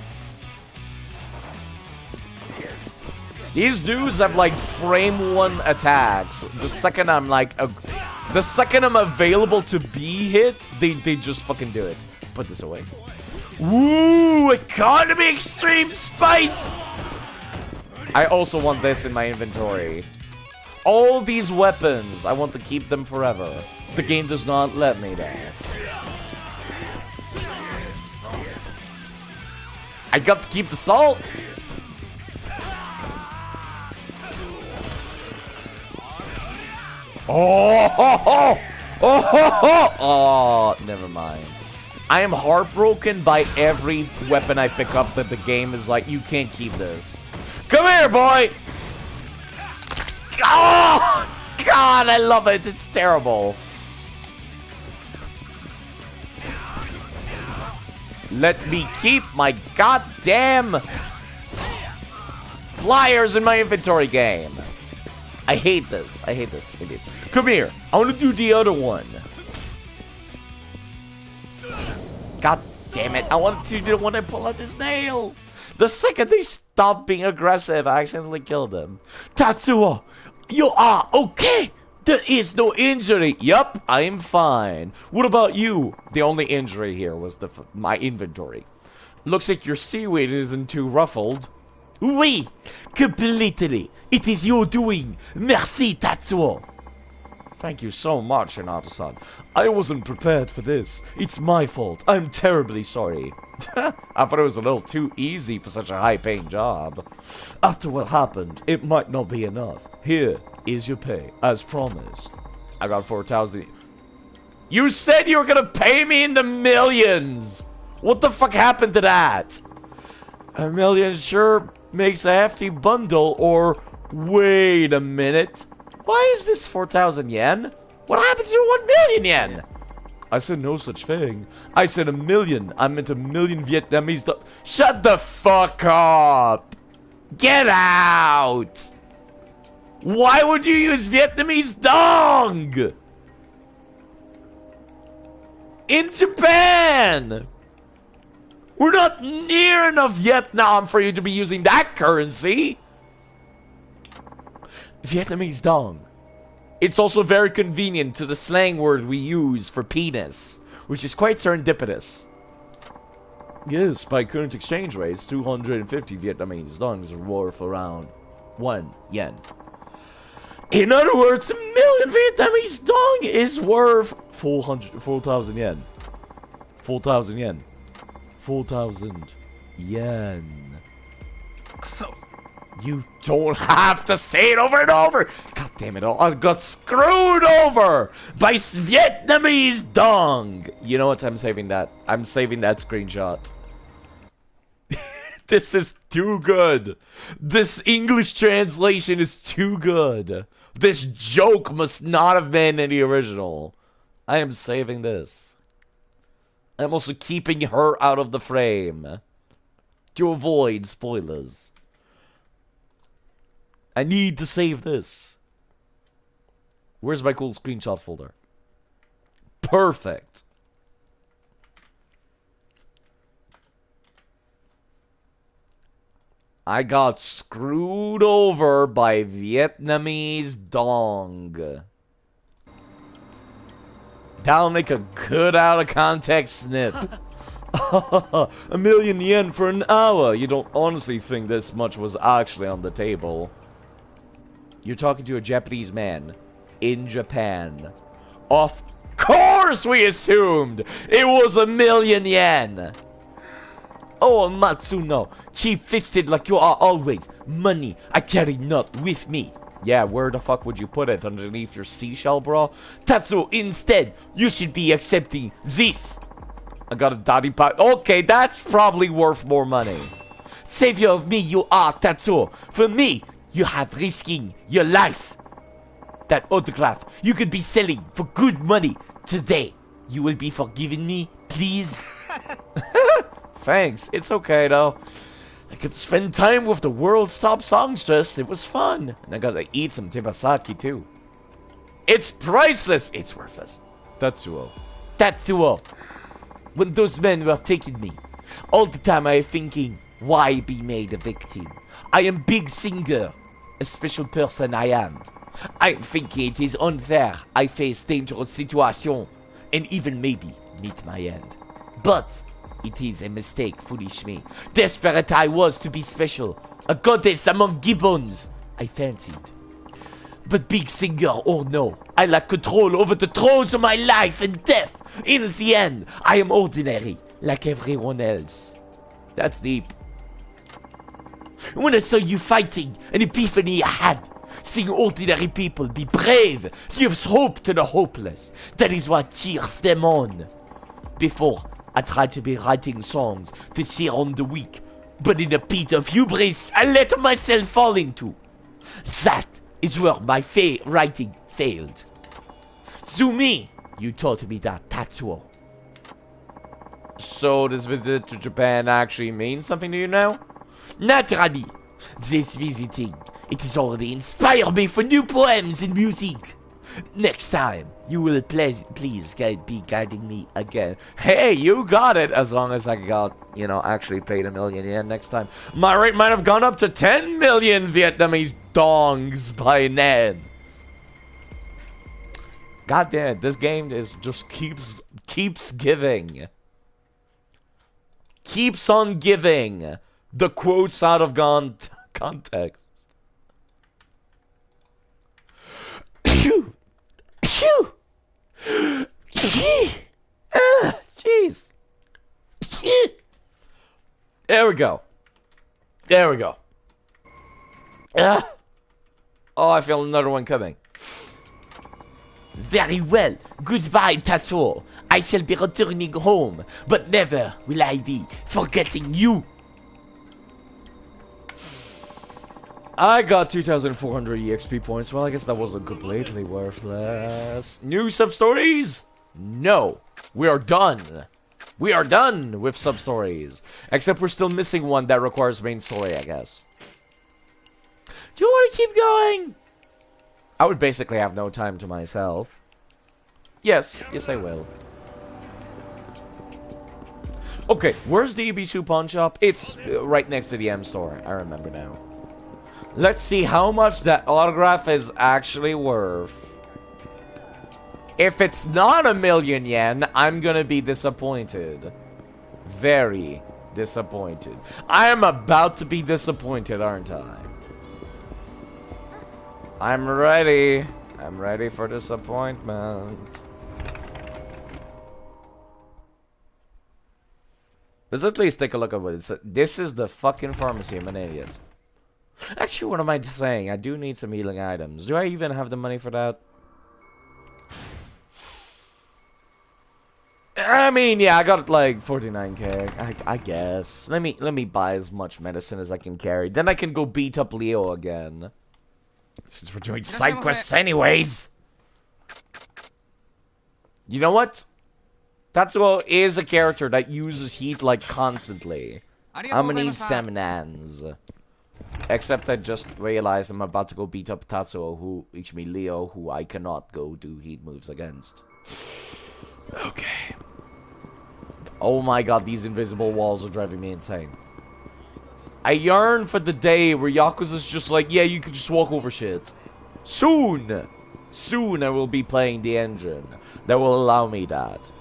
These dudes have like frame one attacks. The second I'm like, the second I'm available to be hit, they just fucking do it. Put this away. Woo! Economy extreme spice! I also want this in my inventory. All these weapons, I want to keep them forever. The game does not let me though. I got to keep the salt. Oh, never mind. I am heartbroken by every weapon I pick up that the game is like, you can't keep this. Come here, boy! Oh, God, I love it. It's terrible. Let me keep my goddamn pliers in my inventory game. I hate this. I hate this. I hate this. Come here. I want to do the other one. God damn it. I want to do the one that pull out this nail. The second they stop being aggressive, I accidentally killed them. Tatsuo, you are okay. There is no injury. Yup, I'm fine. What about you? The only injury here was my inventory. Looks like your seaweed isn't too ruffled. Oui, completely. It is your doing. Merci, Tatsuo. Thank you so much, Hinata-san. I wasn't prepared for this. It's my fault. I'm terribly sorry. I thought it was a little too easy for such a high-paying job. After what happened, it might not be enough. Here is your pay, as promised. I got 4,000. You said you were gonna pay me in the millions! What the fuck happened to that? A million sure makes a hefty bundle, or... Wait a minute. Why is this 4,000 yen? What happened to 1 million yen? I said no such thing. I said a million. I meant a million Vietnamese Shut the fuck up! Get out! Why would you use Vietnamese dong? In Japan! We're not near enough Vietnam for you to be using that currency! Vietnamese dong. It's also very convenient to the slang word we use for penis, which is quite serendipitous. Yes, by current exchange rates, 250 Vietnamese dongs are worth around 1 yen. In other words, a million Vietnamese dong is worth 4,000 yen. 4,000 yen. 4,000 yen. You don't have to say it over and over. God damn it all. I got screwed over by Vietnamese dong. You know what? I'm saving that. I'm saving that screenshot. This is too good. This English translation is too good. This joke must not have been in the original. I am saving this. I'm also keeping her out of the frame to avoid spoilers. I need to save this. Where's my cool screenshot folder? Perfect. I got screwed over by Vietnamese dong. That'll make a good out of context snip. $1 million yen for an hour. You don't honestly think this much was actually on the table. You're talking to a Japanese man in Japan. Of course we assumed it was $1 million yen. Oh, Matsuno, cheap-fisted like you are always. Money I carry not with me. Yeah, where the fuck would you put it? Underneath your seashell, bro? Tatsuo, instead, you should be accepting this. I got a daddy pot. Okay, that's probably worth more money. Savior of me, you are, Tatsuo. For me, you have risking your life. That autograph you could be selling for good money today. You will be forgiving me, please? Thanks. It's okay, though. I could spend time with the world's top songstress. It was fun. And I got to eat some tebasaki, too. It's priceless. It's worthless. Tatsuo. Tatsuo. When those men were taking me, all the time I am thinking, why be made a victim? I am big singer. A special person I am. I'm thinking it is unfair. I face dangerous situation. And even maybe meet my end. But it is a mistake, foolish me. Desperate I was to be special. A goddess among gibbons. I fancied. But big singer or no, I lack control over the thrones of my life and death. In the end, I am ordinary, like everyone else. That's deep. When I saw you fighting, an epiphany I had. Seeing ordinary people be brave gives hope to the hopeless. That is what cheers them on. Before, I tried to be writing songs to cheer on the weak, but in a pit of hubris I let myself fall into. That is where my writing failed. Zumi, you taught me that, Tatsuo. So this visit to Japan actually means something to you now? Naturally, this visiting, it has already inspired me for new poems and music. Next time, you will please be guiding me again. Hey, you got it. As long as I got, you know, actually paid $1 million yen next time. My rate might have gone up to 10 million Vietnamese dongs by then. God damn it, this game is just keeps giving. Keeps on giving the quotes out of context. Phew! Phew! Jeez. There we go. There we go. Oh, I feel another one coming. Very well. Goodbye, Tatsuo. I shall be returning home, but never will I be forgetting you. I got 2,400 EXP points. Well, I guess that wasn't completely worthless. New sub-stories? No. We are done. We are done with sub-stories. Except we're still missing one that requires main story, I guess. Do you want to keep going? I would basically have no time to myself. Yes. Yes, I will. Okay, where's the Ibisu pawn shop? It's right next to the M store. I remember now. Let's see how much that autograph is actually worth. If it's not 1 million yen, I'm gonna be disappointed. Very disappointed. I am about to be disappointed, aren't I? I'm ready. I'm ready for disappointment. Let's at least take a look at what it says. This is the fucking pharmacy. I'm an idiot. Actually, what am I saying? I do need some healing items. Do I even have the money for that? I mean, yeah, I got like 49k. I guess. Let me buy as much medicine as I can carry. Then I can go beat up Leo again. Since we're doing side quests anyways. You know what? Tatsuo is a character that uses heat like constantly. I'm gonna need staminans. Except I just realized I'm about to go beat up Tatsuo, Leo, who I cannot go do heat moves against. Okay. Oh my god, these invisible walls are driving me insane. I yearn for the day where Yakuza's just like, yeah, you can just walk over shit. Soon! Soon I will be playing the engine that will allow me that.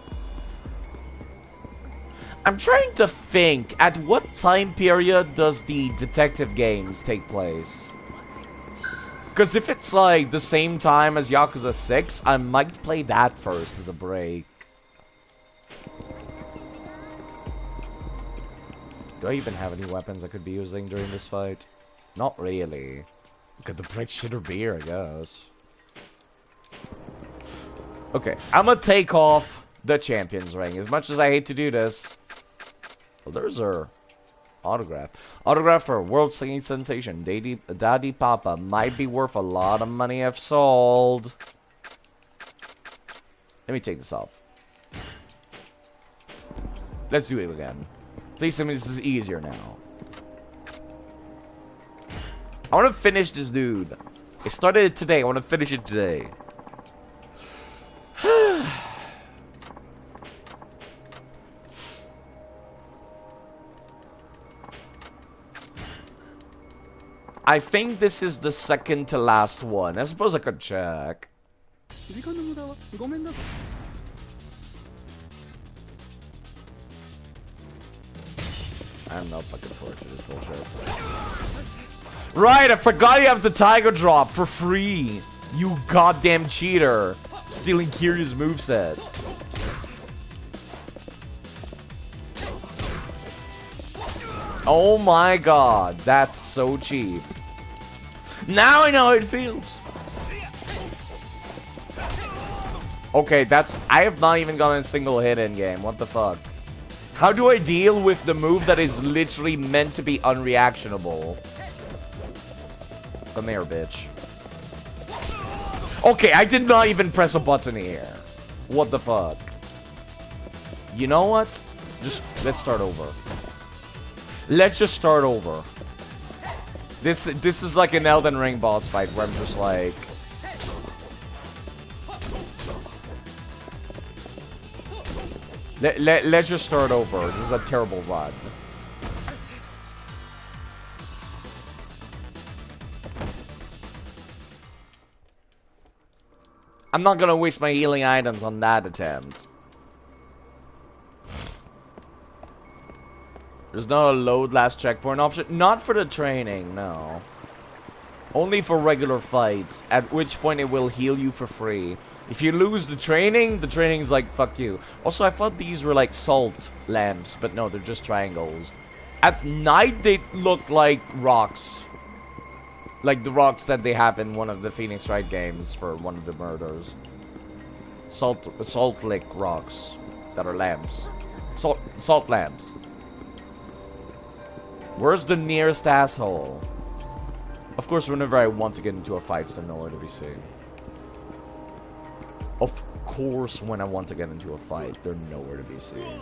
I'm trying to think, at what time period does the detective games take place? Because if it's like the same time as Yakuza 6, I might play that first as a break. Do I even have any weapons I could be using during this fight? Not really. Could the break shit or beer, I guess. Okay, I'm gonna take off the champion's ring. As much as I hate to do this. Well, there's her autograph. Autograph for World Singing Sensation. Daddy Papa might be worth a lot of money if sold. Let me take this off. Let's do it again. Please tell me this is easier now. I want to finish this dude. I started it today. I want to finish it today. I think this is the second to last one. I suppose I could check. I'm not looking forward to this bullshit. Right, I forgot you have the Tiger Drop for free. You goddamn cheater. Stealing Kiryu's moveset. Oh my god, that's so cheap. Now I know how it feels. Okay, that's... I have not even gotten a single hit in game. What the fuck? How do I deal with the move that is literally meant to be unreactionable? Come here, bitch. Okay, I did not even press a button here. What the fuck? You know what? Just, let's start over. Let's just start over. This is like an Elden Ring boss fight where I'm just like... Let's just start over. This is a terrible run. I'm not gonna waste my healing items on that attempt. There's not a load last checkpoint option. Not for the training, no. Only for regular fights, at which point it will heal you for free. If you lose the training's like, fuck you. Also, I thought these were like salt lamps, but no, they're just triangles. At night, they look like rocks. Like the rocks that they have in one of the Phoenix Wright games for one of the murders. Salt lick rocks that are lamps. Salt lamps. Where's the nearest asshole? Of course, whenever I want to get into a fight, they're nowhere to be seen. Of course, when I want to get into a fight, they're nowhere to be seen.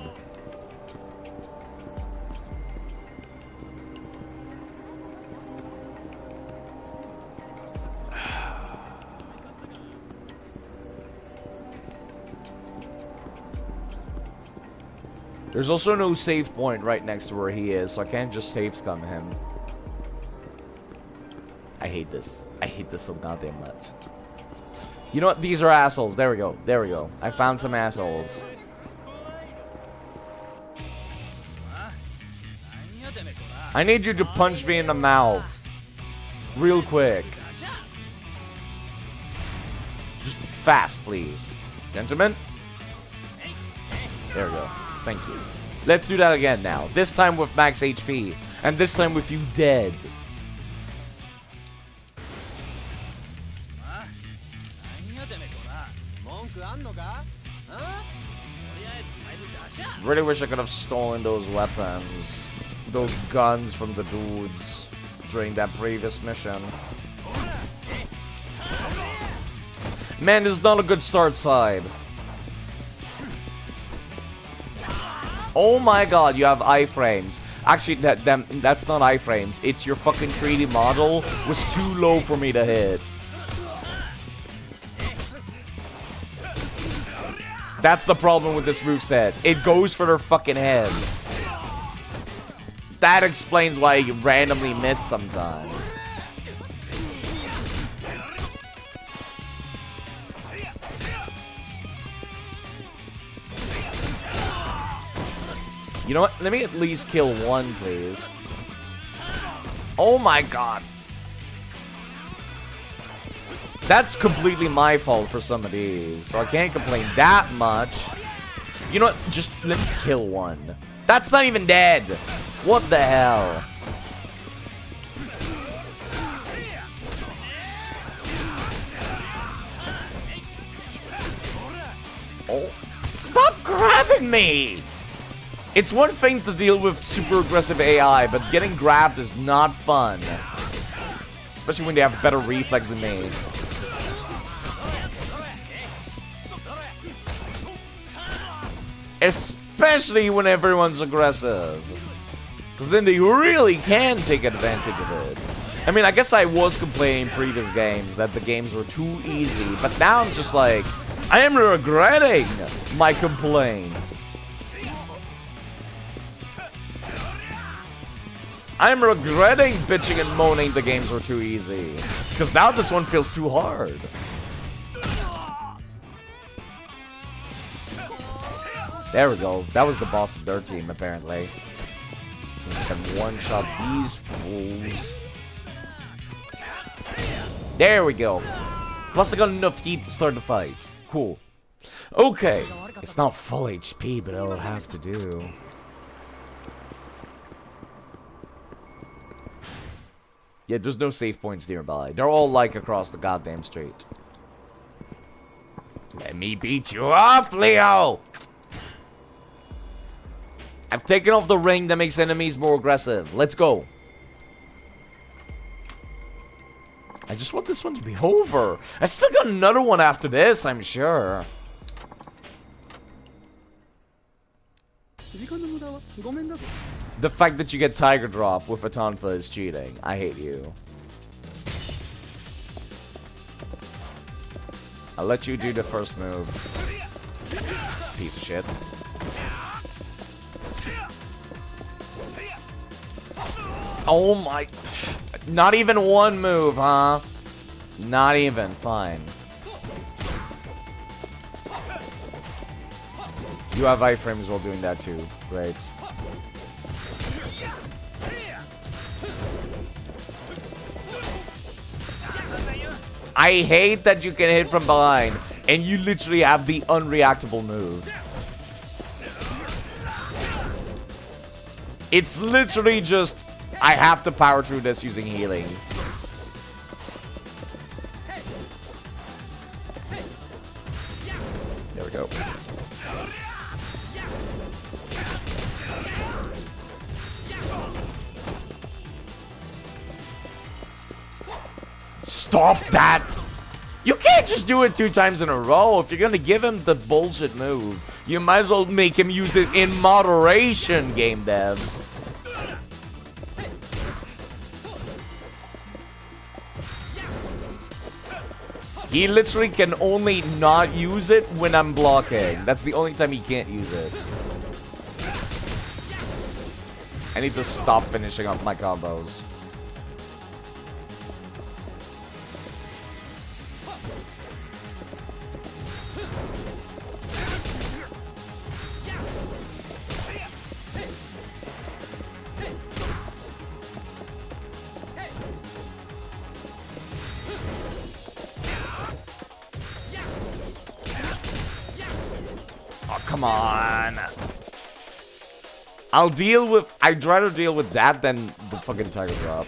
There's also no save point right next to where he is, so I can't just save scum him. I hate this. I hate this so goddamn much. You know what? These are assholes. There we go. There we go. I found some assholes. I need you to punch me in the mouth. Real quick. Just fast, please. Gentlemen. There we go. Thank you. Let's do that again now. This time with max HP. And this time with you dead. Really wish I could have stolen those weapons. Those guns from the dudes during that previous mission. Man, this is not a good start side. Oh my god, you have iframes. Actually, that's not iframes. It's your fucking 3D model was too low for me to hit. That's the problem with this moveset. It goes for their fucking heads. That explains why you randomly miss sometimes. You know what? Let me at least kill one, please. Oh my god. That's completely my fault for some of these, so I can't complain that much. You know what? Just let me kill one. That's not even dead. What the hell? Oh, stop grabbing me! It's one thing to deal with super aggressive AI, but getting grabbed is not fun. Especially when they have better reflex than me. Especially when everyone's aggressive. Because then they really can take advantage of it. I mean, I guess I was complaining in previous games that the games were too easy. But now I'm just like, I am regretting my complaints. I'm regretting bitching and moaning the games were too easy. Because now this one feels too hard. There we go. That was the boss of their team, apparently. We can one-shot these fools. There we go. Plus I got enough heat to start the fight. Cool. Okay. It's not full HP, but it'll have to do. Yeah, there's no safe points nearby. They're all, like, across the goddamn street. Let me beat you up, Leo! I've taken off the ring that makes enemies more aggressive. Let's go. I just want this one to be over. I still got another one after this, I'm sure. The fact that you get Tiger Drop with a Tonfa is cheating. I hate you. I'll let you do the first move. Piece of shit. Oh my... Not even one move, huh? Not even. Fine. You have iframes while doing that too. Great. I hate that you can hit from behind and you literally have the unreactable move. It's literally just, I have to power through this using healing. There we go. Stop that! You can't just do it 2 times in a row. If you're gonna give him the bullshit move, you might as well make him use it in moderation, game devs. He literally can only not use it when I'm blocking. That's the only time he can't use it. I need to stop finishing up my combos. Come on. I'd rather deal with that than the fucking Tiger Drop.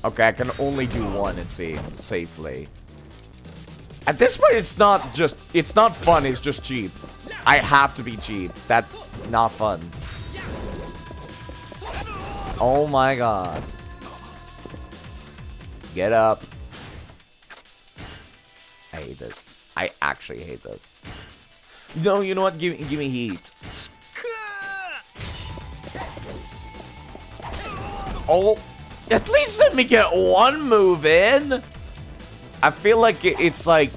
Okay, I can only do one, it seems, safely. At this point, it's not fun, it's just cheap. I have to be cheap. That's not fun. Oh my god. Get up. I hate this. I actually hate this. No, you know what? Give me heat. Oh, at least let me get one move in. I feel like it's like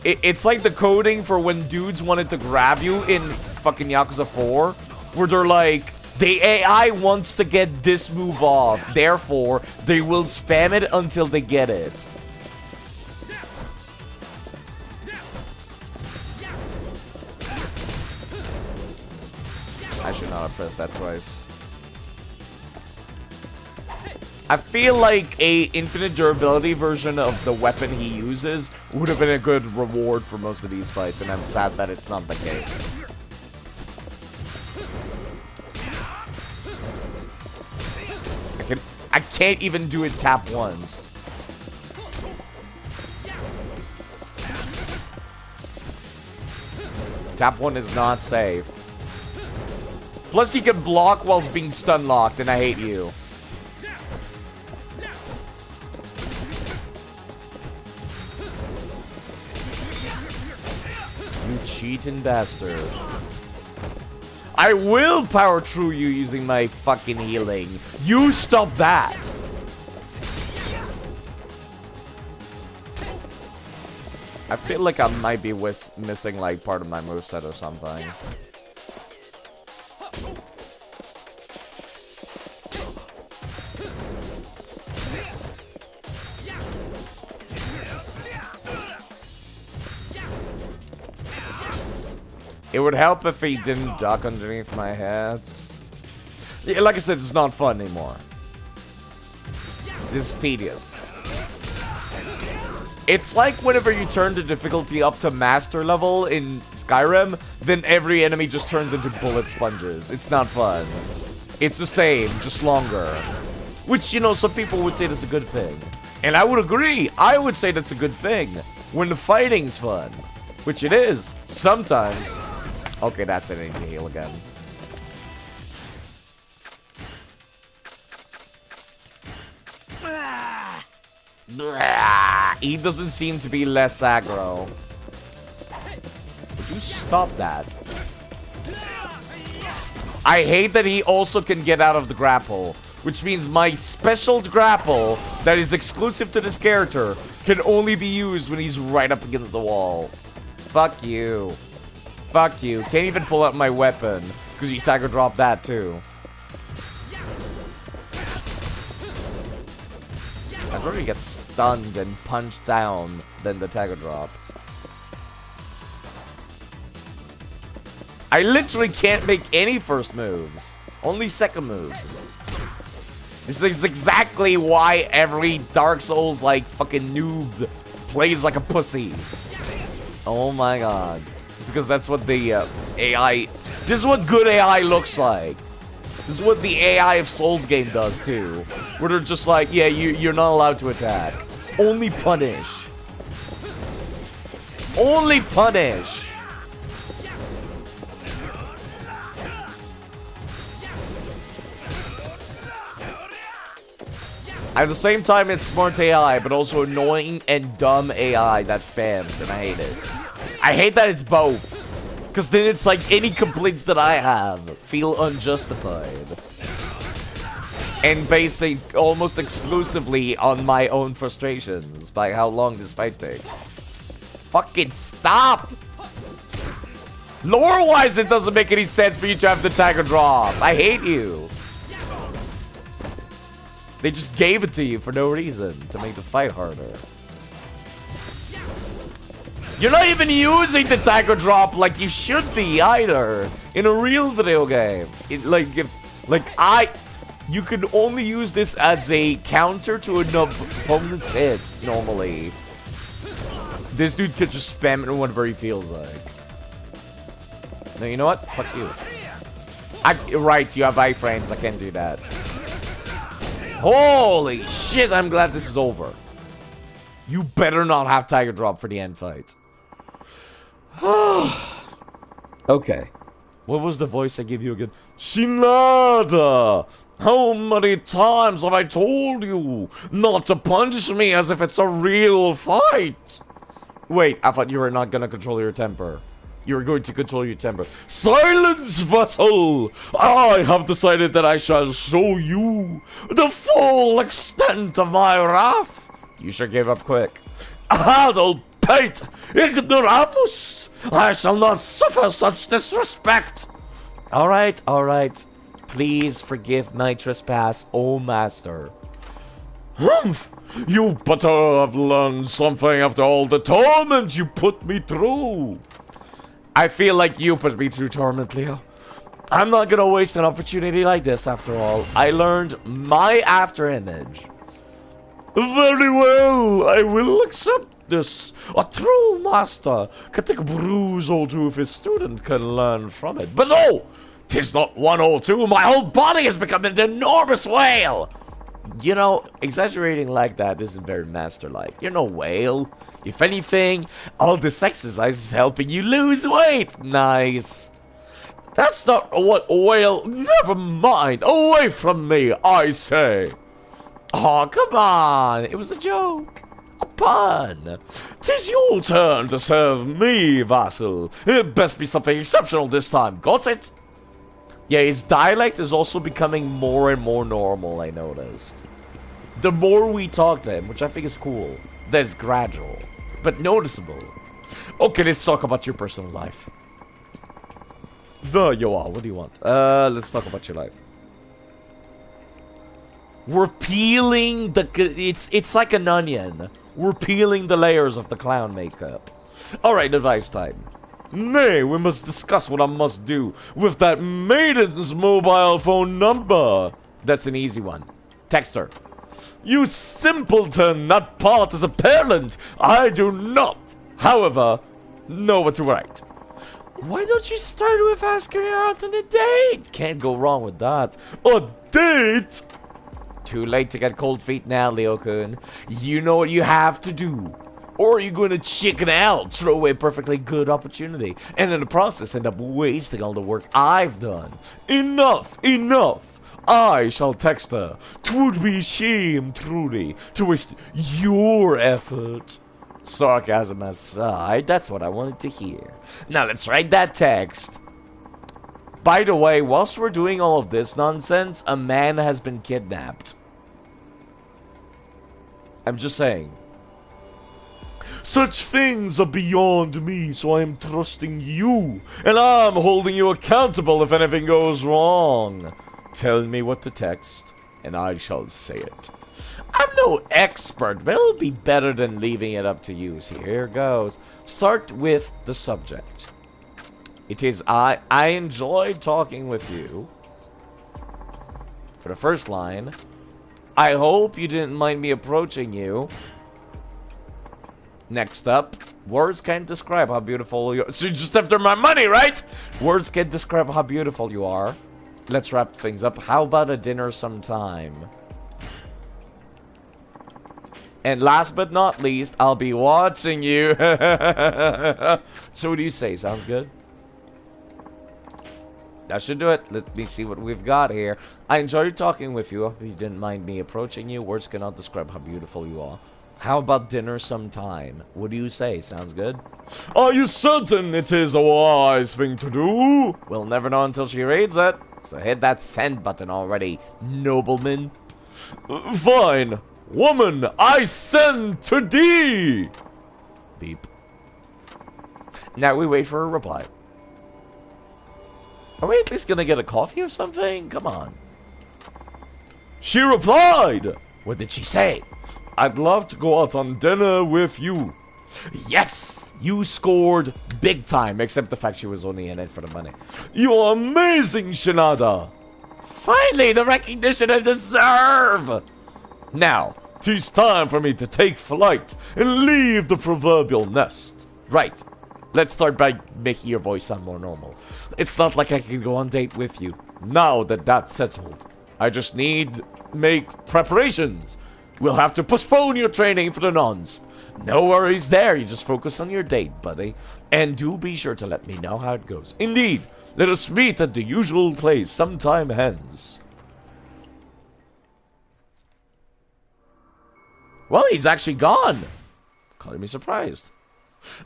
the coding for when dudes wanted to grab you in fucking Yakuza 4, where they're like, the AI wants to get this move off, therefore they will spam it until they get it. I should not have pressed that twice. I feel like a infinite durability version of the weapon he uses would have been a good reward for most of these fights, and I'm sad that it's not the case. I can't even do it tap once. Tap 1 is not safe. Plus, he can block whilst being stun locked, and I hate you. You cheating bastard. I will power through you using my fucking healing. You stop that. I feel like I might be missing like part of my moveset or something. It would help if he didn't duck underneath my head. Yeah, like I said, it's not fun anymore. This is tedious. It's like whenever you turn the difficulty up to master level in Skyrim, then every enemy just turns into bullet sponges. It's not fun. It's the same, just longer. Which, you know, some people would say that's a good thing. And I would agree. I would say that's a good thing. When the fighting's fun. Which it is. Sometimes. Okay, that's an to heal again. He doesn't seem to be less aggro. Would you stop that? I hate that he also can get out of the grapple, which means my special grapple that is exclusive to this character can only be used when he's right up against the wall. Fuck you. Fuck you. Can't even pull out my weapon because you tiger drop that too. I'd rather get stunned and punched down than the tiger drop. I literally can't make any first moves. Only second moves. This is exactly why every Dark Souls like fucking noob plays like a pussy. Oh my god. It's because that's what the AI... This is what good AI looks like. This is what the AI of Souls game does too. Where they're just like, yeah, you're not allowed to attack. Only punish. Only punish. At the same time, it's smart AI, but also annoying and dumb AI that spams, and I hate it. I hate that it's both. Because then it's like any complaints that I have feel unjustified. And based almost exclusively on my own frustrations by how long this fight takes. Fucking stop! Lore-wise, it doesn't make any sense for you to have the tiger drop. I hate you. They just gave it to you for no reason, to make the fight harder. You're not even using the tiger drop like you should be either in a real video game. You can only use this as a counter to an opponent's hit normally. This dude could just spam it whenever he feels like. No, you know what? Fuck you. Right, you have iframes. I can't do that. Holy shit! I'm glad this is over. You better not have tiger drop for the end fight. Okay. What was the voice I gave you again? Shinada! How many times have I told you not to punch me as if it's a real fight? Wait, I thought you were not gonna control your temper. You were going to control your temper. Silence, vassal! I have decided that I shall show you the full extent of my wrath. You should give up quick. Adult Pate, ignoramus! I shall not suffer such disrespect! Alright, alright. Please forgive my trespass, O master. Humph! You better have learned something after all the torment you put me through. I feel like you put me through torment, Leo. I'm not gonna waste an opportunity like this after all. I learned my after image. Very well, I will accept this. A true master can take a bruise or two if his student can learn from it. But no! 'Tis not one or two, my whole body has become an enormous whale! You know, exaggerating like that isn't very master-like. You're no whale. If anything, all this exercise is helping you lose weight. Nice. That's not what a whale... Never mind. Away from me, I say. Oh, come on. It was a joke. A pun. 'Tis your turn to serve me, vassal. It best be something exceptional this time. Got it? Yeah, his dialect is also becoming more and more normal, I noticed. The more we talk to him, which I think is cool, that is gradual, but noticeable. Okay, let's talk about your personal life. There you are, what do you want? Let's talk about your life. We're peeling the... It's like an onion. We're peeling the layers of the clown makeup. Alright, advice time. Nay, we must discuss what I must do with that maiden's mobile phone number. That's an easy one. Text her. You simpleton! That part is apparent! I do not, however, know what to write. Why don't you start with asking her out on a date? Can't go wrong with that. A date? Too late to get cold feet now, Leo-kun. You know what you have to do. Or are you going to chicken out, throw away a perfectly good opportunity, and in the process end up wasting all the work I've done? Enough, enough! I shall text her. 'Twould be shame, truly, to waste your effort. Sarcasm aside, that's what I wanted to hear. Now let's write that text. By the way, whilst we're doing all of this nonsense, a man has been kidnapped. I'm just saying. Such things are beyond me, so I am trusting you, and I'm holding you accountable if anything goes wrong. Tell me what to text, and I shall say it. I'm no expert, but it'll be better than leaving it up to you. See, here goes. Start with the subject. It is I enjoyed talking with you. For the first line, I hope you didn't mind me approaching you. Next up, words can't describe how beautiful you are. So you're just after my money, right? Words can't describe how beautiful you are. Let's wrap things up. How about a dinner sometime? And last but not least, I'll be watching you. So what do you say? Sounds good? That should do it. Let me see what we've got here. I enjoyed talking with you. If you didn't mind me approaching you, words cannot describe how beautiful you are. How about dinner sometime? What do you say? Sounds good? Are you certain it is a wise thing to do? We'll never know until she reads it. So hit that send button already, nobleman. Fine. Woman, I send to thee. Beep. Now we wait for a reply. Are we at least gonna get a coffee or something? Come on. She replied, What did she say? I'd love to go out on dinner with you. Yes! You scored big time, except the fact she was only in it for the money. You're amazing, Shinada. Finally, the recognition I deserve! Now, 'tis time for me to take flight and leave the proverbial nest. right. Let's start by making your voice sound more normal. It's not like I can go on date with you. Now that that's settled, I just need make preparations. We'll have to postpone your training for the nuns. No worries there, you just focus on your date, buddy. And do be sure to let me know how it goes. Indeed, let us meet at the usual place sometime hence. Well, he's actually gone. Calling me surprised.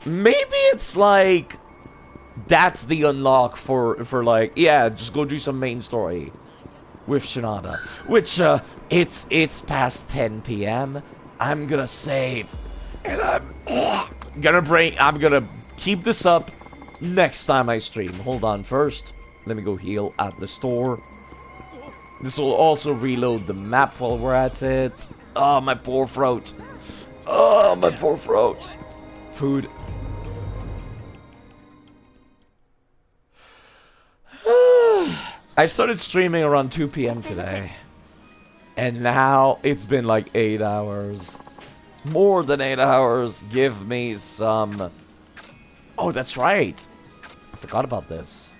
Maybe it's like that's the unlock for like, yeah, just go do some main story with Shinada. Which it's past 10 p.m. I'm gonna save. And I'm gonna keep this up next time I stream. Hold on first. Let me go heal at the store. This will also reload the map while we're at it. Oh, my poor throat. Oh, my poor throat. Food. I started streaming around 2 p.m. today. And now it's been like 8 hours. More than 8 hours. Give me some... Oh, that's right. I forgot about this.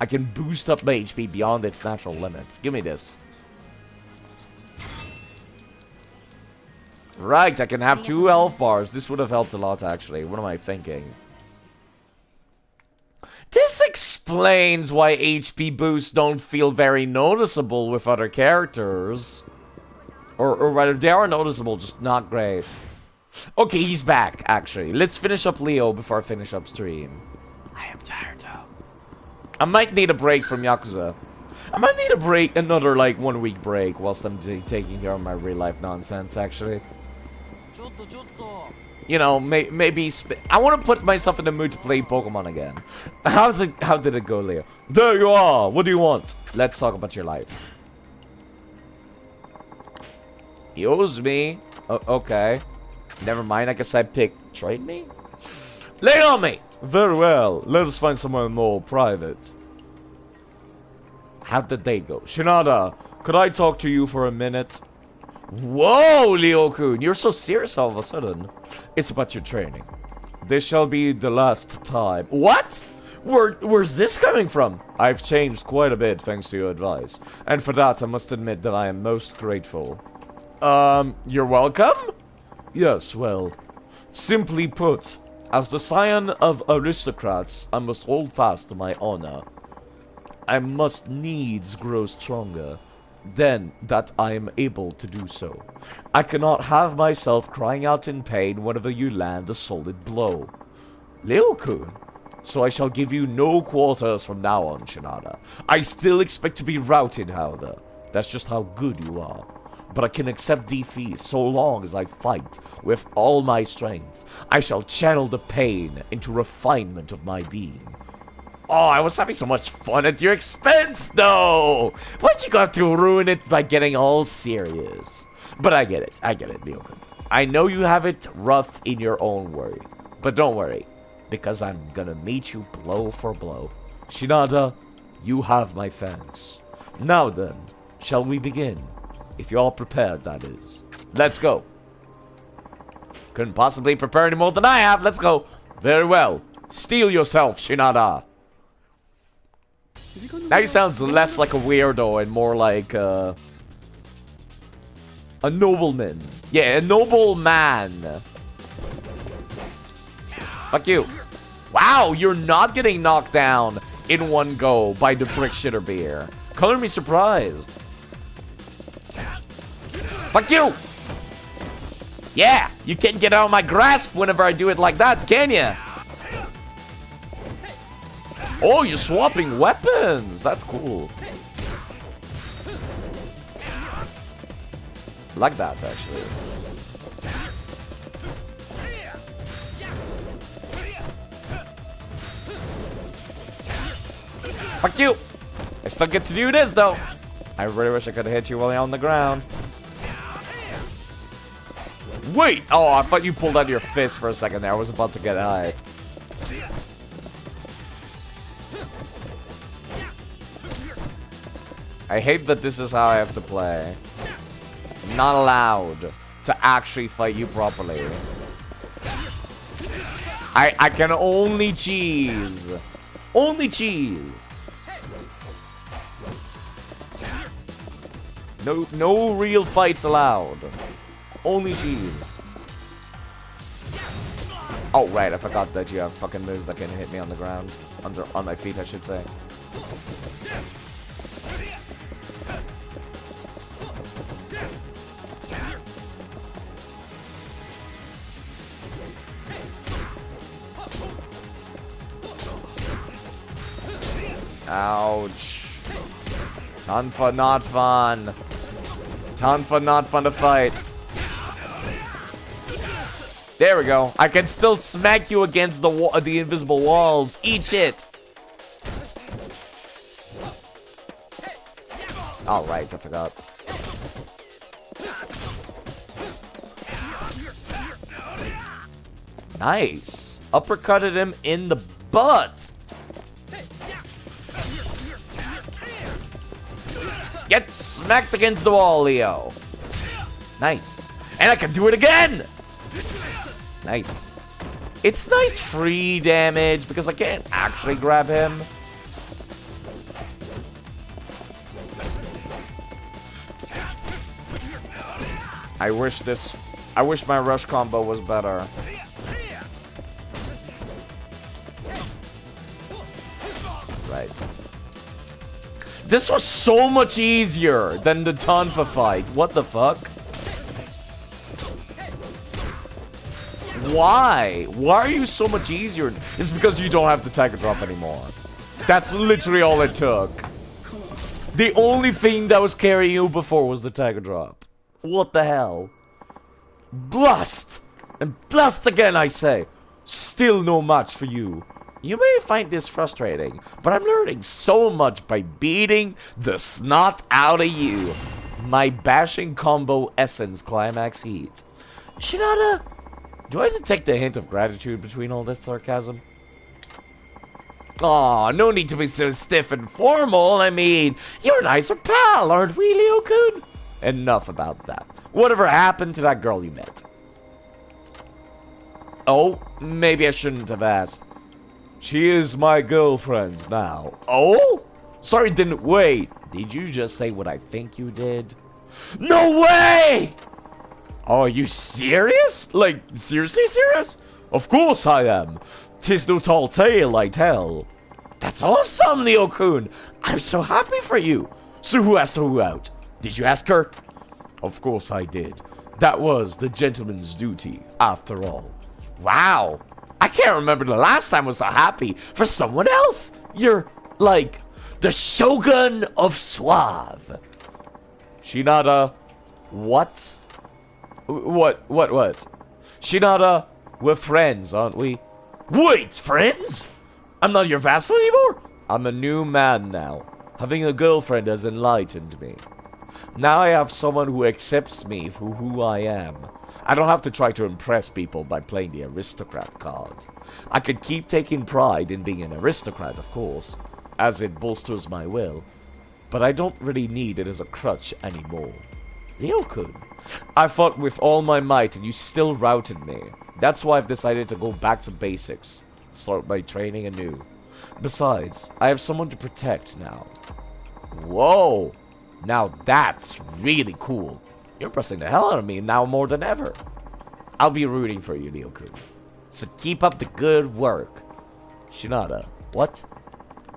I can boost up my HP beyond its natural limits. Give me this. Right, I can have 2 health bars. This would have helped a lot, actually. What am I thinking? This explains why HP boosts don't feel very noticeable with other characters. Or rather, they are noticeable, just not great. Okay, he's back, actually. Let's finish up Leo before I finish up stream. I am tired, though. I might need a break from Yakuza. I might need a break, another, like, 1 week break whilst I'm taking care of my real-life nonsense, actually. You know, maybe... I want to put myself in the mood to play Pokemon again. How did it go, Leo? There you are. What do you want? Let's talk about your life. He owes me. Okay. Never mind. I guess I picked trade me. Lay it on me. Very well. Let us find somewhere more private. How'd the date go? Shinada, could I talk to you for a minute? Whoa, Leo-kun, you're so serious all of a sudden. It's about your training. This shall be the last time. What? Where's this coming from? I've changed quite a bit thanks to your advice. And for that, I must admit that I am most grateful. You're welcome? Yes, well, simply put, as the scion of aristocrats, I must hold fast to my honor. I must needs grow stronger. Then that I am able to do so. I cannot have myself crying out in pain whenever you land a solid blow. Leo-kun, so I shall give you no quarters from now on, Shinada. I still expect to be routed, however. That's just how good you are. But I can accept defeat so long as I fight with all my strength. I shall channel the pain into refinement of my being. Oh, I was having so much fun at your expense, though! Why'd you have to ruin it by getting all serious? But I get it, Leo-kun. I know you have it rough in your own way. But don't worry, because I'm gonna meet you blow for blow. Shinada, you have my thanks. Now then, shall we begin? If you're all prepared, that is. Let's go. Couldn't possibly prepare any more than I have. Let's go. Very well. Steel yourself, Shinada. Now he sounds less like a weirdo and more like a nobleman. Yeah, a noble man. Fuck you. Wow, you're not getting knocked down in one go by the brick shitter beer. Color me surprised. Fuck you! Yeah, you can't get out of my grasp whenever I do it like that, can ya? Oh, you're swapping weapons. That's cool. Like that, actually. Fuck you! I still get to do this, though. I really wish I could have hit you while you're on the ground. Wait! Oh, I thought you pulled out your fist for a second there. I was about to get high. I hate that this is how I have to play. I'm not allowed to actually fight you properly. I can only cheese. Only cheese. No real fights allowed. Only cheese. Oh, right, I forgot that you have fucking moves that can hit me on the ground. On my feet, I should say. Ouch. Ton for not fun. Ton for not fun to fight. There we go. I can still smack you against the invisible walls. Eat shit. All right, I forgot. Nice. Uppercutted him in the butt. Get smacked against the wall, Leo. Nice. And I can do it again. Nice. It's nice free damage because I can't actually grab him. I wish my rush combo was better. Right. This was so much easier than the Tonfa fight. What the fuck? Why? Why are you so much easier? It's because you don't have the Tiger Drop anymore. That's literally all it took. The only thing that was carrying you before was the Tiger Drop. What the hell? Blast! And blast again, I say. Still no match for you. You may find this frustrating, but I'm learning so much by beating the snot out of you. My bashing combo essence climax heat. Shinada, do I detect a hint of gratitude between all this sarcasm? Aw, no need to be so stiff and formal. I mean, you're a nicer pal. well, aren't we, Leo-kun? Enough about that. Whatever happened to that girl you met? Oh, maybe I shouldn't have asked. She is my girlfriend now. Oh? Sorry, didn't wait. Did you just say what I think you did? No way! Are you serious? Like, seriously serious? Of course I am. 'Tis no tall tale I tell. That's awesome, Leo-kun. I'm so happy for you. So who asked who out? Did you ask her? Of course I did. That was the gentleman's duty, after all. Wow. I can't remember the last time I was so happy for someone else. You're, like, the Shogun of Suave. Shinada, what? What? Shinada, we're friends, aren't we? Wait, friends? I'm not your vassal anymore? I'm a new man now. Having a girlfriend has enlightened me. Now I have someone who accepts me for who I am. I don't have to try to impress people by playing the aristocrat card. I could keep taking pride in being an aristocrat, of course, as it bolsters my will, but I don't really need it as a crutch anymore. Leo-kun, I fought with all my might and you still routed me. That's why I've decided to go back to basics, start my training anew. Besides, I have someone to protect now. Whoa! Now that's really cool. You're impressing the hell out of me now more than ever. I'll be rooting for you, Leo-kun. So keep up the good work. Shinada, what?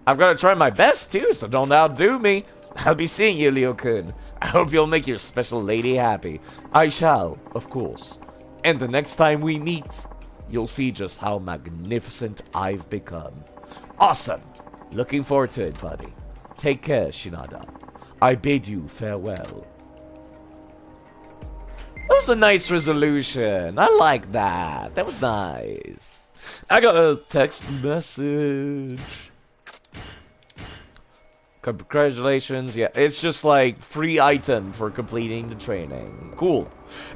I'm gonna try my best too, so don't outdo me. I'll be seeing you, Leo-kun. I hope you'll make your special lady happy. I shall, of course. And the next time we meet, you'll see just how magnificent I've become. Awesome! Looking forward to it, buddy. Take care, Shinada. I bid you farewell. That was a nice resolution. I like that. That was nice. I got a text message. Congratulations. Yeah, it's just like free item for completing the training. Cool.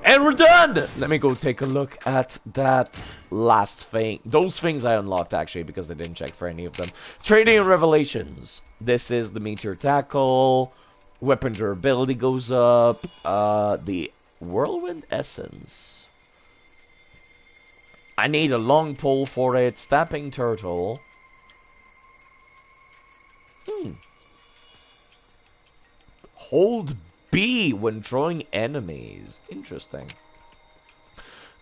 And we're done. Let me go take a look at that last thing. Those things I unlocked actually because I didn't check for any of them. Training and revelations. This is the meteor tackle. Weapon durability goes up. The whirlwind essence. I need a long pole for it. Snapping turtle. Hold B when drawing enemies. Interesting.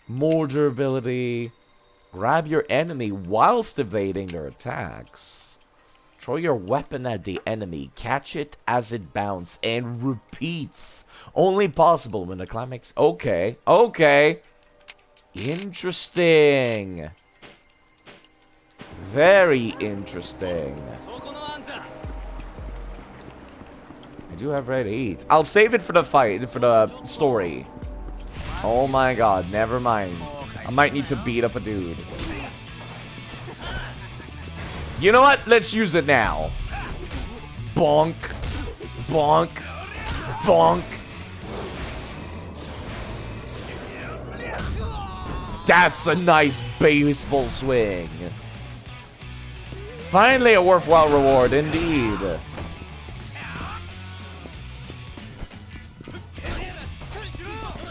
More durability. Grab your enemy whilst evading their attacks. Throw your weapon at the enemy. Catch it as it bounces and repeats. Only possible when the climax... Okay. Okay. Interesting. Very interesting. I do have red heat. I'll save it for the fight, for the story. Oh my god, never mind. I might need to beat up a dude. You know what? Let's use it now. Bonk. Bonk. Bonk. That's a nice baseball swing. Finally a worthwhile reward, indeed.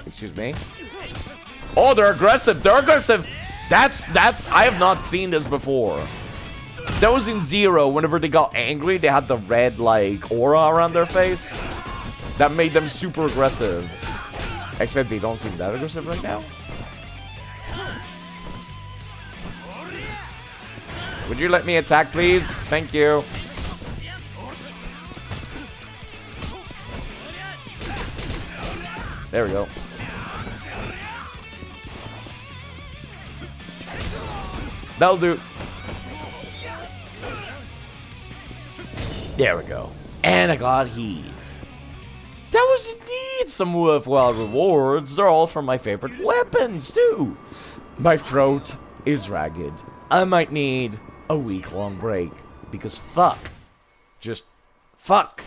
Excuse me. Oh, they're aggressive. They're aggressive. That's I have not seen this before. That was in Zero. Whenever they got angry, they had the red, like, aura around their face. That made them super aggressive. Except they don't seem that aggressive right now. Would you let me attack, please? Thank you. There we go. That'll do. There we go. And I got heats. That was indeed some worthwhile rewards. They're all from my favorite weapons, too. My throat is ragged. I might need a week-long break. Because fuck. Just fuck.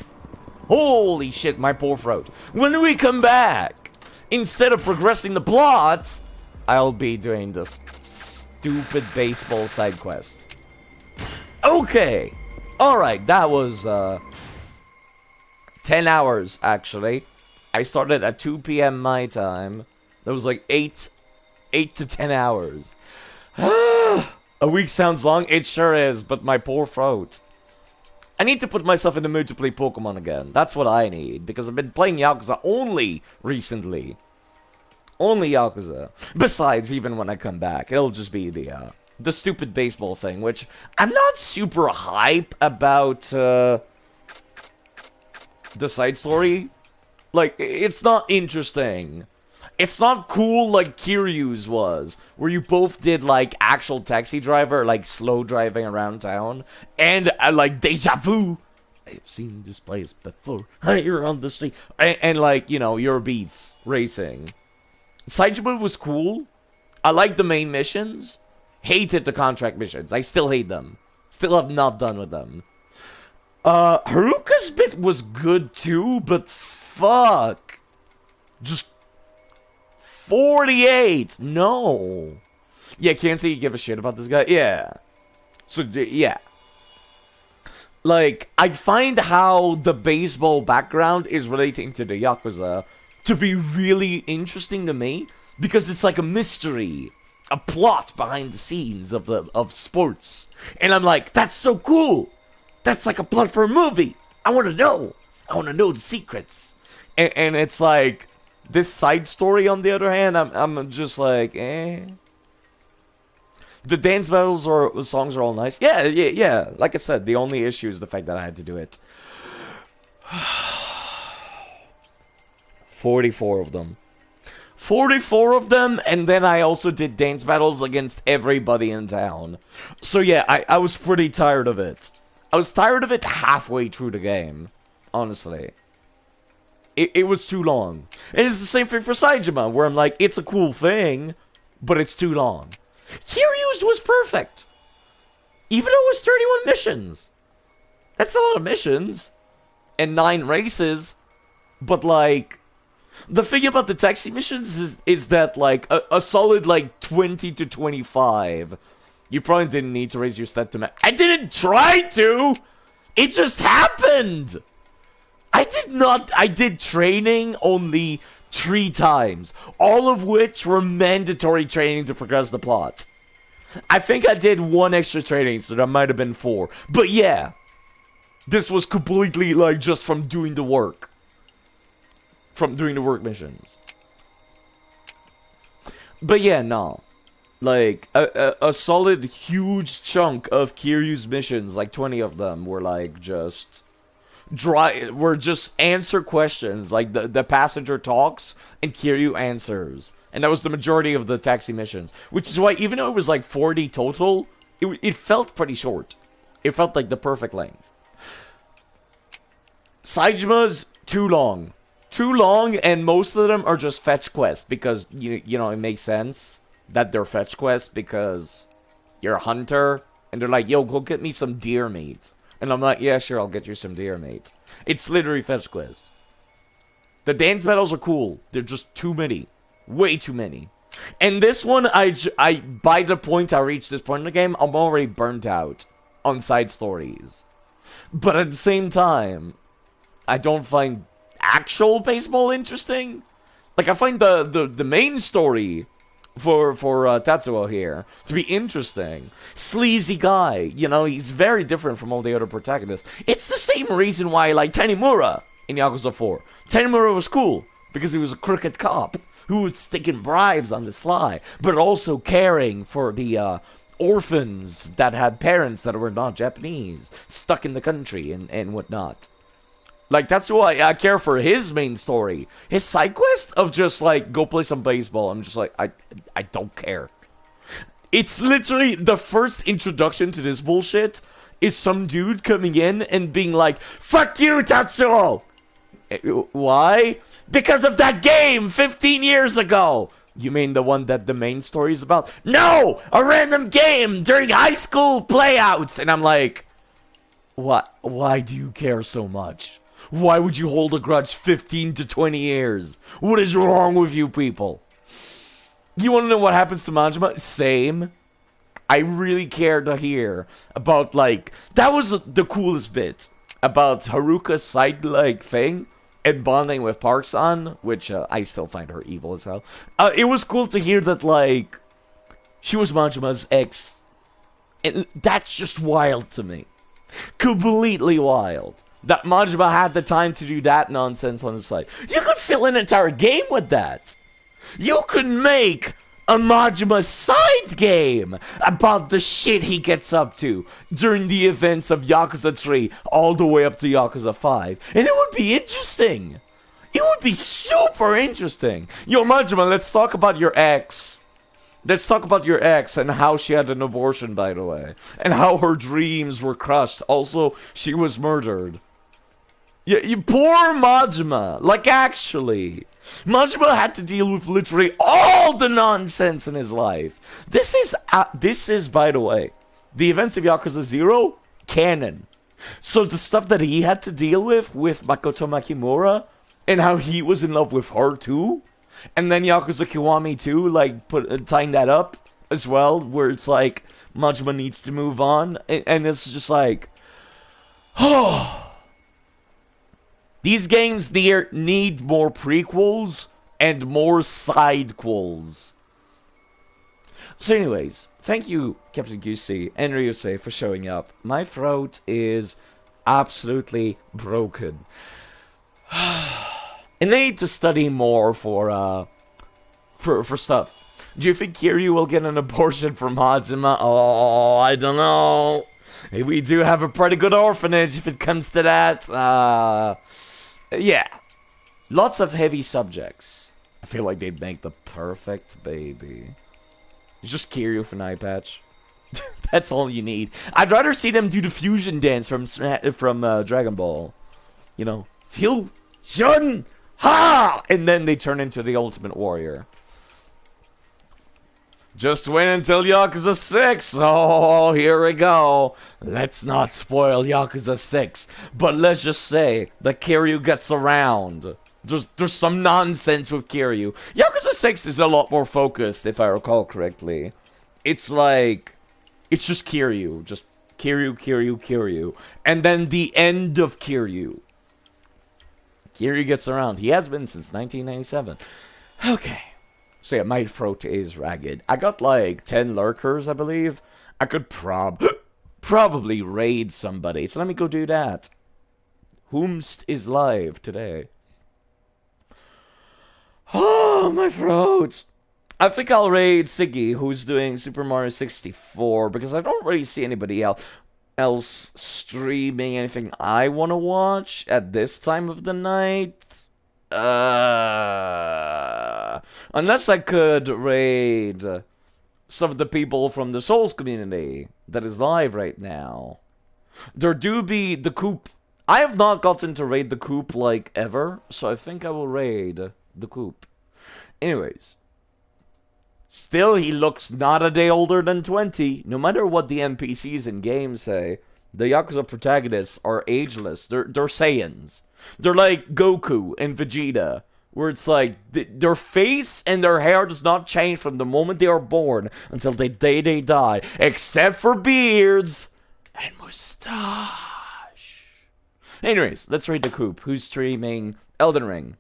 Holy shit, my poor throat. When we come back, instead of progressing the plot, I'll be doing this stupid baseball side quest. Okay. Alright, that was 10 hours, actually. I started at 2 p.m. my time. That was like 8 to 10 hours. A week sounds long. It sure is, but my poor throat. I need to put myself in the mood to play Pokemon again. That's what I need, because I've been playing Yakuza only recently. Only Yakuza. Besides, even when I come back, it'll just be the stupid baseball thing, which I'm not super hype about, the side story. Like, it's not interesting. It's not cool like Kiryu's was, where you both did, like, actual taxi driver, like, slow driving around town, and, like, deja vu. I've seen this place before, here on the street, and like, you know, your beats, racing. Saijima was cool. I liked the main missions. Hated the contract missions. I still hate them. Still have not done with them. Haruka's bit was good too, but fuck. Just 48. No. Yeah, can't say you give a shit about this guy. Yeah. So, yeah. Like, I find how the baseball background is relating to the Yakuza to be really interesting to me, because it's like a mystery, a plot behind the scenes of sports. And I'm like, that's so cool. That's like a plot for a movie. I want to know. I want to know the secrets. And it's like, this side story, on the other hand, I'm just like, eh. The dance battles or songs are all nice. Yeah. Like I said, the only issue is the fact that I had to do it. 44 of them. 44 of them, and then I also did dance battles against everybody in town. So yeah, I was pretty tired of it. I was tired of it halfway through the game, honestly. It was too long. And it's the same thing for Saijima, where I'm like, it's a cool thing, but it's too long. Kiryu's was perfect. Even though it was 31 missions. That's a lot of missions. And 9 races. But like, the thing about the taxi missions is that like, a solid like 20 to 25. You probably didn't need to raise your stat to I didn't try to! It just happened! I did training only 3 times, all of which were mandatory training to progress the plot. I think I did 1 extra training, so that might have been 4. But yeah, this was completely like just from doing the work. From doing the work missions. But yeah, no. Like, a solid huge chunk of Kiryu's missions, like 20 of them, were like just... were just answer questions, like the passenger talks and Kiryu answers, and that was the majority of the taxi missions, which is why even though it was like 40 total, it felt pretty short. It felt like the perfect length. Saijima's too long, and most of them are just fetch quests, because you know, it makes sense that they're fetch quests because you're a hunter and they're like, yo, go get me some deer meat. And I'm like, yeah, sure, I'll get you some deer meat. It's literally fetch quest. The dance battles are cool. They're just too many. Way too many. And this one, I by the point I reach this point in the game, I'm already burnt out on side stories. But at the same time, I don't find actual baseball interesting. Like, I find the main story for Tatsuo here to be interesting. Sleazy guy, you know, he's very different from all the other protagonists. It's the same reason why I like Tanimura in Yakuza 4. Tanimura was cool because he was a crooked cop who was taking bribes on the sly, but also caring for the orphans that had parents that were not Japanese, stuck in the country and whatnot. Like, that's why I care for his main story. His side quest of just, like, go play some baseball. I'm just like, I don't care. It's literally the first introduction to this bullshit is some dude coming in and being like, fuck you, Tatsuo! Why? Because of that game 15 years ago! You mean the one that the main story is about? No! A random game during high school playouts! And I'm like, what? Why do you care so much? Why would you hold a grudge 15 to 20 years? What is wrong with you people? You want to know what happens to Majima? Same. I really care to hear about, like, that was the coolest bit. about Haruka's side thing and bonding with Park-san, which I still find her evil as hell. It was cool to hear that, like, she was Majima's ex. And that's just wild to me. Completely wild. That Majima had the time to do that nonsense on his side. You could fill an entire game with that. You could make a Majima side game about the shit he gets up to during the events of Yakuza 3 all the way up to Yakuza 5. And it would be interesting. It would be super interesting. Yo, Majima, let's talk about your ex. Let's talk about your ex and how she had an abortion, by the way. And how her dreams were crushed. Also, she was murdered. Yeah, you poor Majima. Like, actually. Majima had to deal with literally all the nonsense in his life. This is, by the way, the events of Yakuza 0, canon. So the stuff that he had to deal with Makoto Makimura, and how he was in love with her too, and then Yakuza Kiwami 2, like, tying that up as well, where it's like, Majima needs to move on, and it's just like, oh. These games need more prequels and more sidequels. So anyways, thank you, Captain Goosey and Ryusei, for showing up. My throat is absolutely broken. And they need to study more for stuff. Do you think Kiryu will get an abortion from Hajime? Oh, I don't know. We do have a pretty good orphanage if it comes to that. Yeah. Lots of heavy subjects. I feel like they'd make the perfect baby. It's just Kiryu with an eye patch. That's all you need. I'd rather see them do the fusion dance from Dragon Ball. You know, fusion, ha! And then they turn into the Ultimate Warrior. Just wait until Yakuza 6. Oh, here we go. Let's not spoil Yakuza 6. But let's just say that Kiryu gets around. There's some nonsense with Kiryu. Yakuza 6 is a lot more focused, if I recall correctly. It's like, it's just Kiryu. Just Kiryu. And then the end of Kiryu. Kiryu gets around. He has been since 1997. Okay. So yeah, my throat is ragged. I got like 10 lurkers, I believe. I could probably raid somebody. So let me go do that. Whomst is live today. Oh, my throat. I think I'll raid Siggy, who's doing Super Mario 64, because I don't really see anybody else streaming anything I want to watch at this time of the night. Unless I could raid some of the people from the Souls community that is live right now. There do be the Coop. I have not gotten to raid the Coop like ever, so I think I will raid the Coop. Anyways. Still, he looks not a day older than 20. No matter what the NPCs in games say, the Yakuza protagonists are ageless. They're Saiyans. They're like Goku and Vegeta, where it's like their face and their hair does not change from the moment they are born until the day they die, except for beards and mustache. Anyways, let's raid the Coop, who's streaming Elden Ring.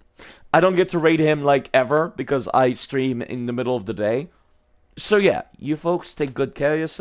I don't get to raid him like ever because I stream in the middle of the day. So yeah, you folks take good care of yourselves.